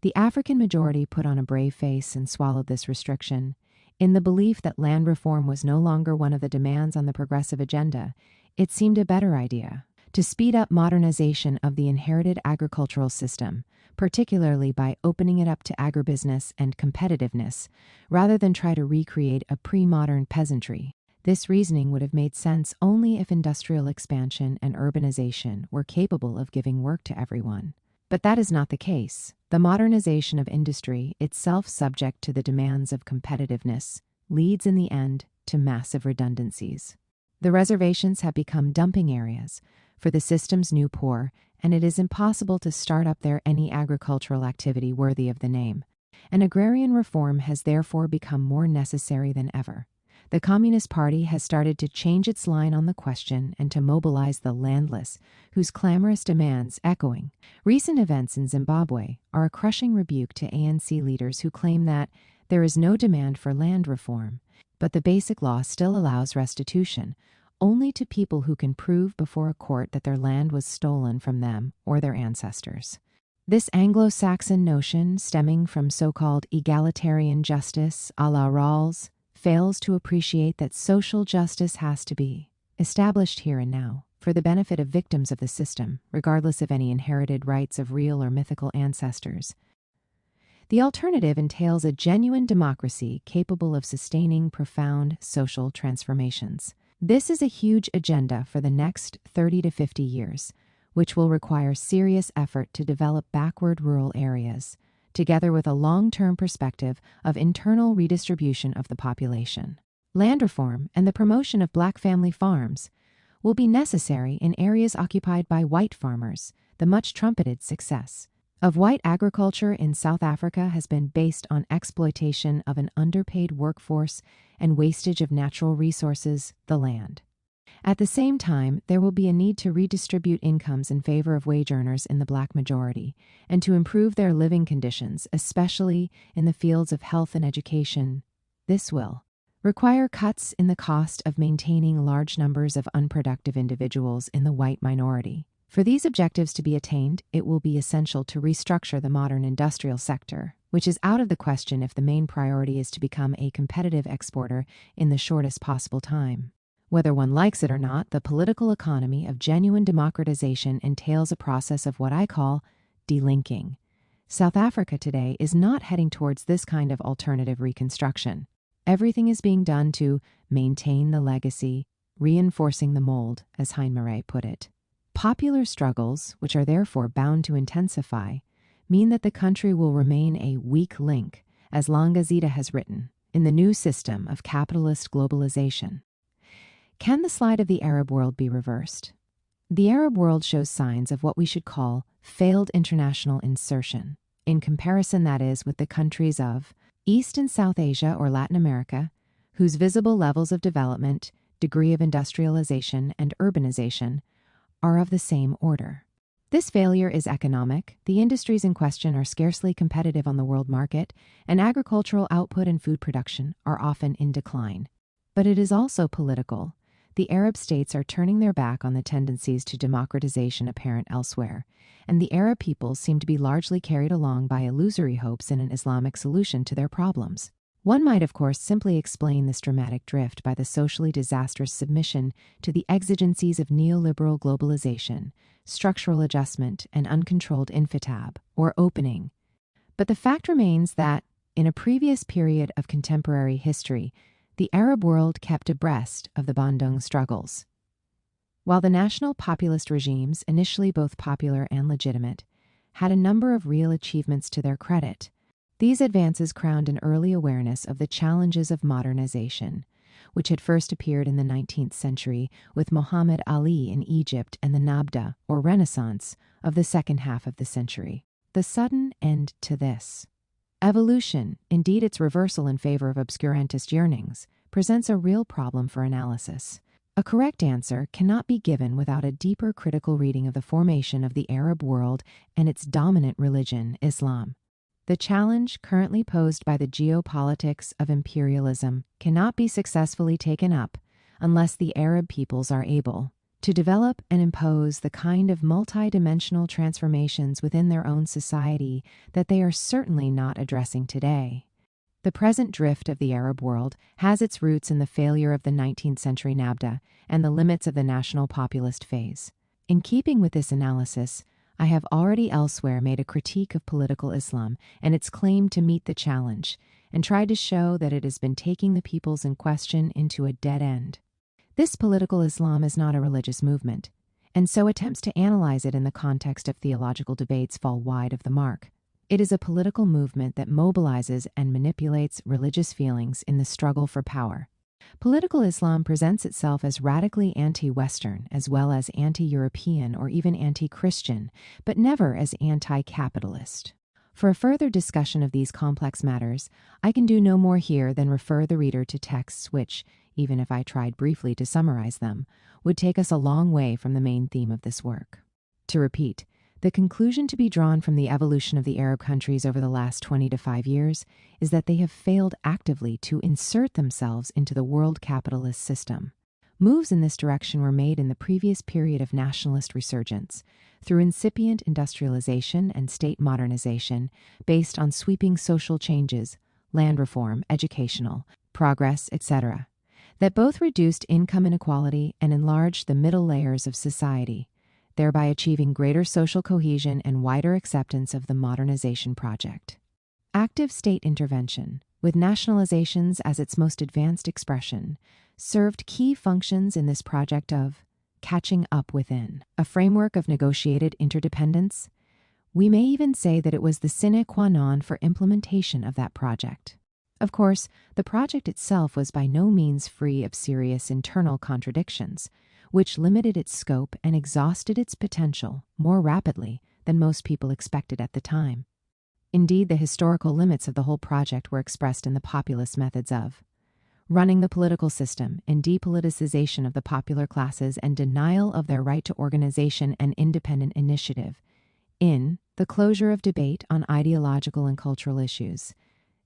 The African majority put on a brave face and swallowed this restriction. In the belief that land reform was no longer one of the demands on the progressive agenda, it seemed a better idea to speed up modernization of the inherited agricultural system, particularly by opening it up to agribusiness and competitiveness, rather than try to recreate a pre-modern peasantry. This reasoning would have made sense only if industrial expansion and urbanization were capable of giving work to everyone. But that is not the case. The modernization of industry, itself subject to the demands of competitiveness, leads in the end to massive redundancies. The reservations have become dumping areas for the system's new poor, and it is impossible to start up there any agricultural activity worthy of the name. An agrarian reform has therefore become more necessary than ever. The Communist Party has started to change its line on the question and to mobilize the landless, whose clamorous demands echoing recent events in Zimbabwe are a crushing rebuke to ANC leaders who claim that there is no demand for land reform, but the basic law still allows restitution only to people who can prove before a court that their land was stolen from them or their ancestors. This Anglo-Saxon notion, stemming from so-called egalitarian justice a la Rawls, fails to appreciate that social justice has to be established here and now for the benefit of victims of the system, regardless of any inherited rights of real or mythical ancestors. The alternative entails a genuine democracy capable of sustaining profound social transformations. This is a huge agenda for the next 30 to 50 years, which will require serious effort to develop backward rural areas, together with a long-term perspective of internal redistribution of the population. Land reform and the promotion of Black family farms will be necessary in areas occupied by white farmers. The much-trumpeted success of white agriculture in South Africa has been based on exploitation of an underpaid workforce and wastage of natural resources, the land. At the same time, there will be a need to redistribute incomes in favor of wage earners in the Black majority and to improve their living conditions, especially in the fields of health and education. This will require cuts in the cost of maintaining large numbers of unproductive individuals in the white minority. For these objectives to be attained, it will be essential to restructure the modern industrial sector, which is out of the question if the main priority is to become a competitive exporter in the shortest possible time. Whether one likes it or not, the political economy of genuine democratization entails a process of what I call delinking. South Africa today is not heading towards this kind of alternative reconstruction. Everything is being done to maintain the legacy, reinforcing the mold, as Heinmeret put it. Popular struggles, which are therefore bound to intensify, mean that the country will remain a weak link, as Langazita has written, in the new system of capitalist globalization. Can the slide of the Arab world be reversed? The Arab world shows signs of what we should call failed international insertion, in comparison, that is, with the countries of East and South Asia or Latin America, whose visible levels of development, degree of industrialization, and urbanization are of the same order. This failure is economic. The industries in question are scarcely competitive on the world market, and agricultural output and food production are often in decline. But it is also political. The Arab states are turning their back on the tendencies to democratization apparent elsewhere, and the Arab peoples seem to be largely carried along by illusory hopes in an Islamic solution to their problems. One might, of course, simply explain this dramatic drift by the socially disastrous submission to the exigencies of neoliberal globalization, structural adjustment, and uncontrolled infitab, or opening. But the fact remains that, in a previous period of contemporary history, the Arab world kept abreast of the Bandung struggles. While the national populist regimes, initially both popular and legitimate, had a number of real achievements to their credit, these advances crowned an early awareness of the challenges of modernization, which had first appeared in the 19th century with Muhammad Ali in Egypt and the Nabda, or Renaissance, of the second half of the century. The sudden end to this evolution, indeed its reversal in favor of obscurantist yearnings, presents a real problem for analysis. A correct answer cannot be given without a deeper critical reading of the formation of the Arab world and its dominant religion, Islam. The challenge currently posed by the geopolitics of imperialism cannot be successfully taken up unless the Arab peoples are able to develop and impose the kind of multidimensional transformations within their own society that they are certainly not addressing today. The present drift of the Arab world has its roots in the failure of the 19th century Nabda and the limits of the national populist phase. In keeping with this analysis, I have already elsewhere made a critique of political Islam and its claim to meet the challenge, and tried to show that it has been taking the peoples in question into a dead end. This political Islam is not a religious movement, and so attempts to analyze it in the context of theological debates fall wide of the mark. It is a political movement that mobilizes and manipulates religious feelings in the struggle for power. Political Islam presents itself as radically anti-Western, as well as anti-European or even anti-Christian, but never as anti-capitalist. For a further discussion of these complex matters, I can do no more here than refer the reader to texts which, even if I tried briefly to summarize them, would take us a long way from the main theme of this work. To repeat, the conclusion to be drawn from the evolution of the Arab countries over the last 20 to 5 years is that they have failed actively to insert themselves into the world capitalist system. Moves in this direction were made in the previous period of nationalist resurgence, through incipient industrialization and state modernization based on sweeping social changes, land reform, educational, progress, etc., that both reduced income inequality and enlarged the middle layers of society, thereby achieving greater social cohesion and wider acceptance of the modernization project. Active state intervention, with nationalizations as its most advanced expression, served key functions in this project of catching up within, a framework of negotiated interdependence. We may even say that it was the sine qua non for implementation of that project. Of course, the project itself was by no means free of serious internal contradictions, which limited its scope and exhausted its potential more rapidly than most people expected at the time. Indeed, the historical limits of the whole project were expressed in the populist methods of running the political system in depoliticization of the popular classes and denial of their right to organization and independent initiative, in the closure of debate on ideological and cultural issues,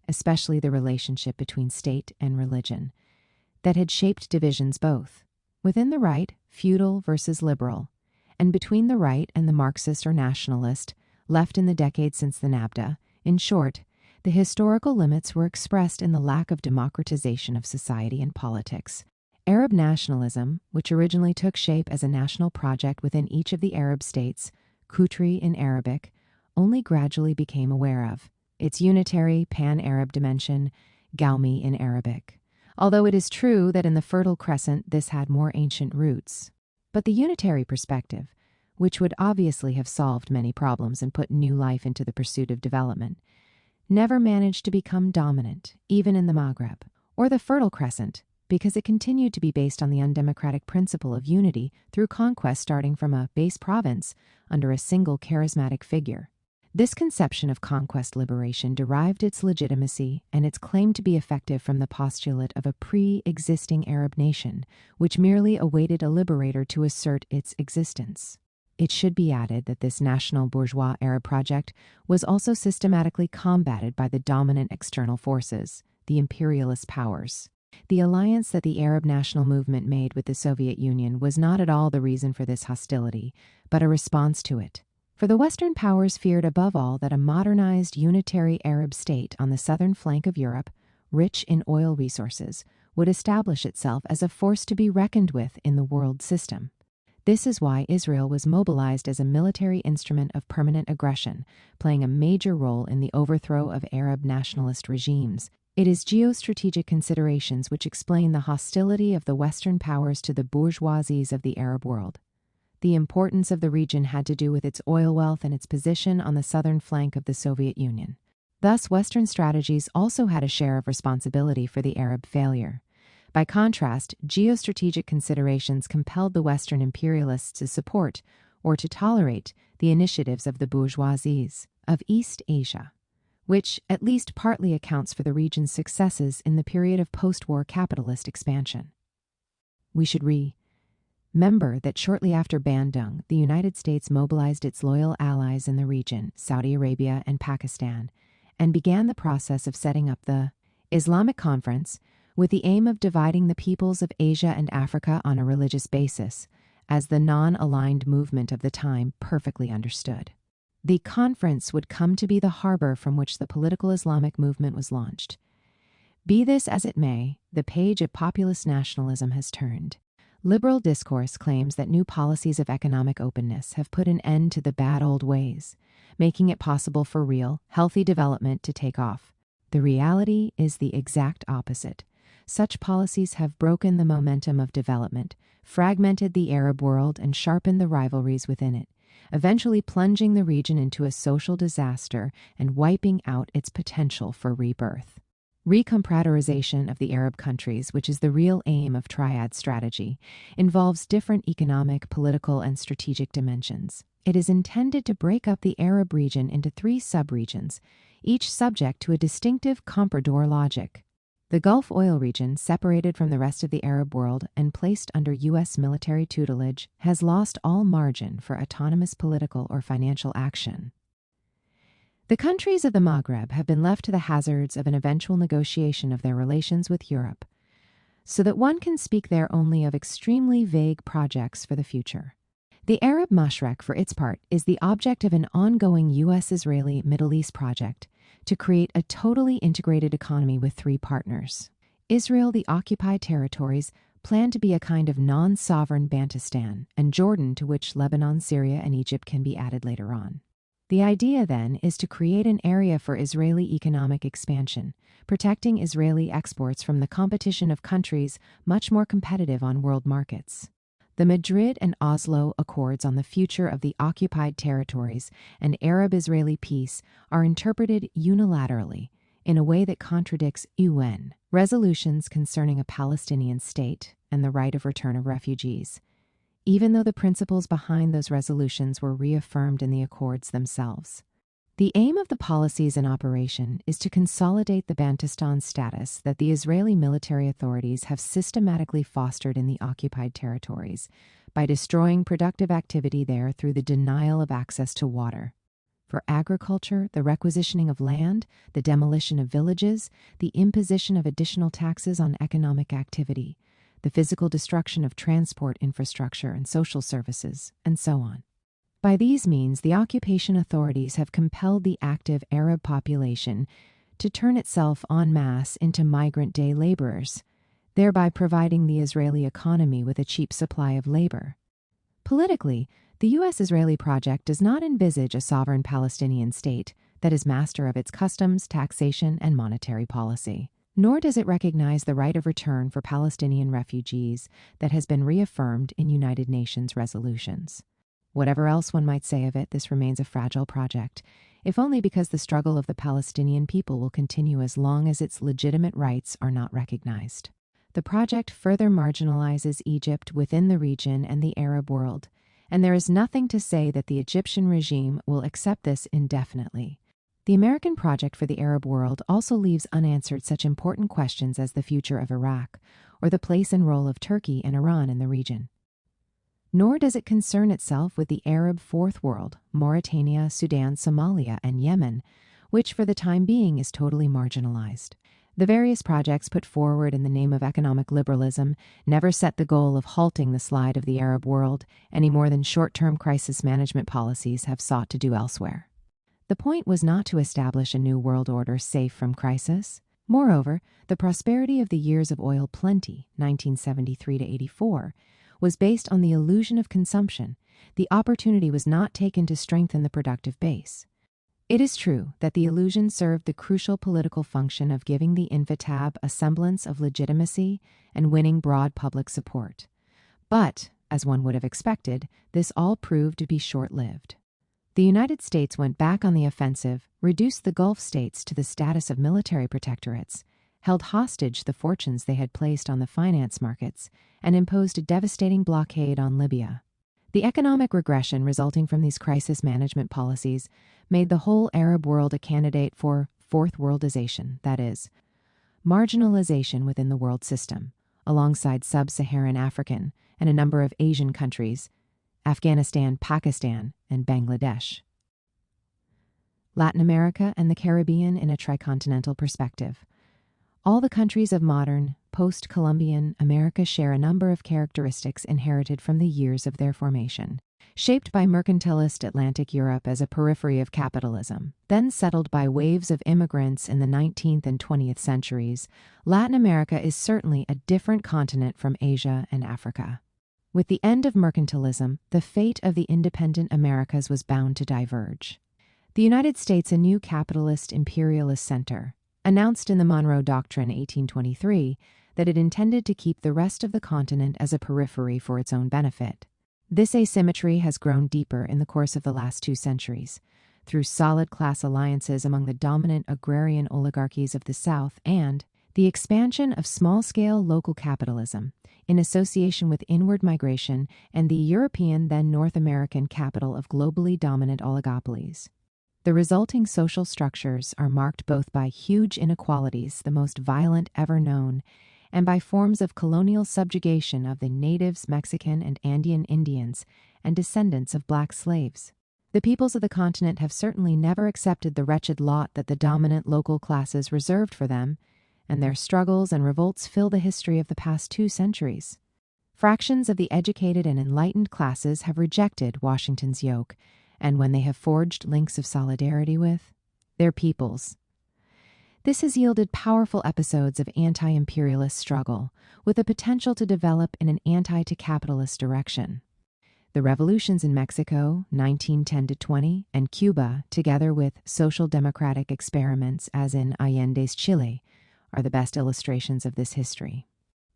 especially the relationship between state and religion, that had shaped divisions both within the right, feudal versus liberal, and between the right and the Marxist or nationalist, left in the decades since the Nabda. In short, the historical limits were expressed in the lack of democratization of society and politics. Arab nationalism, which originally took shape as a national project within each of the Arab states, Kutri in Arabic, only gradually became aware of its unitary pan-Arab dimension, Gaumi in Arabic. Although it is true that in the Fertile Crescent this had more ancient roots. But the unitary perspective, which would obviously have solved many problems and put new life into the pursuit of development, never managed to become dominant, even in the Maghreb, or the Fertile Crescent, because it continued to be based on the undemocratic principle of unity through conquest starting from a base province under a single charismatic figure. This conception of conquest liberation derived its legitimacy and its claim to be effective from the postulate of a pre-existing Arab nation, which merely awaited a liberator to assert its existence. It should be added that this national bourgeois Arab project was also systematically combated by the dominant external forces, the imperialist powers. The alliance that the Arab national movement made with the Soviet Union was not at all the reason for this hostility, but a response to it. For the Western powers feared above all that a modernized unitary Arab state on the southern flank of Europe, rich in oil resources, would establish itself as a force to be reckoned with in the world system. This is why Israel was mobilized as a military instrument of permanent aggression, playing a major role in the overthrow of Arab nationalist regimes. It is geostrategic considerations which explain the hostility of the Western powers to the bourgeoisies of the Arab world. The importance of the region had to do with its oil wealth and its position on the southern flank of the Soviet Union. Thus, Western strategies also had a share of responsibility for the Arab failure. By contrast, geostrategic considerations compelled the Western imperialists to support, or to tolerate, the initiatives of the bourgeoisies of East Asia, which at least partly accounts for the region's successes in the period of post-war capitalist expansion. We should remember that shortly after Bandung, the United States mobilized its loyal allies in the region, Saudi Arabia and Pakistan, and began the process of setting up the Islamic Conference with the aim of dividing the peoples of Asia and Africa on a religious basis, as the non-aligned movement of the time perfectly understood. The conference would come to be the harbor from which the political Islamic movement was launched. Be this as it may, the page of populist nationalism has turned. Liberal discourse claims that new policies of economic openness have put an end to the bad old ways, making it possible for real, healthy development to take off. The reality is the exact opposite. Such policies have broken the momentum of development, fragmented the Arab world, and sharpened the rivalries within it, eventually plunging the region into a social disaster and wiping out its potential for rebirth. Recompratorization of the Arab countries, which is the real aim of triad strategy, involves different economic, political, and strategic dimensions. It is intended to break up the Arab region into 3 subregions, each subject to a distinctive comprador logic. The Gulf oil region, separated from the rest of the Arab world and placed under U.S. military tutelage, has lost all margin for autonomous political or financial action. The countries of the Maghreb have been left to the hazards of an eventual negotiation of their relations with Europe, so that one can speak there only of extremely vague projects for the future. The Arab Mashreq, for its part, is the object of an ongoing U.S.-Israeli Middle East project to create a totally integrated economy with 3 partners. Israel, the occupied territories, plan to be a kind of non-sovereign Bantustan, and Jordan, to which Lebanon, Syria, and Egypt can be added later on. The idea, then, is to create an area for Israeli economic expansion, protecting Israeli exports from the competition of countries much more competitive on world markets. The Madrid and Oslo Accords on the future of the occupied territories and Arab-Israeli peace are interpreted unilaterally in a way that contradicts UN resolutions concerning a Palestinian state and the right of return of refugees, even though the principles behind those resolutions were reaffirmed in the accords themselves. The aim of the policies in operation is to consolidate the Bantustan status that the Israeli military authorities have systematically fostered in the occupied territories by destroying productive activity there through the denial of access to water. For agriculture, the requisitioning of land, the demolition of villages, the imposition of additional taxes on economic activity, the physical destruction of transport infrastructure and social services, and so on. By these means, the occupation authorities have compelled the active Arab population to turn itself en masse into migrant day laborers, thereby providing the Israeli economy with a cheap supply of labor. Politically, the U.S.-Israeli project does not envisage a sovereign Palestinian state that is master of its customs, taxation, and monetary policy. Nor does it recognize the right of return for Palestinian refugees that has been reaffirmed in United Nations resolutions. Whatever else one might say of it, this remains a fragile project, if only because the struggle of the Palestinian people will continue as long as its legitimate rights are not recognized. The project further marginalizes Egypt within the region and the Arab world, and there is nothing to say that the Egyptian regime will accept this indefinitely. The American project for the Arab world also leaves unanswered such important questions as the future of Iraq or the place and role of Turkey and Iran in the region. Nor does it concern itself with the Arab Fourth World, Mauritania, Sudan, Somalia, and Yemen, which for the time being is totally marginalized. The various projects put forward in the name of economic liberalism never set the goal of halting the slide of the Arab world any more than short-term crisis management policies have sought to do elsewhere. The point was not to establish a new world order safe from crisis. Moreover, the prosperity of the years of oil plenty, 1973 to 84, was based on the illusion of consumption. The opportunity was not taken to strengthen the productive base. It is true that the illusion served the crucial political function of giving the invitab a semblance of legitimacy and winning broad public support. But, as one would have expected, this all proved to be short-lived. The United States went back on the offensive, reduced the Gulf states to the status of military protectorates, held hostage the fortunes they had placed on the finance markets, and imposed a devastating blockade on Libya. The economic regression resulting from these crisis management policies made the whole Arab world a candidate for fourth worldization, that is, marginalization within the world system, alongside sub-Saharan African and a number of Asian countries, Afghanistan, Pakistan, and Bangladesh. Latin America and the Caribbean in a tricontinental perspective. All the countries of modern, post-Columbian America share a number of characteristics inherited from the years of their formation. Shaped by mercantilist Atlantic Europe as a periphery of capitalism, then settled by waves of immigrants in the 19th and 20th centuries, Latin America is certainly a different continent from Asia and Africa. With the end of mercantilism, the fate of the independent Americas was bound to diverge. The United States, a new capitalist imperialist center, announced in the Monroe Doctrine 1823 that it intended to keep the rest of the continent as a periphery for its own benefit. This asymmetry has grown deeper in the course of the last 2 centuries, through solid class alliances among the dominant agrarian oligarchies of the South and the expansion of small-scale local capitalism in association with inward migration and the European then North American capital of globally dominant oligopolies. The resulting social structures are marked both by huge inequalities, the most violent ever known, and by forms of colonial subjugation of the natives, Mexican and Andean Indians, and descendants of black slaves. The peoples of the continent have certainly never accepted the wretched lot that the dominant local classes reserved for them, and their struggles and revolts fill the history of the past 2 centuries. Fractions of the educated and enlightened classes have rejected Washington's yoke, and when they have forged links of solidarity with their peoples, this has yielded powerful episodes of anti-imperialist struggle, with the potential to develop in an anti-capitalist direction. The revolutions in Mexico, 1910-20, and Cuba, together with social democratic experiments as in Allende's Chile, are the best illustrations of this history.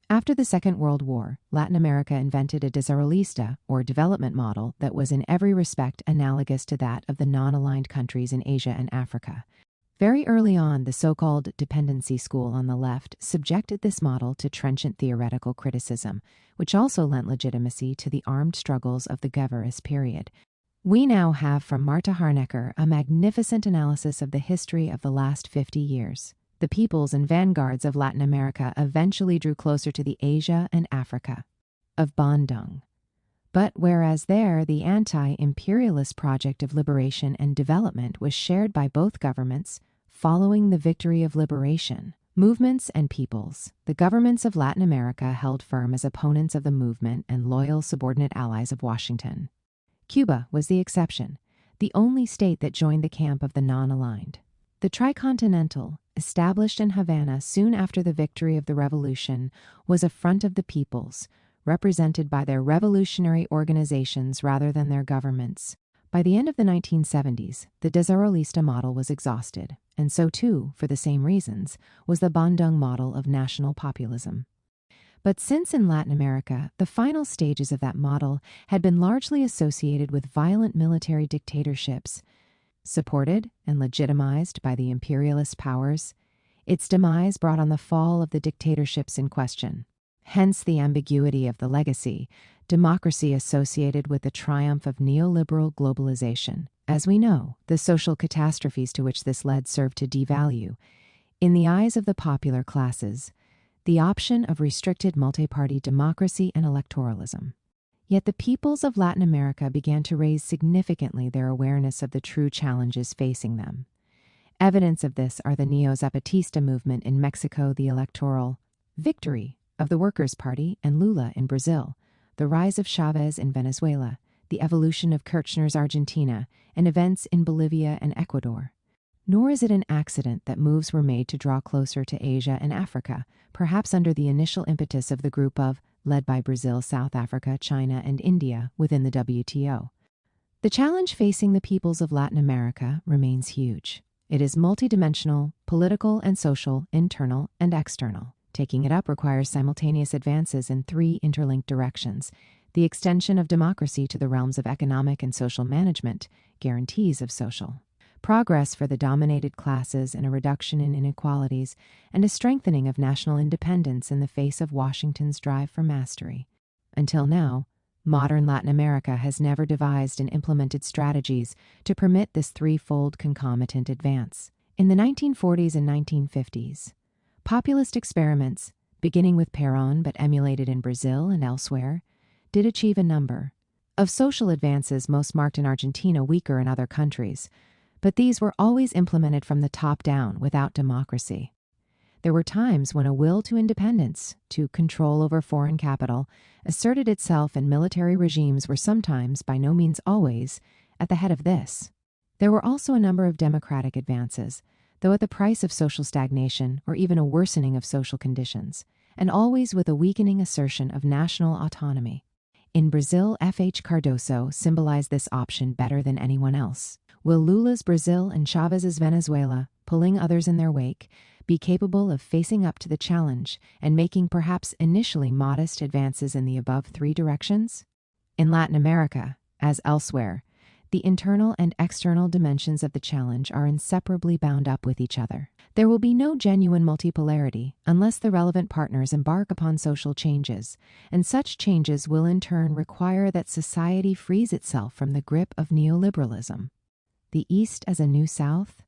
After the Second World War, Latin America invented a desarrollista, or development model, that was in every respect analogous to that of the non-aligned countries in Asia and Africa. Very early on, the so-called dependency school on the left subjected this model to trenchant theoretical criticism, which also lent legitimacy to the armed struggles of the Guevarist period. We now have from Marta Harnecker a magnificent analysis of the history of the last 50 years. The peoples and vanguards of Latin America eventually drew closer to the Asia and Africa of Bandung. But whereas there, the anti-imperialist project of liberation and development was shared by both governments, following the victory of liberation, movements and peoples, the governments of Latin America held firm as opponents of the movement and loyal subordinate allies of Washington. Cuba was the exception, the only state that joined the camp of the non-aligned. The Tricontinental, established in Havana soon after the victory of the revolution, was a front of the peoples, represented by their revolutionary organizations rather than their governments. By the end of the 1970s, the desarrollista model was exhausted, and so too, for the same reasons, was the Bandung model of national populism. But since in Latin America, the final stages of that model had been largely associated with violent military dictatorships, supported and legitimized by the imperialist powers, its demise brought on the fall of the dictatorships in question. Hence the ambiguity of the legacy, democracy associated with the triumph of neoliberal globalization. As we know, the social catastrophes to which this led served to devalue, in the eyes of the popular classes, the option of restricted multi-party democracy and electoralism. Yet the peoples of Latin America began to raise significantly their awareness of the true challenges facing them. Evidence of this are the Neo-Zapatista movement in Mexico, the electoral victory of the Workers' Party and Lula in Brazil, the rise of Chavez in Venezuela, the evolution of Kirchner's Argentina, and events in Bolivia and Ecuador. Nor is it an accident that moves were made to draw closer to Asia and Africa, perhaps under the initial impetus of the group of, led by Brazil, South Africa, China, and India within the WTO. The challenge facing the peoples of Latin America remains huge. It is multidimensional, political and social, internal and external. Taking it up requires simultaneous advances in three interlinked directions: the extension of democracy to the realms of economic and social management, guarantees of social progress for the dominated classes and a reduction in inequalities, and a strengthening of national independence in the face of Washington's drive for mastery. Until now, modern Latin America has never devised and implemented strategies to permit this threefold concomitant advance. In the 1940s and 1950s, populist experiments, beginning with Perón but emulated in Brazil and elsewhere, did achieve a number of social advances, most marked in Argentina, weaker in other countries, but these were always implemented from the top down without democracy. There were times when a will to independence, to control over foreign capital, asserted itself, and military regimes were sometimes, by no means always, at the head of this. There were also a number of democratic advances, though at the price of social stagnation or even a worsening of social conditions, and always with a weakening assertion of national autonomy. In Brazil, F.H. Cardoso symbolized this option better than anyone else. Will Lula's Brazil and Chavez's Venezuela, pulling others in their wake, be capable of facing up to the challenge and making perhaps initially modest advances in the above three directions? In Latin America, as elsewhere, the internal and external dimensions of the challenge are inseparably bound up with each other. There will be no genuine multipolarity unless the relevant partners embark upon social changes, and such changes will in turn require that society frees itself from the grip of neoliberalism. The East as a New South?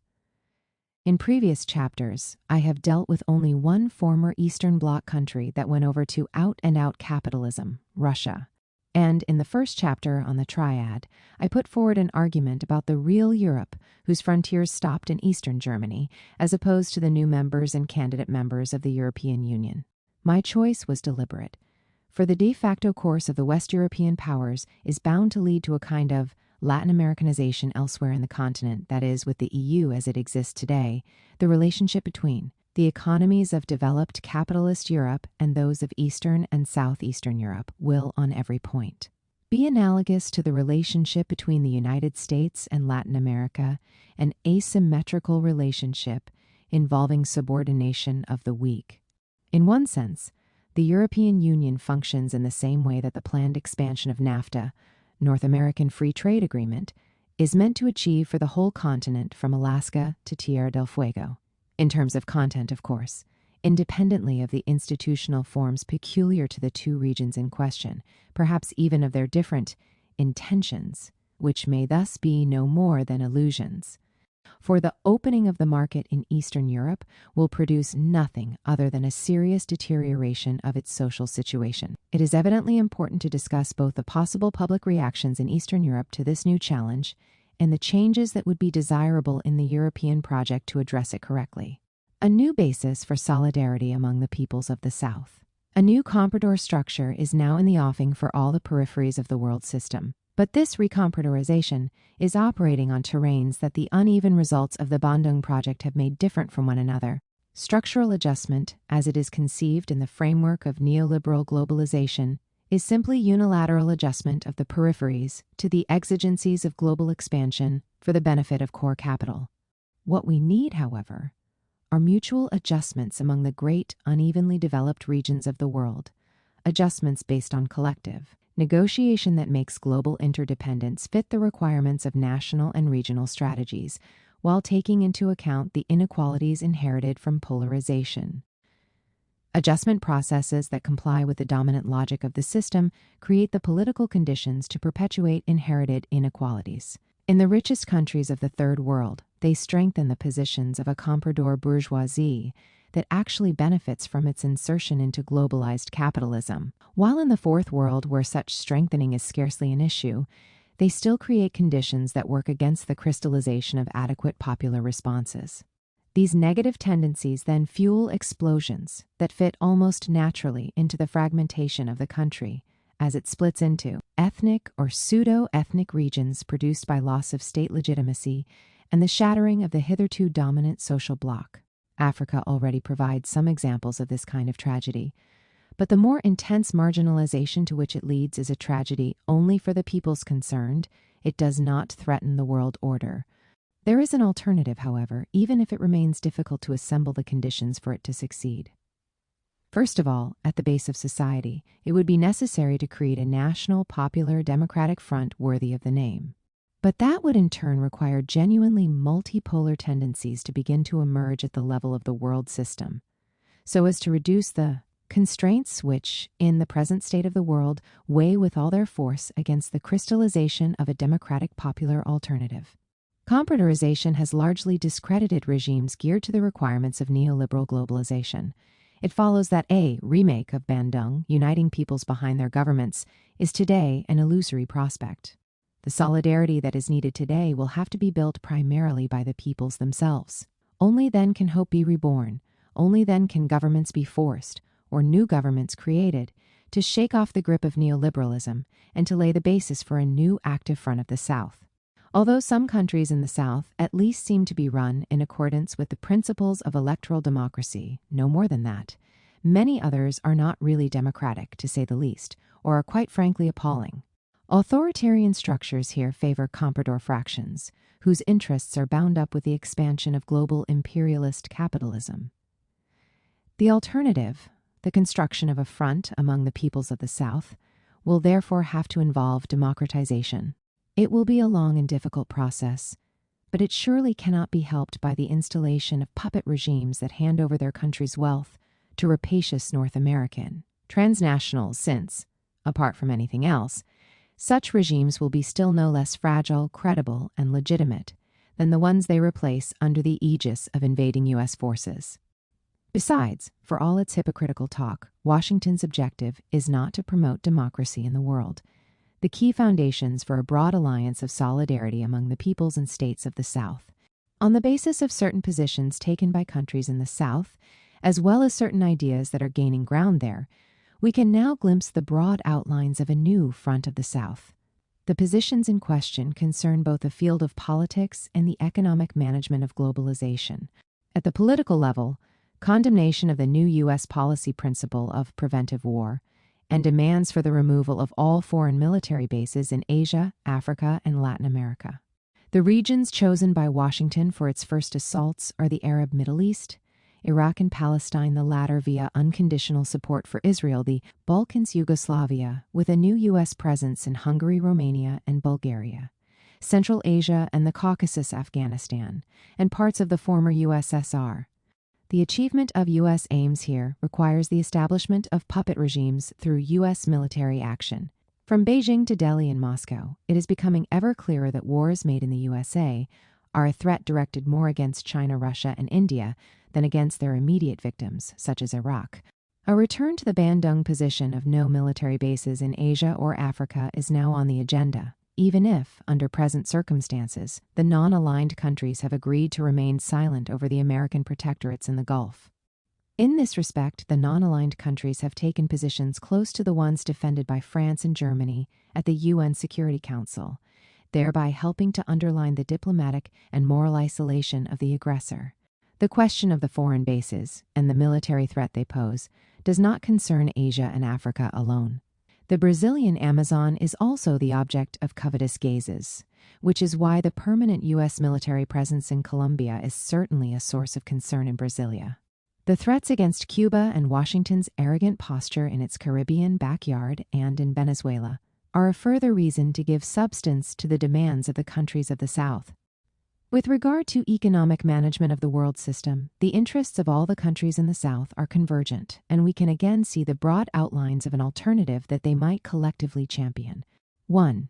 In previous chapters, I have dealt with only one former Eastern Bloc country that went over to out-and-out capitalism, Russia. And in the first chapter on the Triad, I put forward an argument about the real Europe, whose frontiers stopped in Eastern Germany, as opposed to the new members and candidate members of the European Union. My choice was deliberate, for the de facto course of the West European powers is bound to lead to a kind of Latin Americanization elsewhere in the continent, that is, with the EU as it exists today, the relationship between the economies of developed capitalist Europe and those of Eastern and Southeastern Europe will, on every point, be analogous to the relationship between the United States and Latin America, an asymmetrical relationship involving subordination of the weak. In one sense, the European Union functions in the same way that the planned expansion of NAFTA, North American Free Trade Agreement, is meant to achieve for the whole continent from Alaska to Tierra del Fuego. In terms of content, of course, independently of the institutional forms peculiar to the two regions in question, perhaps even of their different intentions, which may thus be no more than illusions. For the opening of the market in Eastern Europe will produce nothing other than a serious deterioration of its social situation. It is evidently important to discuss both the possible public reactions in Eastern Europe to this new challenge and the changes that would be desirable in the European project to address it correctly. A new basis for solidarity among the peoples of the South. A new comprador structure is now in the offing for all the peripheries of the world system. But this recompradorization is operating on terrains that the uneven results of the Bandung project have made different from one another. Structural adjustment, as it is conceived in the framework of neoliberal globalization, is simply unilateral adjustment of the peripheries to the exigencies of global expansion for the benefit of core capital. What we need, however, are mutual adjustments among the great, unevenly developed regions of the world, adjustments based on collective negotiation that makes global interdependence fit the requirements of national and regional strategies, while taking into account the inequalities inherited from polarization. Adjustment processes that comply with the dominant logic of the system create the political conditions to perpetuate inherited inequalities. In the richest countries of the Third World, they strengthen the positions of a comprador bourgeoisie that actually benefits from its insertion into globalized capitalism. While in the Fourth World, where such strengthening is scarcely an issue, they still create conditions that work against the crystallization of adequate popular responses. These negative tendencies then fuel explosions that fit almost naturally into the fragmentation of the country as it splits into ethnic or pseudo-ethnic regions produced by loss of state legitimacy and the shattering of the hitherto dominant social bloc. Africa already provides some examples of this kind of tragedy, but the more intense marginalization to which it leads is a tragedy only for the peoples concerned. It does not threaten the world order. There is an alternative, however, even if it remains difficult to assemble the conditions for it to succeed. First of all, at the base of society, it would be necessary to create a national, popular, democratic front worthy of the name. But that would in turn require genuinely multipolar tendencies to begin to emerge at the level of the world system, so as to reduce the constraints which, in the present state of the world, weigh with all their force against the crystallization of a democratic popular alternative. Computerization has largely discredited regimes geared to the requirements of neoliberal globalization. It follows that a remake of Bandung, uniting peoples behind their governments, is today an illusory prospect. The solidarity that is needed today will have to be built primarily by the peoples themselves. Only then can hope be reborn. Only then can governments be forced, or new governments created, to shake off the grip of neoliberalism and to lay the basis for a new active front of the South. Although some countries in the South at least seem to be run in accordance with the principles of electoral democracy, no more than that, many others are not really democratic, to say the least, or are quite frankly appalling. Authoritarian structures here favor comprador fractions, whose interests are bound up with the expansion of global imperialist capitalism. The alternative, the construction of a front among the peoples of the South, will therefore have to involve democratization. It will be a long and difficult process, but it surely cannot be helped by the installation of puppet regimes that hand over their country's wealth to rapacious North American transnationals, since, apart from anything else, such regimes will be still no less fragile, credible, and legitimate than the ones they replace under the aegis of invading U.S. forces. Besides, for all its hypocritical talk, Washington's objective is not to promote democracy in the world. The key foundations for a broad alliance of solidarity among the peoples and states of the South, on the basis of certain positions taken by countries in the South, as well as certain ideas that are gaining ground there, we can now glimpse the broad outlines of a new front of the South. The positions in question concern both the field of politics and the economic management of globalization. At the political level, condemnation of the new U.S. policy principle of preventive war, and demands for the removal of all foreign military bases in Asia, Africa, and Latin America. The regions chosen by Washington for its first assaults are the Arab Middle East, Iraq and Palestine, the latter via unconditional support for Israel, the Balkans, Yugoslavia, with a new U.S. presence in Hungary, Romania, and Bulgaria, Central Asia and the Caucasus, Afghanistan, and parts of the former USSR. The achievement of U.S. aims here requires the establishment of puppet regimes through U.S. military action. From Beijing to Delhi and Moscow, it is becoming ever clearer that wars made in the USA are a threat directed more against China, Russia, and India than against their immediate victims, such as Iraq. A return to the Bandung position of no military bases in Asia or Africa is now on the agenda, even if, under present circumstances, the non-aligned countries have agreed to remain silent over the American protectorates in the Gulf. In this respect, the non-aligned countries have taken positions close to the ones defended by France and Germany at the UN Security Council, thereby helping to underline the diplomatic and moral isolation of the aggressor. The question of the foreign bases and the military threat they pose does not concern Asia and Africa alone. The Brazilian Amazon is also the object of covetous gazes, which is why the permanent U.S. military presence in Colombia is certainly a source of concern in Brasilia. The threats against Cuba and Washington's arrogant posture in its Caribbean backyard and in Venezuela are a further reason to give substance to the demands of the countries of the South. With regard to economic management of the world system, the interests of all the countries in the South are convergent, and we can again see the broad outlines of an alternative that they might collectively champion. 1.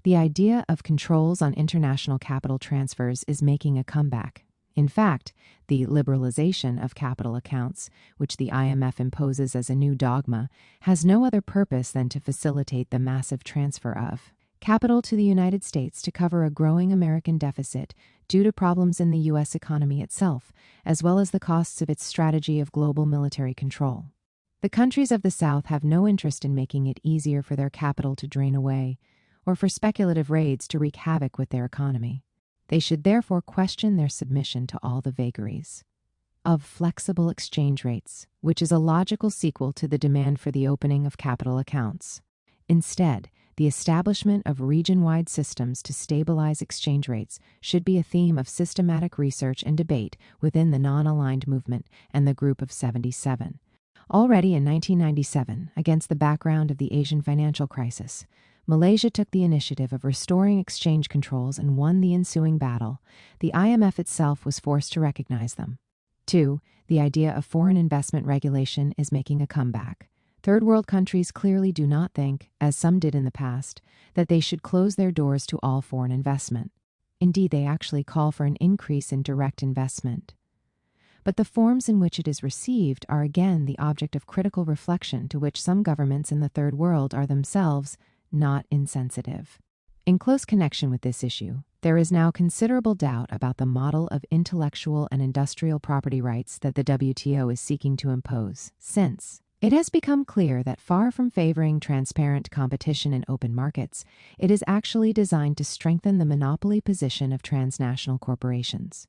The idea of controls on international capital transfers is making a comeback. In fact, the liberalization of capital accounts, which the IMF imposes as a new dogma, has no other purpose than to facilitate the massive transfer of capital to the United States to cover a growing American deficit due to problems in the U.S. economy itself, as well as the costs of its strategy of global military control. The countries of the South have no interest in making it easier for their capital to drain away, or for speculative raids to wreak havoc with their economy. They should therefore question their submission to all the vagaries of flexible exchange rates, which is a logical sequel to the demand for the opening of capital accounts. Instead, the establishment of region-wide systems to stabilize exchange rates should be a theme of systematic research and debate within the non-aligned movement and the Group of 77. Already in 1997, against the background of the Asian financial crisis, Malaysia took the initiative of restoring exchange controls and won the ensuing battle. The IMF itself was forced to recognize them. 2. The idea of foreign investment regulation is making a comeback. Third world countries clearly do not think, as some did in the past, that they should close their doors to all foreign investment. Indeed, they actually call for an increase in direct investment. But the forms in which it is received are again the object of critical reflection to which some governments in the Third World are themselves not insensitive. In close connection with this issue, there is now considerable doubt about the model of intellectual and industrial property rights that the WTO is seeking to impose, since it has become clear that far from favoring transparent competition in open markets, it is actually designed to strengthen the monopoly position of transnational corporations.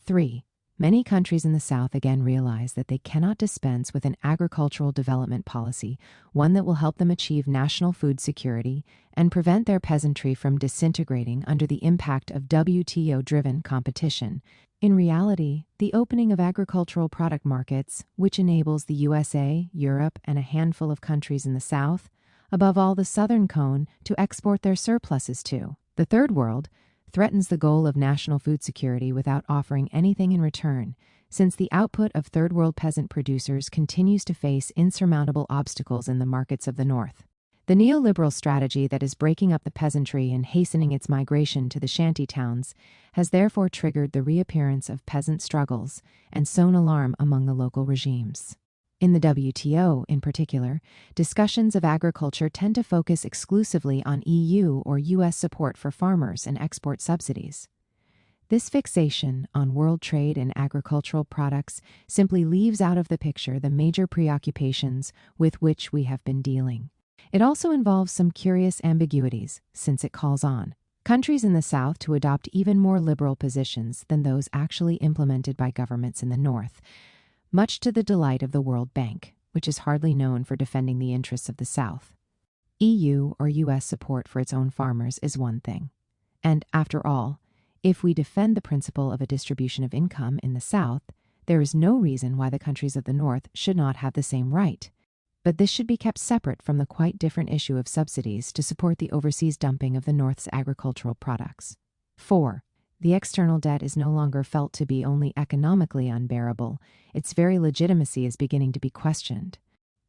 3. Many countries in the South again realize that they cannot dispense with an agricultural development policy, one that will help them achieve national food security and prevent their peasantry from disintegrating under the impact of WTO-driven competition. In reality, the opening of agricultural product markets, which enables the USA, Europe, and a handful of countries in the South, above all the Southern Cone, to export their surpluses to the Third World, threatens the goal of national food security without offering anything in return, since the output of Third World peasant producers continues to face insurmountable obstacles in the markets of the North. The neoliberal strategy that is breaking up the peasantry and hastening its migration to the shanty towns has therefore triggered the reappearance of peasant struggles and sown alarm among the local regimes. In the WTO, in particular, discussions of agriculture tend to focus exclusively on EU or US support for farmers and export subsidies. This fixation on world trade in agricultural products simply leaves out of the picture the major preoccupations with which we have been dealing. It also involves some curious ambiguities, since it calls on countries in the South to adopt even more liberal positions than those actually implemented by governments in the North, much to the delight of the World Bank, which is hardly known for defending the interests of the South. EU or US support for its own farmers is one thing. And after all, if we defend the principle of a distribution of income in the South, there is no reason why the countries of the North should not have the same right. But this should be kept separate from the quite different issue of subsidies to support the overseas dumping of the North's agricultural products. 4. The external debt is no longer felt to be only economically unbearable. Its very legitimacy is beginning to be questioned.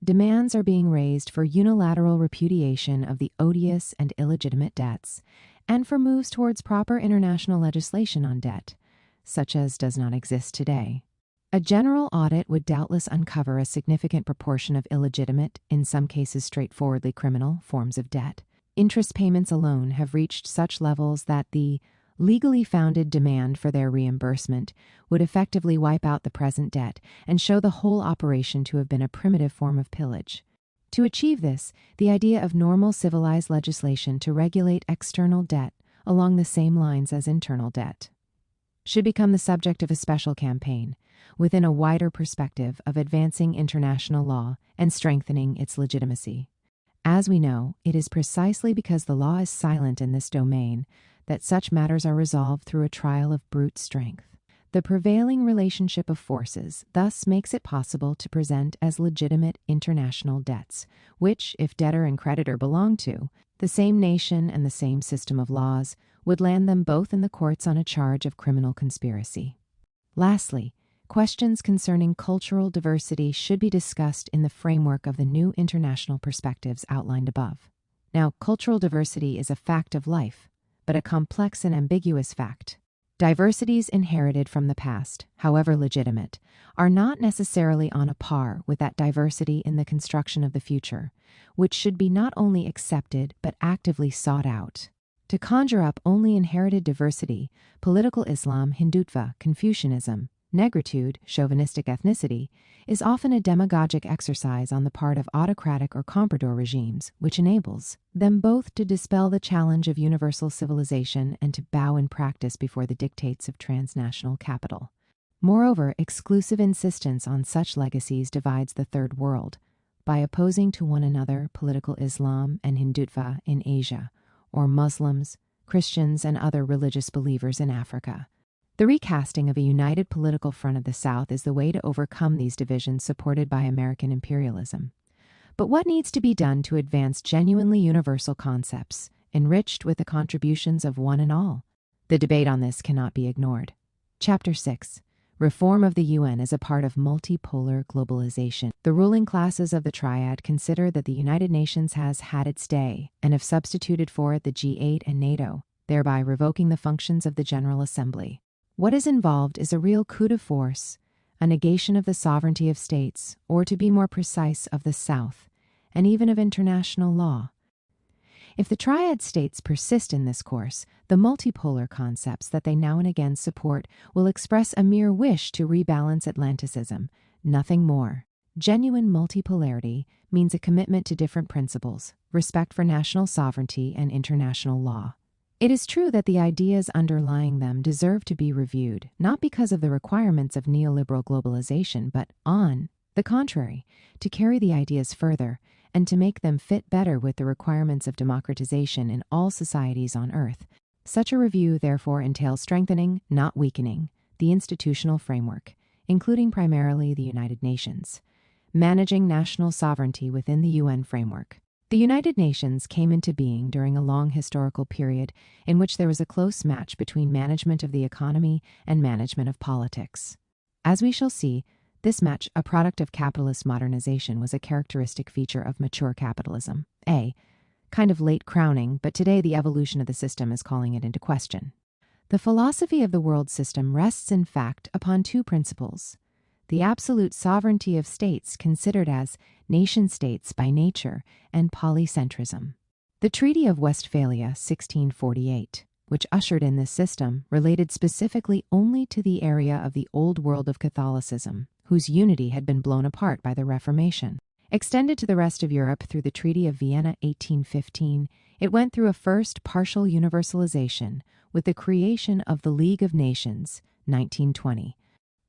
Demands are being raised for unilateral repudiation of the odious and illegitimate debts, and for moves towards proper international legislation on debt, such as does not exist today. A general audit would doubtless uncover a significant proportion of illegitimate, in some cases straightforwardly criminal, forms of debt. Interest payments alone have reached such levels that the legally founded demand for their reimbursement would effectively wipe out the present debt and show the whole operation to have been a primitive form of pillage. To achieve this, the idea of normal civilized legislation to regulate external debt along the same lines as internal debt should become the subject of a special campaign, within a wider perspective of advancing international law and strengthening its legitimacy. As we know, it is precisely because the law is silent in this domain that such matters are resolved through a trial of brute strength. The prevailing relationship of forces thus makes it possible to present as legitimate international debts, which, if debtor and creditor belong to the same nation and the same system of laws, would land them both in the courts on a charge of criminal conspiracy. Lastly, questions concerning cultural diversity should be discussed in the framework of the new international perspectives outlined above. Now, cultural diversity is a fact of life, but a complex and ambiguous fact. Diversities inherited from the past, however legitimate, are not necessarily on a par with that diversity in the construction of the future, which should be not only accepted but actively sought out. To conjure up only inherited diversity, political Islam, Hindutva, Confucianism, negritude, chauvinistic ethnicity, is often a demagogic exercise on the part of autocratic or comprador regimes, which enables them both to dispel the challenge of universal civilization and to bow in practice before the dictates of transnational capital. Moreover, exclusive insistence on such legacies divides the Third World by opposing to one another political Islam and Hindutva in Asia, or Muslims, Christians, and other religious believers in Africa. The recasting of a united political front of the South is the way to overcome these divisions supported by American imperialism. But what needs to be done to advance genuinely universal concepts, enriched with the contributions of one and all? The debate on this cannot be ignored. Chapter 6. Reform of the UN as a part of multipolar globalization. The ruling classes of the Triad consider that the United Nations has had its day and have substituted for it the G8 and NATO, thereby revoking the functions of the General Assembly. What is involved is a real coup de force, a negation of the sovereignty of states, or to be more precise, of the South, and even of international law. If the Triad states persist in this course, the multipolar concepts that they now and again support will express a mere wish to rebalance Atlanticism, nothing more. Genuine multipolarity means a commitment to different principles, respect for national sovereignty and international law. It is true that the ideas underlying them deserve to be reviewed, not because of the requirements of neoliberal globalization, but on the contrary, to carry the ideas further and to make them fit better with the requirements of democratization in all societies on Earth. Such a review, therefore, entails strengthening, not weakening, the institutional framework, including primarily the United Nations, managing national sovereignty within the UN framework. The United Nations came into being during a long historical period in which there was a close match between management of the economy and management of politics. As we shall see, this match, a product of capitalist modernization, was a characteristic feature of mature capitalism. A kind of late crowning, but today the evolution of the system is calling it into question. The philosophy of the world system rests, in fact, upon two principles: the absolute sovereignty of states considered as nation-states by nature, and polycentrism. The Treaty of Westphalia, 1648, which ushered in this system, related specifically only to the area of the Old World of Catholicism, whose unity had been blown apart by the Reformation. Extended to the rest of Europe through the Treaty of Vienna, 1815, it went through a first partial universalization with the creation of the League of Nations, 1920.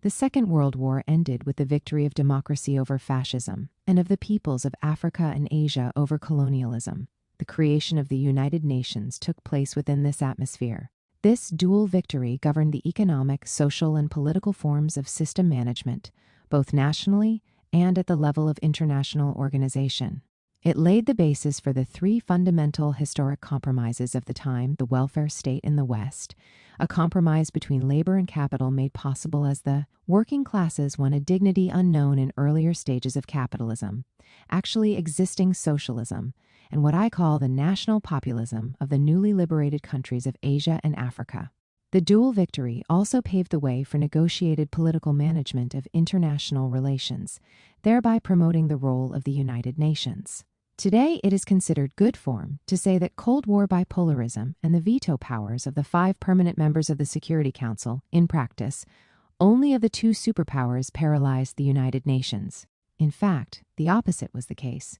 The Second World War ended with the victory of democracy over fascism and of the peoples of Africa and Asia over colonialism. The creation of the United Nations took place within this atmosphere. This dual victory governed the economic, social, and political forms of system management, both nationally and at the level of international organization. It laid the basis for the three fundamental historic compromises of the time: the welfare state in the West, a compromise between labor and capital made possible as the working classes won a dignity unknown in earlier stages of capitalism, actually existing socialism, and what I call the national populism of the newly liberated countries of Asia and Africa. The dual victory also paved the way for negotiated political management of international relations, thereby promoting the role of the United Nations. Today, it is considered good form to say that Cold War bipolarism and the veto powers of the 5 permanent members of the Security Council, in practice, only of the 2 superpowers paralyzed the United Nations. In fact, the opposite was the case.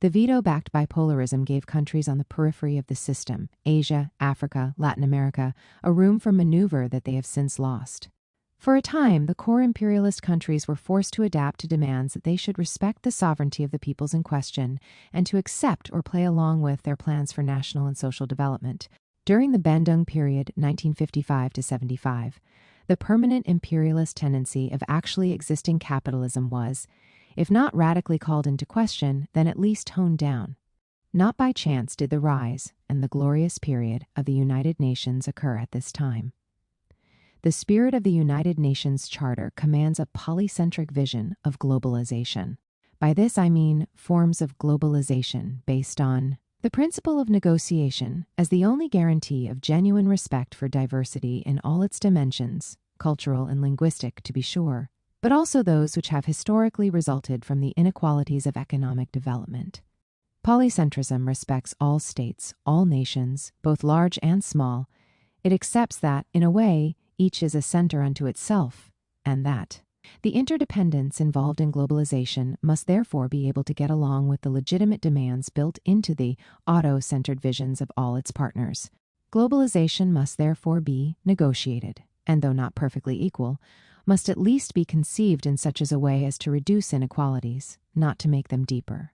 The veto-backed bipolarism gave countries on the periphery of the system, Asia, Africa, Latin America, a room for maneuver that they have since lost. For a time, the core imperialist countries were forced to adapt to demands that they should respect the sovereignty of the peoples in question and to accept or play along with their plans for national and social development. During the Bandung period, 1955 to 75, the permanent imperialist tendency of actually existing capitalism was, if not radically called into question, then at least toned down. Not by chance did the rise and the glorious period of the United Nations occur at this time. The spirit of the United Nations Charter commands a polycentric vision of globalization. By this I mean forms of globalization based on The principle of negotiation, as the only guarantee of genuine respect for diversity in all its dimensions, cultural and linguistic to be sure, but also those which have historically resulted from the inequalities of economic development. Polycentrism respects all states, all nations, both large and small. It accepts that, in a way, each is a center unto itself, and that the interdependence involved in globalization must therefore be able to get along with the legitimate demands built into the auto-centered visions of all its partners. Globalization must therefore be negotiated, and though not perfectly equal, must at least be conceived in such a way as to reduce inequalities, not to make them deeper.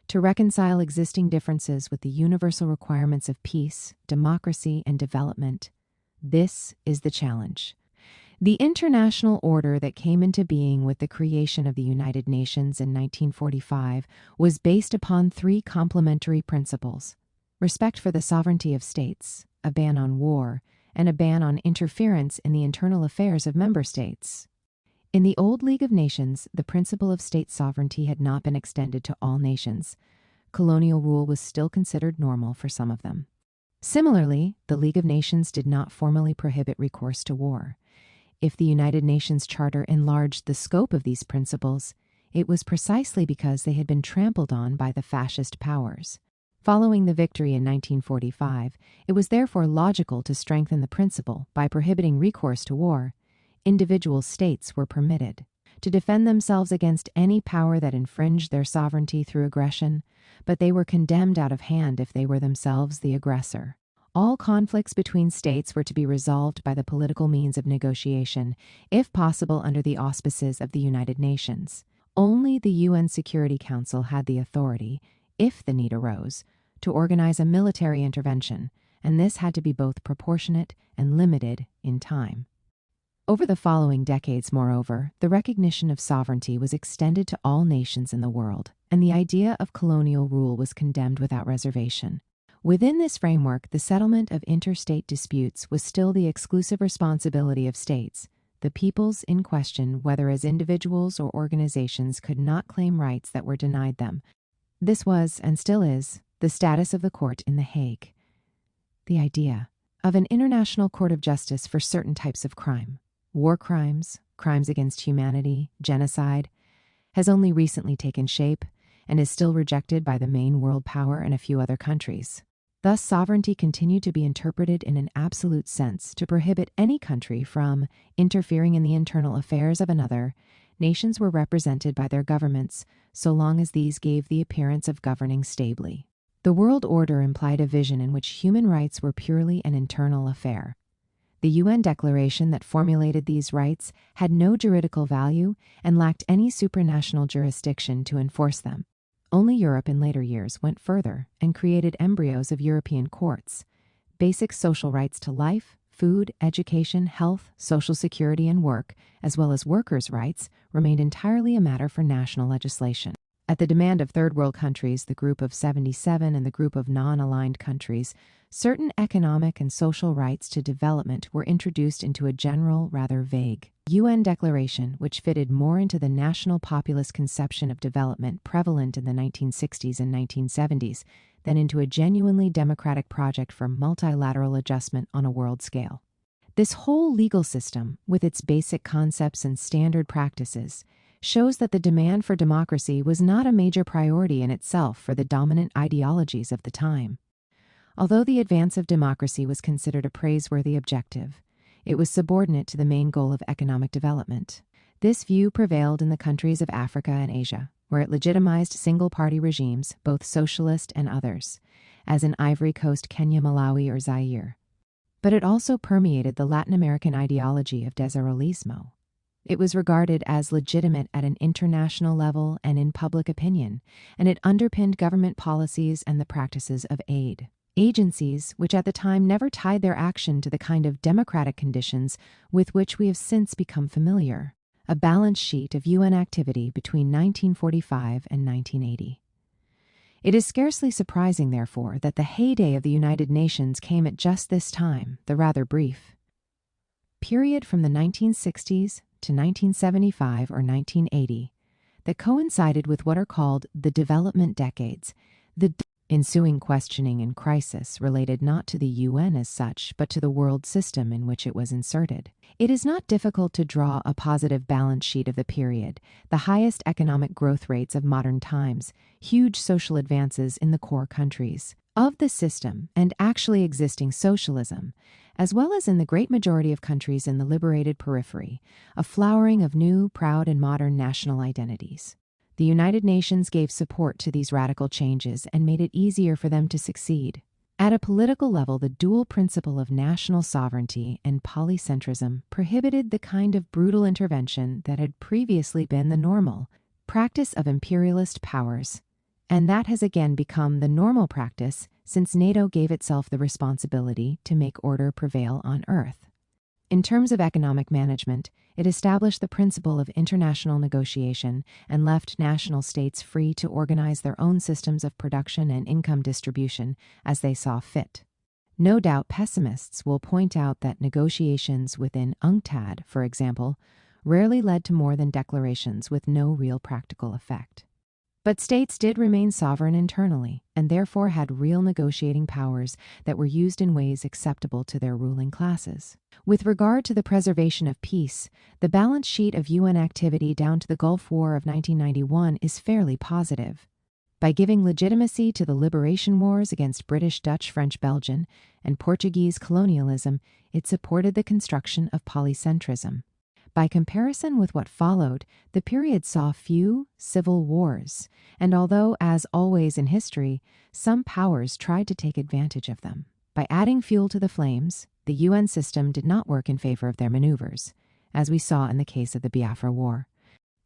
To reconcile existing differences with the universal requirements of peace, democracy, and development, this is the challenge. The international order that came into being with the creation of the United Nations in 1945 was based upon three complementary principles: respect for the sovereignty of states, a ban on war, and a ban on interference in the internal affairs of member states. In the old League of Nations, the principle of state sovereignty had not been extended to all nations. Colonial rule was still considered normal for some of them. Similarly, the League of Nations did not formally prohibit recourse to war. If the United Nations Charter enlarged the scope of these principles, it was precisely because they had been trampled on by the fascist powers. Following the victory in 1945, it was therefore logical to strengthen the principle by prohibiting recourse to war. Individual states were permitted to defend themselves against any power that infringed their sovereignty through aggression, but they were condemned out of hand if they were themselves the aggressor. All conflicts between states were to be resolved by the political means of negotiation, if possible under the auspices of the United Nations. Only the UN Security Council had the authority, if the need arose, to organize a military intervention, and this had to be both proportionate and limited in time. Over the following decades, moreover, the recognition of sovereignty was extended to all nations in the world, and the idea of colonial rule was condemned without reservation. Within this framework, the settlement of interstate disputes was still the exclusive responsibility of states. The peoples in question, whether as individuals or organizations, could not claim rights that were denied them. This was, and still is, the status of the court in The Hague. The idea of an international court of justice for certain types of crime, war crimes, crimes against humanity, genocide, has only recently taken shape and is still rejected by the main world power and a few other countries. Thus, sovereignty continued to be interpreted in an absolute sense to prohibit any country from interfering in the internal affairs of another. Nations were represented by their governments so long as these gave the appearance of governing stably. The world order implied a vision in which human rights were purely an internal affair. The UN Declaration that formulated these rights had no juridical value and lacked any supranational jurisdiction to enforce them. Only Europe in later years went further and created embryos of European courts. Basic social rights to life, food, education, health, social security, and work, as well as workers' rights, remained entirely a matter for national legislation. At the demand of Third World countries, the Group of 77 and the Group of Non-Aligned Countries, certain economic and social rights to development were introduced into a general, rather vague UN declaration which fitted more into the national populist conception of development prevalent in the 1960s and 1970s than into a genuinely democratic project for multilateral adjustment on a world scale. This whole legal system, with its basic concepts and standard practices, shows that the demand for democracy was not a major priority in itself for the dominant ideologies of the time. Although the advance of democracy was considered a praiseworthy objective, it was subordinate to the main goal of economic development. This view prevailed in the countries of Africa and Asia, where it legitimized single-party regimes, both socialist and others, as in Ivory Coast, Kenya, Malawi, or Zaire. But it also permeated the Latin American ideology of desarrollismo. It was regarded as legitimate at an international level and in public opinion, and it underpinned government policies and the practices of aid. Agencies which at the time never tied their action to the kind of democratic conditions with which we have since become familiar. A balance sheet of UN activity between 1945 and 1980. It is scarcely surprising, therefore, that the heyday of the United Nations came at just this time, the rather brief period from the 1960s to 1975 or 1980, that coincided with what are called the development decades. Ensuing questioning and crisis related not to the UN as such, but to the world system in which it was inserted. It is not difficult to draw a positive balance sheet of the period, the highest economic growth rates of modern times, huge social advances in the core countries of the system, and actually existing socialism, as well as in the great majority of countries in the liberated periphery, a flowering of new, proud, and modern national identities. The United Nations gave support to these radical changes and made it easier for them to succeed. At a political level, the dual principle of national sovereignty and polycentrism prohibited the kind of brutal intervention that had previously been the normal practice of imperialist powers, and that has again become the normal practice since NATO gave itself the responsibility to make order prevail on Earth. In terms of economic management, it established the principle of international negotiation and left national states free to organize their own systems of production and income distribution as they saw fit. No doubt pessimists will point out that negotiations within UNCTAD, for example, rarely led to more than declarations with no real practical effect. But states did remain sovereign internally and therefore had real negotiating powers that were used in ways acceptable to their ruling classes. With regard to the preservation of peace, the balance sheet of UN activity down to the Gulf War of 1991 is fairly positive. By giving legitimacy to the liberation wars against British, Dutch, French, Belgian, and Portuguese colonialism, it supported the construction of polycentrism. By comparison with what followed, the period saw few civil wars, and although, as always in history, some powers tried to take advantage of them, by adding fuel to the flames, the UN system did not work in favor of their maneuvers, as we saw in the case of the Biafra War.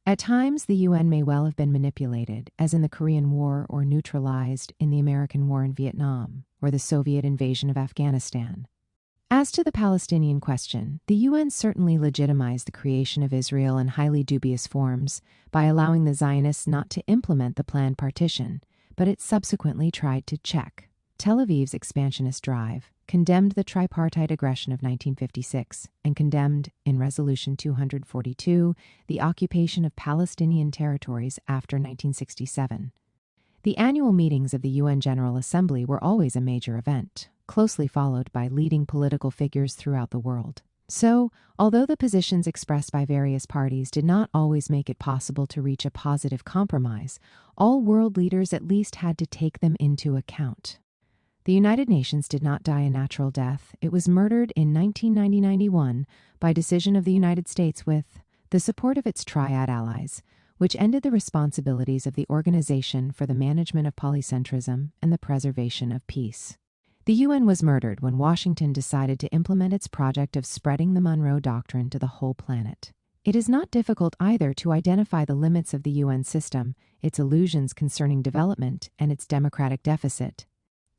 At times, the UN may well have been manipulated, as in the Korean War, or neutralized in the American War in Vietnam, or the Soviet invasion of Afghanistan. As to the Palestinian question, the UN certainly legitimized the creation of Israel in highly dubious forms by allowing the Zionists not to implement the planned partition, but it subsequently tried to check. Tel Aviv's expansionist drive condemned the tripartite aggression of 1956 and condemned, in Resolution 242, the occupation of Palestinian territories after 1967. The annual meetings of the UN General Assembly were always a major event, closely followed by leading political figures throughout the world. So, although the positions expressed by various parties did not always make it possible to reach a positive compromise, all world leaders at least had to take them into account. The United Nations did not die a natural death. It was murdered in 1990-91 by decision of the United States with the support of its triad allies, which ended the responsibilities of the Organization for the Management of Polycentrism and the Preservation of Peace. The UN was murdered when Washington decided to implement its project of spreading the Monroe Doctrine to the whole planet. It is not difficult either to identify the limits of the UN system, its illusions concerning development, and its democratic deficit.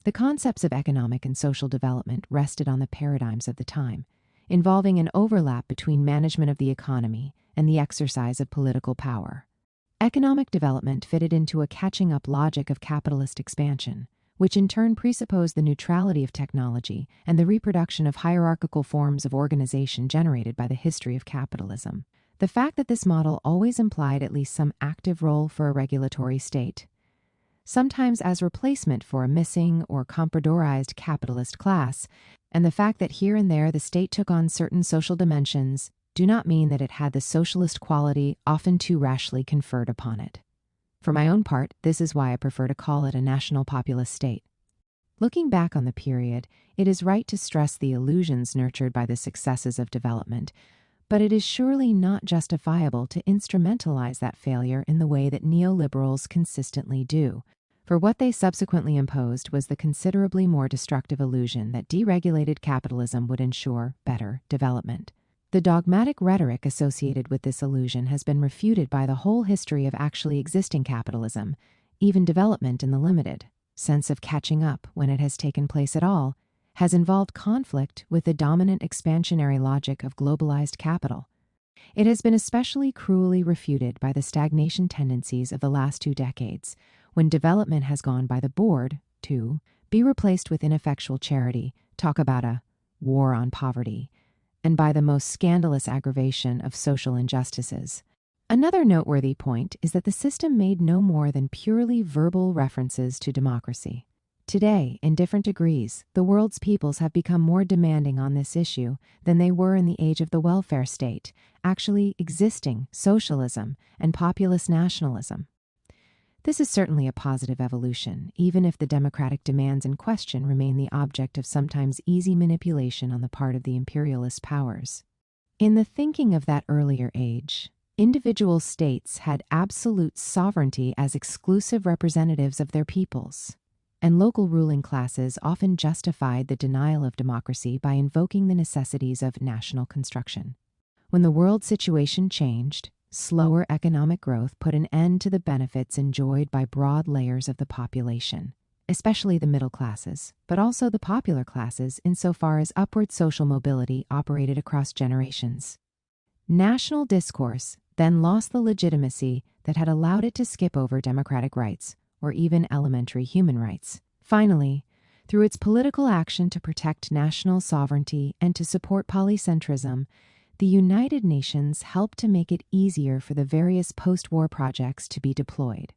The concepts of economic and social development rested on the paradigms of the time, involving an overlap between management of the economy and the exercise of political power. Economic development fitted into a catching-up logic of capitalist expansion, which in turn presupposed the neutrality of technology and the reproduction of hierarchical forms of organization generated by the history of capitalism. The fact that this model always implied at least some active role for a regulatory state, sometimes as replacement for a missing or comprodorized capitalist class, and the fact that here and there the state took on certain social dimensions, do not mean that it had the socialist quality often too rashly conferred upon it. For my own part, this is why I prefer to call it a national populist state. Looking back on the period, it is right to stress the illusions nurtured by the successes of development, but it is surely not justifiable to instrumentalize that failure in the way that neoliberals consistently do, for what they subsequently imposed was the considerably more destructive illusion that deregulated capitalism would ensure better development. The dogmatic rhetoric associated with this illusion has been refuted by the whole history of actually existing capitalism, even development in the limited sense of catching up when it has taken place at all, has involved conflict with the dominant expansionary logic of globalized capital. It has been especially cruelly refuted by the stagnation tendencies of the last 2 decades, when development has gone by the board to be replaced with ineffectual charity, talk about a war on poverty, and by the most scandalous aggravation of social injustices. Another noteworthy point is that the system made no more than purely verbal references to democracy. Today, in different degrees, the world's peoples have become more demanding on this issue than they were in the age of the welfare state, actually existing socialism and populist nationalism. This is certainly a positive evolution, even if the democratic demands in question remain the object of sometimes easy manipulation on the part of the imperialist powers. In the thinking of that earlier age, individual states had absolute sovereignty as exclusive representatives of their peoples, and local ruling classes often justified the denial of democracy by invoking the necessities of national construction. When the world situation changed, slower economic growth put an end to the benefits enjoyed by broad layers of the population, especially the middle classes, but also the popular classes insofar as upward social mobility operated across generations. National discourse then lost the legitimacy that had allowed it to skip over democratic rights, or even elementary human rights. Finally, through its political action to protect national sovereignty and to support polycentrism, the United Nations helped to make it easier for the various post-war projects to be deployed.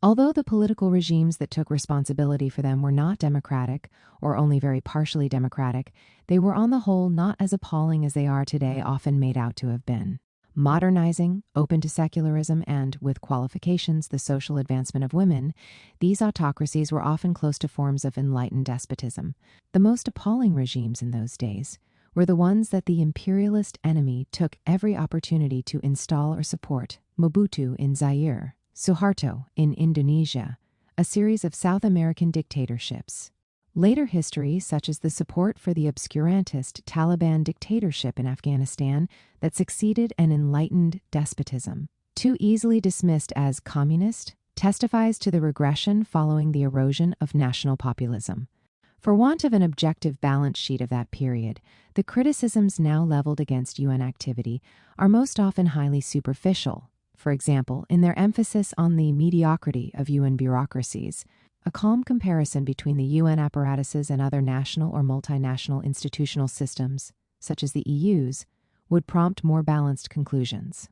Although the political regimes that took responsibility for them were not democratic, or only very partially democratic, they were on the whole not as appalling as they are today often made out to have been. Modernizing, open to secularism, and, with qualifications, the social advancement of women, these autocracies were often close to forms of enlightened despotism. The most appalling regimes in those days were the ones that the imperialist enemy took every opportunity to install or support: Mobutu in Zaire, Suharto in Indonesia, a series of South American dictatorships. Later history, such as the support for the obscurantist Taliban dictatorship in Afghanistan that succeeded an enlightened despotism, too easily dismissed as communist, testifies to the regression following the erosion of national populism. For want of an objective balance sheet of that period, the criticisms now leveled against UN activity are most often highly superficial. For example, in their emphasis on the mediocrity of UN bureaucracies, a calm comparison between the UN apparatuses and other national or multinational institutional systems, such as the EU's, would prompt more balanced conclusions.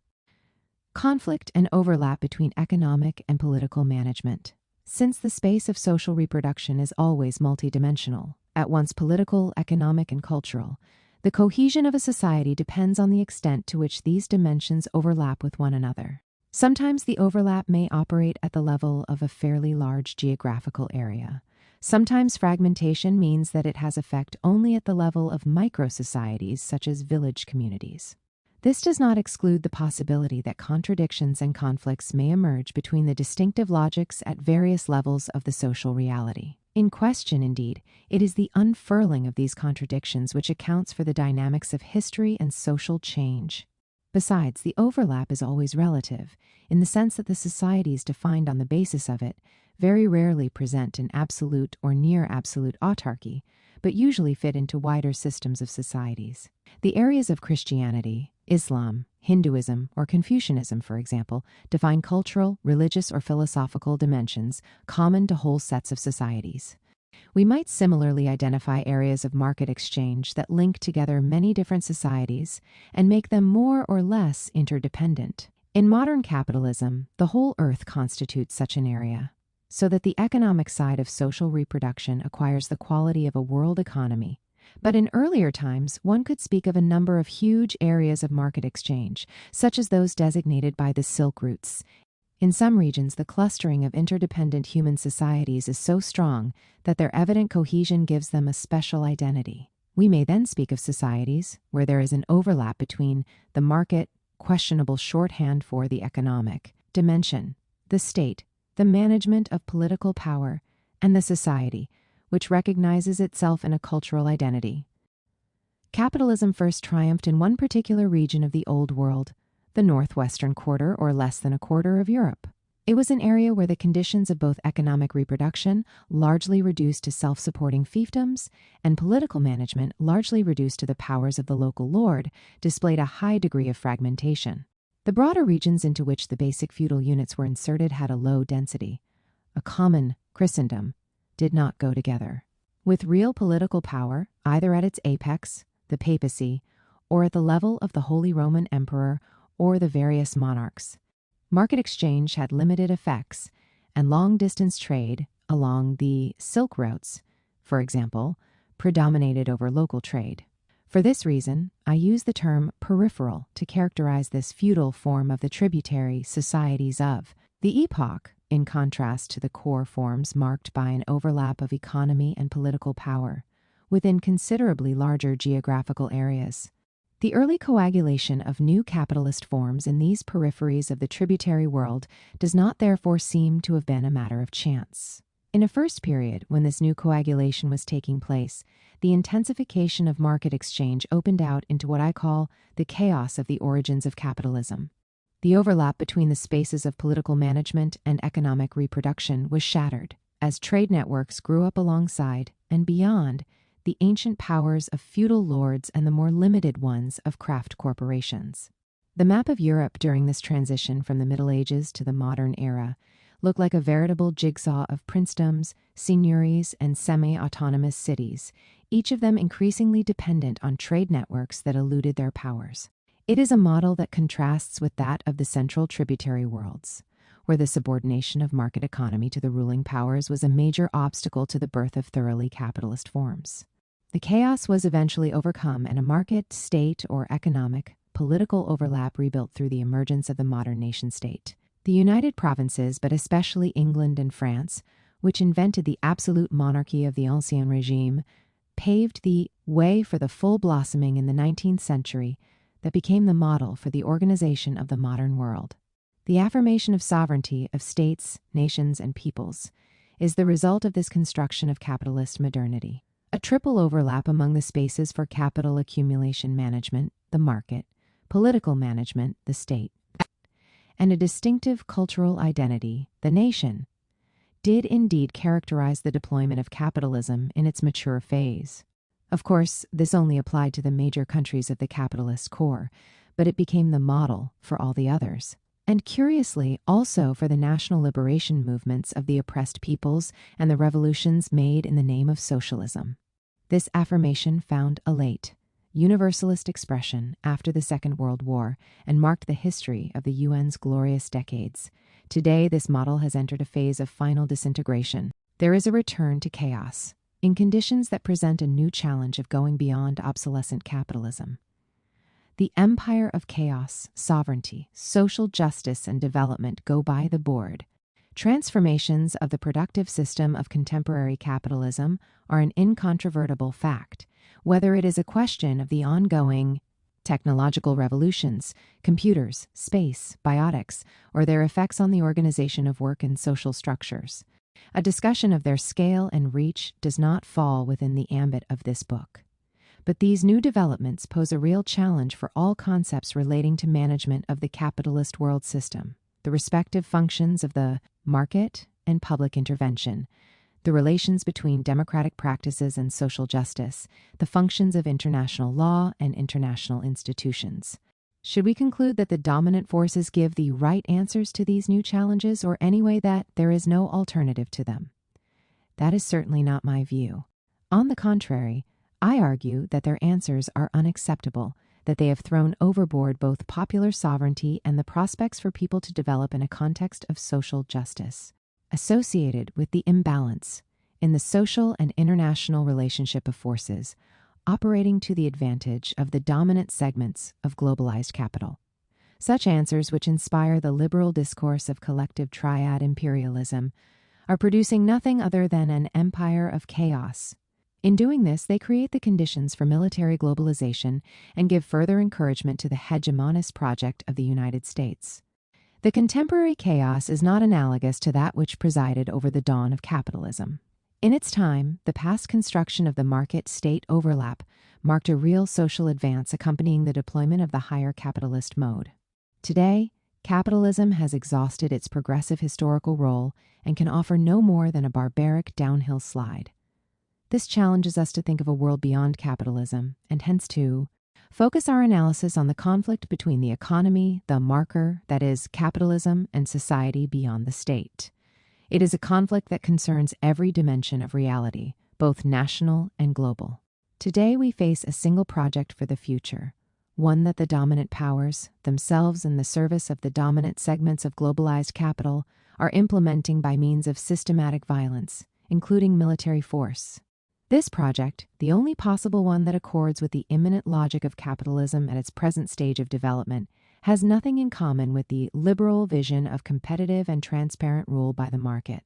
Conflict and overlap between economic and political management. Since the space of social reproduction is always multidimensional, at once political, economic, and cultural, the cohesion of a society depends on the extent to which these dimensions overlap with one another. Sometimes the overlap may operate at the level of a fairly large geographical area. Sometimes fragmentation means that it has effect only at the level of micro-societies, such as village communities. This does not exclude the possibility that contradictions and conflicts may emerge between the distinctive logics at various levels of the social reality. In question, indeed, it is the unfurling of these contradictions which accounts for the dynamics of history and social change. Besides, the overlap is always relative, in the sense that the societies defined on the basis of it very rarely present an absolute or near-absolute autarky, but usually fit into wider systems of societies. The areas of Christianity, Islam, Hinduism, or Confucianism, for example, define cultural, religious, or philosophical dimensions common to whole sets of societies. We might similarly identify areas of market exchange that link together many different societies and make them more or less interdependent. In modern capitalism, the whole earth constitutes such an area, so that the economic side of social reproduction acquires the quality of a world economy. But in earlier times, one could speak of a number of huge areas of market exchange, such as those designated by the Silk Routes. In some regions, the clustering of interdependent human societies is so strong that their evident cohesion gives them a special identity. We may then speak of societies where there is an overlap between the market, questionable shorthand for the economic, dimension, the state, the management of political power, and the society, which recognizes itself in a cultural identity. Capitalism first triumphed in one particular region of the Old World, the northwestern quarter, or less than a quarter of Europe. It was an area where the conditions of both economic reproduction, largely reduced to self-supporting fiefdoms, and political management, largely reduced to the powers of the local lord, displayed a high degree of fragmentation. The broader regions into which the basic feudal units were inserted had a low density. A common Christendom did not go together. With real political power, either at its apex, the papacy, or at the level of the Holy Roman Emperor or the various monarchs, market exchange had limited effects, and long-distance trade, along the Silk Routes, for example, predominated over local trade. For this reason, I use the term peripheral to characterize this feudal form of the tributary societies of the epoch, in contrast to the core forms marked by an overlap of economy and political power within considerably larger geographical areas. The early coagulation of new capitalist forms in these peripheries of the tributary world does not therefore seem to have been a matter of chance. In a first period, when this new coagulation was taking place, the intensification of market exchange opened out into what I call the chaos of the origins of capitalism. The overlap between the spaces of political management and economic reproduction was shattered, as trade networks grew up alongside and beyond the ancient powers of feudal lords and the more limited ones of craft corporations. The map of Europe during this transition from the Middle Ages to the modern era looked like a veritable jigsaw of princedoms, seigneuries, and semi-autonomous cities, each of them increasingly dependent on trade networks that eluded their powers. It is a model that contrasts with that of the central tributary worlds, where the subordination of market economy to the ruling powers was a major obstacle to the birth of thoroughly capitalist forms. The chaos was eventually overcome and a market, state, or economic, political overlap rebuilt through the emergence of the modern nation-state. The United Provinces, but especially England and France, which invented the absolute monarchy of the Ancien Régime, paved the way for the full blossoming in the 19th century that became the model for the organization of the modern world. The affirmation of sovereignty of states, nations, and peoples is the result of this construction of capitalist modernity. A triple overlap among the spaces for capital accumulation management, the market, political management, the state, and a distinctive cultural identity, the nation, did indeed characterize the deployment of capitalism in its mature phase. Of course, this only applied to the major countries of the capitalist core, but it became the model for all the others. And curiously, also for the national liberation movements of the oppressed peoples and the revolutions made in the name of socialism. This affirmation found a late, universalist expression after the Second World War and marked the history of the UN's glorious decades. Today, this model has entered a phase of final disintegration. There is a return to chaos, in conditions that present a new challenge of going beyond obsolescent capitalism. The empire of chaos, sovereignty, social justice, and development go by the board. Transformations of the productive system of contemporary capitalism are an incontrovertible fact, whether it is a question of the ongoing technological revolutions, computers, space, biotics, or their effects on the organization of work and social structures. A discussion of their scale and reach does not fall within the ambit of this book. But these new developments pose a real challenge for all concepts relating to management of the capitalist world system, the respective functions of the market and public intervention, the relations between democratic practices and social justice, the functions of international law and international institutions. Should we conclude that the dominant forces give the right answers to these new challenges, or anyway that there is no alternative to them? That is certainly not my view. On the contrary, I argue that their answers are unacceptable, that they have thrown overboard both popular sovereignty and the prospects for people to develop in a context of social justice, associated with the imbalance in the social and international relationship of forces operating to the advantage of the dominant segments of globalized capital. Such answers, which inspire the liberal discourse of collective triad imperialism, are producing nothing other than an empire of chaos. In doing this, they create the conditions for military globalization and give further encouragement to the hegemonist project of the United States. The contemporary chaos is not analogous to that which presided over the dawn of capitalism. In its time, the past construction of the market-state overlap marked a real social advance accompanying the deployment of the higher capitalist mode. Today, capitalism has exhausted its progressive historical role and can offer no more than a barbaric downhill slide. This challenges us to think of a world beyond capitalism, and hence to focus our analysis on the conflict between the economy, the marker, that is, capitalism, and society beyond the state. It is a conflict that concerns every dimension of reality, both national and global. Today we face a single project for the future, one that the dominant powers, themselves in the service of the dominant segments of globalized capital, are implementing by means of systematic violence, including military force. This project, the only possible one that accords with the imminent logic of capitalism at its present stage of development, has nothing in common with the liberal vision of competitive and transparent rule by the market,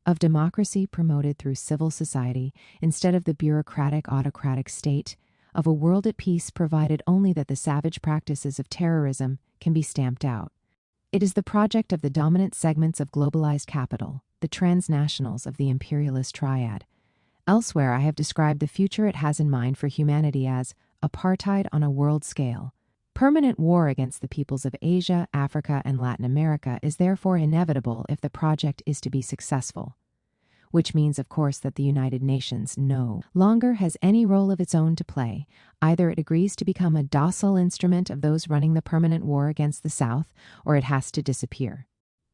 of democracy promoted through civil society instead of the bureaucratic autocratic state, of a world at peace provided only that the savage practices of terrorism can be stamped out. It is the project of the dominant segments of globalized capital, the transnationals of the imperialist triad. Elsewhere, I have described the future it has in mind for humanity as apartheid on a world scale. Permanent war against the peoples of Asia, Africa, and Latin America is therefore inevitable if the project is to be successful, which means, of course, that the United Nations no longer has any role of its own to play. Either it agrees to become a docile instrument of those running the permanent war against the South, or it has to disappear.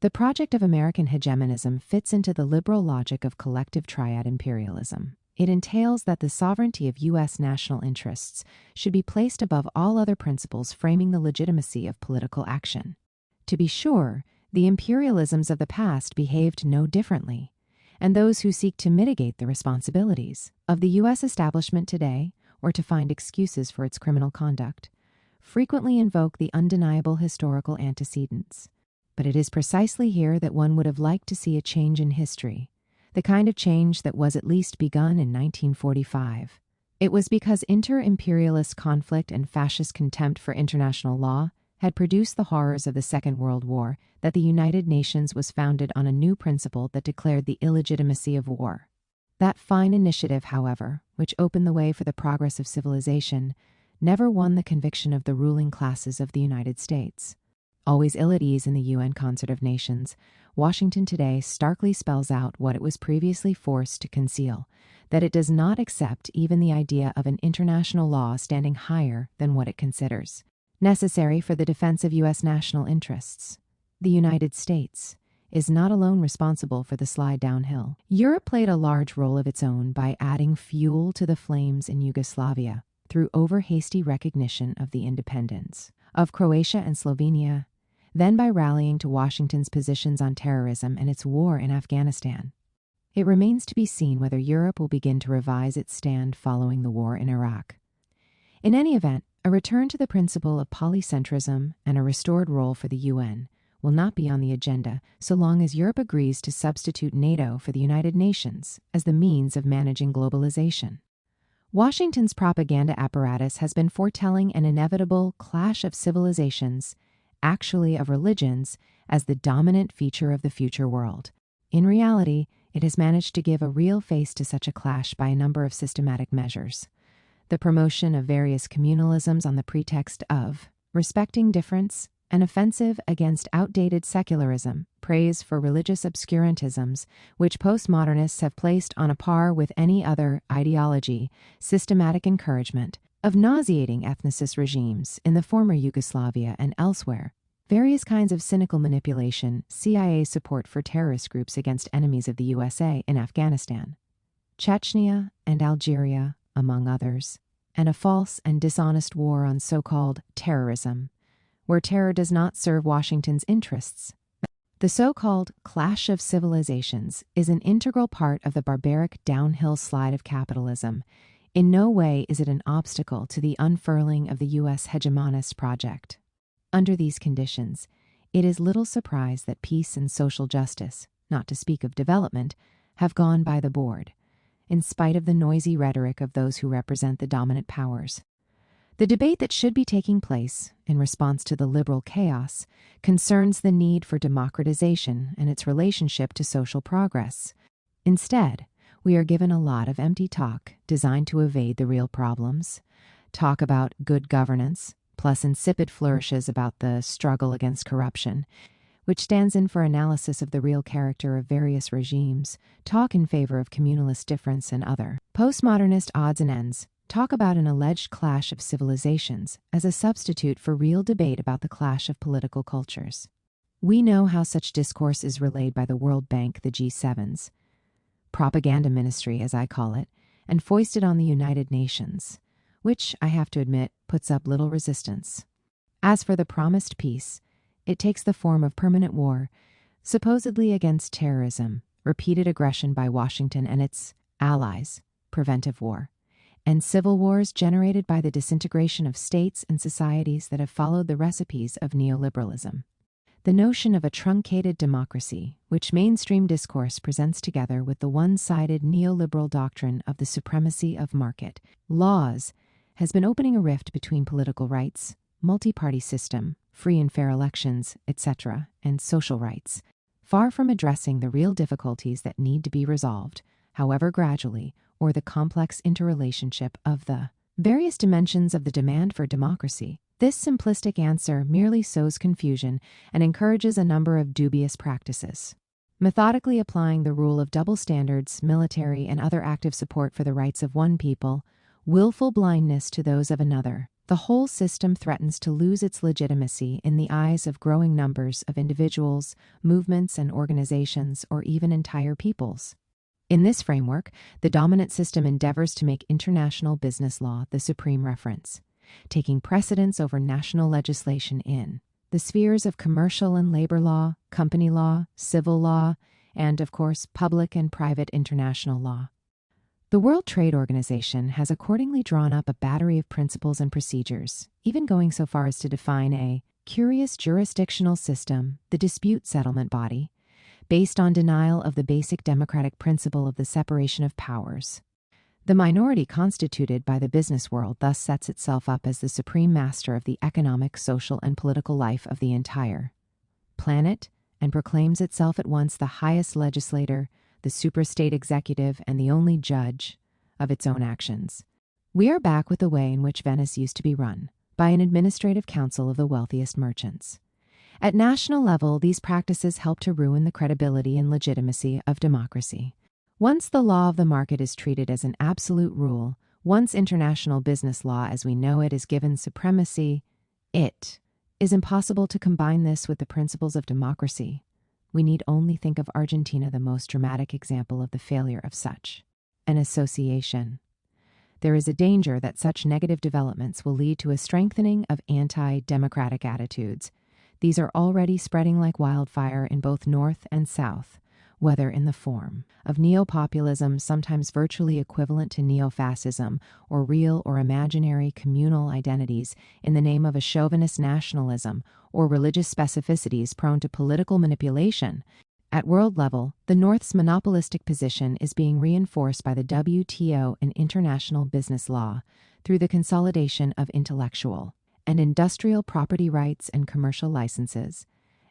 The project of American hegemonism fits into the liberal logic of collective triad imperialism. It entails that the sovereignty of U.S. national interests should be placed above all other principles framing the legitimacy of political action. To be sure, the imperialisms of the past behaved no differently, and those who seek to mitigate the responsibilities of the U.S. establishment today, or to find excuses for its criminal conduct, frequently invoke the undeniable historical antecedents. But it is precisely here that one would have liked to see a change in history, the kind of change that was at least begun in 1945. It was because inter-imperialist conflict and fascist contempt for international law had produced the horrors of the Second World War that the United Nations was founded on a new principle that declared the illegitimacy of war. That fine initiative, however, which opened the way for the progress of civilization, never won the conviction of the ruling classes of the United States. Always ill at ease in the UN Concert of Nations, Washington today starkly spells out what it was previously forced to conceal, that it does not accept even the idea of an international law standing higher than what it considers necessary for the defense of U.S. national interests. The United States is not alone responsible for the slide downhill. Europe played a large role of its own by adding fuel to the flames in Yugoslavia through over-hasty recognition of the independence of Croatia and Slovenia, then by rallying to Washington's positions on terrorism and its war in Afghanistan. It remains to be seen whether Europe will begin to revise its stand following the war in Iraq. In any event, a return to the principle of polycentrism and a restored role for the UN will not be on the agenda so long as Europe agrees to substitute NATO for the United Nations as the means of managing globalization. Washington's propaganda apparatus has been foretelling an inevitable clash of civilizations, actually of religions, as the dominant feature of the future world. In reality, it has managed to give a real face to such a clash by a number of systematic measures. The promotion of various communalisms on the pretext of respecting difference, an offensive against outdated secularism, praise for religious obscurantisms, which postmodernists have placed on a par with any other ideology, systematic encouragement of nauseating ethnicist regimes in the former Yugoslavia and elsewhere, various kinds of cynical manipulation, CIA support for terrorist groups against enemies of the USA in Afghanistan, Chechnya and Algeria, among others, and a false and dishonest war on so-called terrorism, where terror does not serve Washington's interests. The so-called clash of civilizations is an integral part of the barbaric downhill slide of capitalism. In no way is it an obstacle to the unfurling of the U.S. hegemonist project. Under these conditions, it is little surprise that peace and social justice, not to speak of development, have gone by the board, in spite of the noisy rhetoric of those who represent the dominant powers. The debate that should be taking place, in response to the liberal chaos, concerns the need for democratization and its relationship to social progress. Instead, we are given a lot of empty talk designed to evade the real problems, talk about good governance, plus insipid flourishes about the struggle against corruption, which stands in for analysis of the real character of various regimes, talk in favor of communalist difference and other postmodernist odds and ends, talk about an alleged clash of civilizations as a substitute for real debate about the clash of political cultures. We know how such discourse is relayed by the World Bank, the G7's propaganda ministry, as I call it, and foisted on the United Nations, which, I have to admit, puts up little resistance. As for the promised peace, it takes the form of permanent war, supposedly against terrorism, repeated aggression by Washington and its allies, preventive war, and civil wars generated by the disintegration of states and societies that have followed the recipes of neoliberalism. The notion of a truncated democracy, which mainstream discourse presents together with the one-sided neoliberal doctrine of the supremacy of market laws, has been opening a rift between political rights, multi-party system, free and fair elections, etc., and social rights, far from addressing the real difficulties that need to be resolved, however gradually, or the complex interrelationship of the various dimensions of the demand for democracy. This simplistic answer merely sows confusion and encourages a number of dubious practices. Methodically applying the rule of double standards, military and other active support for the rights of one people, willful blindness to those of another, the whole system threatens to lose its legitimacy in the eyes of growing numbers of individuals, movements and organizations, or even entire peoples. In this framework, the dominant system endeavors to make international business law the supreme reference, taking precedence over national legislation in the spheres of commercial and labor law, company law, civil law, and, of course, public and private international law. The World Trade Organization has accordingly drawn up a battery of principles and procedures, even going so far as to define a curious jurisdictional system, the dispute settlement body, based on denial of the basic democratic principle of the separation of powers. The minority constituted by the business world thus sets itself up as the supreme master of the economic, social, and political life of the entire planet, and proclaims itself at once the highest legislator, the superstate executive, and the only judge of its own actions. We are back with the way in which Venice used to be run, by an administrative council of the wealthiest merchants. At national level, these practices help to ruin the credibility and legitimacy of democracy. Once the law of the market is treated as an absolute rule, once international business law as we know it is given supremacy, it is impossible to combine this with the principles of democracy. We need only think of Argentina, the most dramatic example of the failure of such an association. There is a danger that such negative developments will lead to a strengthening of anti-democratic attitudes. These are already spreading like wildfire in both North and South, whether in the form of neopopulism, sometimes virtually equivalent to neo-fascism, or real or imaginary communal identities in the name of a chauvinist nationalism, or religious specificities prone to political manipulation. At world level, the North's monopolistic position is being reinforced by the WTO and international business law through the consolidation of intellectual and industrial property rights and commercial licenses,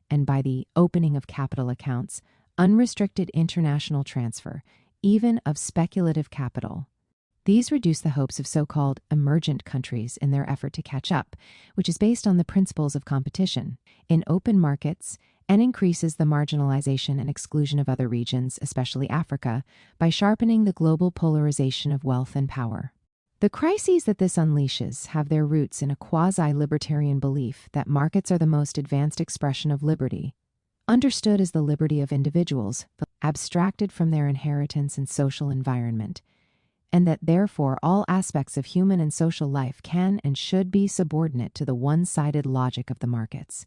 and by the opening of capital accounts, unrestricted international transfer, even of speculative capital. These reduce the hopes of so-called emergent countries in their effort to catch up, which is based on the principles of competition in open markets, and increases the marginalization and exclusion of other regions, especially Africa, by sharpening the global polarization of wealth and power. The crises that this unleashes have their roots in a quasi-libertarian belief that markets are the most advanced expression of liberty, understood as the liberty of individuals, but abstracted from their inheritance and social environment, and that therefore all aspects of human and social life can and should be subordinate to the one-sided logic of the markets.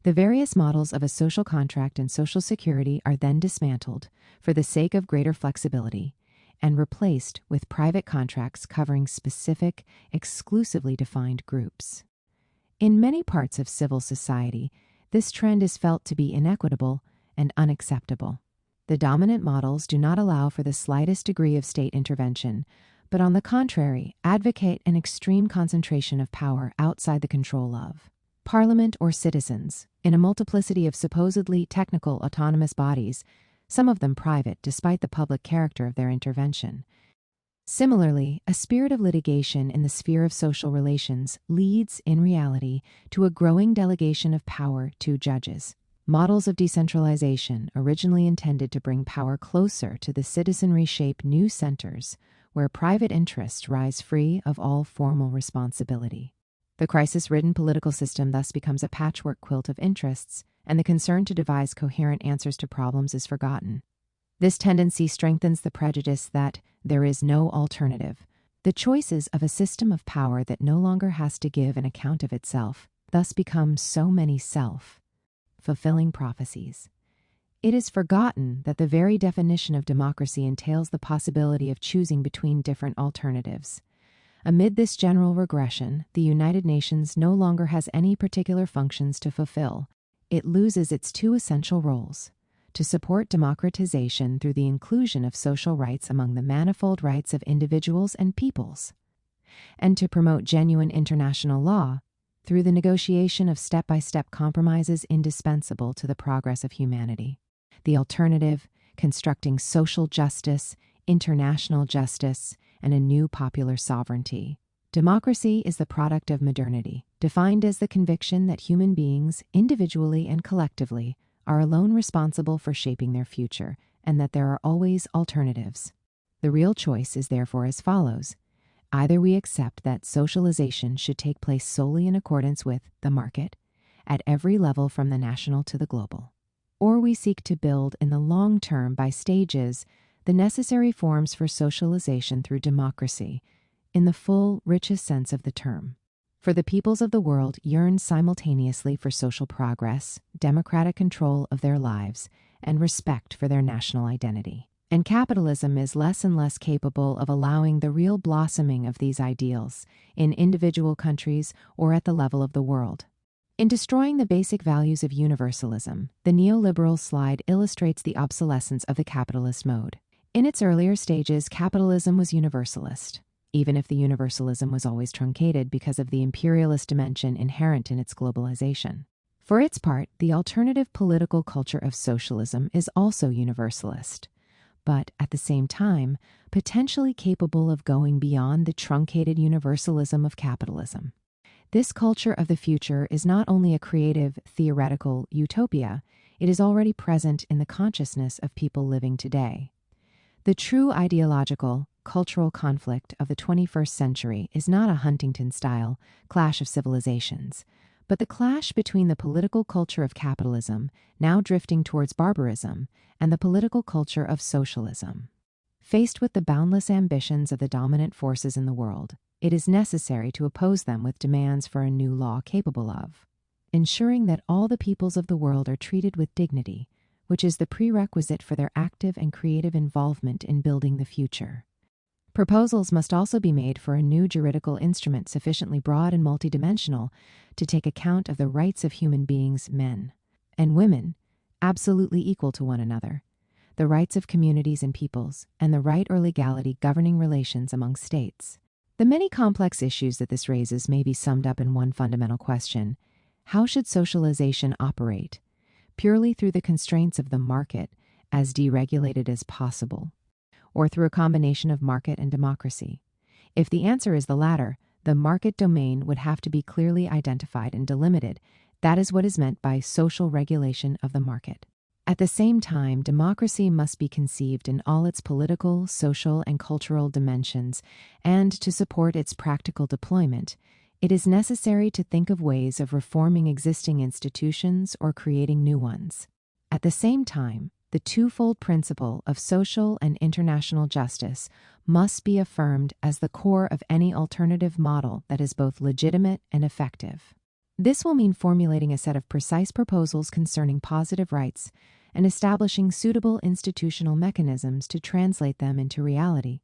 The various models of a social contract and social security are then dismantled for the sake of greater flexibility, and replaced with private contracts covering specific, exclusively defined groups. In many parts of civil society, this trend is felt to be inequitable and unacceptable. The dominant models do not allow for the slightest degree of state intervention, but on the contrary, advocate an extreme concentration of power outside the control of Parliament or citizens, in a multiplicity of supposedly technical autonomous bodies, some of them private despite the public character of their intervention. Similarly, a spirit of litigation in the sphere of social relations leads, in reality, to a growing delegation of power to judges. Models of decentralization, originally intended to bring power closer to the citizenry, shape new centers where private interests rise free of all formal responsibility. The crisis-ridden political system thus becomes a patchwork quilt of interests, and the concern to devise coherent answers to problems is forgotten. This tendency strengthens the prejudice that there is no alternative. The choices of a system of power that no longer has to give an account of itself thus become so many self-fulfilling prophecies. It is forgotten that the very definition of democracy entails the possibility of choosing between different alternatives. Amid this general regression, the United Nations no longer has any particular functions to fulfill. It loses its two essential roles: to support democratization through the inclusion of social rights among the manifold rights of individuals and peoples, and to promote genuine international law through the negotiation of step-by-step compromises indispensable to the progress of humanity. The alternative, constructing social justice, international justice, and a new popular sovereignty. Democracy is the product of modernity, defined as the conviction that human beings, individually and collectively, are alone responsible for shaping their future, and that there are always alternatives. The real choice is therefore as follows. Either we accept that socialization should take place solely in accordance with the market, at every level from the national to the global, or we seek to build in the long term by stages the necessary forms for socialization through democracy, in the full, richest sense of the term. For the peoples of the world yearn simultaneously for social progress, democratic control of their lives, and respect for their national identity. And capitalism is less and less capable of allowing the real blossoming of these ideals in individual countries or at the level of the world. In destroying the basic values of universalism, the neoliberal slide illustrates the obsolescence of the capitalist mode. In its earlier stages, capitalism was universalist, even if the universalism was always truncated because of the imperialist dimension inherent in its globalization. For its part, the alternative political culture of socialism is also universalist, but at the same time, potentially capable of going beyond the truncated universalism of capitalism. This culture of the future is not only a creative, theoretical utopia, it is already present in the consciousness of people living today. The true ideological, cultural conflict of the 21st century is not a Huntington-style clash of civilizations, but the clash between the political culture of capitalism, now drifting towards barbarism, and the political culture of socialism. Faced with the boundless ambitions of the dominant forces in the world, it is necessary to oppose them with demands for a new law capable of ensuring that all the peoples of the world are treated with dignity, which is the prerequisite for their active and creative involvement in building the future. Proposals must also be made for a new juridical instrument sufficiently broad and multidimensional to take account of the rights of human beings, men and women, absolutely equal to one another, the rights of communities and peoples, and the right or legality governing relations among states. The many complex issues that this raises may be summed up in one fundamental question: how should socialization operate? Purely through the constraints of the market, as deregulated as possible, or through a combination of market and democracy? If the answer is the latter, the market domain would have to be clearly identified and delimited. That is what is meant by social regulation of the market. At the same time, democracy must be conceived in all its political, social, and cultural dimensions, and to support its practical deployment, it is necessary to think of ways of reforming existing institutions or creating new ones. At the same time, the twofold principle of social and international justice must be affirmed as the core of any alternative model that is both legitimate and effective. This will mean formulating a set of precise proposals concerning positive rights and establishing suitable institutional mechanisms to translate them into reality.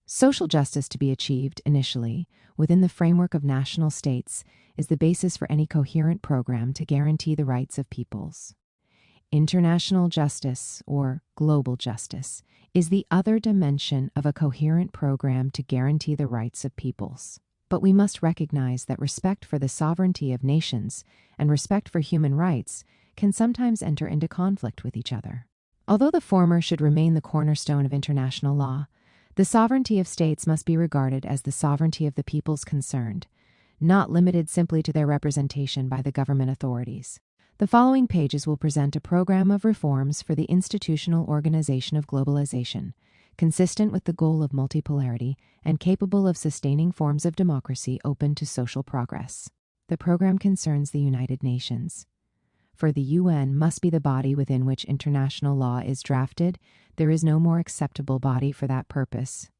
Social justice to be achieved initially within the framework of national states is the basis for any coherent program to guarantee the rights of peoples. International justice, or global justice, is the other dimension of a coherent program to guarantee the rights of peoples. But we must recognize that respect for the sovereignty of nations and respect for human rights can sometimes enter into conflict with each other. Although the former should remain the cornerstone of international law, the sovereignty of states must be regarded as the sovereignty of the peoples concerned, not limited simply to their representation by the government authorities. The following pages will present a program of reforms for the institutional organization of globalization, consistent with the goal of multipolarity and capable of sustaining forms of democracy open to social progress. The program concerns the United Nations. For the UN must be the body within which international law is drafted, there is no more acceptable body for that purpose.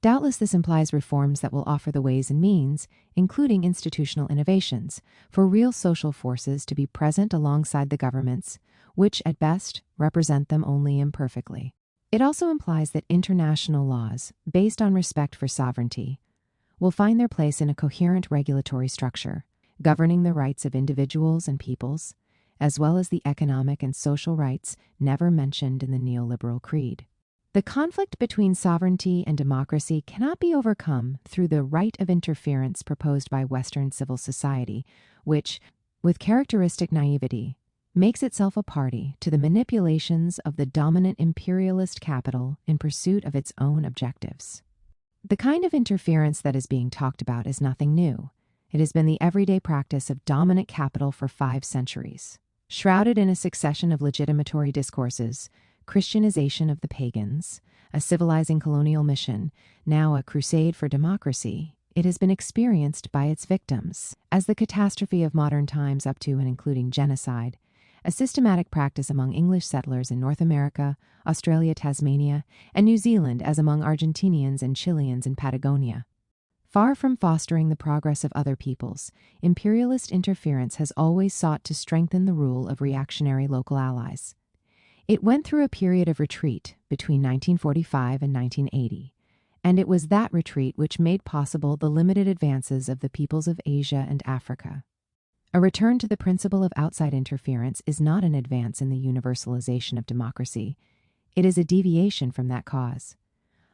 Doubtless this implies reforms that will offer the ways and means, including institutional innovations, for real social forces to be present alongside the governments, which at best represent them only imperfectly. It also implies that international laws, based on respect for sovereignty, will find their place in a coherent regulatory structure, governing the rights of individuals and peoples, as well as the economic and social rights never mentioned in the neoliberal creed. The conflict between sovereignty and democracy cannot be overcome through the right of interference proposed by Western civil society, which, with characteristic naivety, makes itself a party to the manipulations of the dominant imperialist capital in pursuit of its own objectives. The kind of interference that is being talked about is nothing new. It has been the everyday practice of dominant capital for 5 centuries. Shrouded in a succession of legitimatory discourses, Christianization of the pagans, a civilizing colonial mission, now a crusade for democracy, it has been experienced by its victims as the catastrophe of modern times up to and including genocide, a systematic practice among English settlers in North America, Australia, Tasmania, and New Zealand as among Argentinians and Chileans in Patagonia. Far from fostering the progress of other peoples, imperialist interference has always sought to strengthen the rule of reactionary local allies. It went through a period of retreat between 1945 and 1980, and it was that retreat which made possible the limited advances of the peoples of Asia and Africa. A return to the principle of outside interference is not an advance in the universalization of democracy. It is a deviation from that cause.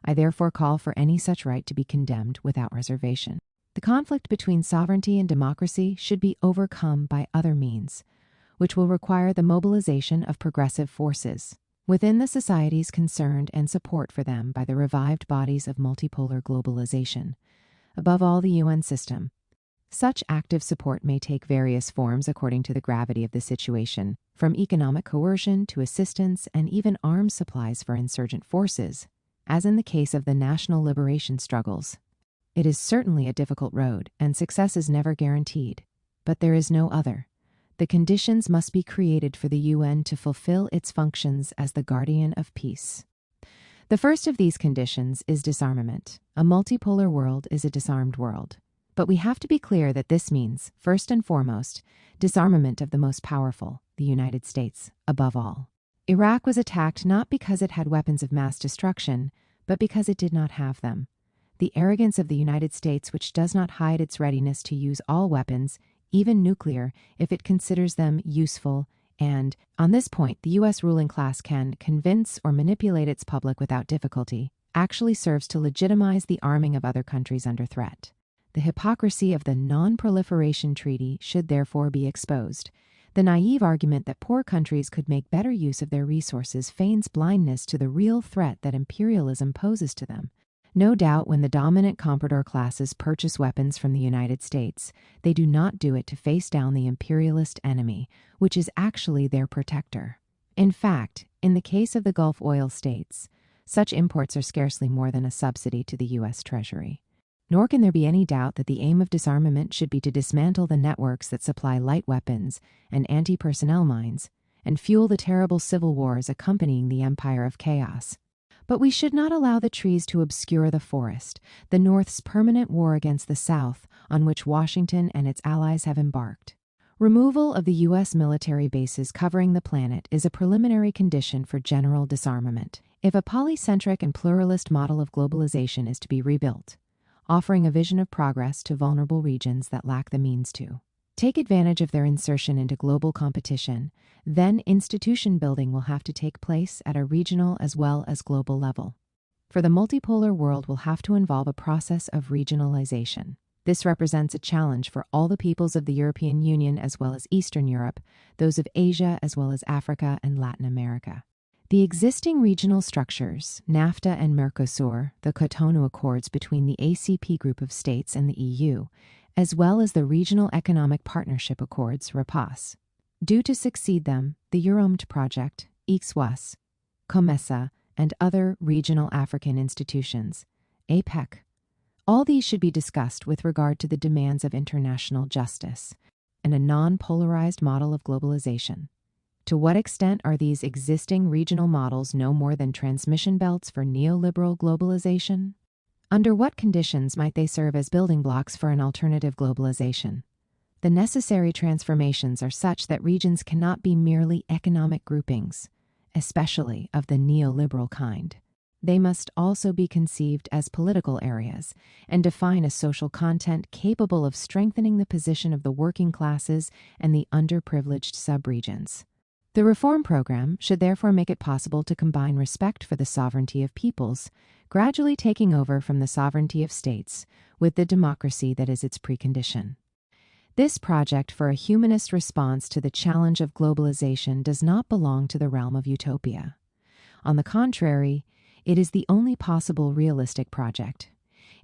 I therefore call for any such right to be condemned without reservation. The conflict between sovereignty and democracy should be overcome by other means, which will require the mobilization of progressive forces within the societies concerned and support for them by the revived bodies of multipolar globalization, above all the UN system. Such active support may take various forms according to the gravity of the situation, from economic coercion to assistance and even arms supplies for insurgent forces, as in the case of the national liberation struggles. It is certainly a difficult road, and success is never guaranteed, but there is no other. The conditions must be created for the UN to fulfill its functions as the guardian of peace. The first of these conditions is disarmament. A multipolar world is a disarmed world. But we have to be clear that this means, first and foremost, disarmament of the most powerful, the United States, above all. Iraq was attacked not because it had weapons of mass destruction, but because it did not have them. The arrogance of the United States, which does not hide its readiness to use all weapons, even nuclear, if it considers them useful, and, on this point, the U.S. ruling class can convince or manipulate its public without difficulty, actually serves to legitimize the arming of other countries under threat. The hypocrisy of the Non-Proliferation Treaty should therefore be exposed. The naive argument that poor countries could make better use of their resources feigns blindness to the real threat that imperialism poses to them. No doubt when the dominant comprador classes purchase weapons from the United States, they do not do it to face down the imperialist enemy, which is actually their protector. In fact, in the case of the Gulf oil states, such imports are scarcely more than a subsidy to the U.S. Treasury. Nor can there be any doubt that the aim of disarmament should be to dismantle the networks that supply light weapons and anti-personnel mines and fuel the terrible civil wars accompanying the empire of chaos. But we should not allow the trees to obscure the forest, the North's permanent war against the South, on which Washington and its allies have embarked. Removal of the U.S. military bases covering the planet is a preliminary condition for general disarmament. If a polycentric and pluralist model of globalization is to be rebuilt, offering a vision of progress to vulnerable regions that lack the means to take advantage of their insertion into global competition, then institution building will have to take place at a regional as well as global level. For the multipolar world will have to involve a process of regionalization. This represents a challenge for all the peoples of the European Union as well as Eastern Europe, those of Asia as well as Africa and Latin America. The existing regional structures, NAFTA and Mercosur, the Cotonou Accords between the ACP group of states and the EU, as well as the Regional Economic Partnership Accords, REPAS. Due to succeed them, the Eurocentrism Project, ICSWAS, COMESA, and other regional African institutions, APEC. All these should be discussed with regard to the demands of international justice and a non-polarized model of globalization. To what extent are these existing regional models no more than transmission belts for neoliberal globalization? Under what conditions might they serve as building blocks for an alternative globalization? The necessary transformations are such that regions cannot be merely economic groupings, especially of the neoliberal kind. They must also be conceived as political areas and define a social content capable of strengthening the position of the working classes and the underprivileged subregions. The reform program should therefore make it possible to combine respect for the sovereignty of peoples, gradually taking over from the sovereignty of states, with the democracy that is its precondition. This project for a humanist response to the challenge of globalization does not belong to the realm of utopia. On the contrary, it is the only possible realistic project,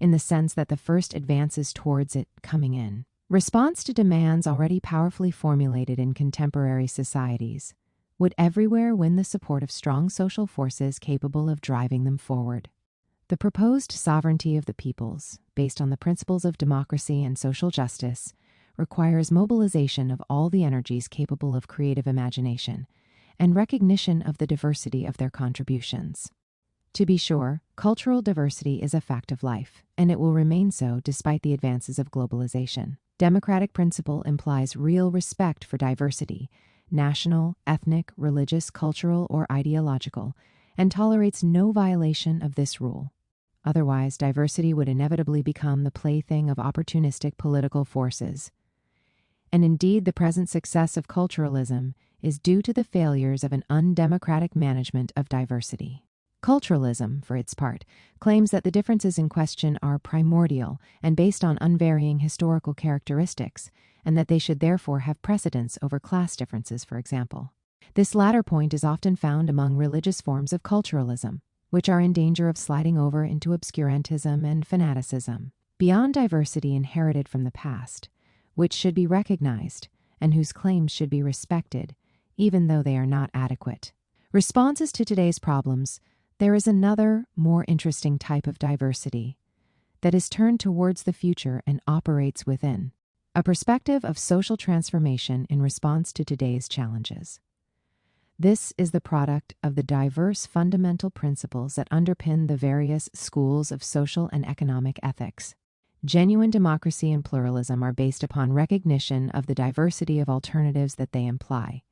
in the sense that the first advances towards it coming in. Response to demands already powerfully formulated in contemporary societies would everywhere win the support of strong social forces capable of driving them forward. The proposed sovereignty of the peoples, based on the principles of democracy and social justice, requires mobilization of all the energies capable of creative imagination and recognition of the diversity of their contributions. To be sure, cultural diversity is a fact of life, and it will remain so despite the advances of globalization. Democratic principle implies real respect for diversity, national, ethnic, religious, cultural, or ideological, and tolerates no violation of this rule. Otherwise, diversity would inevitably become the plaything of opportunistic political forces. And indeed, the present success of culturalism is due to the failures of an undemocratic management of diversity. Culturalism, for its part, claims that the differences in question are primordial and based on unvarying historical characteristics, and that they should therefore have precedence over class differences, for example. This latter point is often found among religious forms of culturalism, which are in danger of sliding over into obscurantism and fanaticism. Beyond diversity inherited from the past, which should be recognized and whose claims should be respected, even though they are not adequate. Responses to today's problems, there is another, more interesting type of diversity that is turned towards the future and operates within a perspective of social transformation in response to today's challenges. This is the product of the diverse fundamental principles that underpin the various schools of social and economic ethics. Genuine democracy and pluralism are based upon recognition of the diversity of alternatives that they imply.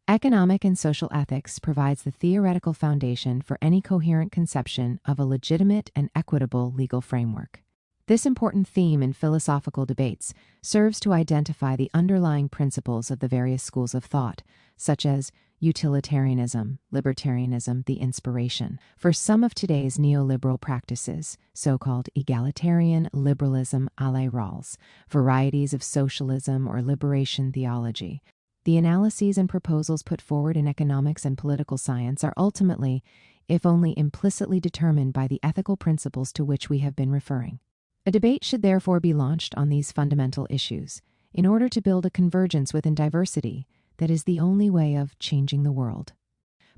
Economic and social ethics provides the theoretical foundation for any coherent conception of a legitimate and equitable legal framework. This important theme in philosophical debates serves to identify the underlying principles of the various schools of thought, such as utilitarianism, libertarianism, the inspiration. For some of today's neoliberal practices, so-called egalitarian liberalism a la Rawls, varieties of socialism or liberation theology, the analyses and proposals put forward in economics and political science are ultimately, if only implicitly, determined by the ethical principles to which we have been referring. A debate should therefore be launched on these fundamental issues in order to build a convergence within diversity that is the only way of changing the world.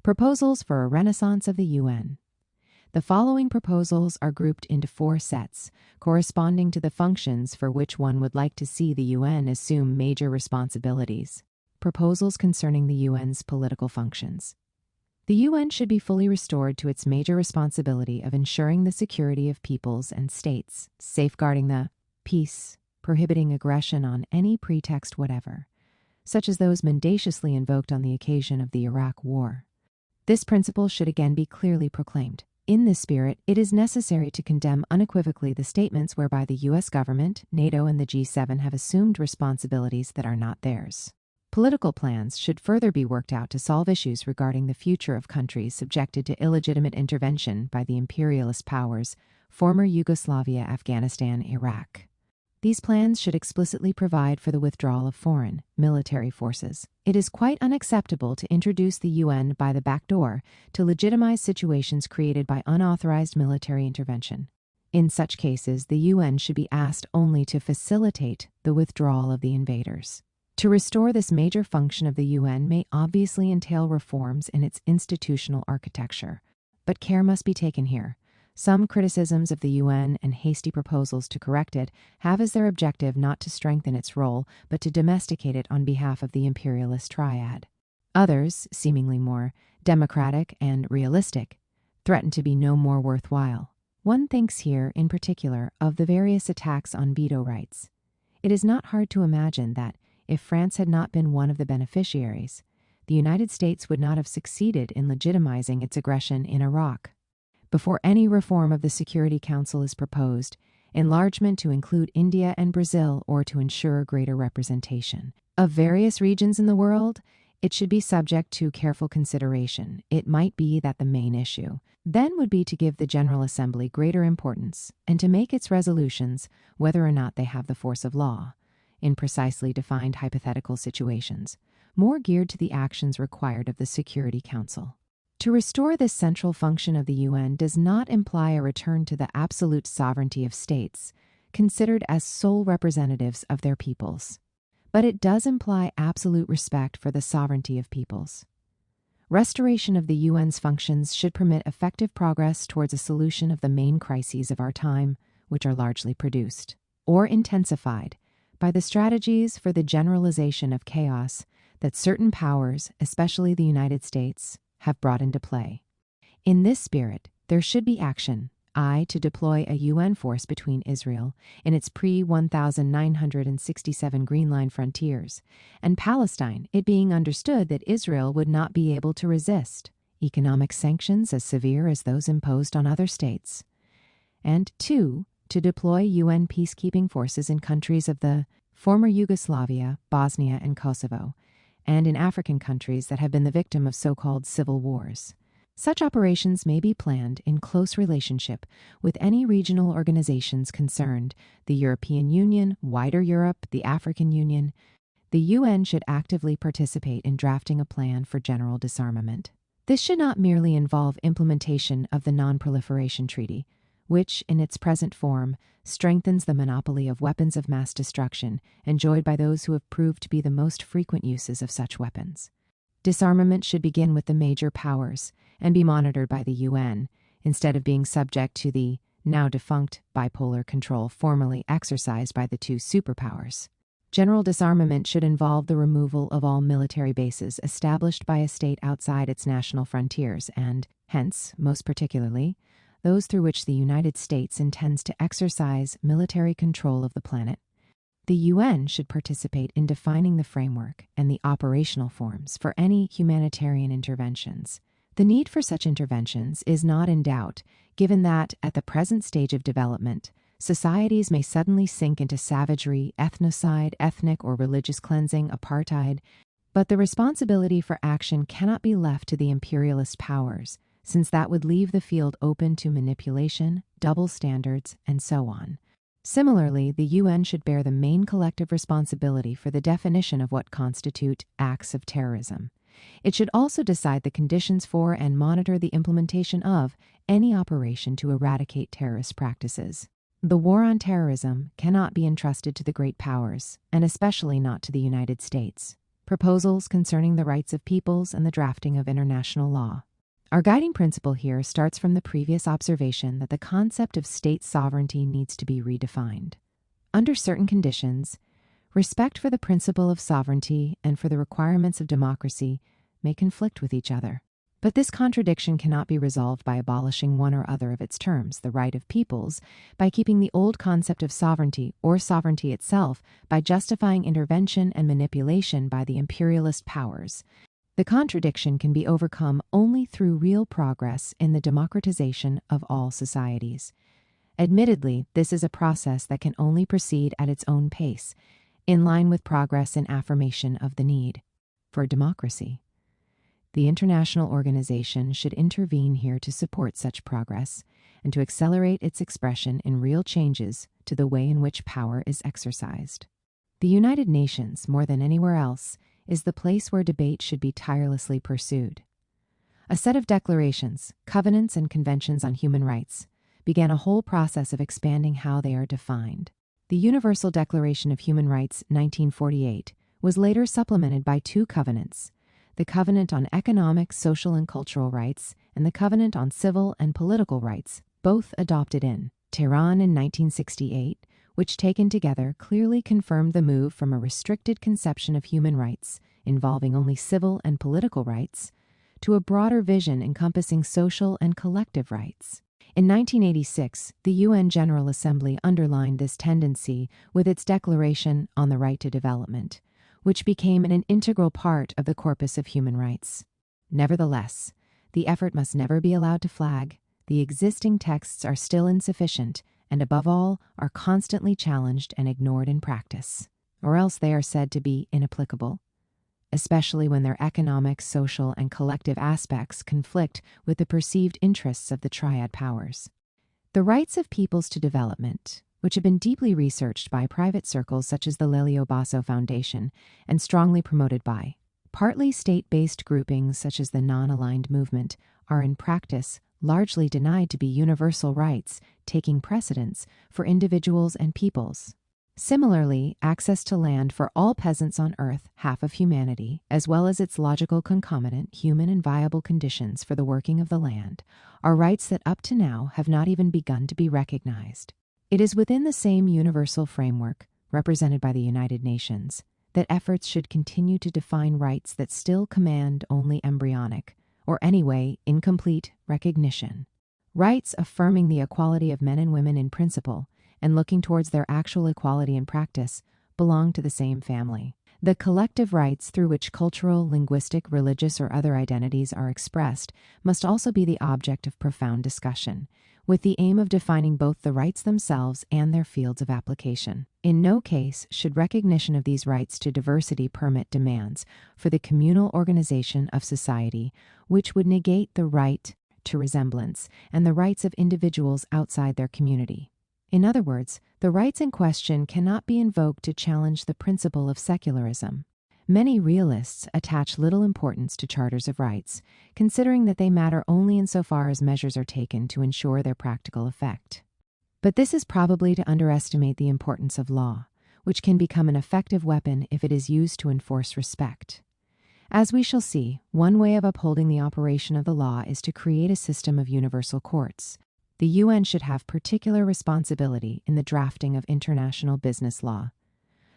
Proposals for a renaissance of the UN. The following proposals are grouped into 4 sets, corresponding to the functions for which one would like to see the UN assume major responsibilities. Proposals concerning the UN's political functions. The UN should be fully restored to its major responsibility of ensuring the security of peoples and states, safeguarding the peace, prohibiting aggression on any pretext whatever, such as those mendaciously invoked on the occasion of the Iraq War. This principle should again be clearly proclaimed. In this spirit, it is necessary to condemn unequivocally the statements whereby the U.S. government, NATO, and the G7 have assumed responsibilities that are not theirs. Political plans should further be worked out to solve issues regarding the future of countries subjected to illegitimate intervention by the imperialist powers, former Yugoslavia, Afghanistan, Iraq. These plans should explicitly provide for the withdrawal of foreign, military forces. It is quite unacceptable to introduce the UN by the back door to legitimize situations created by unauthorized military intervention. In such cases, the UN should be asked only to facilitate the withdrawal of the invaders. To restore this major function of the UN may obviously entail reforms in its institutional architecture, but care must be taken here. Some criticisms of the UN and hasty proposals to correct it have as their objective not to strengthen its role, but to domesticate it on behalf of the imperialist triad. Others, seemingly more democratic and realistic, threaten to be no more worthwhile. One thinks here, in particular, of the various attacks on veto rights. It is not hard to imagine that, if France had not been one of the beneficiaries, the United States would not have succeeded in legitimizing its aggression in Iraq. Before any reform of the Security Council is proposed, enlargement to include India and Brazil or to ensure greater representation of various regions in the world, it should be subject to careful consideration. It might be that the main issue then would be to give the General Assembly greater importance and to make its resolutions, whether or not they have the force of law, in precisely defined hypothetical situations, more geared to the actions required of the Security Council. To restore this central function of the UN does not imply a return to the absolute sovereignty of states, considered as sole representatives of their peoples. But it does imply absolute respect for the sovereignty of peoples. Restoration of the UN's functions should permit effective progress towards a solution of the main crises of our time, which are largely produced, or intensified, by the strategies for the generalization of chaos that certain powers, especially the United States, have brought into play. In this spirit, there should be action, to deploy a UN force between Israel in its pre-1967 Green Line frontiers, and Palestine, it being understood that Israel would not be able to resist economic sanctions as severe as those imposed on other states. And 2, to deploy UN peacekeeping forces in countries of the former Yugoslavia, Bosnia, and Kosovo, and in African countries that have been the victim of so-called civil wars. Such operations may be planned in close relationship with any regional organizations concerned, the European Union, wider Europe, the African Union. The UN should actively participate in drafting a plan for general disarmament. This should not merely involve implementation of the Non-Proliferation Treaty, which, in its present form, strengthens the monopoly of weapons of mass destruction enjoyed by those who have proved to be the most frequent uses of such weapons. Disarmament should begin with the major powers and be monitored by the UN, instead of being subject to the now-defunct bipolar control formerly exercised by the two superpowers. General disarmament should involve the removal of all military bases established by a state outside its national frontiers and, hence, most particularly, those through which the United States intends to exercise military control of the planet. The UN should participate in defining the framework and the operational forms for any humanitarian interventions. The need for such interventions is not in doubt, given that, at the present stage of development, societies may suddenly sink into savagery, ethnocide, ethnic or religious cleansing, apartheid, but the responsibility for action cannot be left to the imperialist powers, since that would leave the field open to manipulation, double standards, and so on. Similarly, the UN should bear the main collective responsibility for the definition of what constitute acts of terrorism. It should also decide the conditions for and monitor the implementation of any operation to eradicate terrorist practices. The war on terrorism cannot be entrusted to the great powers, and especially not to the United States. Proposals concerning the rights of peoples and the drafting of international law. Our guiding principle here starts from the previous observation that the concept of state sovereignty needs to be redefined. Under certain conditions, respect for the principle of sovereignty and for the requirements of democracy may conflict with each other. But this contradiction cannot be resolved by abolishing one or other of its terms, the right of peoples, by keeping the old concept of sovereignty or sovereignty itself by justifying intervention and manipulation by the imperialist powers. The contradiction can be overcome only through real progress in the democratization of all societies. Admittedly, this is a process that can only proceed at its own pace, in line with progress in affirmation of the need for democracy. The international organization should intervene here to support such progress and to accelerate its expression in real changes to the way in which power is exercised. The United Nations, more than anywhere else, is the place where debate should be tirelessly pursued. A set of declarations, covenants, and conventions on human rights began a whole process of expanding how they are defined. The Universal Declaration of Human Rights, 1948, was later supplemented by two covenants, the Covenant on Economic, Social, and Cultural Rights, and the Covenant on Civil and Political Rights, both adopted in Tehran in 1968, which taken together clearly confirmed the move from a restricted conception of human rights, involving only civil and political rights, to a broader vision encompassing social and collective rights. In 1986, the UN General Assembly underlined this tendency with its Declaration on the Right to Development, which became an integral part of the corpus of human rights. Nevertheless, the effort must never be allowed to flag. The existing texts are still insufficient and, above all, are constantly challenged and ignored in practice, or else they are said to be inapplicable, especially when their economic, social, and collective aspects conflict with the perceived interests of the triad powers. The rights of peoples to development, which have been deeply researched by private circles such as the Lelio Basso Foundation and strongly promoted by partly state-based groupings such as the Non-Aligned Movement, are in practice largely denied to be universal rights, taking precedence for individuals and peoples. Similarly, access to land for all peasants on Earth, half of humanity, as well as its logical concomitant, human and viable conditions for the working of the land, are rights that up to now have not even begun to be recognized. It is within the same universal framework, represented by the United Nations, that efforts should continue to define rights that still command only embryonic, or anyway incomplete, recognition. Rights affirming the equality of men and women in principle and looking towards their actual equality in practice belong to the same family. The collective rights through which cultural, linguistic, religious, or other identities are expressed must also be the object of profound discussion, with the aim of defining both the rights themselves and their fields of application. In no case should recognition of these rights to diversity permit demands for the communal organization of society, which would negate the right to resemblance and the rights of individuals outside their community. In other words, the rights in question cannot be invoked to challenge the principle of secularism. Many realists attach little importance to charters of rights, considering that they matter only insofar as measures are taken to ensure their practical effect. But this is probably to underestimate the importance of law, which can become an effective weapon if it is used to enforce respect. As we shall see, one way of upholding the operation of the law is to create a system of universal courts. The UN should have particular responsibility in the drafting of international business law.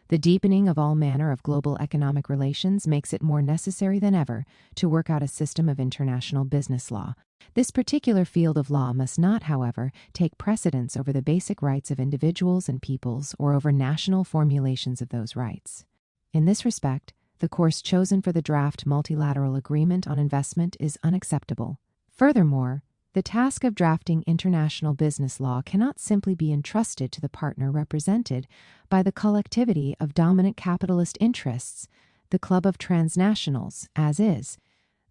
The deepening of all manner of global economic relations makes it more necessary than ever to work out a system of international business law. This particular field of law must not, however, take precedence over the basic rights of individuals and peoples or over national formulations of those rights. In this respect, the course chosen for the draft multilateral agreement on investment is unacceptable. Furthermore, the task of drafting international business law cannot simply be entrusted to the partner represented by the collectivity of dominant capitalist interests, the club of transnationals, as is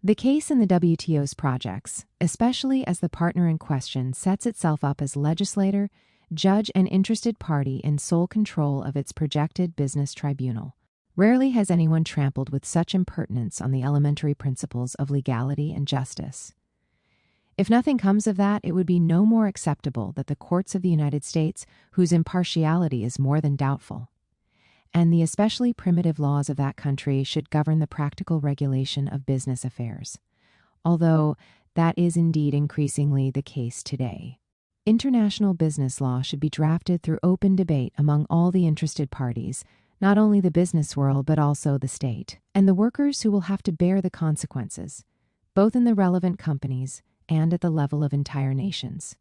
the case in the WTO's projects, especially as the partner in question sets itself up as legislator, judge, and interested party in sole control of its projected business tribunal. Rarely has anyone trampled with such impertinence on the elementary principles of legality and justice. If nothing comes of that, it would be no more acceptable that the courts of the United States, whose impartiality is more than doubtful, and the especially primitive laws of that country should govern the practical regulation of business affairs, although that is indeed increasingly the case today. International business law should be drafted through open debate among all the interested parties, not only the business world but also the state, and the workers who will have to bear the consequences, both in the relevant companies and at the level of entire nations.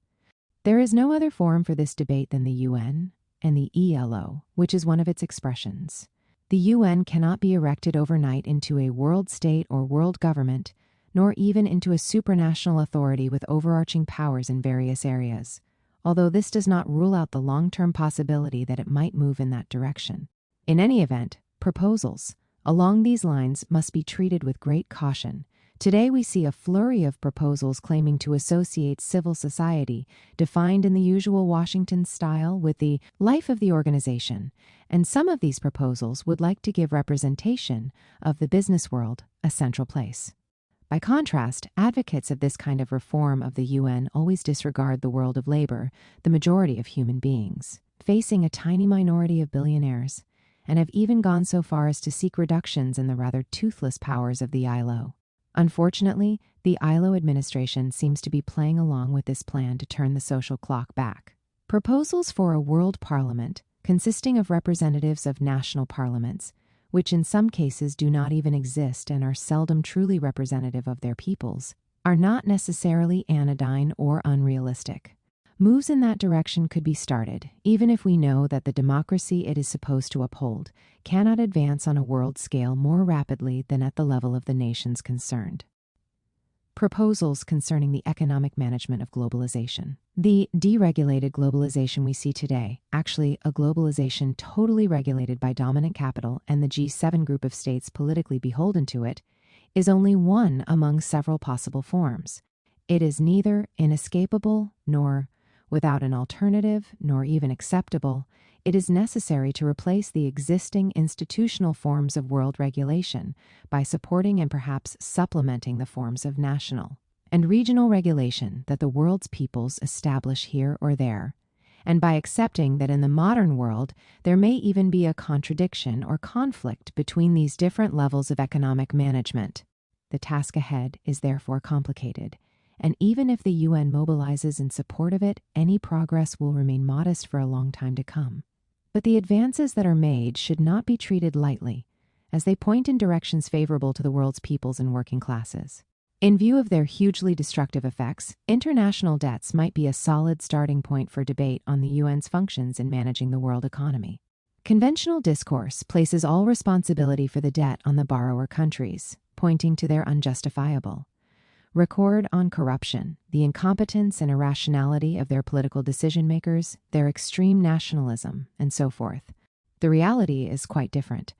There is no other forum for this debate than the UN and the ELO, which is one of its expressions. The UN cannot be erected overnight into a world state or world government, nor even into a supranational authority with overarching powers in various areas, although this does not rule out the long-term possibility that it might move in that direction. In any event, proposals along these lines must be treated with great caution. Today we see a flurry of proposals claiming to associate civil society, defined in the usual Washington style, with the life of the organization, and some of these proposals would like to give representation of the business world a central place. By contrast, advocates of this kind of reform of the UN always disregard the world of labor, the majority of human beings, facing a tiny minority of billionaires, and have even gone so far as to seek reductions in the rather toothless powers of the ILO. Unfortunately, the ILO administration seems to be playing along with this plan to turn the social clock back. Proposals for a world parliament, consisting of representatives of national parliaments, which in some cases do not even exist and are seldom truly representative of their peoples, are not necessarily anodyne or unrealistic. Moves in that direction could be started, even if we know that the democracy it is supposed to uphold cannot advance on a world scale more rapidly than at the level of the nations concerned. Proposals concerning the economic management of globalization. The deregulated globalization we see today, actually a globalization totally regulated by dominant capital and the G7 group of states politically beholden to it, is only one among several possible forms. It is neither inescapable nor without an alternative, nor even acceptable. It is necessary to replace the existing institutional forms of world regulation by supporting and perhaps supplementing the forms of national and regional regulation that the world's peoples establish here or there, and by accepting that in the modern world there may even be a contradiction or conflict between these different levels of economic management. The task ahead is therefore complicated, and even if the UN mobilizes in support of it, any progress will remain modest for a long time to come. But the advances that are made should not be treated lightly, as they point in directions favorable to the world's peoples and working classes. In view of their hugely destructive effects, international debts might be a solid starting point for debate on the UN's functions in managing the world economy. Conventional discourse places all responsibility for the debt on the borrower countries, pointing to their unjustifiable record on corruption, the incompetence and irrationality of their political decision-makers, their extreme nationalism, and so forth. The reality is quite different.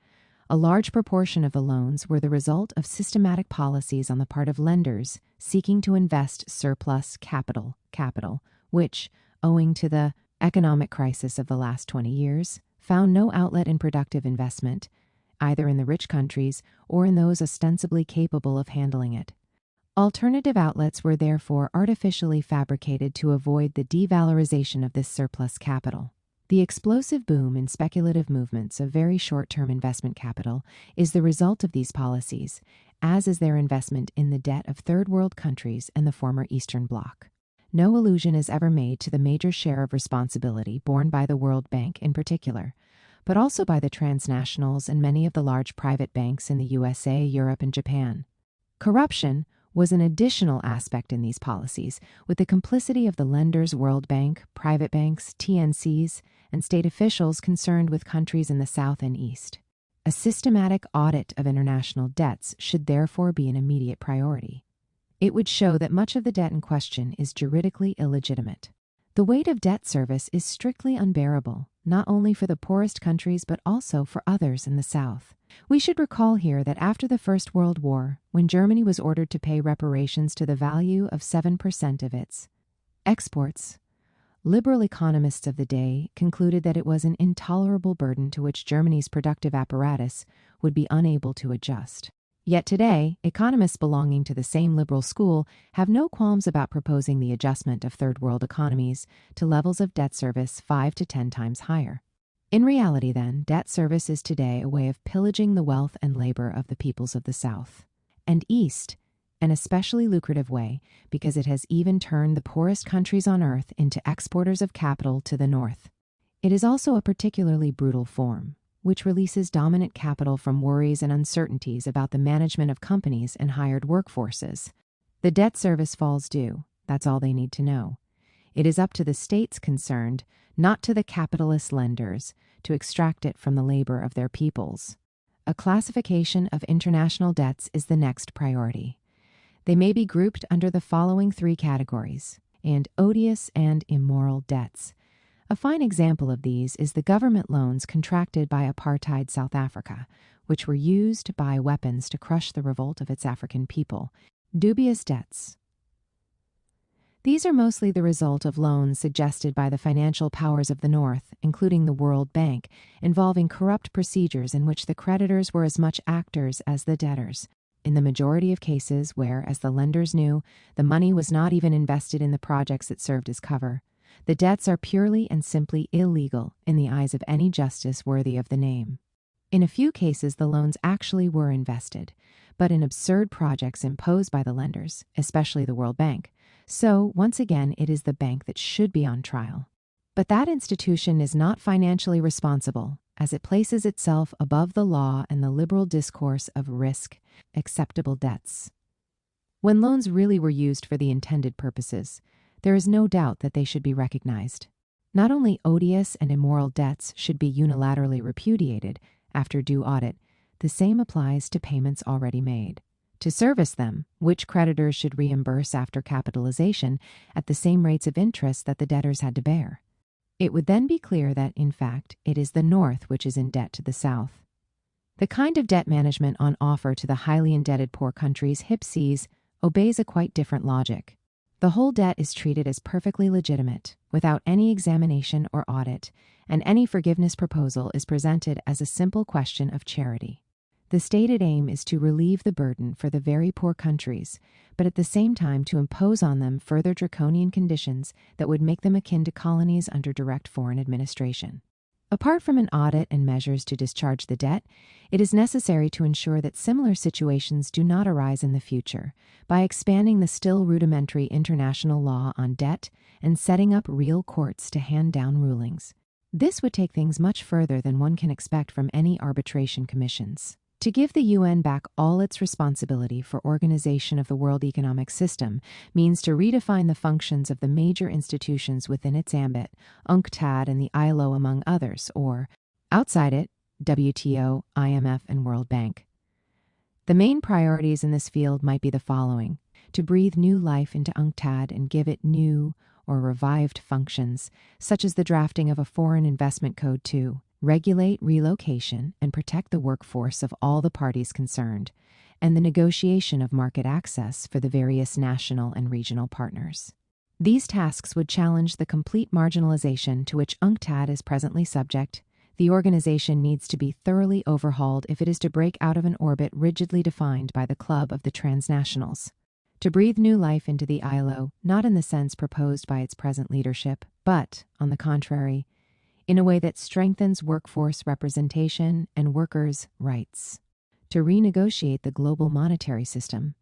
A large proportion of the loans were the result of systematic policies on the part of lenders seeking to invest surplus capital, which, owing to the economic crisis of the last 20 years, found no outlet in productive investment, either in the rich countries or in those ostensibly capable of handling it. Alternative outlets were therefore artificially fabricated to avoid the devalorization of this surplus capital. The explosive boom in speculative movements of very short-term investment capital is the result of these policies, as is their investment in the debt of third world countries and the former Eastern Bloc. No allusion is ever made to the major share of responsibility borne by the World Bank in particular, but also by the transnationals and many of the large private banks in the USA, Europe, and Japan. Corruption was an additional aspect in these policies, with the complicity of the lenders, World Bank, private banks, TNCs, and state officials concerned with countries in the South and East. A systematic audit of international debts should therefore be an immediate priority. It would show that much of the debt in question is juridically illegitimate. The weight of debt service is strictly unbearable, not only for the poorest countries but also for others in the South. We should recall here that after the First World War, when Germany was ordered to pay reparations to the value of 7% of its exports, liberal economists of the day concluded that it was an intolerable burden to which Germany's productive apparatus would be unable to adjust. Yet today, economists belonging to the same liberal school have no qualms about proposing the adjustment of third world economies to levels of debt service 5 to 10 times higher. In reality, then, debt service is today a way of pillaging the wealth and labor of the peoples of the South and East, an especially lucrative way because it has even turned the poorest countries on earth into exporters of capital to the North. It is also a particularly brutal form, which releases dominant capital from worries and uncertainties about the management of companies and hired workforces. The debt service falls due. That's all they need to know. It is up to the states concerned, not to the capitalist lenders, to extract it from the labor of their peoples. A classification of international debts is the next priority. They may be grouped under the following 3 categories: and odious and immoral debts. A fine example of these is the government loans contracted by apartheid South Africa, which were used to buy weapons to crush the revolt of its African people. Dubious debts. These are mostly the result of loans suggested by the financial powers of the North, including the World Bank, involving corrupt procedures in which the creditors were as much actors as the debtors. In the majority of cases where, as the lenders knew, the money was not even invested in the projects it served as cover, the debts are purely and simply illegal in the eyes of any justice worthy of the name. In a few cases, the loans actually were invested, but in absurd projects imposed by the lenders, especially the World Bank. So, once again, it is the bank that should be on trial. But that institution is not financially responsible, as it places itself above the law and the liberal discourse of risk, acceptable debts. When loans really were used for the intended purposes, there is no doubt that they should be recognized. Not only odious and immoral debts should be unilaterally repudiated after due audit, the same applies to payments already made. To service them, which creditors should reimburse after capitalization at the same rates of interest that the debtors had to bear. It would then be clear that, in fact, it is the North which is in debt to the South. The kind of debt management on offer to the highly indebted poor countries HIP sees obeys a quite different logic. The whole debt is treated as perfectly legitimate, without any examination or audit, and any forgiveness proposal is presented as a simple question of charity. The stated aim is to relieve the burden for the very poor countries, but at the same time to impose on them further draconian conditions that would make them akin to colonies under direct foreign administration. Apart from an audit and measures to discharge the debt, it is necessary to ensure that similar situations do not arise in the future by expanding the still rudimentary international law on debt and setting up real courts to hand down rulings. This would take things much further than one can expect from any arbitration commissions. To give the UN back all its responsibility for organization of the world economic system means to redefine the functions of the major institutions within its ambit, UNCTAD and the ILO among others, or, outside it, WTO, IMF, and World Bank. The main priorities in this field might be the following: to breathe new life into UNCTAD and give it new or revived functions, such as the drafting of a foreign investment code to regulate relocation and protect the workforce of all the parties concerned, and the negotiation of market access for the various national and regional partners. These tasks would challenge the complete marginalization to which UNCTAD is presently subject. The organization needs to be thoroughly overhauled if it is to break out of an orbit rigidly defined by the club of the transnationals. To breathe new life into the ILO, not in the sense proposed by its present leadership, but, on the contrary, in a way that strengthens workforce representation and workers' rights. To renegotiate the global monetary system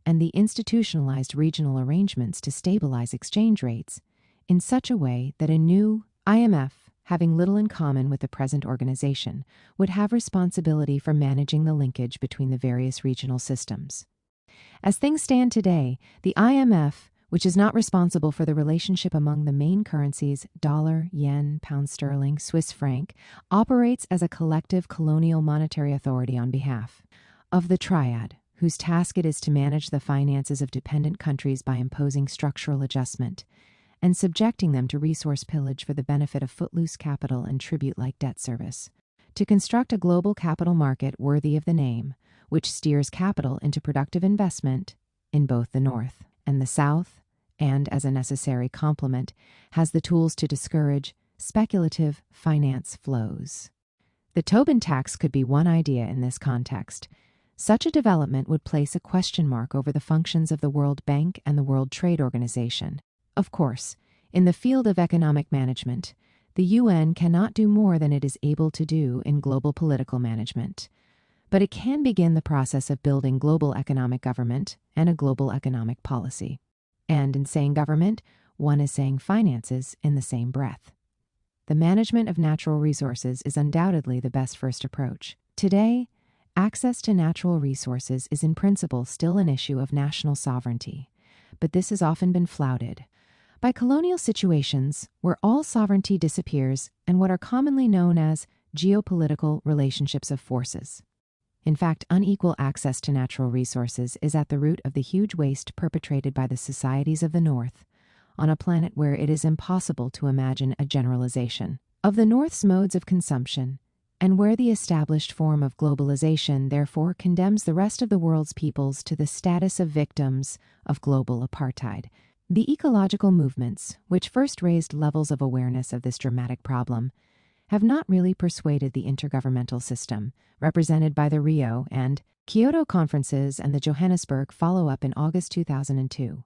and the institutionalized regional arrangements to stabilize exchange rates in such a way that a new IMF, having little in common with the present organization, would have responsibility for managing the linkage between the various regional systems. As things stand today, the IMF, which is not responsible for the relationship among the main currencies, dollar, yen, pound sterling, Swiss franc, operates as a collective colonial monetary authority on behalf of the triad, whose task it is to manage the finances of dependent countries by imposing structural adjustment and subjecting them to resource pillage for the benefit of footloose capital and tribute-like debt service. To construct a global capital market worthy of the name, which steers capital into productive investment in both the North and the South, and, as a necessary complement, has the tools to discourage speculative finance flows. The Tobin tax could be one idea in this context. Such a development would place a question mark over the functions of the World Bank and the World Trade Organization. Of course, in the field of economic management, the UN cannot do more than it is able to do in global political management. But it can begin the process of building global economic government and a global economic policy. And in saying government, one is saying finances in the same breath. The management of natural resources is undoubtedly the best first approach. Today, access to natural resources is in principle still an issue of national sovereignty, but this has often been flouted by colonial situations where all sovereignty disappears and what are commonly known as geopolitical relationships of forces. In fact, unequal access to natural resources is at the root of the huge waste perpetrated by the societies of the North on a planet where it is impossible to imagine a generalization of the North's modes of consumption, and where the established form of globalization therefore condemns the rest of the world's peoples to the status of victims of global apartheid. The ecological movements, which first raised levels of awareness of this dramatic problem, have not really persuaded the intergovernmental system, represented by the Rio and Kyoto conferences and the Johannesburg follow-up in August 2002,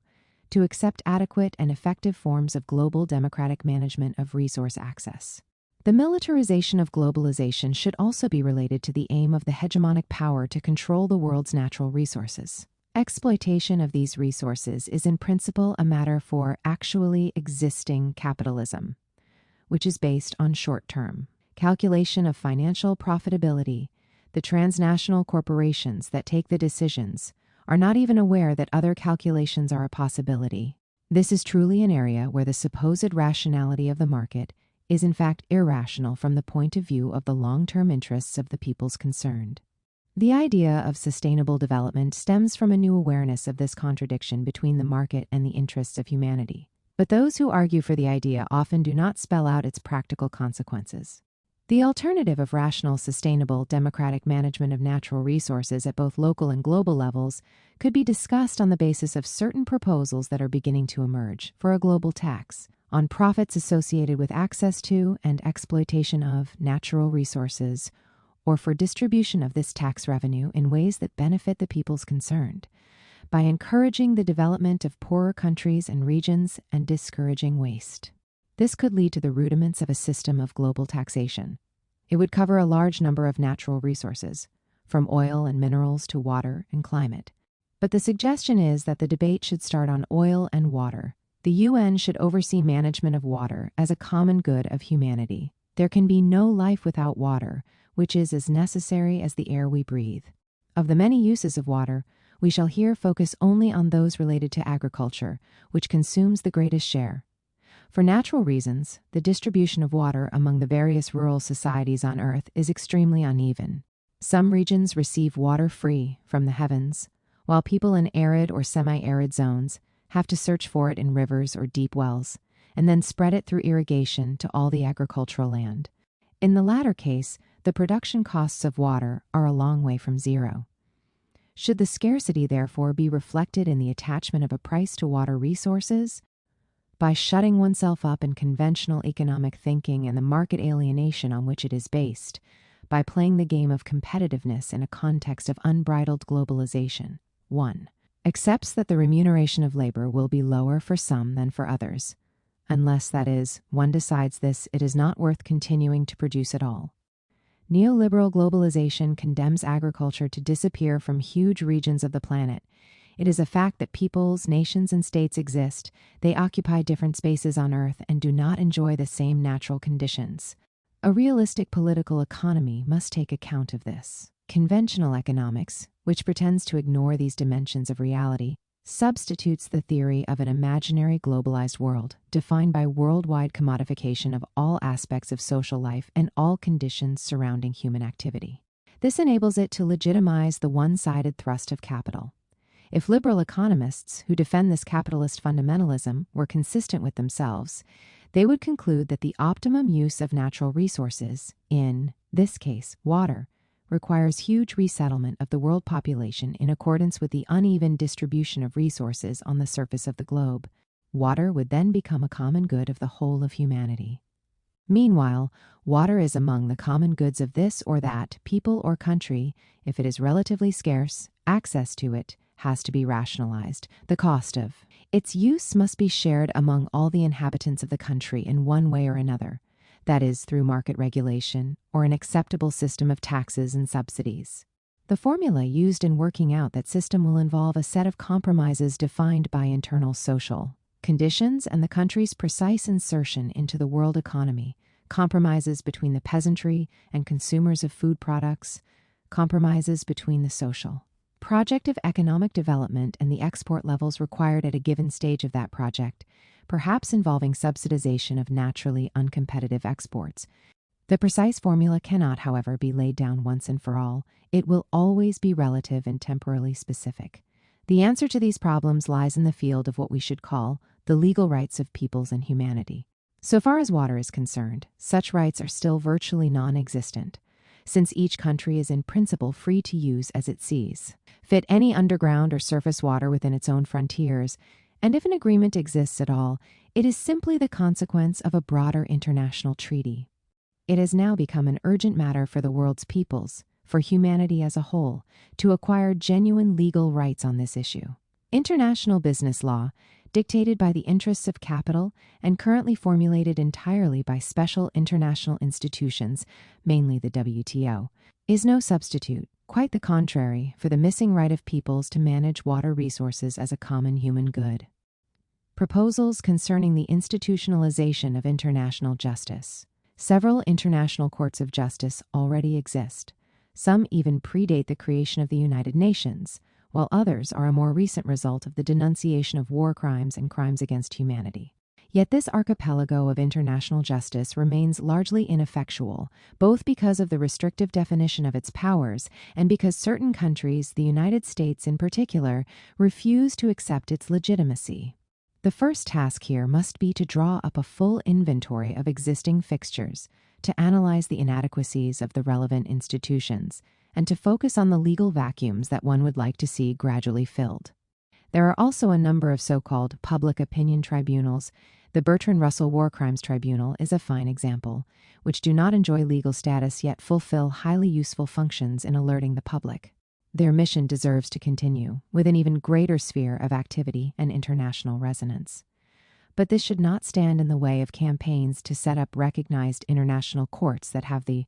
to accept adequate and effective forms of global democratic management of resource access. The militarization of globalization should also be related to the aim of the hegemonic power to control the world's natural resources. Exploitation of these resources is in principle a matter for actually existing capitalism, which is based on short-term calculation of financial profitability. The transnational corporations that take the decisions are not even aware that other calculations are a possibility. This is truly an area where the supposed rationality of the market is in fact irrational from the point of view of the long-term interests of the peoples concerned. The idea of sustainable development stems from a new awareness of this contradiction between the market and the interests of humanity. But those who argue for the idea often do not spell out its practical consequences. The alternative of rational, sustainable, democratic management of natural resources at both local and global levels could be discussed on the basis of certain proposals that are beginning to emerge for a global tax on profits associated with access to and exploitation of natural resources, or for distribution of this tax revenue in ways that benefit the peoples concerned, by encouraging the development of poorer countries and regions and discouraging waste. This could lead to the rudiments of a system of global taxation. It would cover a large number of natural resources, from oil and minerals to water and climate. But the suggestion is that the debate should start on oil and water. The UN should oversee management of water as a common good of humanity. There can be no life without water, which is as necessary as the air we breathe. Of the many uses of water, we shall here focus only on those related to agriculture, which consumes the greatest share. For natural reasons, the distribution of water among the various rural societies on Earth is extremely uneven. Some regions receive water free from the heavens, while people in arid or semi-arid zones have to search for it in rivers or deep wells, and then spread it through irrigation to all the agricultural land. In the latter case, the production costs of water are a long way from zero. Should the scarcity, therefore, be reflected in the attachment of a price to water resources? By shutting oneself up in conventional economic thinking and the market alienation on which it is based, by playing the game of competitiveness in a context of unbridled globalization, 1. Accepts that the remuneration of labor will be lower for some than for others, unless, that is, one decides it is not worth continuing to produce at all. Neoliberal globalization condemns agriculture to disappear from huge regions of the planet. It is a fact that peoples, nations, and states exist. They occupy different spaces on Earth and do not enjoy the same natural conditions. A realistic political economy must take account of this. Conventional economics, which pretends to ignore these dimensions of reality, substitutes the theory of an imaginary globalized world, defined by worldwide commodification of all aspects of social life and all conditions surrounding human activity. This enables it to legitimize the one-sided thrust of capital. If liberal economists who defend this capitalist fundamentalism were consistent with themselves, they would conclude that the optimum use of natural resources, in this case, water, requires huge resettlement of the world population in accordance with the uneven distribution of resources on the surface of the globe. Water would then become a common good of the whole of humanity. Meanwhile, water is among the common goods of this or that people or country. If it is relatively scarce, access to it has to be rationalized. The cost of its use must be shared among all the inhabitants of the country in one way or another, that is, through market regulation or an acceptable system of taxes and subsidies. The formula used in working out that system will involve a set of compromises defined by internal social conditions and the country's precise insertion into the world economy, compromises between the peasantry and consumers of food products, compromises between the social project of economic development and the export levels required at a given stage of that project, perhaps involving subsidization of naturally uncompetitive exports. The precise formula cannot, however, be laid down once and for all. It will always be relative and temporally specific. The answer to these problems lies in the field of what we should call the legal rights of peoples and humanity. So far as water is concerned, such rights are still virtually non-existent, since each country is in principle free to use as it sees fit any underground or surface water within its own frontiers, and if an agreement exists at all, it is simply the consequence of a broader international treaty. It has now become an urgent matter for the world's peoples, for humanity as a whole, to acquire genuine legal rights on this issue. International business law, dictated by the interests of capital and currently formulated entirely by special international institutions, mainly the WTO, is no substitute, quite the contrary, for the missing right of peoples to manage water resources as a common human good. Proposals concerning the institutionalization of international justice. Several international courts of justice already exist. Some even predate the creation of the United Nations, while others are a more recent result of the denunciation of war crimes and crimes against humanity. Yet this archipelago of international justice remains largely ineffectual, both because of the restrictive definition of its powers and because certain countries, the United States in particular, refuse to accept its legitimacy. The first task here must be to draw up a full inventory of existing fixtures, to analyze the inadequacies of the relevant institutions, and to focus on the legal vacuums that one would like to see gradually filled. There are also a number of so-called public opinion tribunals. The Bertrand Russell War Crimes Tribunal is a fine example, which do not enjoy legal status yet fulfill highly useful functions in alerting the public. Their mission deserves to continue, with an even greater sphere of activity and international resonance. But this should not stand in the way of campaigns to set up recognized international courts that have the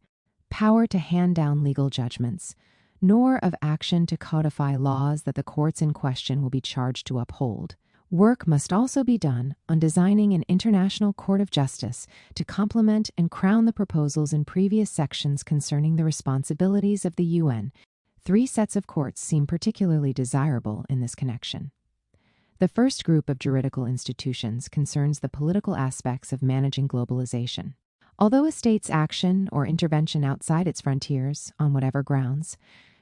power to hand down legal judgments, nor of action to codify laws that the courts in question will be charged to uphold. Work must also be done on designing an international court of justice to complement and crown the proposals in previous sections concerning the responsibilities of the UN. 3 sets of courts seem particularly desirable in this connection. The first group of juridical institutions concerns the political aspects of managing globalization. Although a state's action or intervention outside its frontiers, on whatever grounds,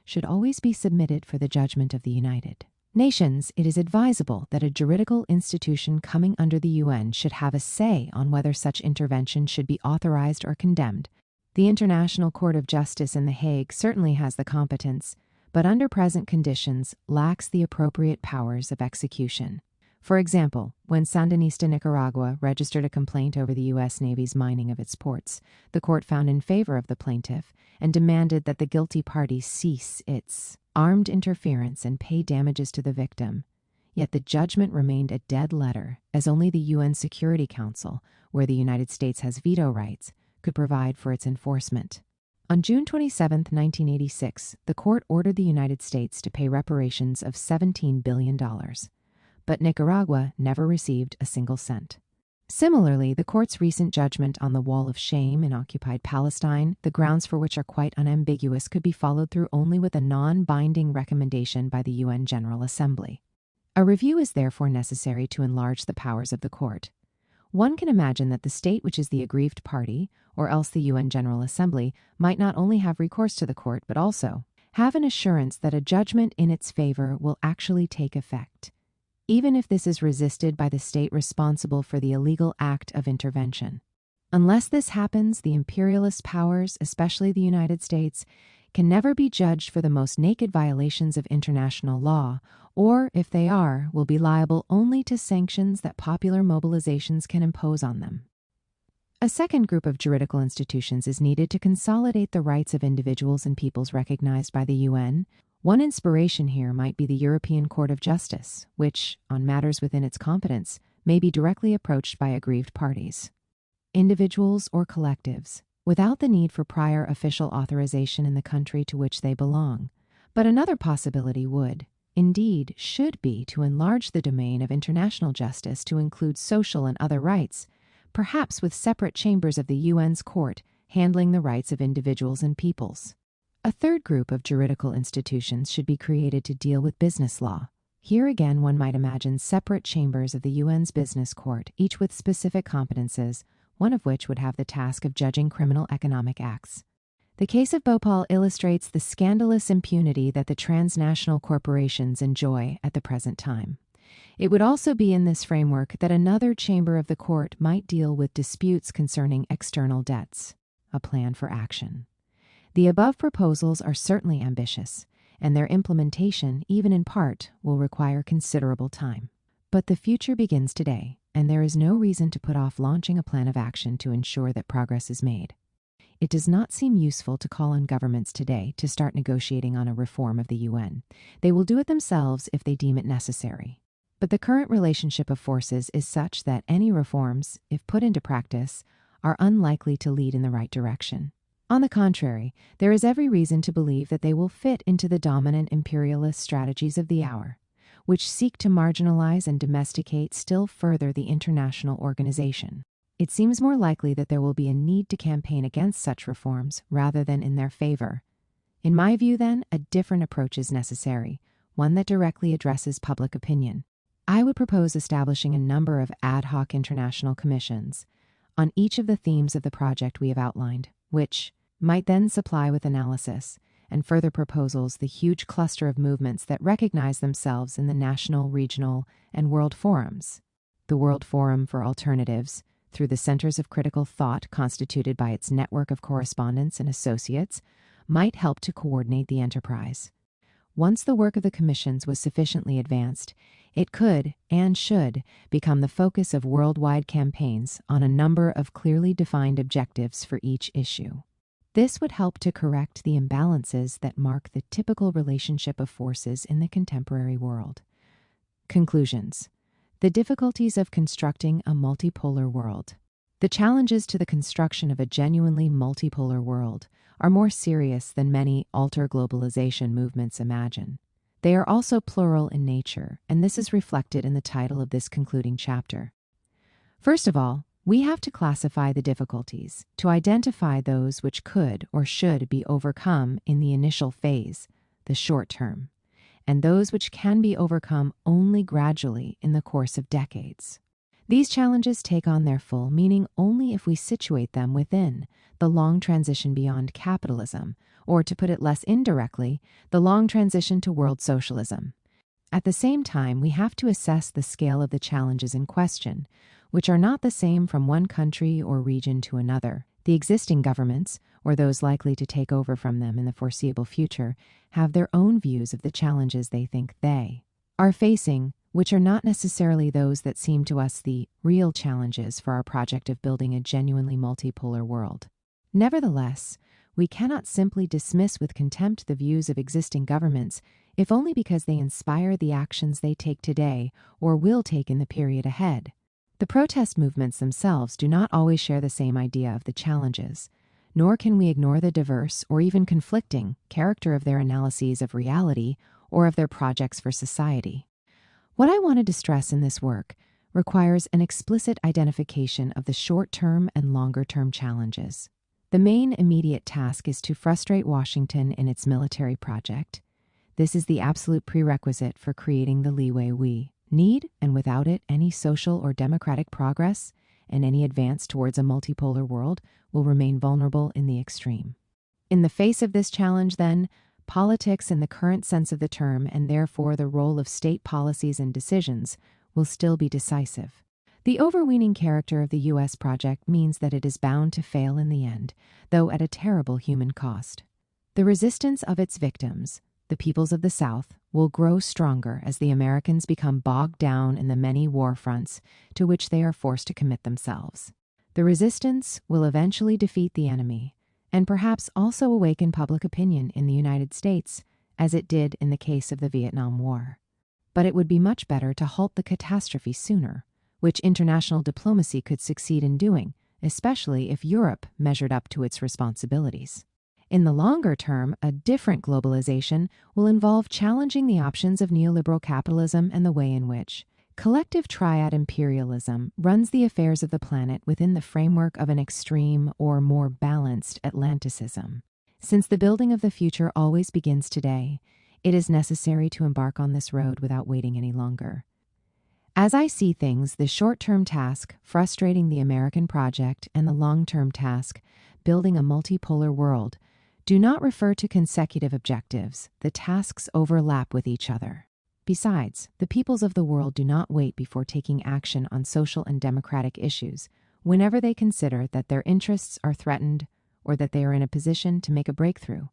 should always be submitted for the judgment of the United Nations, it is advisable that a juridical institution coming under the UN should have a say on whether such intervention should be authorized or condemned. The International Court of Justice in The Hague certainly has the competence, but under present conditions lacks the appropriate powers of execution. For example, when Sandinista Nicaragua registered a complaint over the U.S. Navy's mining of its ports, the court found in favor of the plaintiff and demanded that the guilty party cease its armed interference and pay damages to the victim. Yet the judgment remained a dead letter, as only the UN Security Council, where the United States has veto rights, could provide for its enforcement. On June 27, 1986, the court ordered the United States to pay reparations of $17 billion. But Nicaragua never received a single cent. Similarly, the court's recent judgment on the Wall of Shame in occupied Palestine, the grounds for which are quite unambiguous, could be followed through only with a non-binding recommendation by the UN General Assembly. A review is therefore necessary to enlarge the powers of the court. One can imagine that the state which is the aggrieved party, or else the UN General Assembly, might not only have recourse to the court, but also have an assurance that a judgment in its favor will actually take effect, even if this is resisted by the state responsible for the illegal act of intervention. Unless this happens, the imperialist powers, especially the United States, can never be judged for the most naked violations of international law, or, if they are, will be liable only to sanctions that popular mobilizations can impose on them. A second group of juridical institutions is needed to consolidate the rights of individuals and peoples recognized by the UN. One inspiration here might be the European Court of Justice, which, on matters within its competence, may be directly approached by aggrieved parties, individuals or collectives, without the need for prior official authorization in the country to which they belong. But another possibility would, indeed should be, to enlarge the domain of international justice to include social and other rights, perhaps with separate chambers of the UN's court handling the rights of individuals and peoples. A third group of juridical institutions should be created to deal with business law. Here again one might imagine separate chambers of the UN's business court, each with specific competences, one of which would have the task of judging criminal economic acts. The case of Bhopal illustrates the scandalous impunity that the transnational corporations enjoy at the present time. It would also be in this framework that another chamber of the court might deal with disputes concerning external debts, a plan for action. The above proposals are certainly ambitious, and their implementation, even in part, will require considerable time. But the future begins today, and there is no reason to put off launching a plan of action to ensure that progress is made. It does not seem useful to call on governments today to start negotiating on a reform of the UN. They will do it themselves if they deem it necessary. But the current relationship of forces is such that any reforms, if put into practice, are unlikely to lead in the right direction. On the contrary, there is every reason to believe that they will fit into the dominant imperialist strategies of the hour, which seek to marginalize and domesticate still further the international organization. It seems more likely that there will be a need to campaign against such reforms rather than in their favor. In my view, then, a different approach is necessary, one that directly addresses public opinion. I would propose establishing a number of ad hoc international commissions on each of the themes of the project we have outlined, which might then supply with analysis and further proposals the huge cluster of movements that recognize themselves in the national, regional, and world forums. The World Forum for Alternatives, through the centers of critical thought constituted by its network of correspondents and associates, might help to coordinate the enterprise. Once the work of the commissions was sufficiently advanced, it could and should become the focus of worldwide campaigns on a number of clearly defined objectives for each issue. This would help to correct the imbalances that mark the typical relationship of forces in the contemporary world. Conclusions. The difficulties of constructing a multipolar world. The challenges to the construction of a genuinely multipolar world are more serious than many alter globalization movements imagine. They are also plural in nature, and this is reflected in the title of this concluding chapter. First of all, we have to classify the difficulties to identify those which could or should be overcome in the initial phase, the short term, and those which can be overcome only gradually in the course of decades. These challenges take on their full meaning only if we situate them within the long transition beyond capitalism, or to put it less indirectly, the long transition to world socialism. At the same time, we have to assess the scale of the challenges in question, which are not the same from one country or region to another. The existing governments, or those likely to take over from them in the foreseeable future, have their own views of the challenges they think they are facing, which are not necessarily those that seem to us the real challenges for our project of building a genuinely multipolar world. Nevertheless, we cannot simply dismiss with contempt the views of existing governments, if only because they inspire the actions they take today or will take in the period ahead. The protest movements themselves do not always share the same idea of the challenges, nor can we ignore the diverse or even conflicting character of their analyses of reality or of their projects for society. What I wanted to stress in this work requires an explicit identification of the short-term and longer-term challenges. The main immediate task is to frustrate Washington in its military project. This is the absolute prerequisite for creating the leeway we need, and without it, any social or democratic progress and any advance towards a multipolar world will remain vulnerable in the extreme. In the face of this challenge, then, politics in the current sense of the term, and therefore the role of state policies and decisions, will still be decisive. The overweening character of the U.S. project means that it is bound to fail in the end, though at a terrible human cost. The resistance of its victims, the peoples of the South, will grow stronger as the Americans become bogged down in the many war fronts to which they are forced to commit themselves. The resistance will eventually defeat the enemy, and perhaps also awaken public opinion in the United States, as it did in the case of the Vietnam War. But it would be much better to halt the catastrophe sooner, which international diplomacy could succeed in doing, especially if Europe measured up to its responsibilities. In the longer term, a different globalization will involve challenging the options of neoliberal capitalism and the way in which collective triad imperialism runs the affairs of the planet within the framework of an extreme or more balanced Atlanticism. Since the building of the future always begins today, it is necessary to embark on this road without waiting any longer. As I see things, the short-term task, frustrating the American project, and the long-term task, building a multipolar world, do not refer to consecutive objectives. The tasks overlap with each other. Besides, the peoples of the world do not wait before taking action on social and democratic issues whenever they consider that their interests are threatened or that they are in a position to make a breakthrough.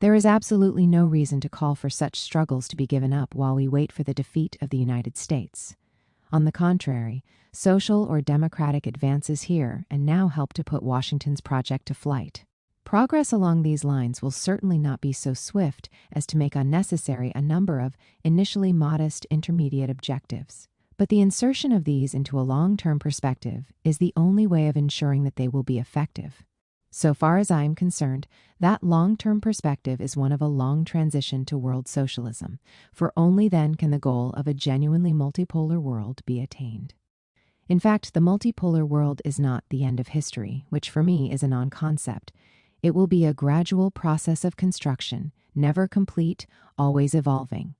There is absolutely no reason to call for such struggles to be given up while we wait for the defeat of the United States. On the contrary, social or democratic advances here and now help to put Washington's project to flight. Progress along these lines will certainly not be so swift as to make unnecessary a number of initially modest intermediate objectives. But the insertion of these into a long-term perspective is the only way of ensuring that they will be effective. So far as I am concerned, that long-term perspective is one of a long transition to world socialism, for only then can the goal of a genuinely multipolar world be attained. In fact, the multipolar world is not the end of history, which for me is a non-concept. It will be a gradual process of construction, never complete, always evolving.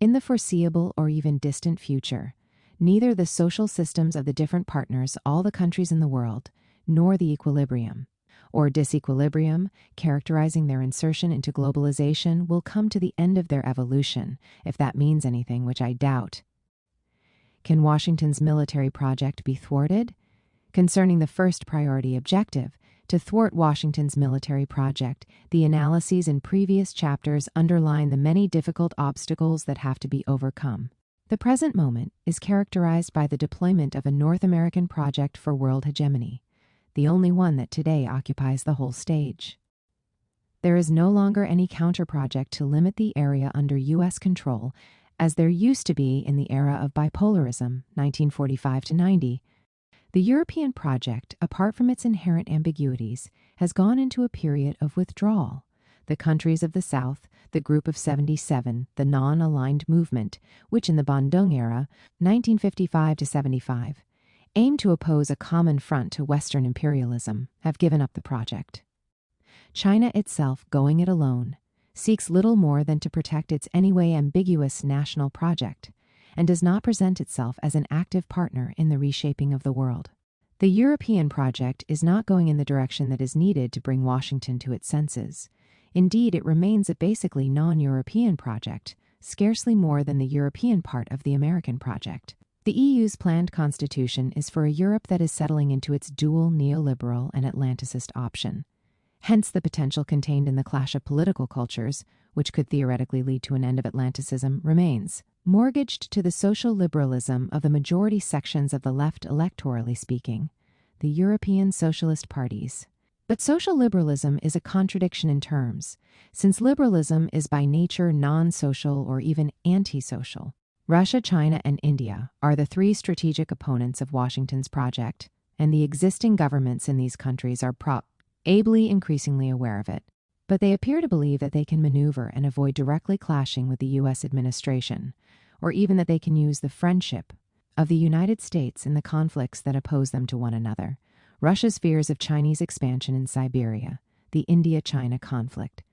In the foreseeable or even distant future, neither the social systems of the different partners, all the countries in the world, nor the equilibrium or disequilibrium characterizing their insertion into globalization will come to the end of their evolution, if that means anything, which I doubt. Can Washington's military project be thwarted? Concerning the first priority objective, to thwart Washington's military project, the analyses in previous chapters underline the many difficult obstacles that have to be overcome. The present moment is characterized by the deployment of a North American project for world hegemony, the only one that today occupies the whole stage. There is no longer any counter-project to limit the area under U.S. control, as there used to be in the era of bipolarism, 1945 to 90. The European project, apart from its inherent ambiguities, has gone into a period of withdrawal. The countries of the South, the Group of 77, the non-aligned movement, which in the Bandung era, 1955 to 75, aimed to oppose a common front to Western imperialism, have given up the project. China itself, going it alone, seeks little more than to protect its anyway ambiguous national project, and does not present itself as an active partner in the reshaping of the world. The European project is not going in the direction that is needed to bring Washington to its senses. Indeed, it remains a basically non-European project, scarcely more than the European part of the American project. The EU's planned constitution is for a Europe that is settling into its dual neoliberal and Atlanticist option. Hence the potential contained in the clash of political cultures, which could theoretically lead to an end of Atlanticism, remains. Mortgaged to the social liberalism of the majority sections of the left, electorally speaking, the European socialist parties. But social liberalism is a contradiction in terms, since liberalism is by nature non-social or even anti-social. Russia, China, and India are the three strategic opponents of Washington's project, and the existing governments in these countries are ably increasingly aware of it. But they appear to believe that they can maneuver and avoid directly clashing with the U.S. administration, or even that they can use the friendship of the United States in the conflicts that oppose them to one another. Russia's fears of Chinese expansion in Siberia, the India-China conflict,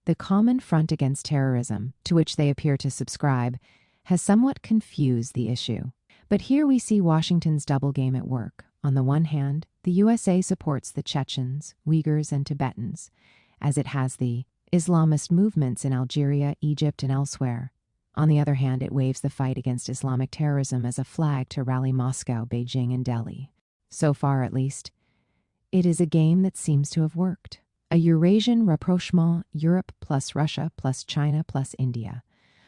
the common front against terrorism, to which they appear to subscribe, has somewhat confused the issue. But here we see Washington's double game at work. On the one hand, the USA supports the Chechens, Uyghurs, and Tibetans, as it has the Islamist movements in Algeria, Egypt, and elsewhere. On the other hand, it waves the fight against Islamic terrorism as a flag to rally Moscow, Beijing, and Delhi. So far, at least, it is a game that seems to have worked. A Eurasian rapprochement, Europe plus Russia plus China plus India,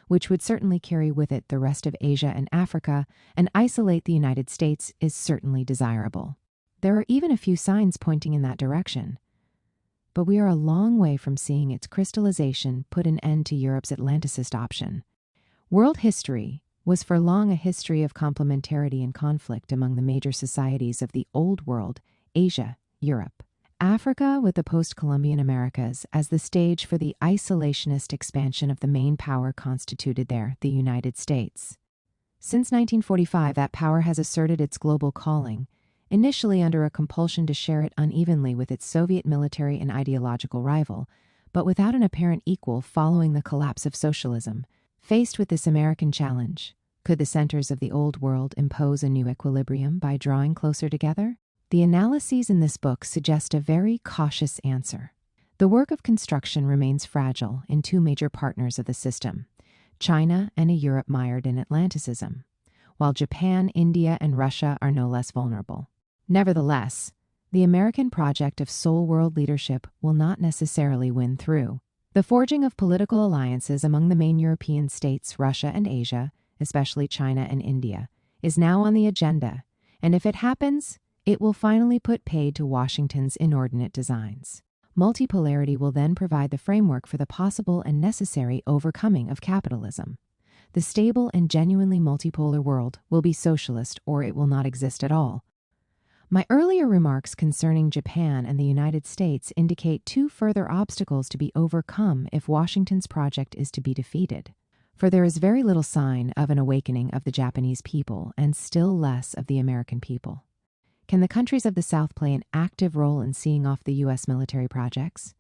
which would certainly carry with it the rest of Asia and Africa and isolate the United States, is certainly desirable. There are even a few signs pointing in that direction. But we are a long way from seeing its crystallization put an end to Europe's Atlanticist option. World history was for long a history of complementarity and conflict among the major societies of the Old World, Asia, Europe. Africa, with the post-Columbian Americas as the stage for the isolationist expansion of the main power constituted there, the United States. Since 1945, that power has asserted its global calling, initially under a compulsion to share it unevenly with its Soviet military and ideological rival, but without an apparent equal following the collapse of socialism. Faced with this American challenge, could the centers of the Old World impose a new equilibrium by drawing closer together? The analyses in this book suggest a very cautious answer. The work of construction remains fragile in two major partners of the system, China and a Europe mired in Atlanticism, while Japan, India, and Russia are no less vulnerable. Nevertheless, the American project of sole world leadership will not necessarily win through. The forging of political alliances among the main European states, Russia and Asia, especially China and India, is now on the agenda, and if it happens, it will finally put paid to Washington's inordinate designs. Multipolarity will then provide the framework for the possible and necessary overcoming of capitalism. The stable and genuinely multipolar world will be socialist, or it will not exist at all. My earlier remarks concerning Japan and the United States indicate two further obstacles to be overcome if Washington's project is to be defeated. For there is very little sign of an awakening of the Japanese people, and still less of the American people. Can the countries of the South play an active role in seeing off the U.S. military projects?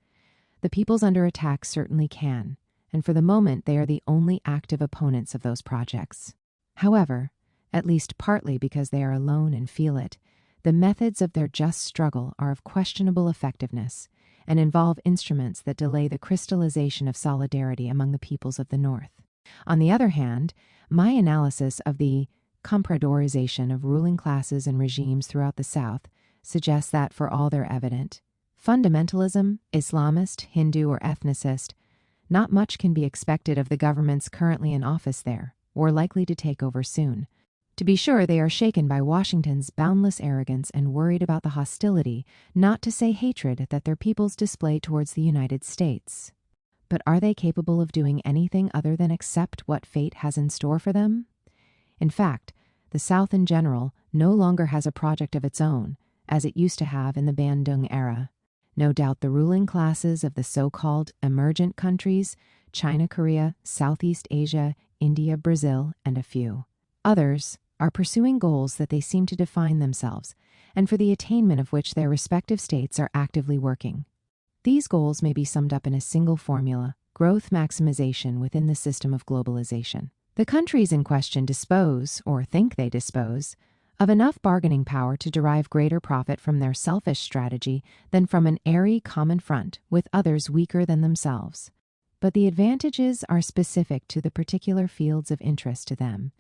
The peoples under attack certainly can, and for the moment they are the only active opponents of those projects. However, at least partly because they are alone and feel it, the methods of their just struggle are of questionable effectiveness and involve instruments that delay the crystallization of solidarity among the peoples of the North. On the other hand, my analysis of the compradorization of ruling classes and regimes throughout the South suggests that, for all they're evident, fundamentalism, Islamist, Hindu, or ethnicist, not much can be expected of the governments currently in office there, or likely to take over soon. To be sure, they are shaken by Washington's boundless arrogance and worried about the hostility, not to say hatred, that their peoples display towards the United States. But are they capable of doing anything other than accept what fate has in store for them? In fact, the South in general no longer has a project of its own, as it used to have in the Bandung era. No doubt the ruling classes of the so-called emergent countries, China, Korea, Southeast Asia, India, Brazil, and a few others, are pursuing goals that they seem to define themselves, and for the attainment of which their respective states are actively working. These goals may be summed up in a single formula: growth maximization within the system of globalization. The countries in question dispose, or think they dispose, of enough bargaining power to derive greater profit from their selfish strategy than from an airy common front with others weaker than themselves. But the advantages are specific to the particular fields of interest to them.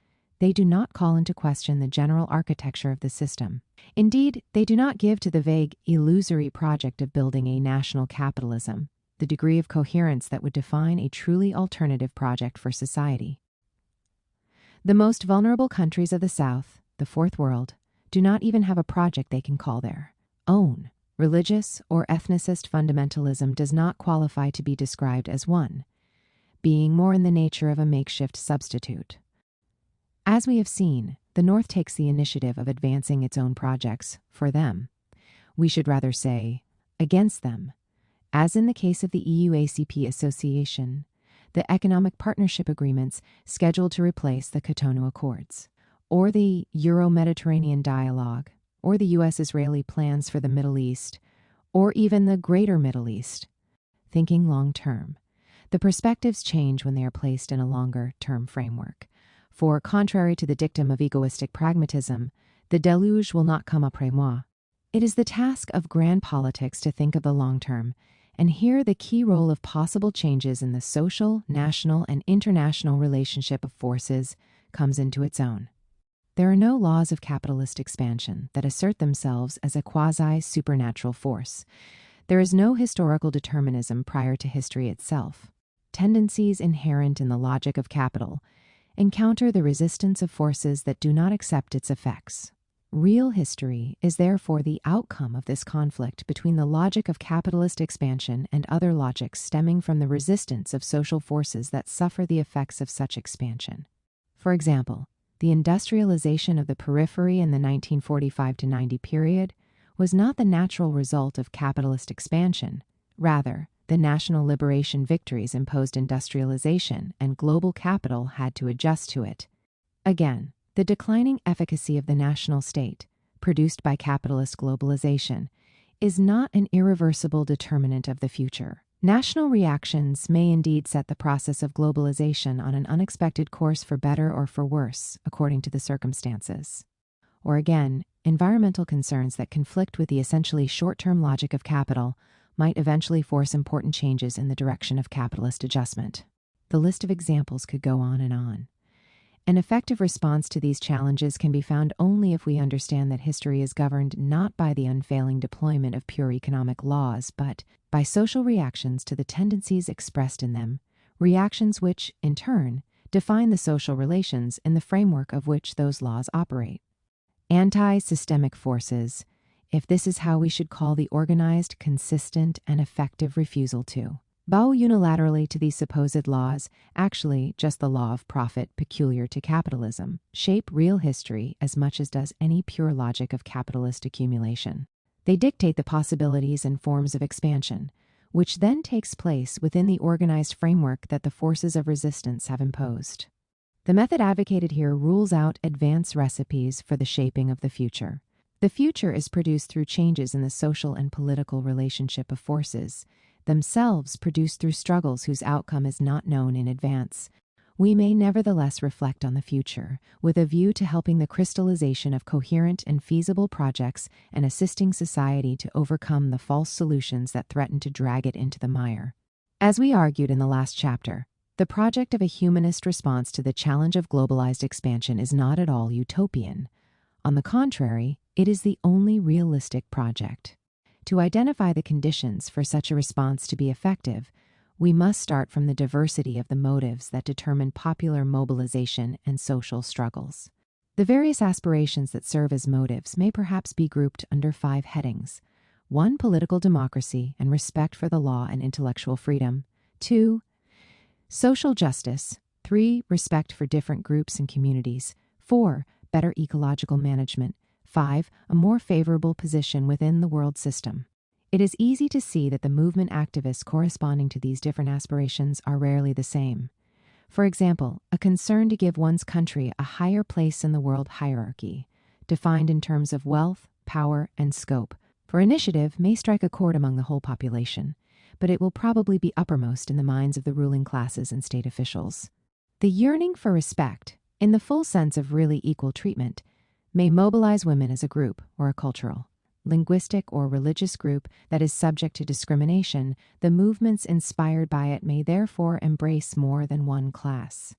They do not call into question the general architecture of the system. Indeed, they do not give to the vague, illusory project of building a national capitalism the degree of coherence that would define a truly alternative project for society. The most vulnerable countries of the South, the Fourth World, do not even have a project they can call their own. Religious or ethnicist fundamentalism does not qualify to be described as one, being more in the nature of a makeshift substitute. As we have seen, the North takes the initiative of advancing its own projects for them. We should rather say, against them, as in the case of the EU-ACP association, the economic partnership agreements scheduled to replace the Cotonou Accords, or the Euro-Mediterranean dialogue, or the U.S.-Israeli plans for the Middle East, or even the Greater Middle East. Thinking long-term, the perspectives change when they are placed in a longer-term framework. For, contrary to the dictum of egoistic pragmatism, the deluge will not come après moi. It is the task of grand politics to think of the long term, and here the key role of possible changes in the social, national, and international relationship of forces comes into its own. There are no laws of capitalist expansion that assert themselves as a quasi-supernatural force. There is no historical determinism prior to history itself. Tendencies inherent in the logic of capital encounter the resistance of forces that do not accept its effects. Real history is therefore the outcome of this conflict between the logic of capitalist expansion and other logics stemming from the resistance of social forces that suffer the effects of such expansion. For example, the industrialization of the periphery in the 1945 to 90 period was not the natural result of capitalist expansion. Rather, the national liberation victories imposed industrialization, and global capital had to adjust to it. Again, the declining efficacy of the national state, produced by capitalist globalization, is not an irreversible determinant of the future. National reactions may indeed set the process of globalization on an unexpected course for better or for worse, according to the circumstances. Or again, environmental concerns that conflict with the essentially short-term logic of capital might eventually force important changes in the direction of capitalist adjustment. The list of examples could go on and on. An effective response to these challenges can be found only if we understand that history is governed not by the unfailing deployment of pure economic laws, but by social reactions to the tendencies expressed in them, reactions which, in turn, define the social relations in the framework of which those laws operate. Anti-systemic forces, if this is how we should call the organized, consistent, and effective refusal to bow unilaterally to these supposed laws, actually just the law of profit peculiar to capitalism, shape real history as much as does any pure logic of capitalist accumulation. They dictate the possibilities and forms of expansion, which then takes place within the organized framework that the forces of resistance have imposed. The method advocated here rules out advanced recipes for the shaping of the future. The future is produced through changes in the social and political relationship of forces. themselves produced through struggles whose outcome is not known in advance. We may nevertheless reflect on the future, with a view to helping the crystallization of coherent and feasible projects and assisting society to overcome the false solutions that threaten to drag it into the mire. As we argued in the last chapter, the project of a humanist response to the challenge of globalized expansion is not at all utopian. On the contrary, it is the only realistic project. To identify the conditions for such a response to be effective, we must start from the diversity of the motives that determine popular mobilization and social struggles. The various aspirations that serve as motives may perhaps be grouped under 5 headings. 1. Political democracy and respect for the law and intellectual freedom. 2. Social justice. 3. Respect for different groups and communities. 4. Better ecological management. 5. A more favorable position within the world system. It is easy to see that the movement activists corresponding to these different aspirations are rarely the same. For example, a concern to give one's country a higher place in the world hierarchy, defined in terms of wealth, power, and scope, for initiative may strike a chord among the whole population, but it will probably be uppermost in the minds of the ruling classes and state officials. The yearning for respect, in the full sense of really equal treatment, may mobilize women as a group or a cultural, linguistic, or religious group that is subject to discrimination. The movements inspired by it may therefore embrace more than one class.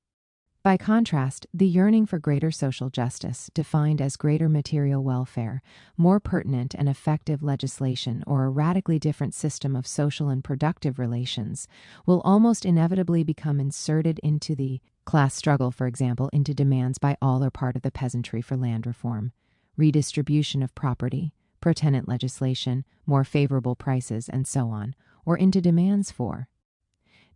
By contrast, the yearning for greater social justice, defined as greater material welfare, more pertinent and effective legislation, or a radically different system of social and productive relations, will almost inevitably become inserted into the class struggle, for example, into demands by all or part of the peasantry for land reform, redistribution of property, pro-tenant legislation, more favorable prices, and so on, or into demands for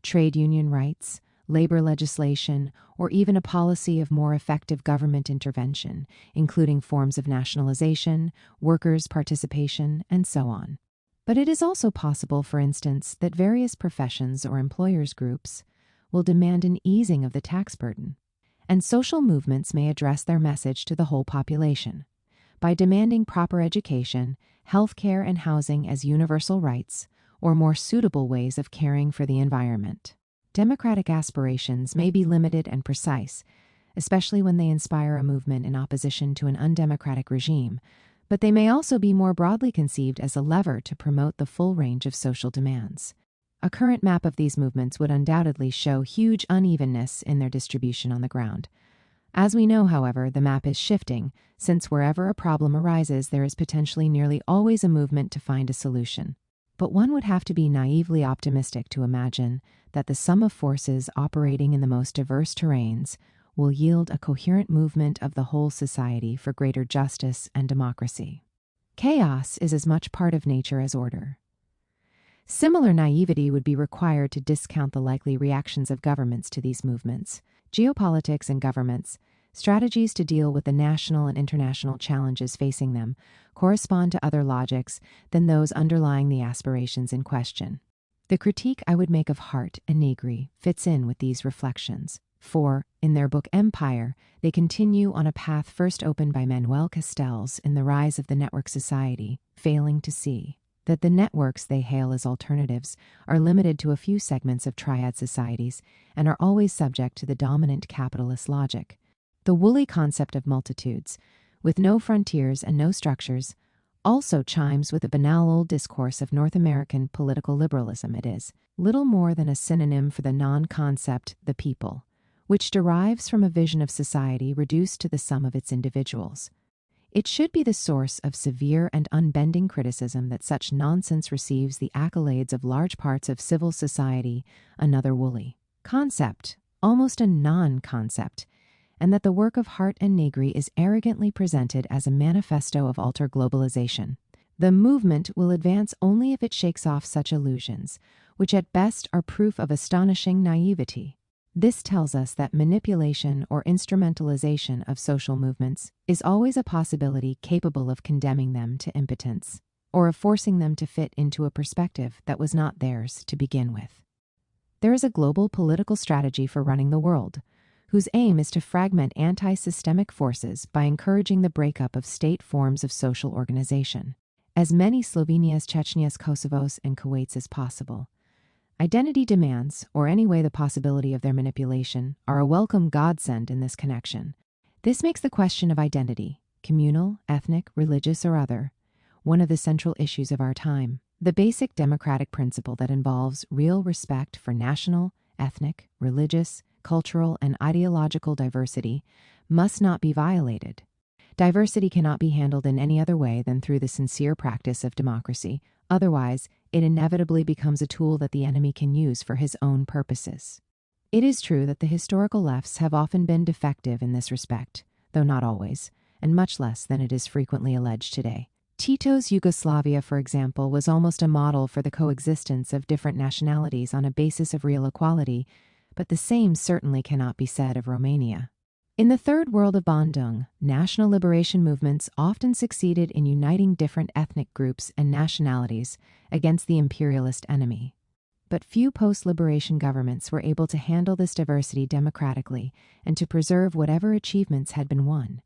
trade union rights, labor legislation, or even a policy of more effective government intervention, including forms of nationalization, workers' participation, and so on. But it is also possible, for instance, that various professions or employers' groups will demand an easing of the tax burden, and social movements may address their message to the whole population by demanding proper education, health care, and housing as universal rights, or more suitable ways of caring for the environment. Democratic aspirations may be limited and precise, especially when they inspire a movement in opposition to an undemocratic regime, but they may also be more broadly conceived as a lever to promote the full range of social demands. A current map of these movements would undoubtedly show huge unevenness in their distribution on the ground. As we know, however, the map is shifting, since wherever a problem arises, there is potentially nearly always a movement to find a solution. But one would have to be naively optimistic to imagine that the sum of forces operating in the most diverse terrains will yield a coherent movement of the whole society for greater justice and democracy. Chaos is as much part of nature as order. Similar naivety would be required to discount the likely reactions of governments to these movements. Geopolitics and governments, strategies to deal with the national and international challenges facing them, correspond to other logics than those underlying the aspirations in question. The critique I would make of Hart and Negri fits in with these reflections, for, in their book Empire, they continue on a path first opened by Manuel Castells in The Rise of the Network Society, failing to see that the networks they hail as alternatives are limited to a few segments of triad societies and are always subject to the dominant capitalist logic. The woolly concept of multitudes, with no frontiers and no structures, also chimes with the banal old discourse of North American political liberalism. It is little more than a synonym for the non-concept the people, which derives from a vision of society reduced to the sum of its individuals. It should be the source of severe and unbending criticism that such nonsense receives the accolades of large parts of civil society, another woolly concept, almost a non-concept, and that the work of Hart and Negri is arrogantly presented as a manifesto of alter globalization. The movement will advance only if it shakes off such illusions, which at best are proof of astonishing naivety. This tells us that manipulation or instrumentalization of social movements is always a possibility capable of condemning them to impotence, or of forcing them to fit into a perspective that was not theirs to begin with. There is a global political strategy for running the world, whose aim is to fragment anti-systemic forces by encouraging the breakup of state forms of social organization. As many Slovenias, Chechnyas, Kosovos, and Kuwaits as possible, Identity demands, or anyway the possibility of their manipulation, are a welcome godsend in this connection. This makes the question of identity, communal, ethnic, religious, or other, one of the central issues of our time. The basic democratic principle that involves real respect for national, ethnic, religious, cultural, and ideological diversity must not be violated. Diversity cannot be handled in any other way than through the sincere practice of democracy. Otherwise, it inevitably becomes a tool that the enemy can use for his own purposes. It is true that the historical lefts have often been defective in this respect, though not always, and much less than it is frequently alleged today. Tito's Yugoslavia, for example, was almost a model for the coexistence of different nationalities on a basis of real equality, but the same certainly cannot be said of Romania. In the Third World of Bandung, national liberation movements often succeeded in uniting different ethnic groups and nationalities against the imperialist enemy. But few post-liberation governments were able to handle this diversity democratically and to preserve whatever achievements had been won.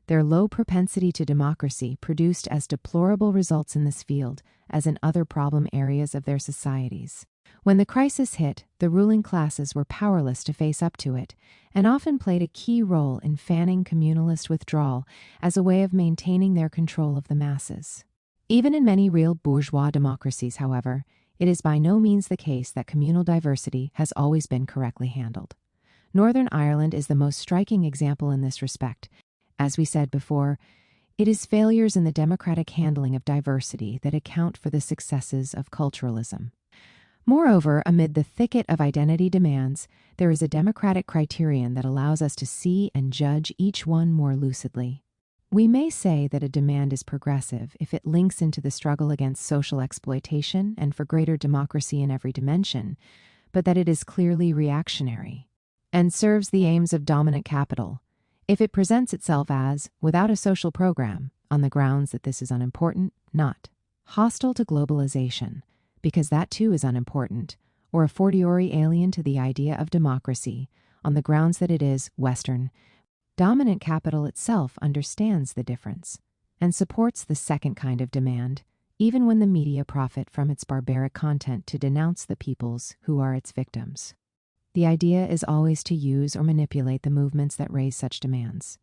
Their low propensity to democracy produced as deplorable results in this field as in other problem areas of their societies. When the crisis hit, the ruling classes were powerless to face up to it, and often played a key role in fanning communalist withdrawal as a way of maintaining their control of the masses. Even in many real bourgeois democracies, however, it is by no means the case that communal diversity has always been correctly handled. Northern Ireland is the most striking example in this respect. As we said before, it is failures in the democratic handling of diversity that account for the successes of culturalism. Moreover, amid the thicket of identity demands, there is a democratic criterion that allows us to see and judge each one more lucidly. We may say that a demand is progressive if it links into the struggle against social exploitation and for greater democracy in every dimension, but that it is clearly reactionary and serves the aims of dominant capital if it presents itself as, without a social program, on the grounds that this is unimportant, not hostile to globalization, because that too is unimportant, or a fortiori alien to the idea of democracy, on the grounds that it is Western. Dominant capital itself understands the difference and supports the second kind of demand, even when the media profit from its barbaric content to denounce the peoples who are its victims. The idea is always to use or manipulate the movements that raise such demands.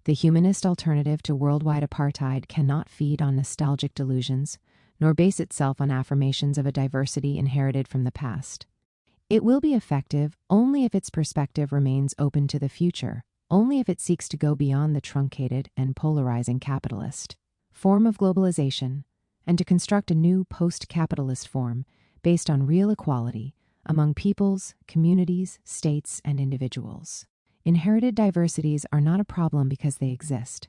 The humanist alternative to worldwide apartheid cannot feed on nostalgic delusions, nor base itself on affirmations of a diversity inherited from the past. It will be effective only if its perspective remains open to the future, only if it seeks to go beyond the truncated and polarizing capitalist form of globalization, and to construct a new post-capitalist form based on real equality among peoples, communities, states, and individuals. Inherited diversities are not a problem because they exist.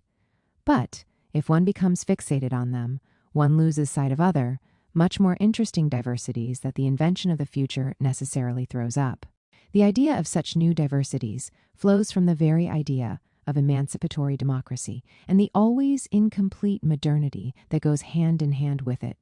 But if one becomes fixated on them, one loses sight of other, much more interesting diversities that the invention of the future necessarily throws up. The idea of such new diversities flows from the very idea of emancipatory democracy and the always incomplete modernity that goes hand in hand with it.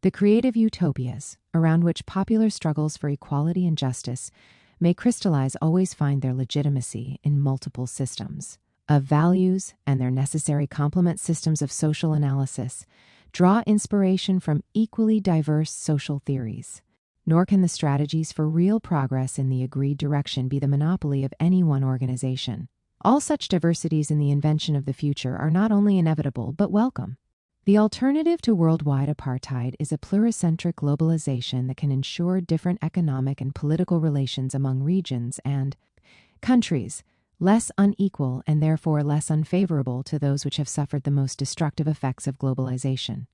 The creative utopias, around which popular struggles for equality and justice may crystallize, always find their legitimacy in multiple systems of values, and their necessary complement systems of social analysis draw inspiration from equally diverse social theories. Nor can the strategies for real progress in the agreed direction be the monopoly of any one organization. All such diversities in the invention of the future are not only inevitable, but welcome. The alternative to worldwide apartheid is a pluricentric globalization that can ensure different economic and political relations among regions and countries, less unequal and therefore less unfavorable to those which have suffered the most destructive effects of globalization.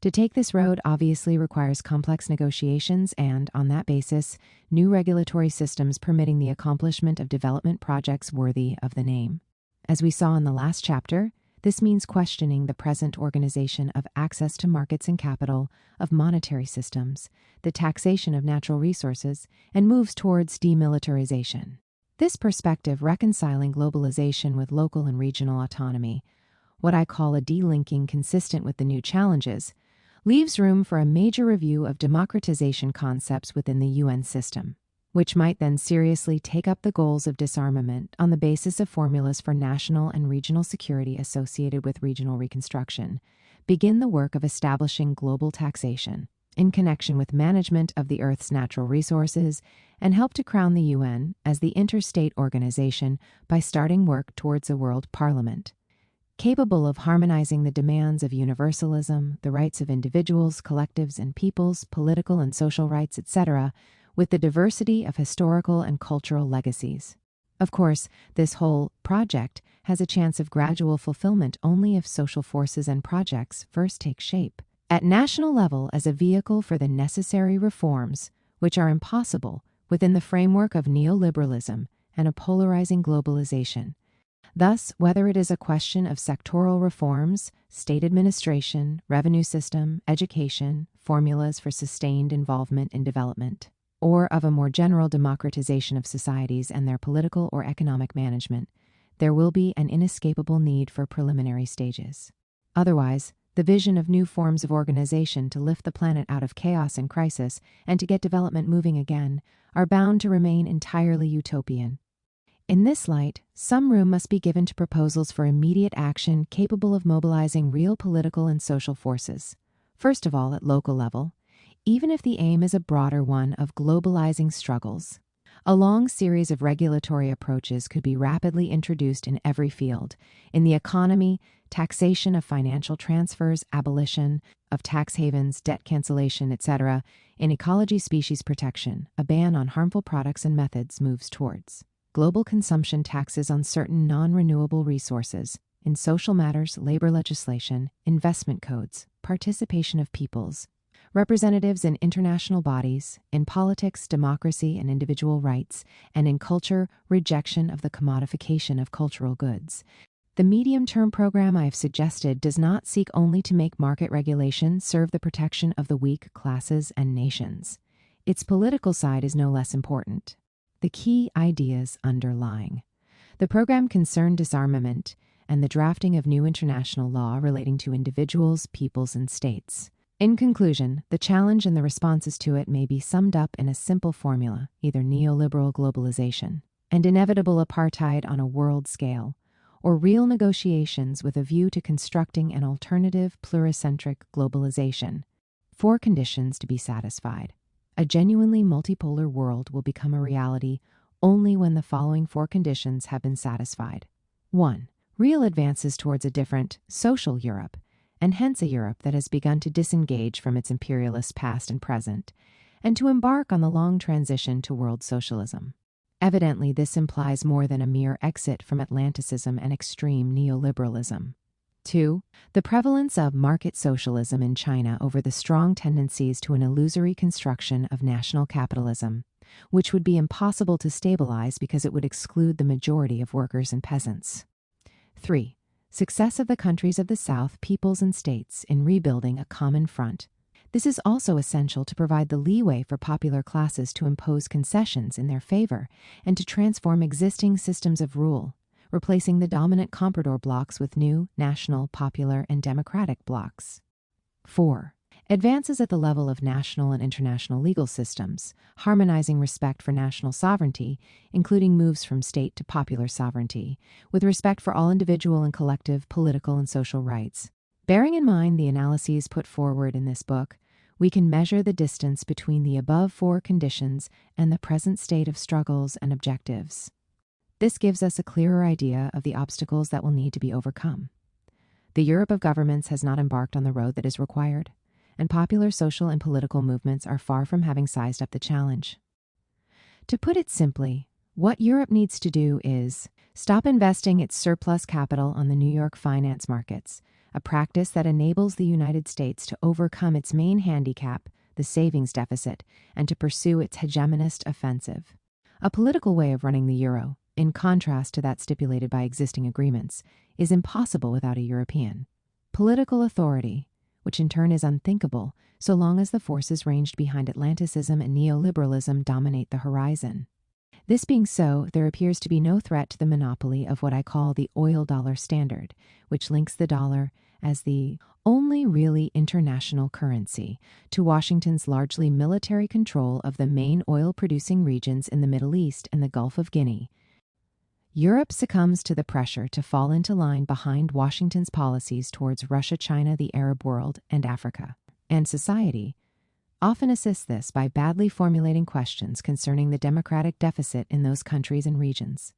To take this road obviously requires complex negotiations and, on that basis, new regulatory systems permitting the accomplishment of development projects worthy of the name. As we saw in the last chapter, this means questioning the present organization of access to markets and capital, of monetary systems, the taxation of natural resources, and moves towards demilitarization. This perspective reconciling globalization with local and regional autonomy, what I call a delinking consistent with the new challenges, leaves room for a major review of democratization concepts within the UN system, which might then seriously take up the goals of disarmament on the basis of formulas for national and regional security associated with regional reconstruction, begin the work of establishing global taxation, in connection with management of the Earth's natural resources, and help to crown the UN as the interstate organization by starting work towards a world parliament, capable of harmonizing the demands of universalism, the rights of individuals, collectives, and peoples, political and social rights, etc., with the diversity of historical and cultural legacies. Of course, this whole project has a chance of gradual fulfillment only if social forces and projects first take shape at national level as a vehicle for the necessary reforms, which are impossible within the framework of neoliberalism and a polarizing globalization. Thus, whether it is a question of sectoral reforms, state administration, revenue system, education, formulas for sustained involvement in development, or of a more general democratization of societies and their political or economic management, there will be an inescapable need for preliminary stages. Otherwise, the vision of new forms of organization to lift the planet out of chaos and crisis and to get development moving again are bound to remain entirely utopian. In this light, some room must be given to proposals for immediate action capable of mobilizing real political and social forces, first of all at local level, even if the aim is a broader one of globalizing struggles. A long series of regulatory approaches could be rapidly introduced in every field: in the economy, taxation of financial transfers, abolition of tax havens, debt cancellation, etc. In ecology, species protection, a ban on harmful products and methods moves towards global consumption taxes on certain non-renewable resources. In social matters, labor legislation, investment codes, participation of peoples, representatives in international bodies, in politics, democracy and individual rights, and in culture, rejection of the commodification of cultural goods. The medium-term program I have suggested does not seek only to make market regulation serve the protection of the weak classes and nations. Its political side is no less important. The key ideas underlying the program concern disarmament and the drafting of new international law relating to individuals, peoples, and states. In conclusion, the challenge and the responses to it may be summed up in a simple formula: either neoliberal globalization and inevitable apartheid on a world scale, or real negotiations with a view to constructing an alternative pluricentric globalization. 4 conditions to be satisfied. A genuinely multipolar world will become a reality only when the following 4 conditions have been satisfied. 1. Real advances towards a different, social Europe, and hence a Europe that has begun to disengage from its imperialist past and present, and to embark on the long transition to world socialism. Evidently, this implies more than a mere exit from Atlanticism and extreme neoliberalism. 2. The prevalence of market socialism in China over the strong tendencies to an illusory construction of national capitalism, which would be impossible to stabilize because it would exclude the majority of workers and peasants. 3. Success of the countries of the South, peoples and states, in rebuilding a common front. This is also essential to provide the leeway for popular classes to impose concessions in their favor and to transform existing systems of rule, replacing the dominant comprador blocks with new, national, popular, and democratic blocks. 4. Advances at the level of national and international legal systems, harmonizing respect for national sovereignty, including moves from state to popular sovereignty, with respect for all individual and collective political and social rights. Bearing in mind the analyses put forward in this book, we can measure the distance between the above 4 conditions and the present state of struggles and objectives. This gives us a clearer idea of the obstacles that will need to be overcome. The Europe of governments has not embarked on the road that is required, and popular social and political movements are far from having sized up the challenge. To put it simply, what Europe needs to do is stop investing its surplus capital on the New York finance markets, a practice that enables the United States to overcome its main handicap, the savings deficit, and to pursue its hegemonist offensive. A political way of running the euro, in contrast to that stipulated by existing agreements, is impossible without a European political authority, which in turn is unthinkable so long as the forces ranged behind Atlanticism and neoliberalism dominate the horizon. This being so, there appears to be no threat to the monopoly of what I call the oil dollar standard, which links the dollar as the only really international currency to Washington's largely military control of the main oil-producing regions in the Middle East and the Gulf of Guinea. Europe succumbs to the pressure to fall into line behind Washington's policies towards Russia, China, the Arab world, and Africa. And society, often assists this by badly formulating questions concerning the democratic deficit in those countries and regions.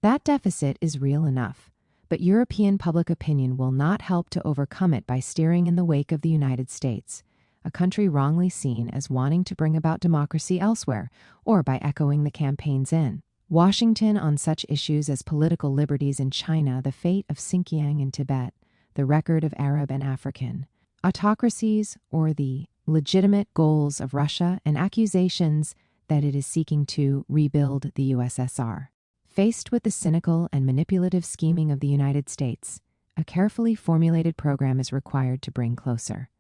That deficit is real enough, but European public opinion will not help to overcome it by steering in the wake of the United States, a country wrongly seen as wanting to bring about democracy elsewhere, or by echoing the campaigns in Washington on such issues as political liberties in China, the fate of Xinjiang in Tibet, the record of Arab and African autocracies, or the legitimate goals of Russia and accusations that it is seeking to rebuild the USSR. Faced with the cynical and manipulative scheming of the United States, a carefully formulated program is required to bring closer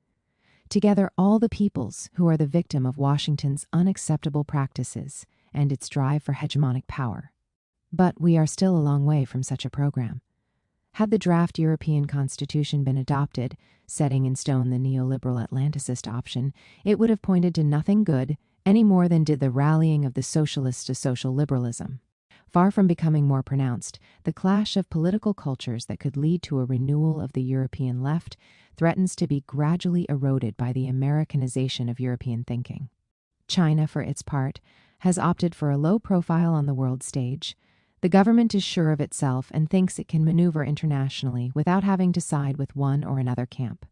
together all the peoples who are the victim of Washington's unacceptable practices and its drive for hegemonic power. But we are still a long way from such a program. Had the draft European Constitution been adopted, setting in stone the neoliberal Atlanticist option, it would have pointed to nothing good any more than did the rallying of the socialists to social liberalism. Far from becoming more pronounced, the clash of political cultures that could lead to a renewal of the European left threatens to be gradually eroded by the Americanization of European thinking. China, for its part, has opted for a low profile on the world stage. The government is sure of itself and thinks it can maneuver internationally without having to side with one or another camp.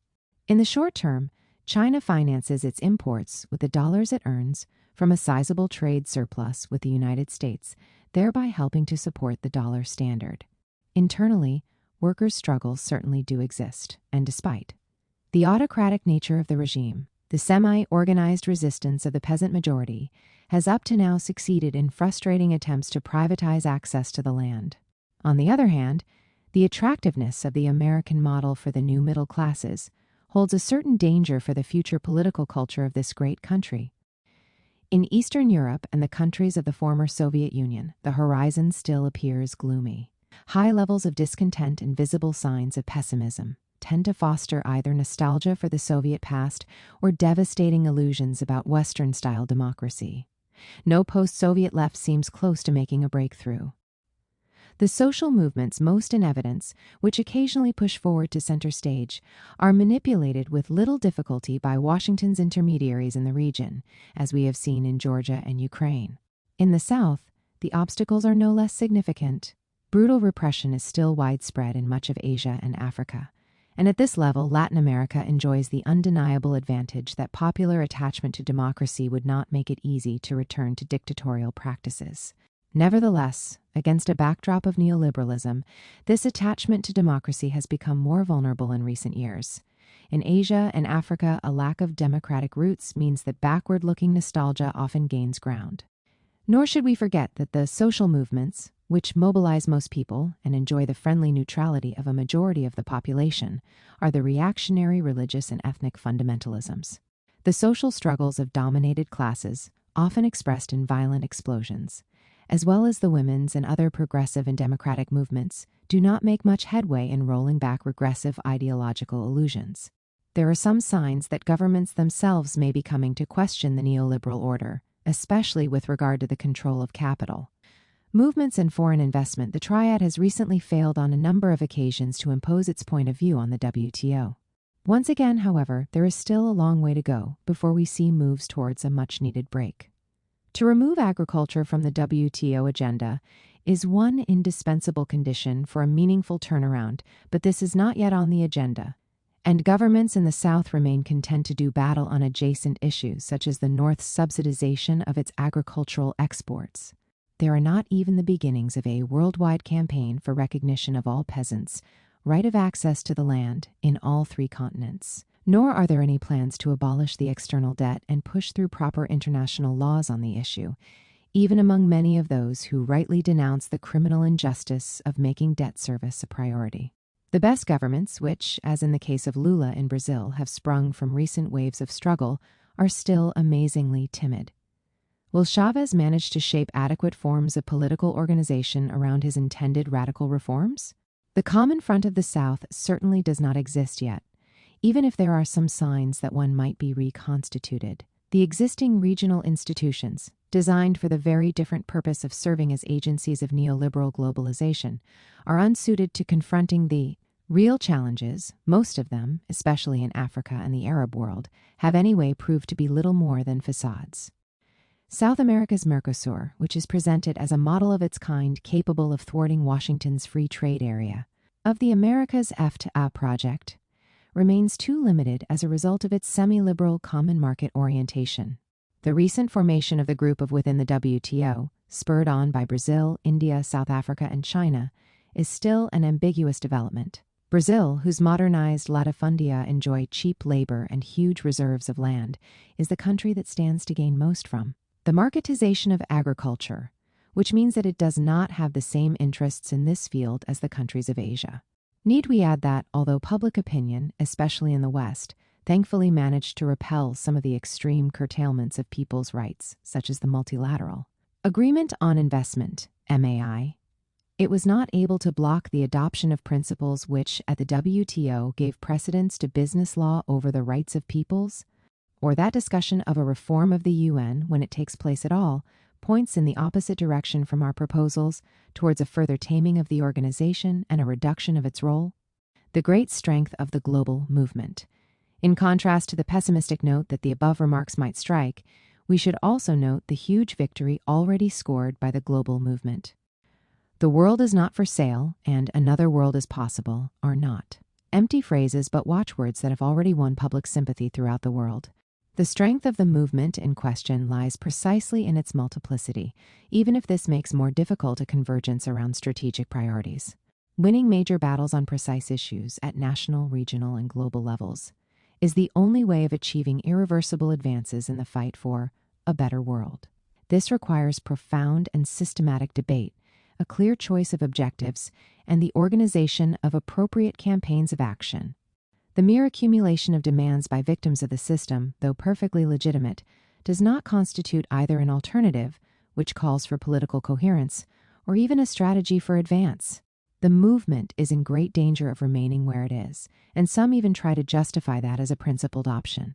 In the short term, China finances its imports with the dollars it earns from a sizable trade surplus with the United States, thereby helping to support the dollar standard. Internally, workers' struggles certainly do exist, and despite the autocratic nature of the regime, the semi-organized resistance of the peasant majority has up to now succeeded in frustrating attempts to privatize access to the land. On the other hand, the attractiveness of the American model for the new middle classes holds a certain danger for the future political culture of this great country. In Eastern Europe and the countries of the former Soviet Union, the horizon still appears gloomy. High levels of discontent and visible signs of pessimism tend to foster either nostalgia for the Soviet past or devastating illusions about Western-style democracy. No post-Soviet left seems close to making a breakthrough. The social movements most in evidence, which occasionally push forward to center stage, are manipulated with little difficulty by Washington's intermediaries in the region, as we have seen in Georgia and Ukraine. In the South, the obstacles are no less significant. Brutal repression is still widespread in much of Asia and Africa. And at this level, Latin America enjoys the undeniable advantage that popular attachment to democracy would not make it easy to return to dictatorial practices. Nevertheless, against a backdrop of neoliberalism, this attachment to democracy has become more vulnerable in recent years. In Asia and Africa, a lack of democratic roots means that backward-looking nostalgia often gains ground. Nor should we forget that the social movements, which mobilize most people and enjoy the friendly neutrality of a majority of the population, are the reactionary religious and ethnic fundamentalisms. The social struggles of dominated classes, often expressed in violent explosions, as well as the women's and other progressive and democratic movements, do not make much headway in rolling back regressive ideological illusions. There are some signs that governments themselves may be coming to question the neoliberal order, especially with regard to the control of capital. Movements and foreign investment, the triad has recently failed on a number of occasions to impose its point of view on the WTO. Once again, however, there is still a long way to go before we see moves towards a much-needed break. To remove agriculture from the WTO agenda is one indispensable condition for a meaningful turnaround, but this is not yet on the agenda, and governments in the South remain content to do battle on adjacent issues, such as the North's subsidization of its agricultural exports. There are not even the beginnings of a worldwide campaign for recognition of all peasants' right of access to the land in all three continents. Nor are there any plans to abolish the external debt and push through proper international laws on the issue, even among many of those who rightly denounce the criminal injustice of making debt service a priority. The best governments, which, as in the case of Lula in Brazil, have sprung from recent waves of struggle, are still amazingly timid. Will Chavez manage to shape adequate forms of political organization around his intended radical reforms? The common front of the South certainly does not exist yet, even if there are some signs that one might be reconstituted. The existing regional institutions, designed for the very different purpose of serving as agencies of neoliberal globalization, are unsuited to confronting the Real challenges, most of them, especially in Africa and the Arab world, have anyway proved to be little more than facades. South America's Mercosur, which is presented as a model of its kind capable of thwarting Washington's free trade area, of the America's FTA project, remains too limited as a result of its semi-liberal common market orientation. The recent formation of the group of within the WTO, spurred on by Brazil, India, South Africa, and China, is still an ambiguous development. Brazil, whose modernized latifundia enjoy cheap labor and huge reserves of land, is the country that stands to gain most from the marketization of agriculture, which means that it does not have the same interests in this field as the countries of Asia. Need we add that, although public opinion, especially in the West, thankfully managed to repel some of the extreme curtailments of people's rights, such as the Multilateral Agreement on Investment, MAI, it was not able to block the adoption of principles which, at the WTO, gave precedence to business law over the rights of peoples, or that discussion of a reform of the UN, when it takes place at all, points in the opposite direction from our proposals towards a further taming of the organization and a reduction of its role. The great strength of the global movement. In contrast to the pessimistic note that the above remarks might strike, we should also note the huge victory already scored by the global movement. The world is not for sale and another world is possible are not empty phrases but watchwords that have already won public sympathy throughout the world. The strength of the movement in question lies precisely in its multiplicity, even if this makes more difficult a convergence around strategic priorities. Winning major battles on precise issues at national, regional, and global levels is the only way of achieving irreversible advances in the fight for a better world. This requires profound and systematic debate, a clear choice of objectives, and the organization of appropriate campaigns of action. The mere accumulation of demands by victims of the system, though perfectly legitimate, does not constitute either an alternative, which calls for political coherence, or even a strategy for advance. The movement is in great danger of remaining where it is, and some even try to justify that as a principled option.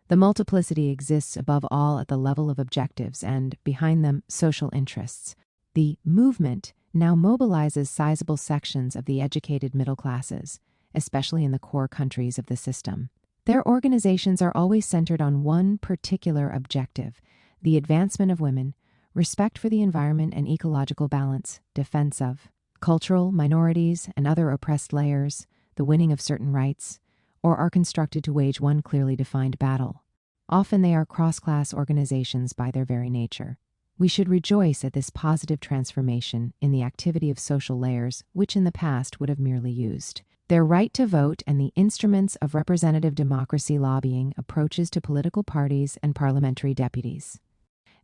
The multiplicity exists above all at the level of objectives and, behind them, social interests. The movement now mobilizes sizable sections of the educated middle classes, especially in the core countries of the system. Their organizations are always centered on one particular objective: the advancement of women, respect for the environment and ecological balance, defense of cultural minorities and other oppressed layers, the winning of certain rights, or are constructed to wage one clearly defined battle. Often they are cross-class organizations by their very nature. We should rejoice at this positive transformation in the activity of social layers, which in the past would have merely used their right to vote and the instruments of representative democracy lobbying approaches to political parties and parliamentary deputies.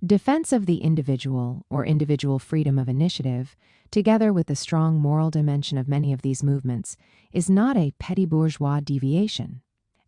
Defense of the individual or individual freedom of initiative, together with the strong moral dimension of many of these movements, is not a petty bourgeois deviation.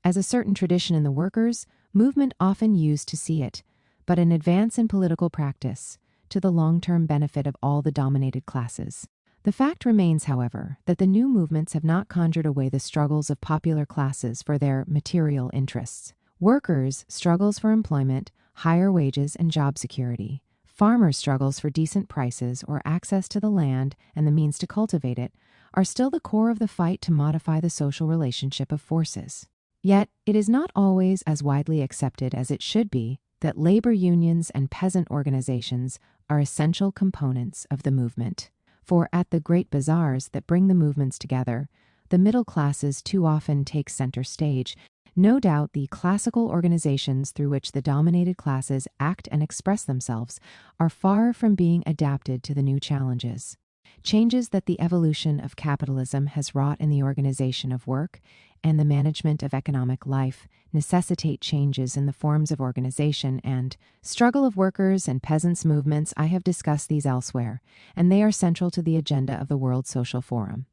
As a certain tradition in the workers' movement often used to see it, but an advance in political practice to the long-term benefit of all the dominated classes. The fact remains, however, that the new movements have not conjured away the struggles of popular classes for their material interests. Workers' struggles for employment, higher wages, and job security. Farmers' struggles for decent prices or access to the land and the means to cultivate it are still the core of the fight to modify the social relationship of forces. Yet, it is not always as widely accepted as it should be that labor unions and peasant organizations are essential components of the movement. For at the great bazaars that bring the movements together, the middle classes too often take center stage. No doubt the classical organizations through which the dominated classes act and express themselves are far from being adapted to the new challenges. Changes that the evolution of capitalism has wrought in the organization of work and the management of economic life necessitate changes in the forms of organization and struggle of workers and peasants' movements. I have discussed these elsewhere, and they are central to the agenda of the World Social Forum.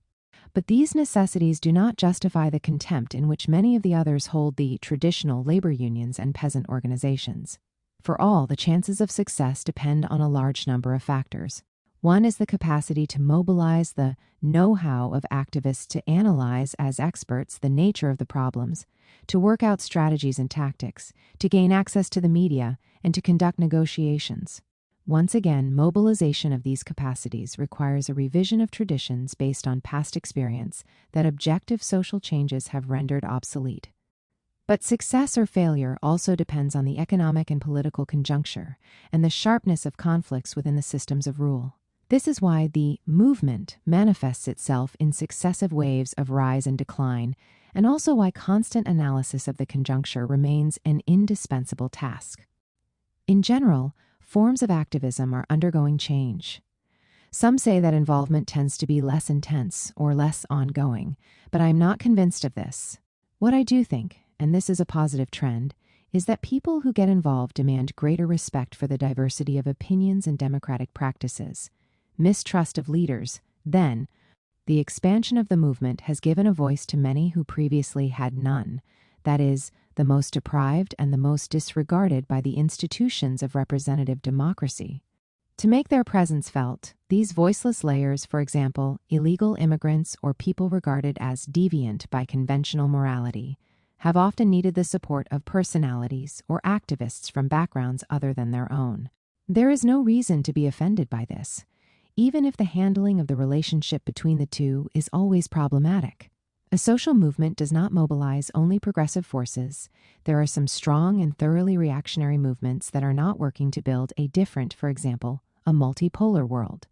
But these necessities do not justify the contempt in which many of the others hold the traditional labor unions and peasant organizations. For all, the chances of success depend on a large number of factors. One is the capacity to mobilize the know-how of activists to analyze as experts the nature of the problems, to work out strategies and tactics, to gain access to the media, and to conduct negotiations. Once again, mobilization of these capacities requires a revision of traditions based on past experience that objective social changes have rendered obsolete. But success or failure also depends on the economic and political conjuncture and the sharpness of conflicts within the systems of rule. This is why the movement manifests itself in successive waves of rise and decline, and also why constant analysis of the conjuncture remains an indispensable task. In general, forms of activism are undergoing change. Some say that involvement tends to be less intense or less ongoing, but I am not convinced of this. What I do think, and this is a positive trend, is that people who get involved demand greater respect for the diversity of opinions and democratic practices, mistrust of leaders. Then, the expansion of the movement has given a voice to many who previously had none, that is, the most deprived and the most disregarded by the institutions of representative democracy. To make their presence felt, these voiceless layers, for example, illegal immigrants or people regarded as deviant by conventional morality, have often needed the support of personalities or activists from backgrounds other than their own. There is no reason to be offended by this, even if the handling of the relationship between the two is always problematic. A social movement does not mobilize only progressive forces. There are some strong and thoroughly reactionary movements that are not working to build a different, for example, a multipolar world.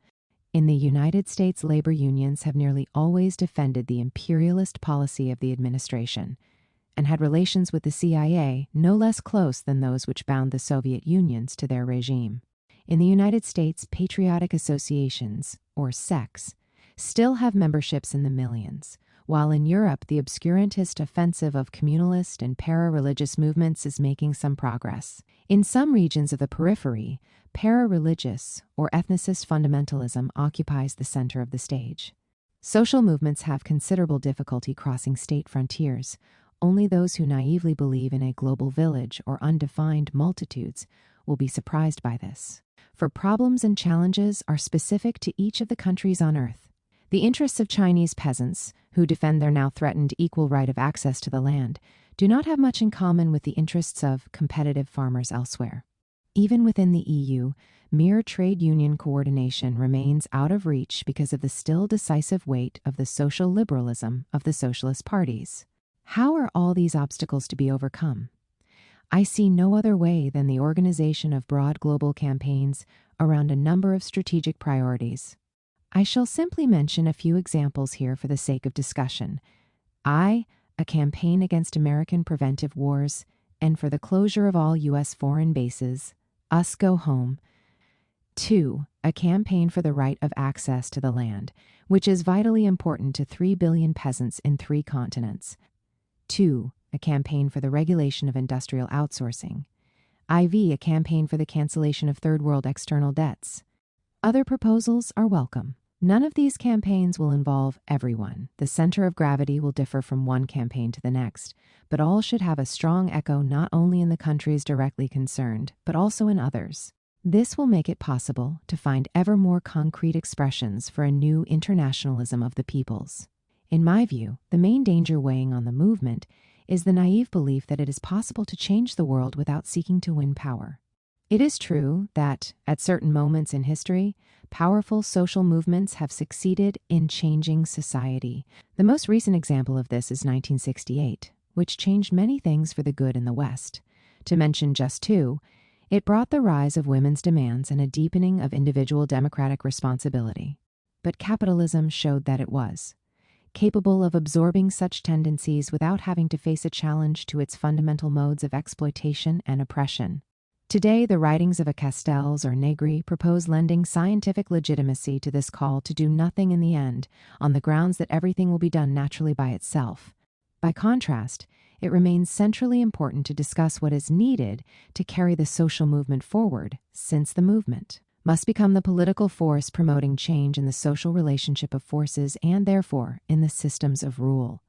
In the United States, labor unions have nearly always defended the imperialist policy of the administration, and had relations with the CIA no less close than those which bound the Soviet unions to their regime. In the United States, patriotic associations, or sects, still have memberships in the millions, while in Europe the obscurantist offensive of communalist and para-religious movements is making some progress. In some regions of the periphery, para-religious or ethnicist fundamentalism occupies the center of the stage. Social movements have considerable difficulty crossing state frontiers. Only those who naively believe in a global village or undefined multitudes will be surprised by this. For problems and challenges are specific to each of the countries on Earth. The interests of Chinese peasants, who defend their now threatened equal right of access to the land, do not have much in common with the interests of competitive farmers elsewhere. Even within the EU, mere trade union coordination remains out of reach because of the still decisive weight of the social liberalism of the socialist parties. How are all these obstacles to be overcome? I see no other way than the organization of broad global campaigns around a number of strategic priorities. I shall simply mention a few examples here for the sake of discussion. A campaign against American preventive wars and for the closure of all U.S. foreign bases. Us go home. 2. A campaign for the right of access to the land, which is vitally important to 3 billion peasants in 3 continents. 2. A campaign for the regulation of industrial outsourcing. IV. A campaign for the cancellation of third world external debts. Other proposals are welcome. None of these campaigns will involve everyone. The center of gravity will differ from one campaign to the next, but all should have a strong echo not only in the countries directly concerned, but also in others. This will make it possible to find ever more concrete expressions for a new internationalism of the peoples. In my view, the main danger weighing on the movement is the naive belief that it is possible to change the world without seeking to win power. It is true that, at certain moments in history, powerful social movements have succeeded in changing society. The most recent example of this is 1968, which changed many things for the good in the West. To mention just 2, it brought the rise of women's demands and a deepening of individual democratic responsibility. But capitalism showed that it was capable of absorbing such tendencies without having to face a challenge to its fundamental modes of exploitation and oppression. Today, the writings of a Castells or Negri propose lending scientific legitimacy to this call to do nothing in the end, on the grounds that everything will be done naturally by itself. By contrast, it remains centrally important to discuss what is needed to carry the social movement forward, since the movement must become the political force promoting change in the social relationship of forces and, therefore, in the systems of rule.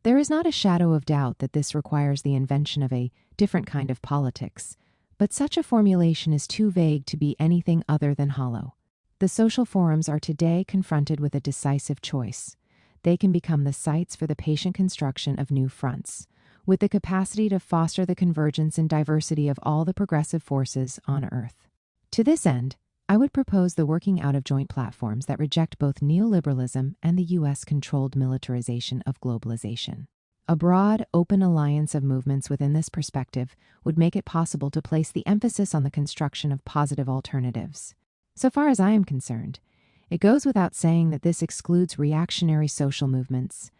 There is not a shadow of doubt that this requires the invention of a different kind of politics, but such a formulation is too vague to be anything other than hollow. The social forums are today confronted with a decisive choice. They can become the sites for the patient construction of new fronts, with the capacity to foster the convergence and diversity of all the progressive forces on Earth. To this end, I would propose the working out of joint platforms that reject both neoliberalism and the U.S.-controlled militarization of globalization. A broad, open alliance of movements within this perspective would make it possible to place the emphasis on the construction of positive alternatives. So far as I am concerned, it goes without saying that this excludes reactionary social movements,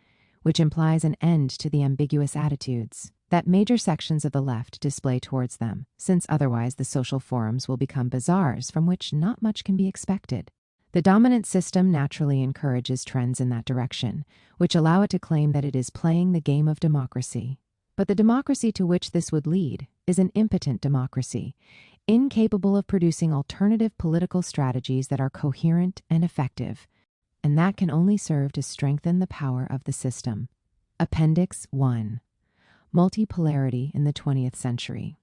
which implies an end to the ambiguous attitudes that major sections of the left display towards them, since otherwise the social forums will become bazaars from which not much can be expected. The dominant system naturally encourages trends in that direction, which allow it to claim that it is playing the game of democracy. But the democracy to which this would lead is an impotent democracy, incapable of producing alternative political strategies that are coherent and effective, and that can only serve to strengthen the power of the system. Appendix 1. Multipolarity in the 20th century.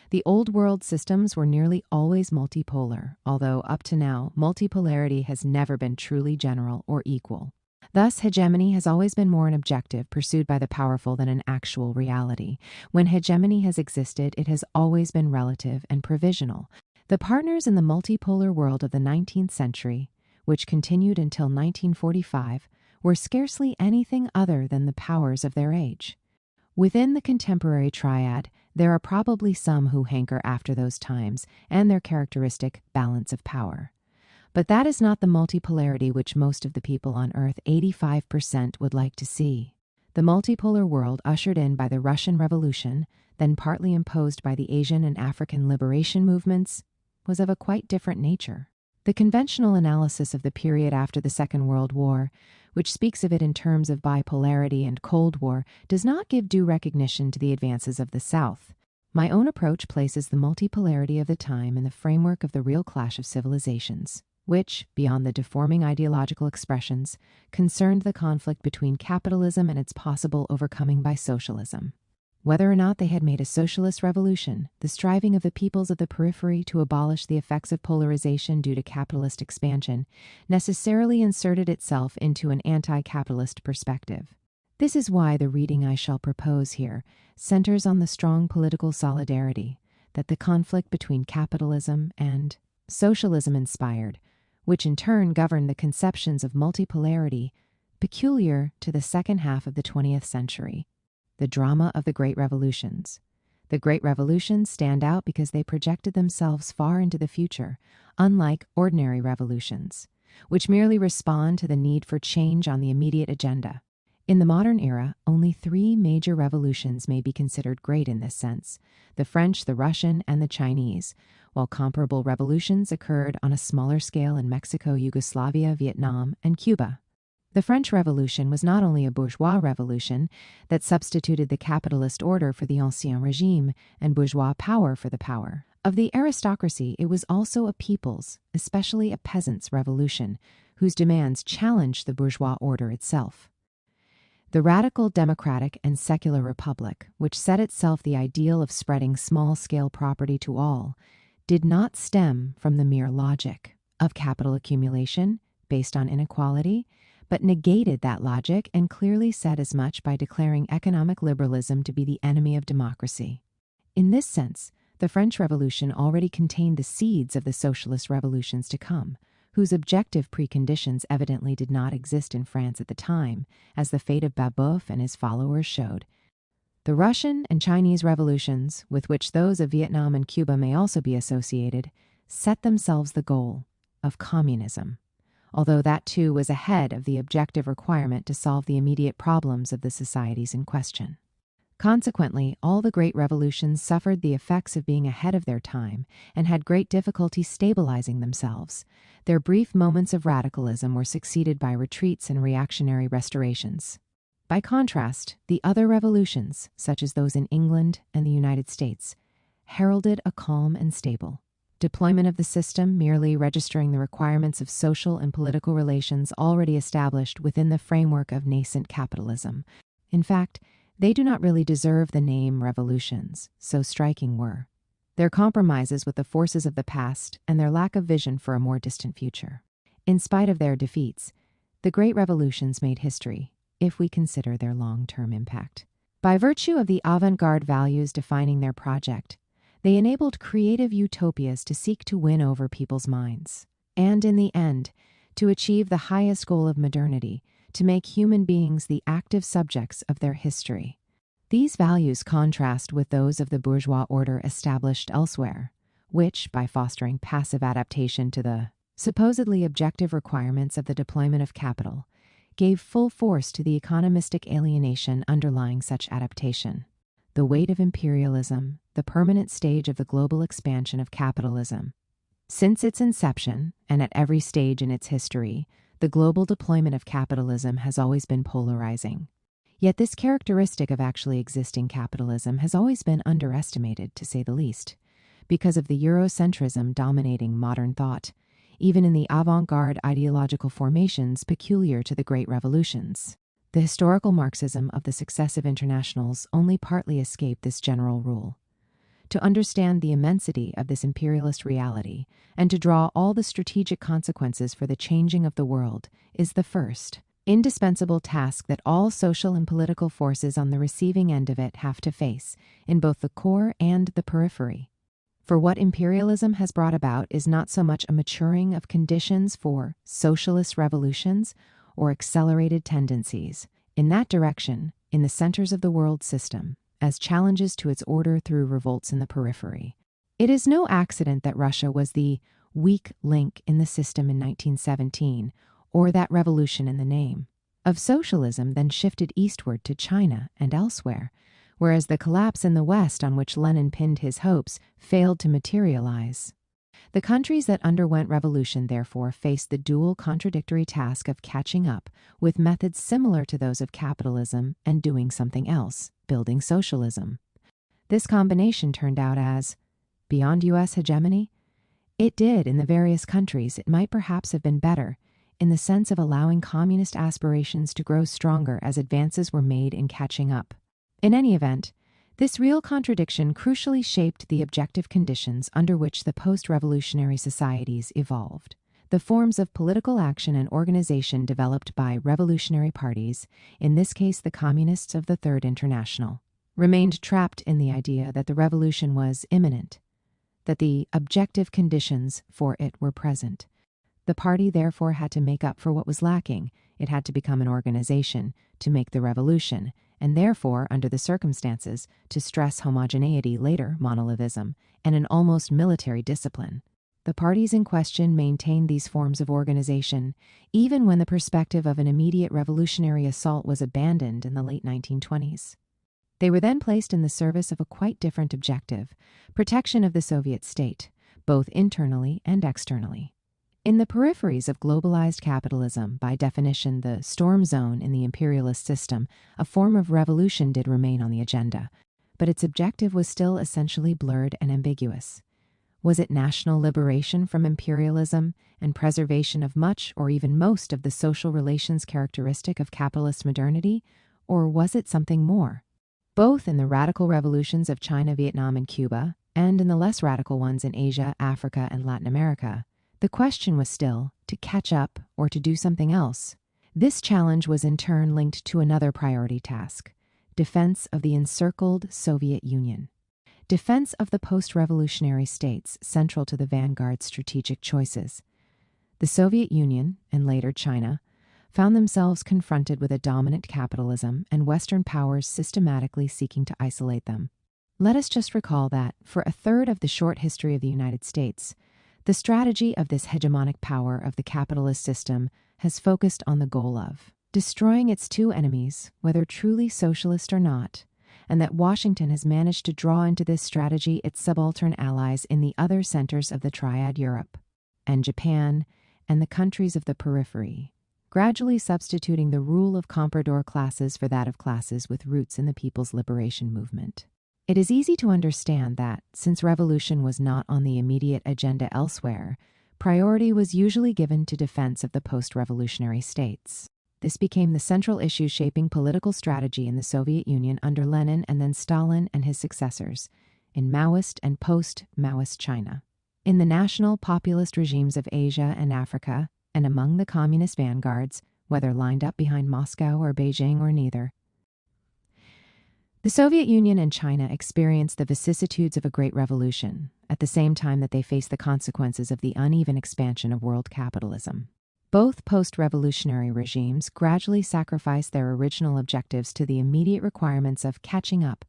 The old world systems were nearly always multipolar, although up to now, multipolarity has never been truly general or equal. Thus, hegemony has always been more an objective pursued by the powerful than an actual reality. When hegemony has existed, it has always been relative and provisional. The partners in the multipolar world of the 19th century, which continued until 1945, were scarcely anything other than the powers of their age. Within the contemporary triad, there are probably some who hanker after those times and their characteristic balance of power. But that is not the multipolarity which most of the people on Earth, 85%, would like to see. The multipolar world ushered in by the Russian Revolution, then partly imposed by the Asian and African liberation movements, was of a quite different nature. The conventional analysis of the period after the Second World War, which speaks of it in terms of bipolarity and Cold War, does not give due recognition to the advances of the South. My own approach places the multipolarity of the time in the framework of the real clash of civilizations, which, beyond the deforming ideological expressions, concerned the conflict between capitalism and its possible overcoming by socialism. Whether or not they had made a socialist revolution, the striving of the peoples of the periphery to abolish the effects of polarization due to capitalist expansion necessarily inserted itself into an anti-capitalist perspective. This is why the reading I shall propose here centers on the strong political solidarity that the conflict between capitalism and socialism inspired, which in turn governed the conceptions of multipolarity peculiar to the second half of the 20th century. The drama of the Great Revolutions. The Great Revolutions stand out because they projected themselves far into the future, unlike ordinary revolutions, which merely respond to the need for change on the immediate agenda. In the modern era, only 3 major revolutions may be considered great in this sense: the French, the Russian, and the Chinese, while comparable revolutions occurred on a smaller scale in Mexico, Yugoslavia, Vietnam, and Cuba. The French Revolution was not only a bourgeois revolution that substituted the capitalist order for the ancien régime and bourgeois power for the power of the aristocracy, it was also a people's, especially a peasants' revolution, whose demands challenged the bourgeois order itself. The radical democratic and secular republic, which set itself the ideal of spreading small-scale property to all, did not stem from the mere logic of capital accumulation based on inequality, but negated that logic and clearly said as much by declaring economic liberalism to be the enemy of democracy. In this sense, the French Revolution already contained the seeds of the socialist revolutions to come, whose objective preconditions evidently did not exist in France at the time, as the fate of Babeuf and his followers showed. The Russian and Chinese revolutions, with which those of Vietnam and Cuba may also be associated, set themselves the goal of communism, although that too was ahead of the objective requirement to solve the immediate problems of the societies in question. Consequently, all the great revolutions suffered the effects of being ahead of their time and had great difficulty stabilizing themselves. Their brief moments of radicalism were succeeded by retreats and reactionary restorations. By contrast, the other revolutions, such as those in England and the United States, heralded a calm and stable deployment of the system, merely registering the requirements of social and political relations already established within the framework of nascent capitalism. In fact, they do not really deserve the name revolutions, so striking were their compromises with the forces of the past and their lack of vision for a more distant future. In spite of their defeats, the great revolutions made history, if we consider their long-term impact. By virtue of the avant-garde values defining their project, They enabled creative utopias to seek to win over people's minds, and in the end, to achieve the highest goal of modernity, to make human beings the active subjects of their history. These values contrast with those of the bourgeois order established elsewhere, which, by fostering passive adaptation to the supposedly objective requirements of the deployment of capital, gave full force to the economistic alienation underlying such adaptation. The weight of imperialism, the permanent stage of the global expansion of capitalism. Since its inception, and at every stage in its history, the global deployment of capitalism has always been polarizing. Yet this characteristic of actually existing capitalism has always been underestimated, to say the least, because of the Eurocentrism dominating modern thought, even in the avant-garde ideological formations peculiar to the Great Revolutions. The historical Marxism of the successive internationals only partly escaped this general rule. To understand the immensity of this imperialist reality and to draw all the strategic consequences for the changing of the world is the first, indispensable task that all social and political forces on the receiving end of it have to face, in both the core and the periphery. For what imperialism has brought about is not so much a maturing of conditions for socialist revolutions or accelerated tendencies in that direction in the centers of the world system, as challenges to its order through revolts in the periphery. It is no accident that Russia was the weak link in the system in 1917, or that revolution in the name of socialism then shifted eastward to China and elsewhere, whereas the collapse in the West on which Lenin pinned his hopes failed to materialize. The countries that underwent revolution, therefore, faced the dual contradictory task of catching up with methods similar to those of capitalism and doing something else, building socialism. This combination turned out as, beyond U.S. hegemony, it did in the various countries. It might perhaps have been better, in the sense of allowing communist aspirations to grow stronger as advances were made in catching up. In any event, this real contradiction crucially shaped the objective conditions under which the post-revolutionary societies evolved. The forms of political action and organization developed by revolutionary parties, in this case the communists of the Third International, remained trapped in the idea that the revolution was imminent, that the objective conditions for it were present. The party therefore had to make up for what was lacking. It had to become an organization to make the revolution, and therefore, under the circumstances, to stress homogeneity, later monolithism, and an almost military discipline. The parties in question maintained these forms of organization, even when the perspective of an immediate revolutionary assault was abandoned in the late 1920s. They were then placed in the service of a quite different objective, protection of the Soviet state, both internally and externally. In the peripheries of globalized capitalism, by definition the storm zone in the imperialist system, a form of revolution did remain on the agenda, but its objective was still essentially blurred and ambiguous. Was it national liberation from imperialism and preservation of much or even most of the social relations characteristic of capitalist modernity, or was it something more? Both in the radical revolutions of China, Vietnam, and Cuba, and in the less radical ones in Asia, Africa, and Latin America, the question was still to catch up or to do something else. This challenge was in turn linked to another priority task, defense of the encircled Soviet Union. Defense of the post-revolutionary states central to the vanguard's strategic choices. The Soviet Union, and later China, found themselves confronted with a dominant capitalism and Western powers systematically seeking to isolate them. Let us just recall that, for a third of the short history of the United States, the strategy of this hegemonic power of the capitalist system has focused on the goal of destroying its two enemies, whether truly socialist or not, and that Washington has managed to draw into this strategy its subaltern allies in the other centers of the Triad Europe, and Japan, and the countries of the periphery, gradually substituting the rule of comprador classes for that of classes with roots in the People's Liberation Movement. It is easy to understand that, since revolution was not on the immediate agenda elsewhere, priority was usually given to defense of the post-revolutionary states. This became the central issue shaping political strategy in the Soviet Union under Lenin and then Stalin and his successors, in Maoist and post-Maoist China, in the national populist regimes of Asia and Africa, and among the communist vanguards, whether lined up behind Moscow or Beijing or neither. The Soviet Union and China experienced the vicissitudes of a great revolution, at the same time that they faced the consequences of the uneven expansion of world capitalism. Both post-revolutionary regimes gradually sacrificed their original objectives to the immediate requirements of catching up,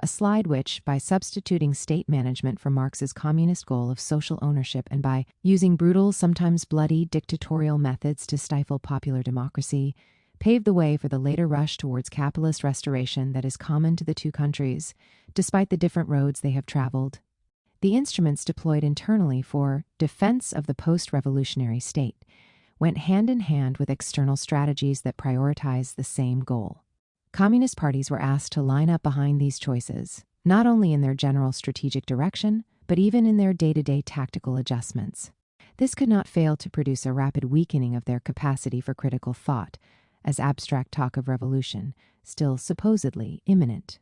a slide which, by substituting state management for Marx's communist goal of social ownership and by using brutal, sometimes bloody, dictatorial methods to stifle popular democracy, paved the way for the later rush towards capitalist restoration that is common to the two countries, despite the different roads they have traveled. The instruments deployed internally for defense of the post-revolutionary state went hand in hand with external strategies that prioritized the same goal. Communist parties were asked to line up behind these choices, not only in their general strategic direction, but even in their day-to-day tactical adjustments. This could not fail to produce a rapid weakening of their capacity for critical thought, as abstract talk of revolution, still supposedly imminent,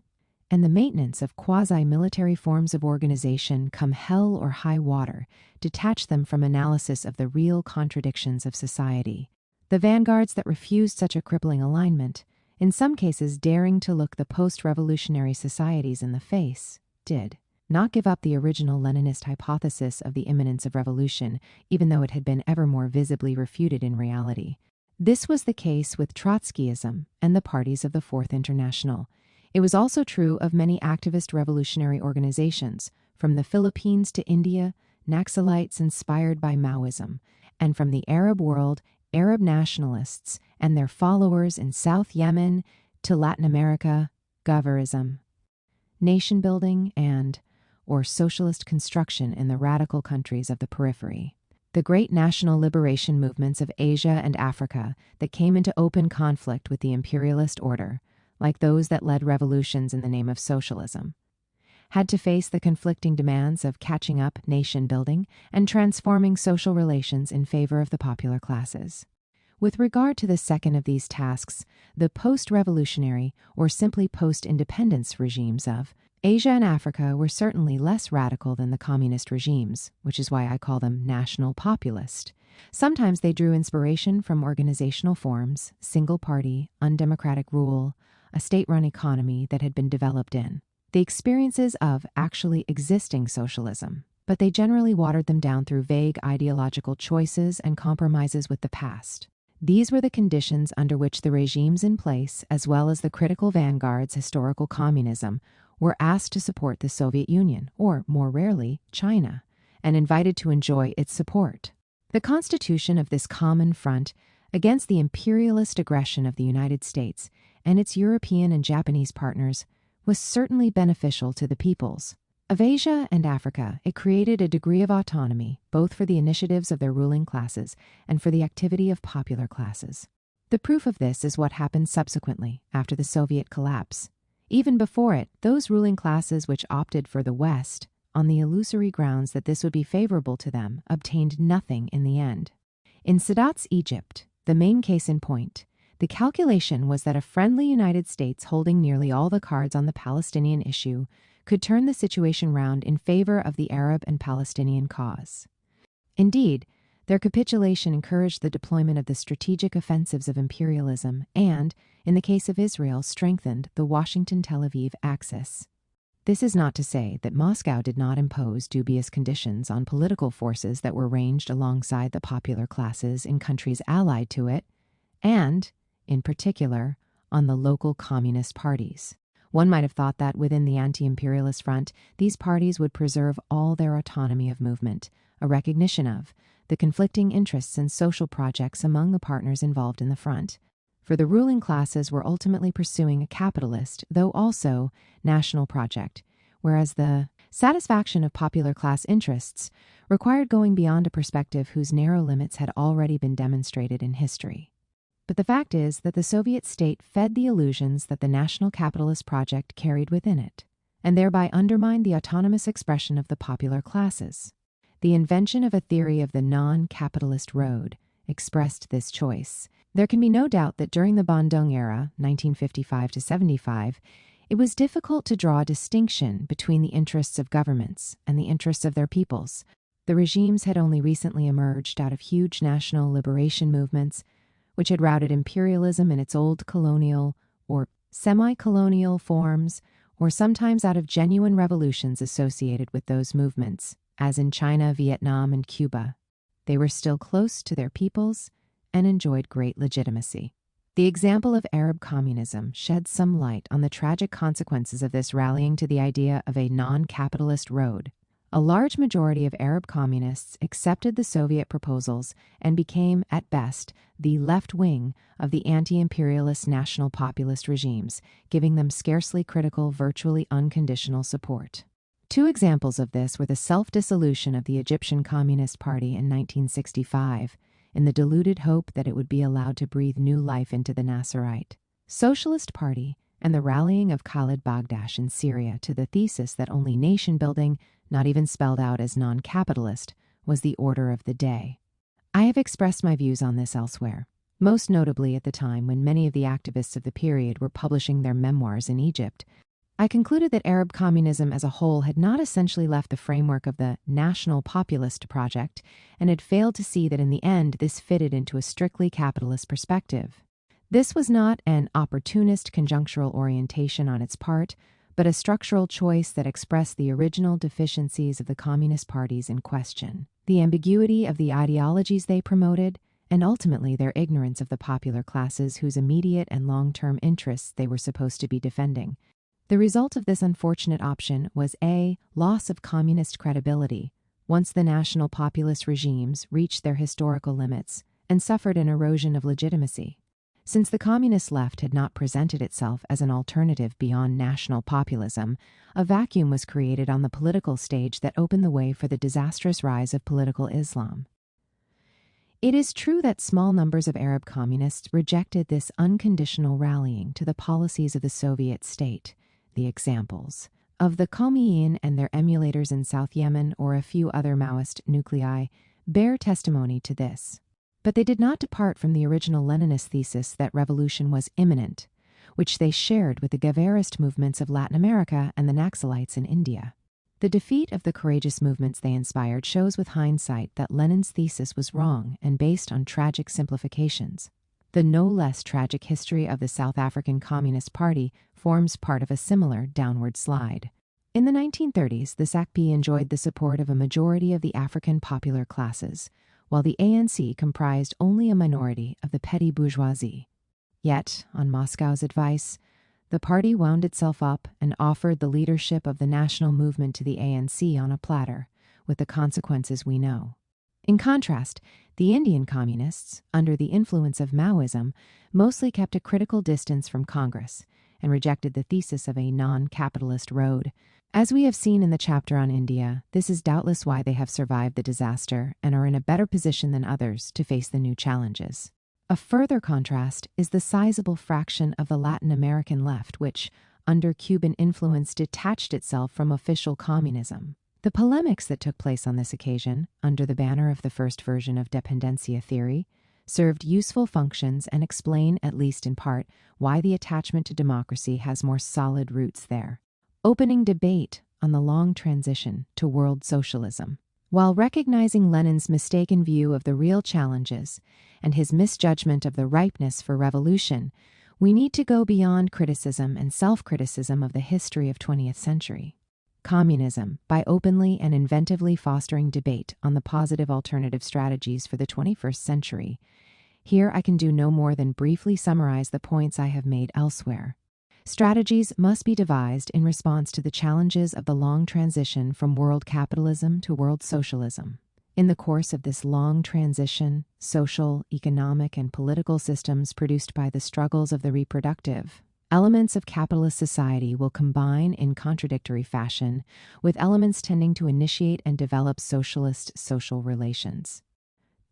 and the maintenance of quasi-military forms of organization come hell or high water, detach them from analysis of the real contradictions of society. The vanguards that refused such a crippling alignment, in some cases daring to look the post-revolutionary societies in the face, did not give up the original Leninist hypothesis of the imminence of revolution, even though it had been ever more visibly refuted in reality. This was the case with Trotskyism and the parties of the Fourth International. It was also true of many activist revolutionary organizations, from the Philippines to India, Naxalites inspired by Maoism, and from the Arab world, Arab nationalists and their followers in South Yemen to Latin America, Gavarism, nation building or socialist construction in the radical countries of the periphery. The great national liberation movements of Asia and Africa that came into open conflict with the imperialist order, like those that led revolutions in the name of socialism, had to face the conflicting demands of catching up nation building and transforming social relations in favor of the popular classes. With regard to the second of these tasks, the post-revolutionary or simply post-independence regimes of Asia and Africa were certainly less radical than the communist regimes, which is why I call them national populist. Sometimes they drew inspiration from organizational forms, single-party, undemocratic rule, a state-run economy that had been developed in the experiences of actually existing socialism, but they generally watered them down through vague ideological choices and compromises with the past. These were the conditions under which the regimes in place, as well as the critical vanguards historical communism, were asked to support the Soviet Union, or more rarely, China, and invited to enjoy its support. The constitution of this common front against the imperialist aggression of the United States and its European and Japanese partners was certainly beneficial to the peoples of Asia and Africa. It created a degree of autonomy, both for the initiatives of their ruling classes and for the activity of popular classes. The proof of this is what happened subsequently, after the Soviet collapse. Even before it, those ruling classes which opted for the West, on the illusory grounds that this would be favorable to them, obtained nothing in the end. In Sadat's Egypt, the main case in point, the calculation was that a friendly United States holding nearly all the cards on the Palestinian issue could turn the situation round in favor of the Arab and Palestinian cause. Indeed, their capitulation encouraged the deployment of the strategic offensives of imperialism and, in the case of Israel, strengthened the Washington-Tel Aviv axis. This is not to say that Moscow did not impose dubious conditions on political forces that were ranged alongside the popular classes in countries allied to it, and, in particular, on the local communist parties. One might have thought that within the anti-imperialist front, these parties would preserve all their autonomy of movement, a recognition of the conflicting interests and social projects among the partners involved in the front. For the ruling classes were ultimately pursuing a capitalist, though also national project, whereas the satisfaction of popular class interests required going beyond a perspective whose narrow limits had already been demonstrated in history. But the fact is that the Soviet state fed the illusions that the national capitalist project carried within it, and thereby undermined the autonomous expression of the popular classes. The invention of a theory of the non-capitalist road expressed this choice. There can be no doubt that during the Bandung era, 1955 to 75, it was difficult to draw a distinction between the interests of governments and the interests of their peoples. The regimes had only recently emerged out of huge national liberation movements, which had routed imperialism in its old colonial or semi-colonial forms, or sometimes out of genuine revolutions associated with those movements, as in China, Vietnam, and Cuba. They were still close to their peoples and enjoyed great legitimacy. The example of Arab communism sheds some light on the tragic consequences of this rallying to the idea of a non-capitalist road. A large majority of Arab communists accepted the Soviet proposals and became, at best, the left wing of the anti-imperialist national populist regimes, giving them scarcely critical, virtually unconditional support. Two examples of this were the self-dissolution of the Egyptian Communist Party in 1965, in the deluded hope that it would be allowed to breathe new life into the Nasserite Socialist Party, and the rallying of Khalid Bagdash in Syria to the thesis that only nation-building, not even spelled out as non-capitalist, was the order of the day. I have expressed my views on this elsewhere, most notably at the time when many of the activists of the period were publishing their memoirs in Egypt. I concluded that Arab communism as a whole had not essentially left the framework of the national populist project and had failed to see that in the end this fitted into a strictly capitalist perspective. This was not an opportunist conjunctural orientation on its part, but a structural choice that expressed the original deficiencies of the communist parties in question, the ambiguity of the ideologies they promoted, and ultimately their ignorance of the popular classes whose immediate and long-term interests they were supposed to be defending. The result of this unfortunate option was a loss of communist credibility once the national populist regimes reached their historical limits and suffered an erosion of legitimacy. Since the communist left had not presented itself as an alternative beyond national populism, a vacuum was created on the political stage that opened the way for the disastrous rise of political Islam. It is true that small numbers of Arab communists rejected this unconditional rallying to the policies of the Soviet state. The examples of the Khomeini and their emulators in South Yemen or a few other Maoist nuclei bear testimony to this. But they did not depart from the original Leninist thesis that revolution was imminent, which they shared with the Guevarist movements of Latin America and the Naxalites in India. The defeat of the courageous movements they inspired shows with hindsight that Lenin's thesis was wrong and based on tragic simplifications. The no less tragic history of the South African Communist Party forms part of a similar downward slide. In the 1930s, the SACP enjoyed the support of a majority of the African popular classes, while the ANC comprised only a minority of the petty bourgeoisie. Yet, on Moscow's advice, the party wound itself up and offered the leadership of the national movement to the ANC on a platter, with the consequences we know. In contrast, the Indian communists, under the influence of Maoism, mostly kept a critical distance from Congress and rejected the thesis of a non-capitalist road. As we have seen in the chapter on India, this is doubtless why they have survived the disaster and are in a better position than others to face the new challenges. A further contrast is the sizable fraction of the Latin American left which, under Cuban influence, detached itself from official communism. The polemics that took place on this occasion, under the banner of the first version of dependencia theory, served useful functions and explain, at least in part, why the attachment to democracy has more solid roots there, opening debate on the long transition to world socialism. While recognizing Lenin's mistaken view of the real challenges and his misjudgment of the ripeness for revolution, we need to go beyond criticism and self-criticism of the history of 20th century. Communism, by openly and inventively fostering debate on the positive alternative strategies for the 21st century. Here I can do no more than briefly summarize the points I have made elsewhere. Strategies must be devised in response to the challenges of the long transition from world capitalism to world socialism. In the course of this long transition, social, economic, and political systems produced by the struggles of the reproductive elements of capitalist society will combine in contradictory fashion with elements tending to initiate and develop socialist social relations.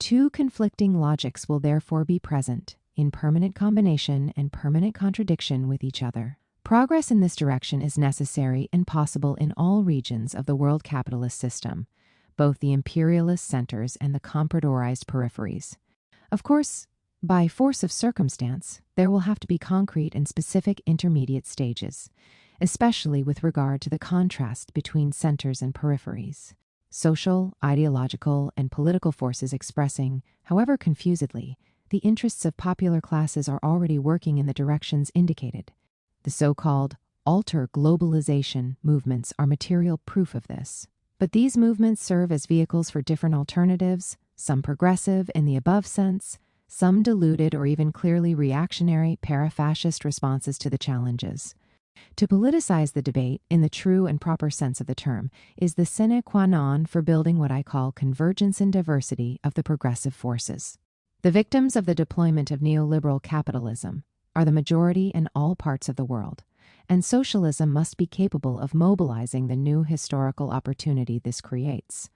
Two conflicting logics will therefore be present, in permanent combination and permanent contradiction with each other. Progress in this direction is necessary and possible in all regions of the world capitalist system, both the imperialist centers and the compradorized peripheries. Of course, by force of circumstance, there will have to be concrete and specific intermediate stages, especially with regard to the contrast between centers and peripheries. Social, ideological, and political forces expressing, however confusedly, the interests of popular classes are already working in the directions indicated. The so-called alter globalization movements are material proof of this. But these movements serve as vehicles for different alternatives, some progressive in the above sense, some diluted or even clearly reactionary para-fascist responses to the challenges. To politicize the debate, in the true and proper sense of the term, is the sine qua non for building what I call convergence and diversity of the progressive forces. The victims of the deployment of neoliberal capitalism are the majority in all parts of the world, and socialism must be capable of mobilizing the new historical opportunity this creates.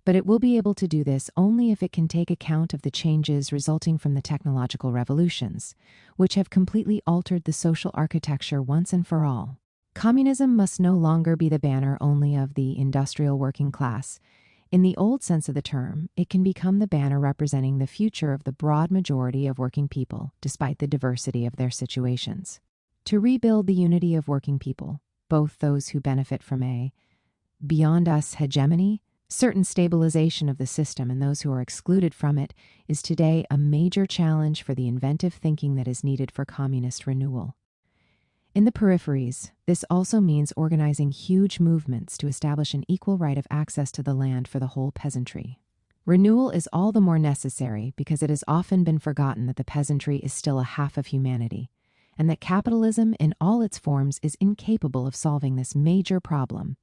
But it will be able to do this only if it can take account of the changes resulting from the technological revolutions, which have completely altered the social architecture once and for all. Communism must no longer be the banner only of the industrial working class. In the old sense of the term, it can become the banner representing the future of the broad majority of working people, despite the diversity of their situations. To rebuild the unity of working people, both those who benefit from a beyond us hegemony, certain stabilization of the system, and those who are excluded from it, is today a major challenge for the inventive thinking that is needed for communist renewal. In the peripheries, this also means organizing huge movements to establish an equal right of access to the land for the whole peasantry. Renewal is all the more necessary because it has often been forgotten that the peasantry is still a half of humanity, and that capitalism in all its forms is incapable of solving this major problem.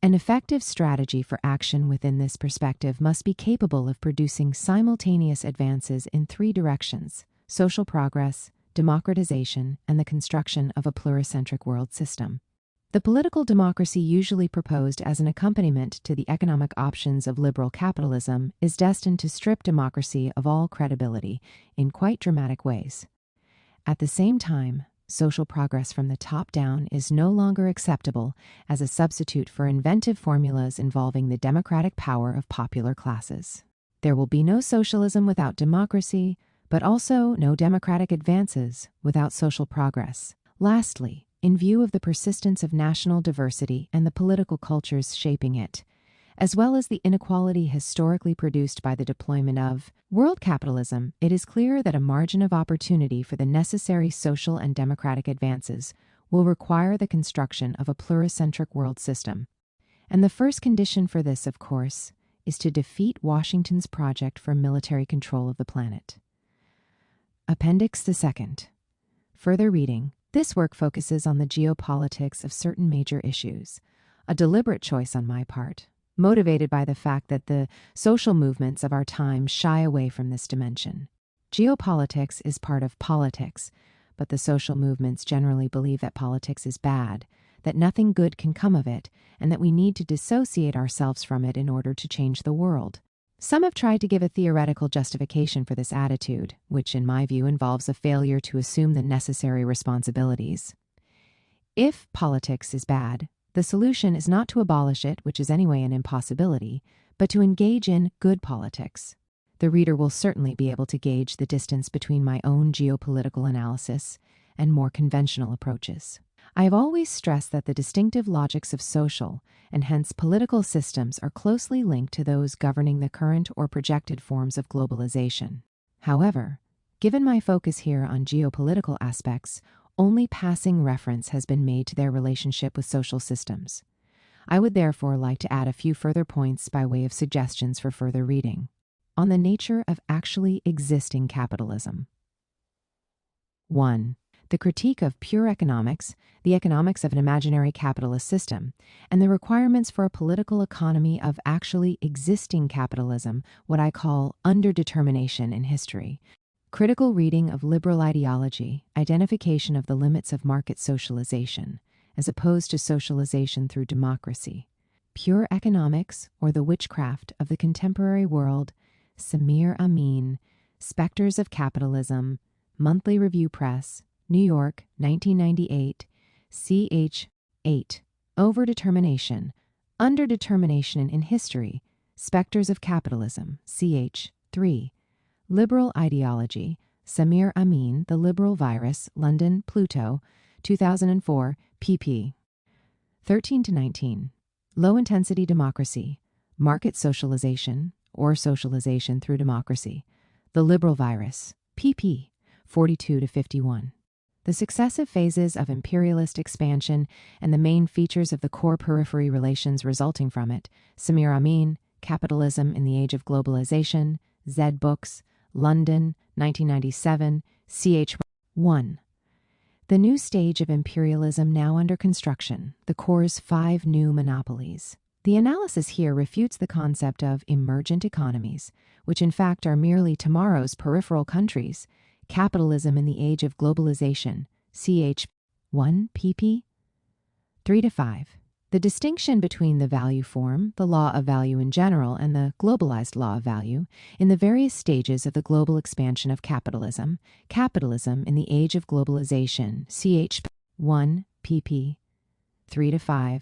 An effective strategy for action within this perspective must be capable of producing simultaneous advances in three directions: social progress, democratization, and the construction of a pluricentric world system. The political democracy usually proposed as an accompaniment to the economic options of liberal capitalism is destined to strip democracy of all credibility in quite dramatic ways. At the same time, social progress from the top down is no longer acceptable as a substitute for inventive formulas involving the democratic power of popular classes. There will be no socialism without democracy, but also no democratic advances without social progress. Lastly, in view of the persistence of national diversity and the political cultures shaping it, as well as the inequality historically produced by the deployment of world capitalism, it is clear that a margin of opportunity for the necessary social and democratic advances will require the construction of a pluricentric world system. And the first condition for this, of course, is to defeat Washington's project for military control of the planet. Appendix the Second. Further reading. This work focuses on the geopolitics of certain major issues, a deliberate choice on my part, motivated by the fact that the social movements of our time shy away from this dimension. Geopolitics is part of politics, but the social movements generally believe that politics is bad, that nothing good can come of it, and that we need to dissociate ourselves from it in order to change the world. Some have tried to give a theoretical justification for this attitude, which in my view involves a failure to assume the necessary responsibilities. If politics is bad, the solution is not to abolish it, which is anyway an impossibility, but to engage in good politics. The reader will certainly be able to gauge the distance between my own geopolitical analysis and more conventional approaches. I have always stressed that the distinctive logics of social, and hence political systems, are closely linked to those governing the current or projected forms of globalization. However, given my focus here on geopolitical aspects, only passing reference has been made to their relationship with social systems. I would therefore like to add a few further points by way of suggestions for further reading. On the nature of actually existing capitalism. 1. The critique of pure economics, the economics of an imaginary capitalist system, and the requirements for a political economy of actually existing capitalism, what I call underdetermination in history. Critical reading of liberal ideology, identification of the limits of market socialization, as opposed to socialization through democracy. Pure economics, or the witchcraft of the contemporary world, Samir Amin, Specters of Capitalism, Monthly Review Press, New York, 1998, ch. 8. Overdetermination, Underdetermination in History, Specters of Capitalism, ch. 3. Liberal Ideology, Samir Amin, The Liberal Virus, London, Pluto, 2004, pp. 13-19. Low-Intensity Democracy, Market Socialization, or Socialization through Democracy, The Liberal Virus, pp. 42-51. the successive phases of imperialist expansion and the main features of the core-periphery relations resulting from it. Samir Amin, Capitalism in the Age of Globalization, Zed Books, London, 1997, ch. 1. The new stage of imperialism now under construction, the core's 5 new monopolies. The analysis here refutes the concept of emergent economies, which in fact are merely tomorrow's peripheral countries. Capitalism in the Age of Globalization, ch. 1 pp. 3-5. The distinction between the value form, the law of value in general, and the globalized law of value in the various stages of the global expansion of capitalism. Capitalism in the Age of Globalization, ch. 1 pp. 3-5.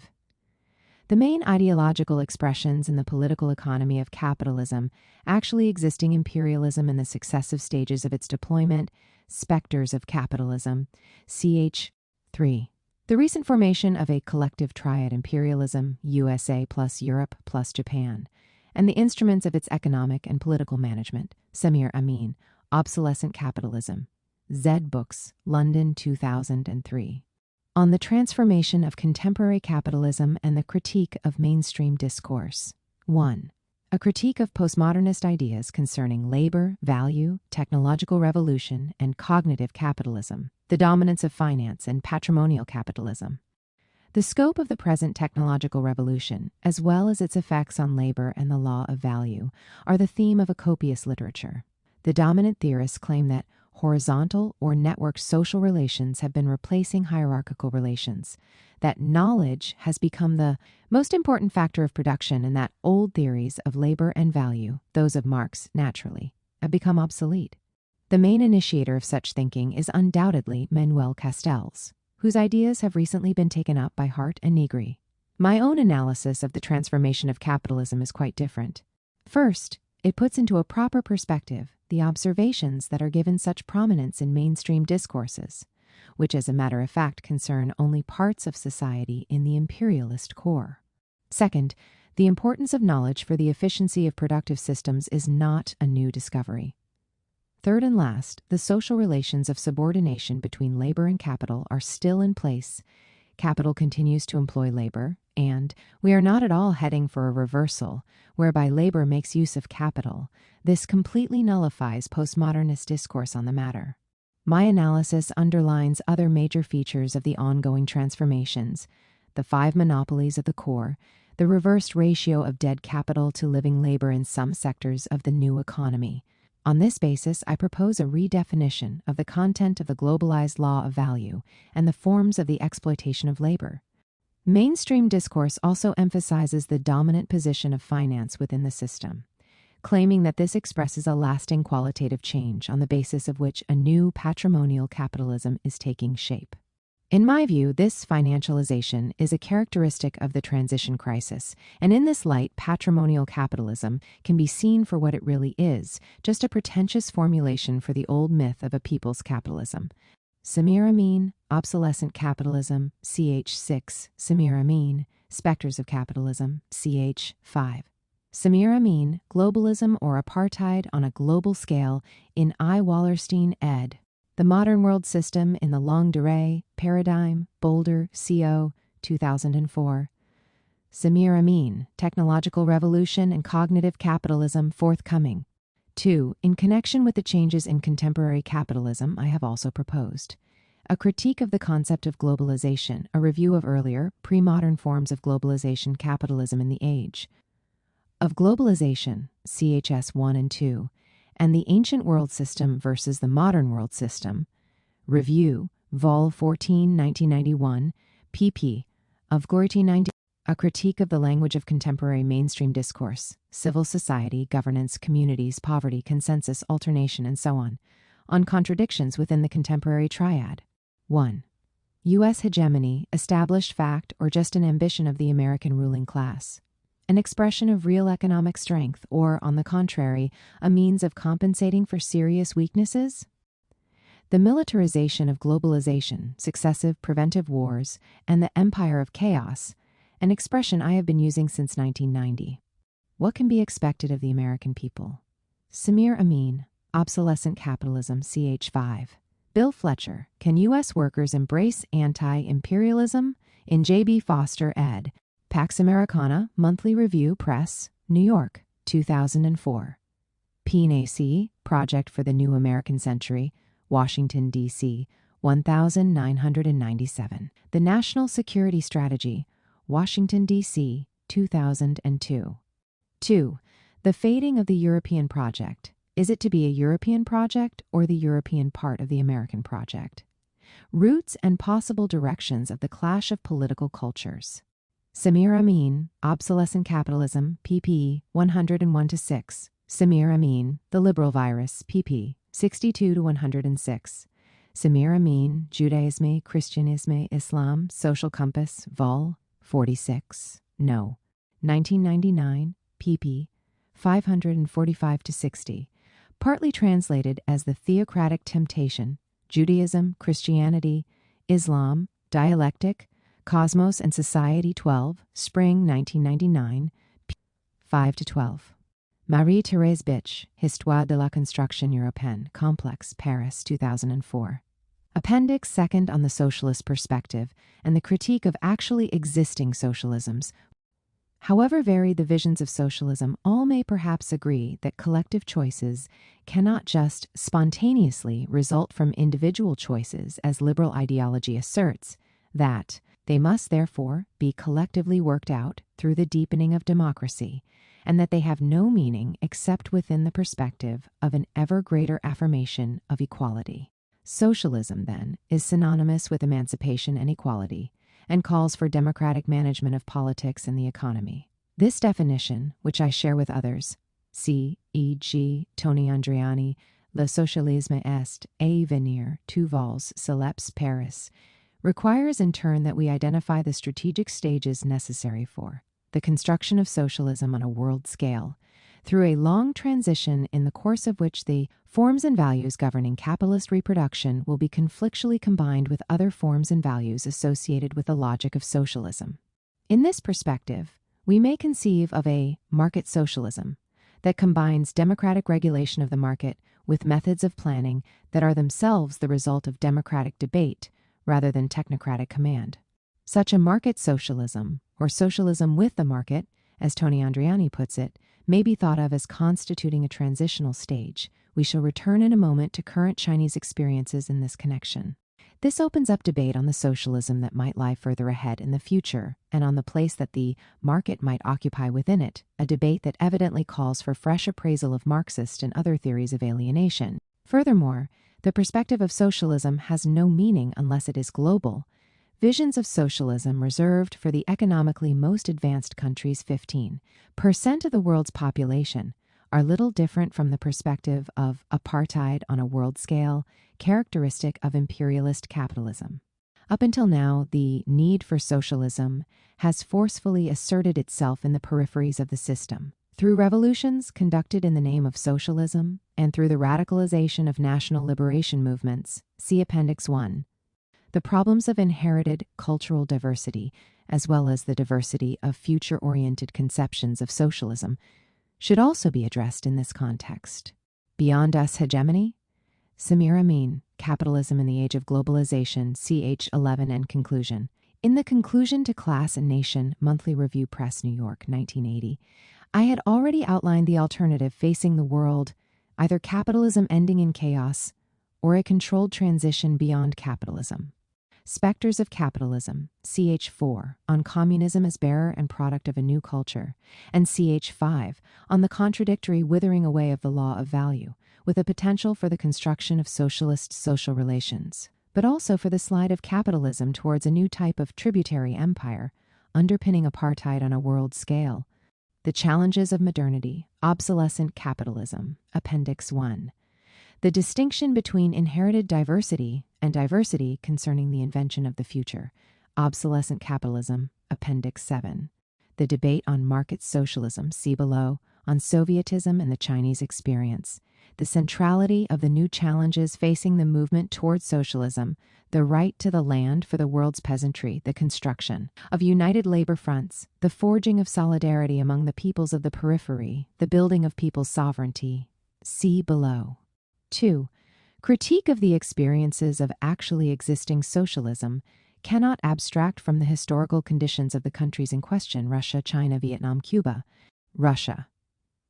The main ideological expressions in the political economy of capitalism, actually existing imperialism in the successive stages of its deployment, specters of capitalism, ch. 3. The recent formation of a collective triad imperialism, USA plus Europe plus Japan, and the instruments of its economic and political management, Samir Amin, Obsolescent Capitalism, Zed Books, London 2003. On the transformation of contemporary capitalism and the critique of mainstream discourse. 1. A critique of postmodernist ideas concerning labor, value, technological revolution, and cognitive capitalism, the dominance of finance and patrimonial capitalism. The scope of the present technological revolution, as well as its effects on labor and the law of value, are the theme of a copious literature. The dominant theorists claim that horizontal or networked social relations have been replacing hierarchical relations, that knowledge has become the most important factor of production, and that old theories of labor and value, those of Marx naturally, have become obsolete. The main initiator of such thinking is undoubtedly Manuel Castells, whose ideas have recently been taken up by Hart and Negri. My own analysis of the transformation of capitalism is quite different. First, it puts into a proper perspective the observations that are given such prominence in mainstream discourses, which as a matter of fact concern only parts of society in the imperialist core. Second, the importance of knowledge for the efficiency of productive systems is not a new discovery. Third and last, the social relations of subordination between labor and capital are still in place. Capital continues to employ labor, and we are not at all heading for a reversal, whereby labor makes use of capital. This completely nullifies postmodernist discourse on the matter. My analysis underlines other major features of the ongoing transformations: the 5 monopolies of the core, the reversed ratio of dead capital to living labor in some sectors of the new economy. On this basis, I propose a redefinition of the content of the globalized law of value and the forms of the exploitation of labor. Mainstream discourse also emphasizes the dominant position of finance within the system, claiming that this expresses a lasting qualitative change on the basis of which a new patrimonial capitalism is taking shape. In my view, this financialization is a characteristic of the transition crisis, and in this light, patrimonial capitalism can be seen for what it really is, just a pretentious formulation for the old myth of a people's capitalism. Samir Amin, Obsolescent Capitalism, ch. 6, Samir Amin, Specters of Capitalism, ch. 5. Samir Amin, Globalism or Apartheid on a Global Scale in I. Wallerstein ed. The Modern World System in the Longue Durée, Paradigm, Boulder, CO, 2004. Samir Amin, Technological Revolution and Cognitive Capitalism, forthcoming. 2. In connection with the changes in contemporary capitalism, I have also proposed a critique of the concept of globalization, a review of earlier, pre-modern forms of globalization capitalism in the age of globalization, CHS 1 and 2, and the ancient world system versus the modern world system, review, Vol 14, 1991, pp. of Gorty 90, a critique of the language of contemporary mainstream discourse, civil society, governance, communities, poverty, consensus, alternation, and so on contradictions within the contemporary triad. 1. U.S. hegemony, established fact, or just an ambition of the American ruling class. An expression of real economic strength, or, on the contrary, a means of compensating for serious weaknesses? The militarization of globalization, successive preventive wars, and the empire of chaos, an expression I have been using since 1990. What can be expected of the American people? Samir Amin, Obsolescent Capitalism, ch. 5. Bill Fletcher, Can U.S. Workers Embrace Anti-Imperialism? In J.B. Foster ed. Pax Americana, Monthly Review Press, New York, 2004. PNAC, Project for the New American Century, Washington, D.C., 1997. The National Security Strategy, Washington, D.C., 2002. 2. The Fading of the European Project. Is it to be a European project or the European part of the American project? Roots and Possible Directions of the Clash of Political Cultures. Samir Amin, Obsolescent Capitalism, pp. 101-6. Samir Amin, The Liberal Virus, pp. 62-106. Samir Amin, Judaisme, Christianisme, Islam, Social Compass, vol. 46. No. 1999, pp. 545-60. Partly translated as The Theocratic Temptation, Judaism, Christianity, Islam, Dialectic, Cosmos and Society 12, Spring 1999, 5-12. Marie-Thérèse Bitch, Histoire de la Construction Européenne, Complex, Paris, 2004. Appendix 2nd on the Socialist Perspective and the Critique of Actually Existing Socialisms. However varied the visions of socialism, all may perhaps agree that collective choices cannot just spontaneously result from individual choices, as liberal ideology asserts, that they must therefore be collectively worked out through the deepening of democracy, and that they have no meaning except within the perspective of an ever greater affirmation of equality. Socialism, then, is synonymous with emancipation and equality, and calls for democratic management of politics and the economy. This definition, which I share with others, see e.g. Tony Andreani, Le Socialisme est à venir, 2 vols, Celeps, Paris, requires in turn that we identify the strategic stages necessary for the construction of socialism on a world scale, through a long transition in the course of which the forms and values governing capitalist reproduction will be conflictually combined with other forms and values associated with the logic of socialism. In this perspective, we may conceive of a market socialism that combines democratic regulation of the market with methods of planning that are themselves the result of democratic debate rather than technocratic command. Such a market socialism, or socialism with the market, as Tony Andreani puts it, may be thought of as constituting a transitional stage. We shall return in a moment to current Chinese experiences in this connection. This opens up debate on the socialism that might lie further ahead in the future and on the place that the market might occupy within it, a debate that evidently calls for fresh appraisal of Marxist and other theories of alienation. Furthermore, the perspective of socialism has no meaning unless it is global. Visions of socialism reserved for the economically most advanced countries, 15% of the world's population, are little different from the perspective of apartheid on a world scale, characteristic of imperialist capitalism. Up until now, the need for socialism has forcefully asserted itself in the peripheries of the system, through revolutions conducted in the name of socialism and through the radicalization of national liberation movements, see Appendix 1. The problems of inherited cultural diversity, as well as the diversity of future-oriented conceptions of socialism, should also be addressed in this context. Beyond Us Hegemony? Samir Amin, Capitalism in the Age of Globalization, ch. 11 and Conclusion. In the Conclusion to Class and Nation, Monthly Review Press, New York, 1980, I had already outlined the alternative facing the world, either capitalism ending in chaos or a controlled transition beyond capitalism. Specters of Capitalism, ch. 4, on communism as bearer and product of a new culture, and ch. 5, on the contradictory withering away of the law of value, with a potential for the construction of socialist social relations, but also for the slide of capitalism towards a new type of tributary empire, underpinning apartheid on a world scale. The Challenges of Modernity, Obsolescent Capitalism, Appendix 1. The distinction between inherited diversity and diversity concerning the invention of the future, Obsolescent Capitalism, Appendix 7. The debate on market socialism, see below, on Sovietism and the Chinese experience. The centrality of the new challenges facing the movement toward socialism, the right to the land for the world's peasantry, the construction of united labor fronts, the forging of solidarity among the peoples of the periphery, the building of people's sovereignty. See below. 2. Critique of the experiences of actually existing socialism cannot abstract from the historical conditions of the countries in question: Russia, China, Vietnam, Cuba. Russia.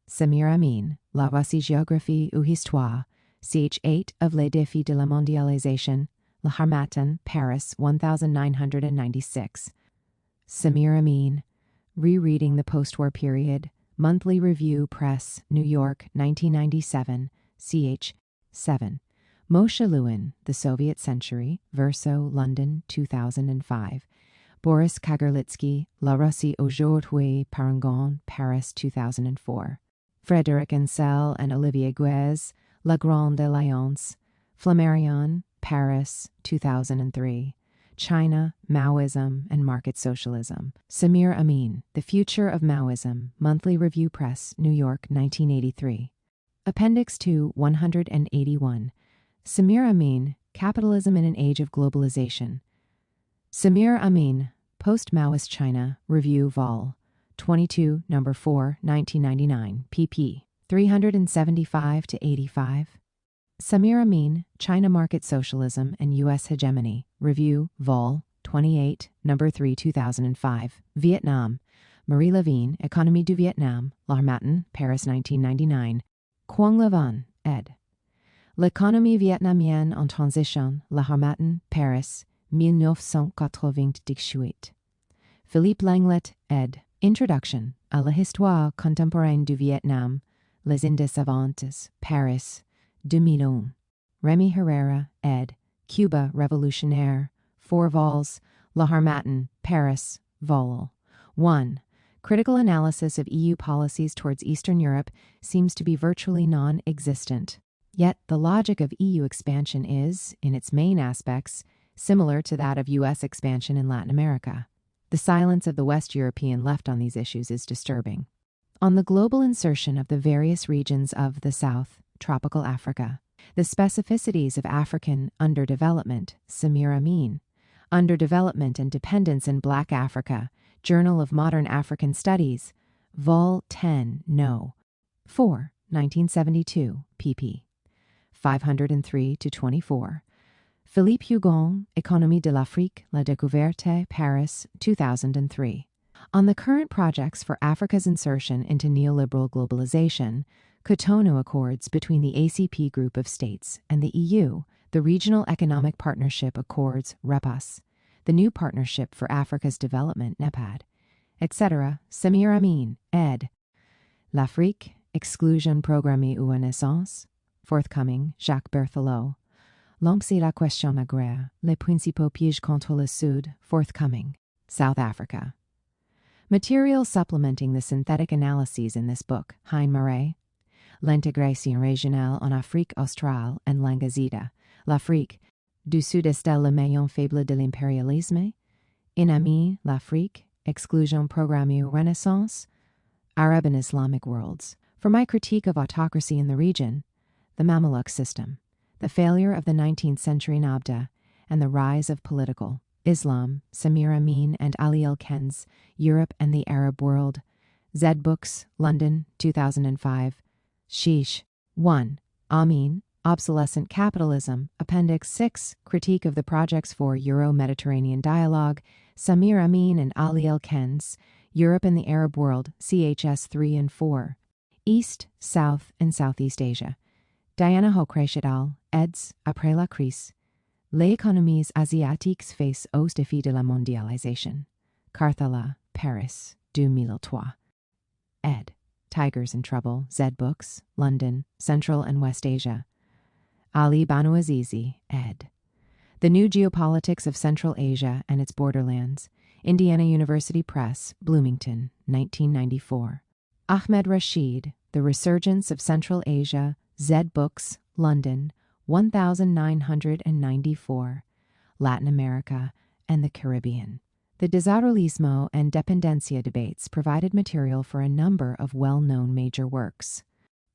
Samir Amin, La Voici Géographie ou Histoire, ch. 8 of Les Défis de la Mondialisation, Le Harmattan, Paris, 1996. Samir Amin, Rereading the Postwar Period, Monthly Review Press, New York, 1997, ch. 7. Moshe Lewin, The Soviet Century, Verso, London, 2005. Boris Kagarlitsky, La Russie aujourd'hui, Parangon, Paris, 2004. Frédéric Ancel and Olivier Guez, La Grande Alliance, Flammarion, Paris, 2003. China, Maoism, and Market Socialism. Samir Amin, The Future of Maoism, Monthly Review Press, New York, 1983. Appendix 2, 181. Samir Amin, Capitalism in an Age of Globalization. Samir Amin, Post-Maoist China, Review Vol. 22, No. 4, 1999, pp. 375-85. Samir Amin, China Market Socialism and U.S. Hegemony, Review Vol. 28, No. 3, 2005, Vietnam. Marie Levine, Économie du Vietnam, L'Harmattan, Paris, 1999. Quang Le Van, ed. L'économie vietnamienne en transition, L'Harmattan, Paris, 1998. Philippe Langlet, ed. Introduction à la histoire contemporaine du Vietnam, Les Indices Avantes, Paris, 2001. Remy Herrera, ed. Cuba Revolutionnaire, 4 vols, La Harmattan, Paris, Vol. 1. Critical analysis of EU policies towards Eastern Europe seems to be virtually non-existent. Yet the logic of EU expansion is, in its main aspects, similar to that of U.S. expansion in Latin America. The silence of the West European left on these issues is disturbing. On the global insertion of the various regions of the South, tropical Africa, the specificities of African underdevelopment, Samir Amin, Underdevelopment and Dependence in Black Africa, Journal of Modern African Studies, Vol. 10, No. 4, 1972, pp. 503-24. Philippe Hugon, Économie de l'Afrique, La Découverte, Paris, 2003. On the current projects for Africa's insertion into neoliberal globalization, Cotonou Accords between the ACP group of states and the EU, the Regional Economic Partnership Accords, REPAS, the New Partnership for Africa's Development, NEPAD, etc., Samir Amin, ed. L'Afrique, Exclusion Programmée ou Renaissance, forthcoming, Jacques Berthelot. L'Empire et la question agraire, les principaux pièges contre le Sud, forthcoming, South Africa. Material supplementing the synthetic analyses in this book, Hein Marais, L'intégration régionale en Afrique australe and Langazida, L'Afrique, du Sud-Est le maillon faible de l'impérialisme, Inami, l'Afrique, Exclusion Programmée ou Renaissance, Arab and Islamic Worlds. For my critique of autocracy in the region, the Mameluke system, the failure of the 19th century Nabda, and the rise of political Islam, Samir Amin and Ali El-Kenz, Europe and the Arab World, Zed Books, London, 2005. Sheesh. 1. Amin, Obsolescent Capitalism, Appendix 6, Critique of the Projects for Euro-Mediterranean Dialogue, Samir Amin and Ali El-Kenz, Europe and the Arab World, CHS 3 and 4. East, South, and Southeast Asia. Diana Hocrèche et al., eds. Après la crise. Les économies asiatiques face aux défis de la mondialisation. Carthala, Paris, 2003. Ed. Tigers in Trouble, Zed Books, London, Central and West Asia. Ali Banu Azizi, ed. The New Geopolitics of Central Asia and Its Borderlands, Indiana University Press, Bloomington, 1994. Ahmed Rashid, The Resurgence of Central Asia, Zed Books, London, 1994. Latin America and the Caribbean. The Desarrollismo and Dependencia debates provided material for a number of well-known major works.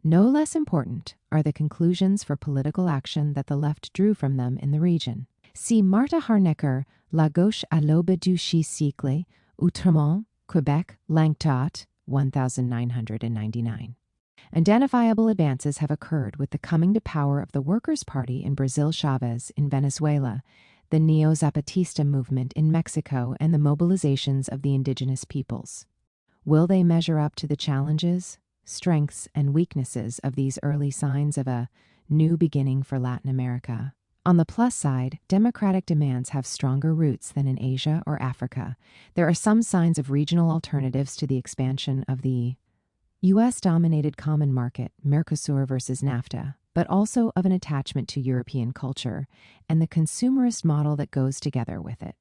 No less important are the conclusions for political action that the left drew from them in the region. See Martha Harnecker, La gauche à l'aube du cycle, Outremont, Quebec, Langtot, 1999. Identifiable advances have occurred with the coming to power of the Workers' Party in Brazil, Chavez in Venezuela, the Neo-Zapatista movement in Mexico, and the mobilizations of the indigenous peoples. Will they measure up to the challenges, strengths, and weaknesses of these early signs of a new beginning for Latin America? On the plus side, democratic demands have stronger roots than in Asia or Africa. There are some signs of regional alternatives to the expansion of the U.S.-dominated common market, Mercosur versus NAFTA, but also of an attachment to European culture and the consumerist model that goes together with it.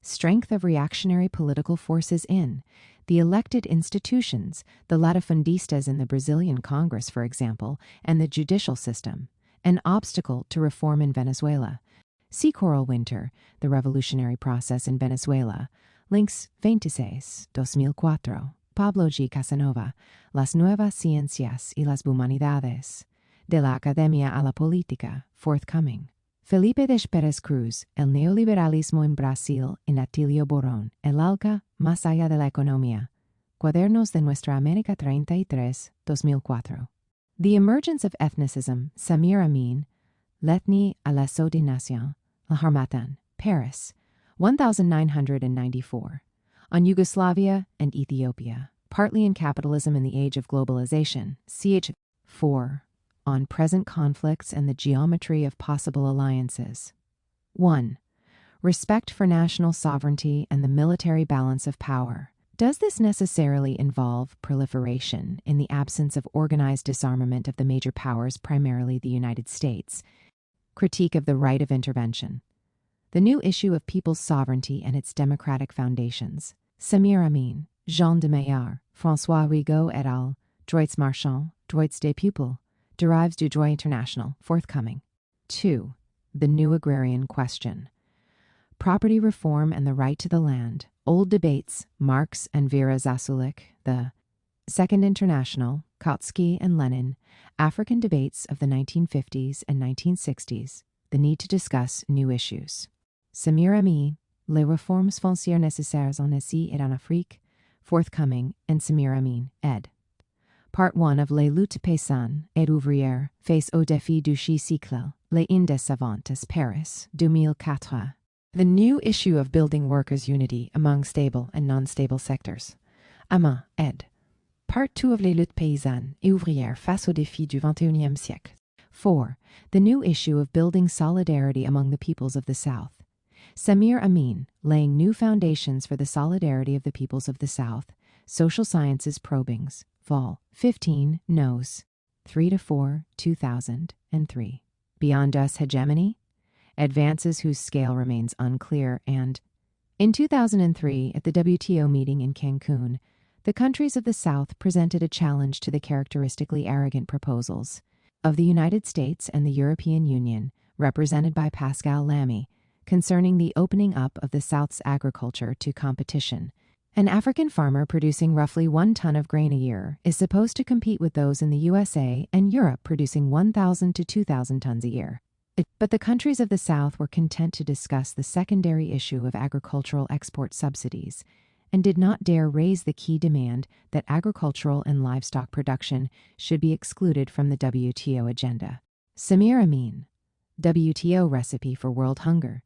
Strength of reactionary political forces in the elected institutions, the latifundistas in the Brazilian Congress, for example, and the judicial system, an obstacle to reform in Venezuela. See Coral Winter, The Revolutionary Process in Venezuela, links 26, 2004. Pablo G. Casanova, Las Nuevas Ciencias y las Humanidades, de la Academia a la Política, forthcoming. Felipe de Pérez Cruz, El neoliberalismo en Brasil, in Atilio Borón, El Alca, más allá de la economía, Cuadernos de Nuestra América 33, 2004. The Emergence of Ethnicism, Samir Amin, L'ethnie à la Nation, La Harmattan, Paris, 1994. On Yugoslavia and Ethiopia, partly in Capitalism in the Age of Globalization, ch. 4. On Present Conflicts and the Geometry of Possible Alliances. 1. Respect for national sovereignty and the military balance of power. Does this necessarily involve proliferation in the absence of organized disarmament of the major powers, primarily the United States? Critique of the right of intervention. The new issue of people's sovereignty and its democratic foundations. Samir Amin, Jean de Maillard, François Rigaud et al., Droits Marchands, Droits des Peuples, derives du droit international, forthcoming. 2. The new agrarian question. Property reform and the right to the land. Old debates, Marx and Vera Zasulich, the Second International, Kautsky and Lenin, African debates of the 1950s and 1960s, the need to discuss new issues. Samir Amin, Les réformes foncières nécessaires en Asie et en Afrique, forthcoming, and Samir Amin, ed. Part 1 of Les luttes paysannes et ouvrières face au défi du cycle, Les Indes savantes, Paris, 2004. The new issue of building workers' unity among stable and non-stable sectors. Amin, ed. Part 2 of Les luttes paysannes et ouvrières face au défi du XXIe siècle. 4. The new issue of building solidarity among the peoples of the South. Samir Amin, Laying New Foundations for the Solidarity of the Peoples of the South, Social Sciences Probings, Vol. 15, Nos. 3-4, 2003. Beyond Us Hegemony? Advances whose scale remains unclear, and in 2003, at the WTO meeting in Cancun, the countries of the South presented a challenge to the characteristically arrogant proposals of the United States and the European Union, represented by Pascal Lamy, concerning the opening up of the South's agriculture to competition. An African farmer producing roughly 1 ton of grain a year is supposed to compete with those in the USA and Europe producing 1,000 to 2,000 tons a year. But the countries of the South were content to discuss the secondary issue of agricultural export subsidies and did not dare raise the key demand that agricultural and livestock production should be excluded from the WTO agenda. Samir Amin, WTO Recipe for World Hunger.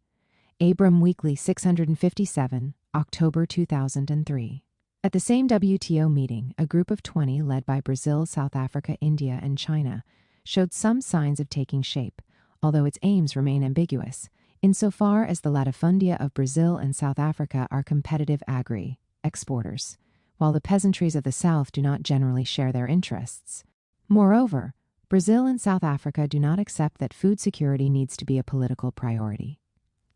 Abram Weekly 657, October 2003. At the same WTO meeting, a group of 20 led by Brazil, South Africa, India, and China showed some signs of taking shape, although its aims remain ambiguous, insofar as the latifundia of Brazil and South Africa are competitive agri-exporters, while the peasantries of the South do not generally share their interests. Moreover, Brazil and South Africa do not accept that food security needs to be a political priority.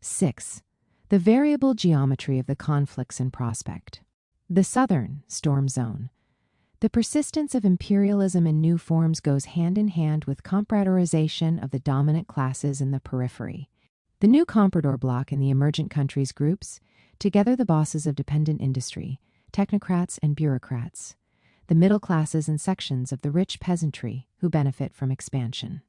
6. The variable geometry of the conflicts in prospect. The Southern Storm Zone. The persistence of imperialism in new forms goes hand in hand with compradorization of the dominant classes in the periphery. The new comprador bloc in the emergent countries groups together the bosses of dependent industry, technocrats and bureaucrats, the middle classes and sections of the rich peasantry who benefit from expansion.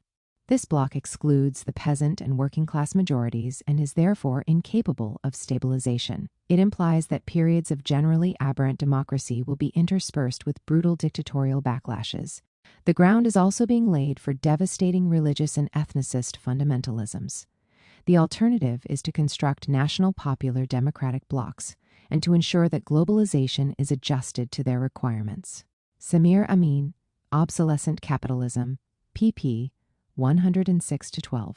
This bloc excludes the peasant and working class majorities and is therefore incapable of stabilization. It implies that periods of generally aberrant democracy will be interspersed with brutal dictatorial backlashes. The ground is also being laid for devastating religious and ethnicist fundamentalisms. The alternative is to construct national popular democratic blocs and to ensure that globalization is adjusted to their requirements. Samir Amin, Obsolescent Capitalism, pp. 106-12.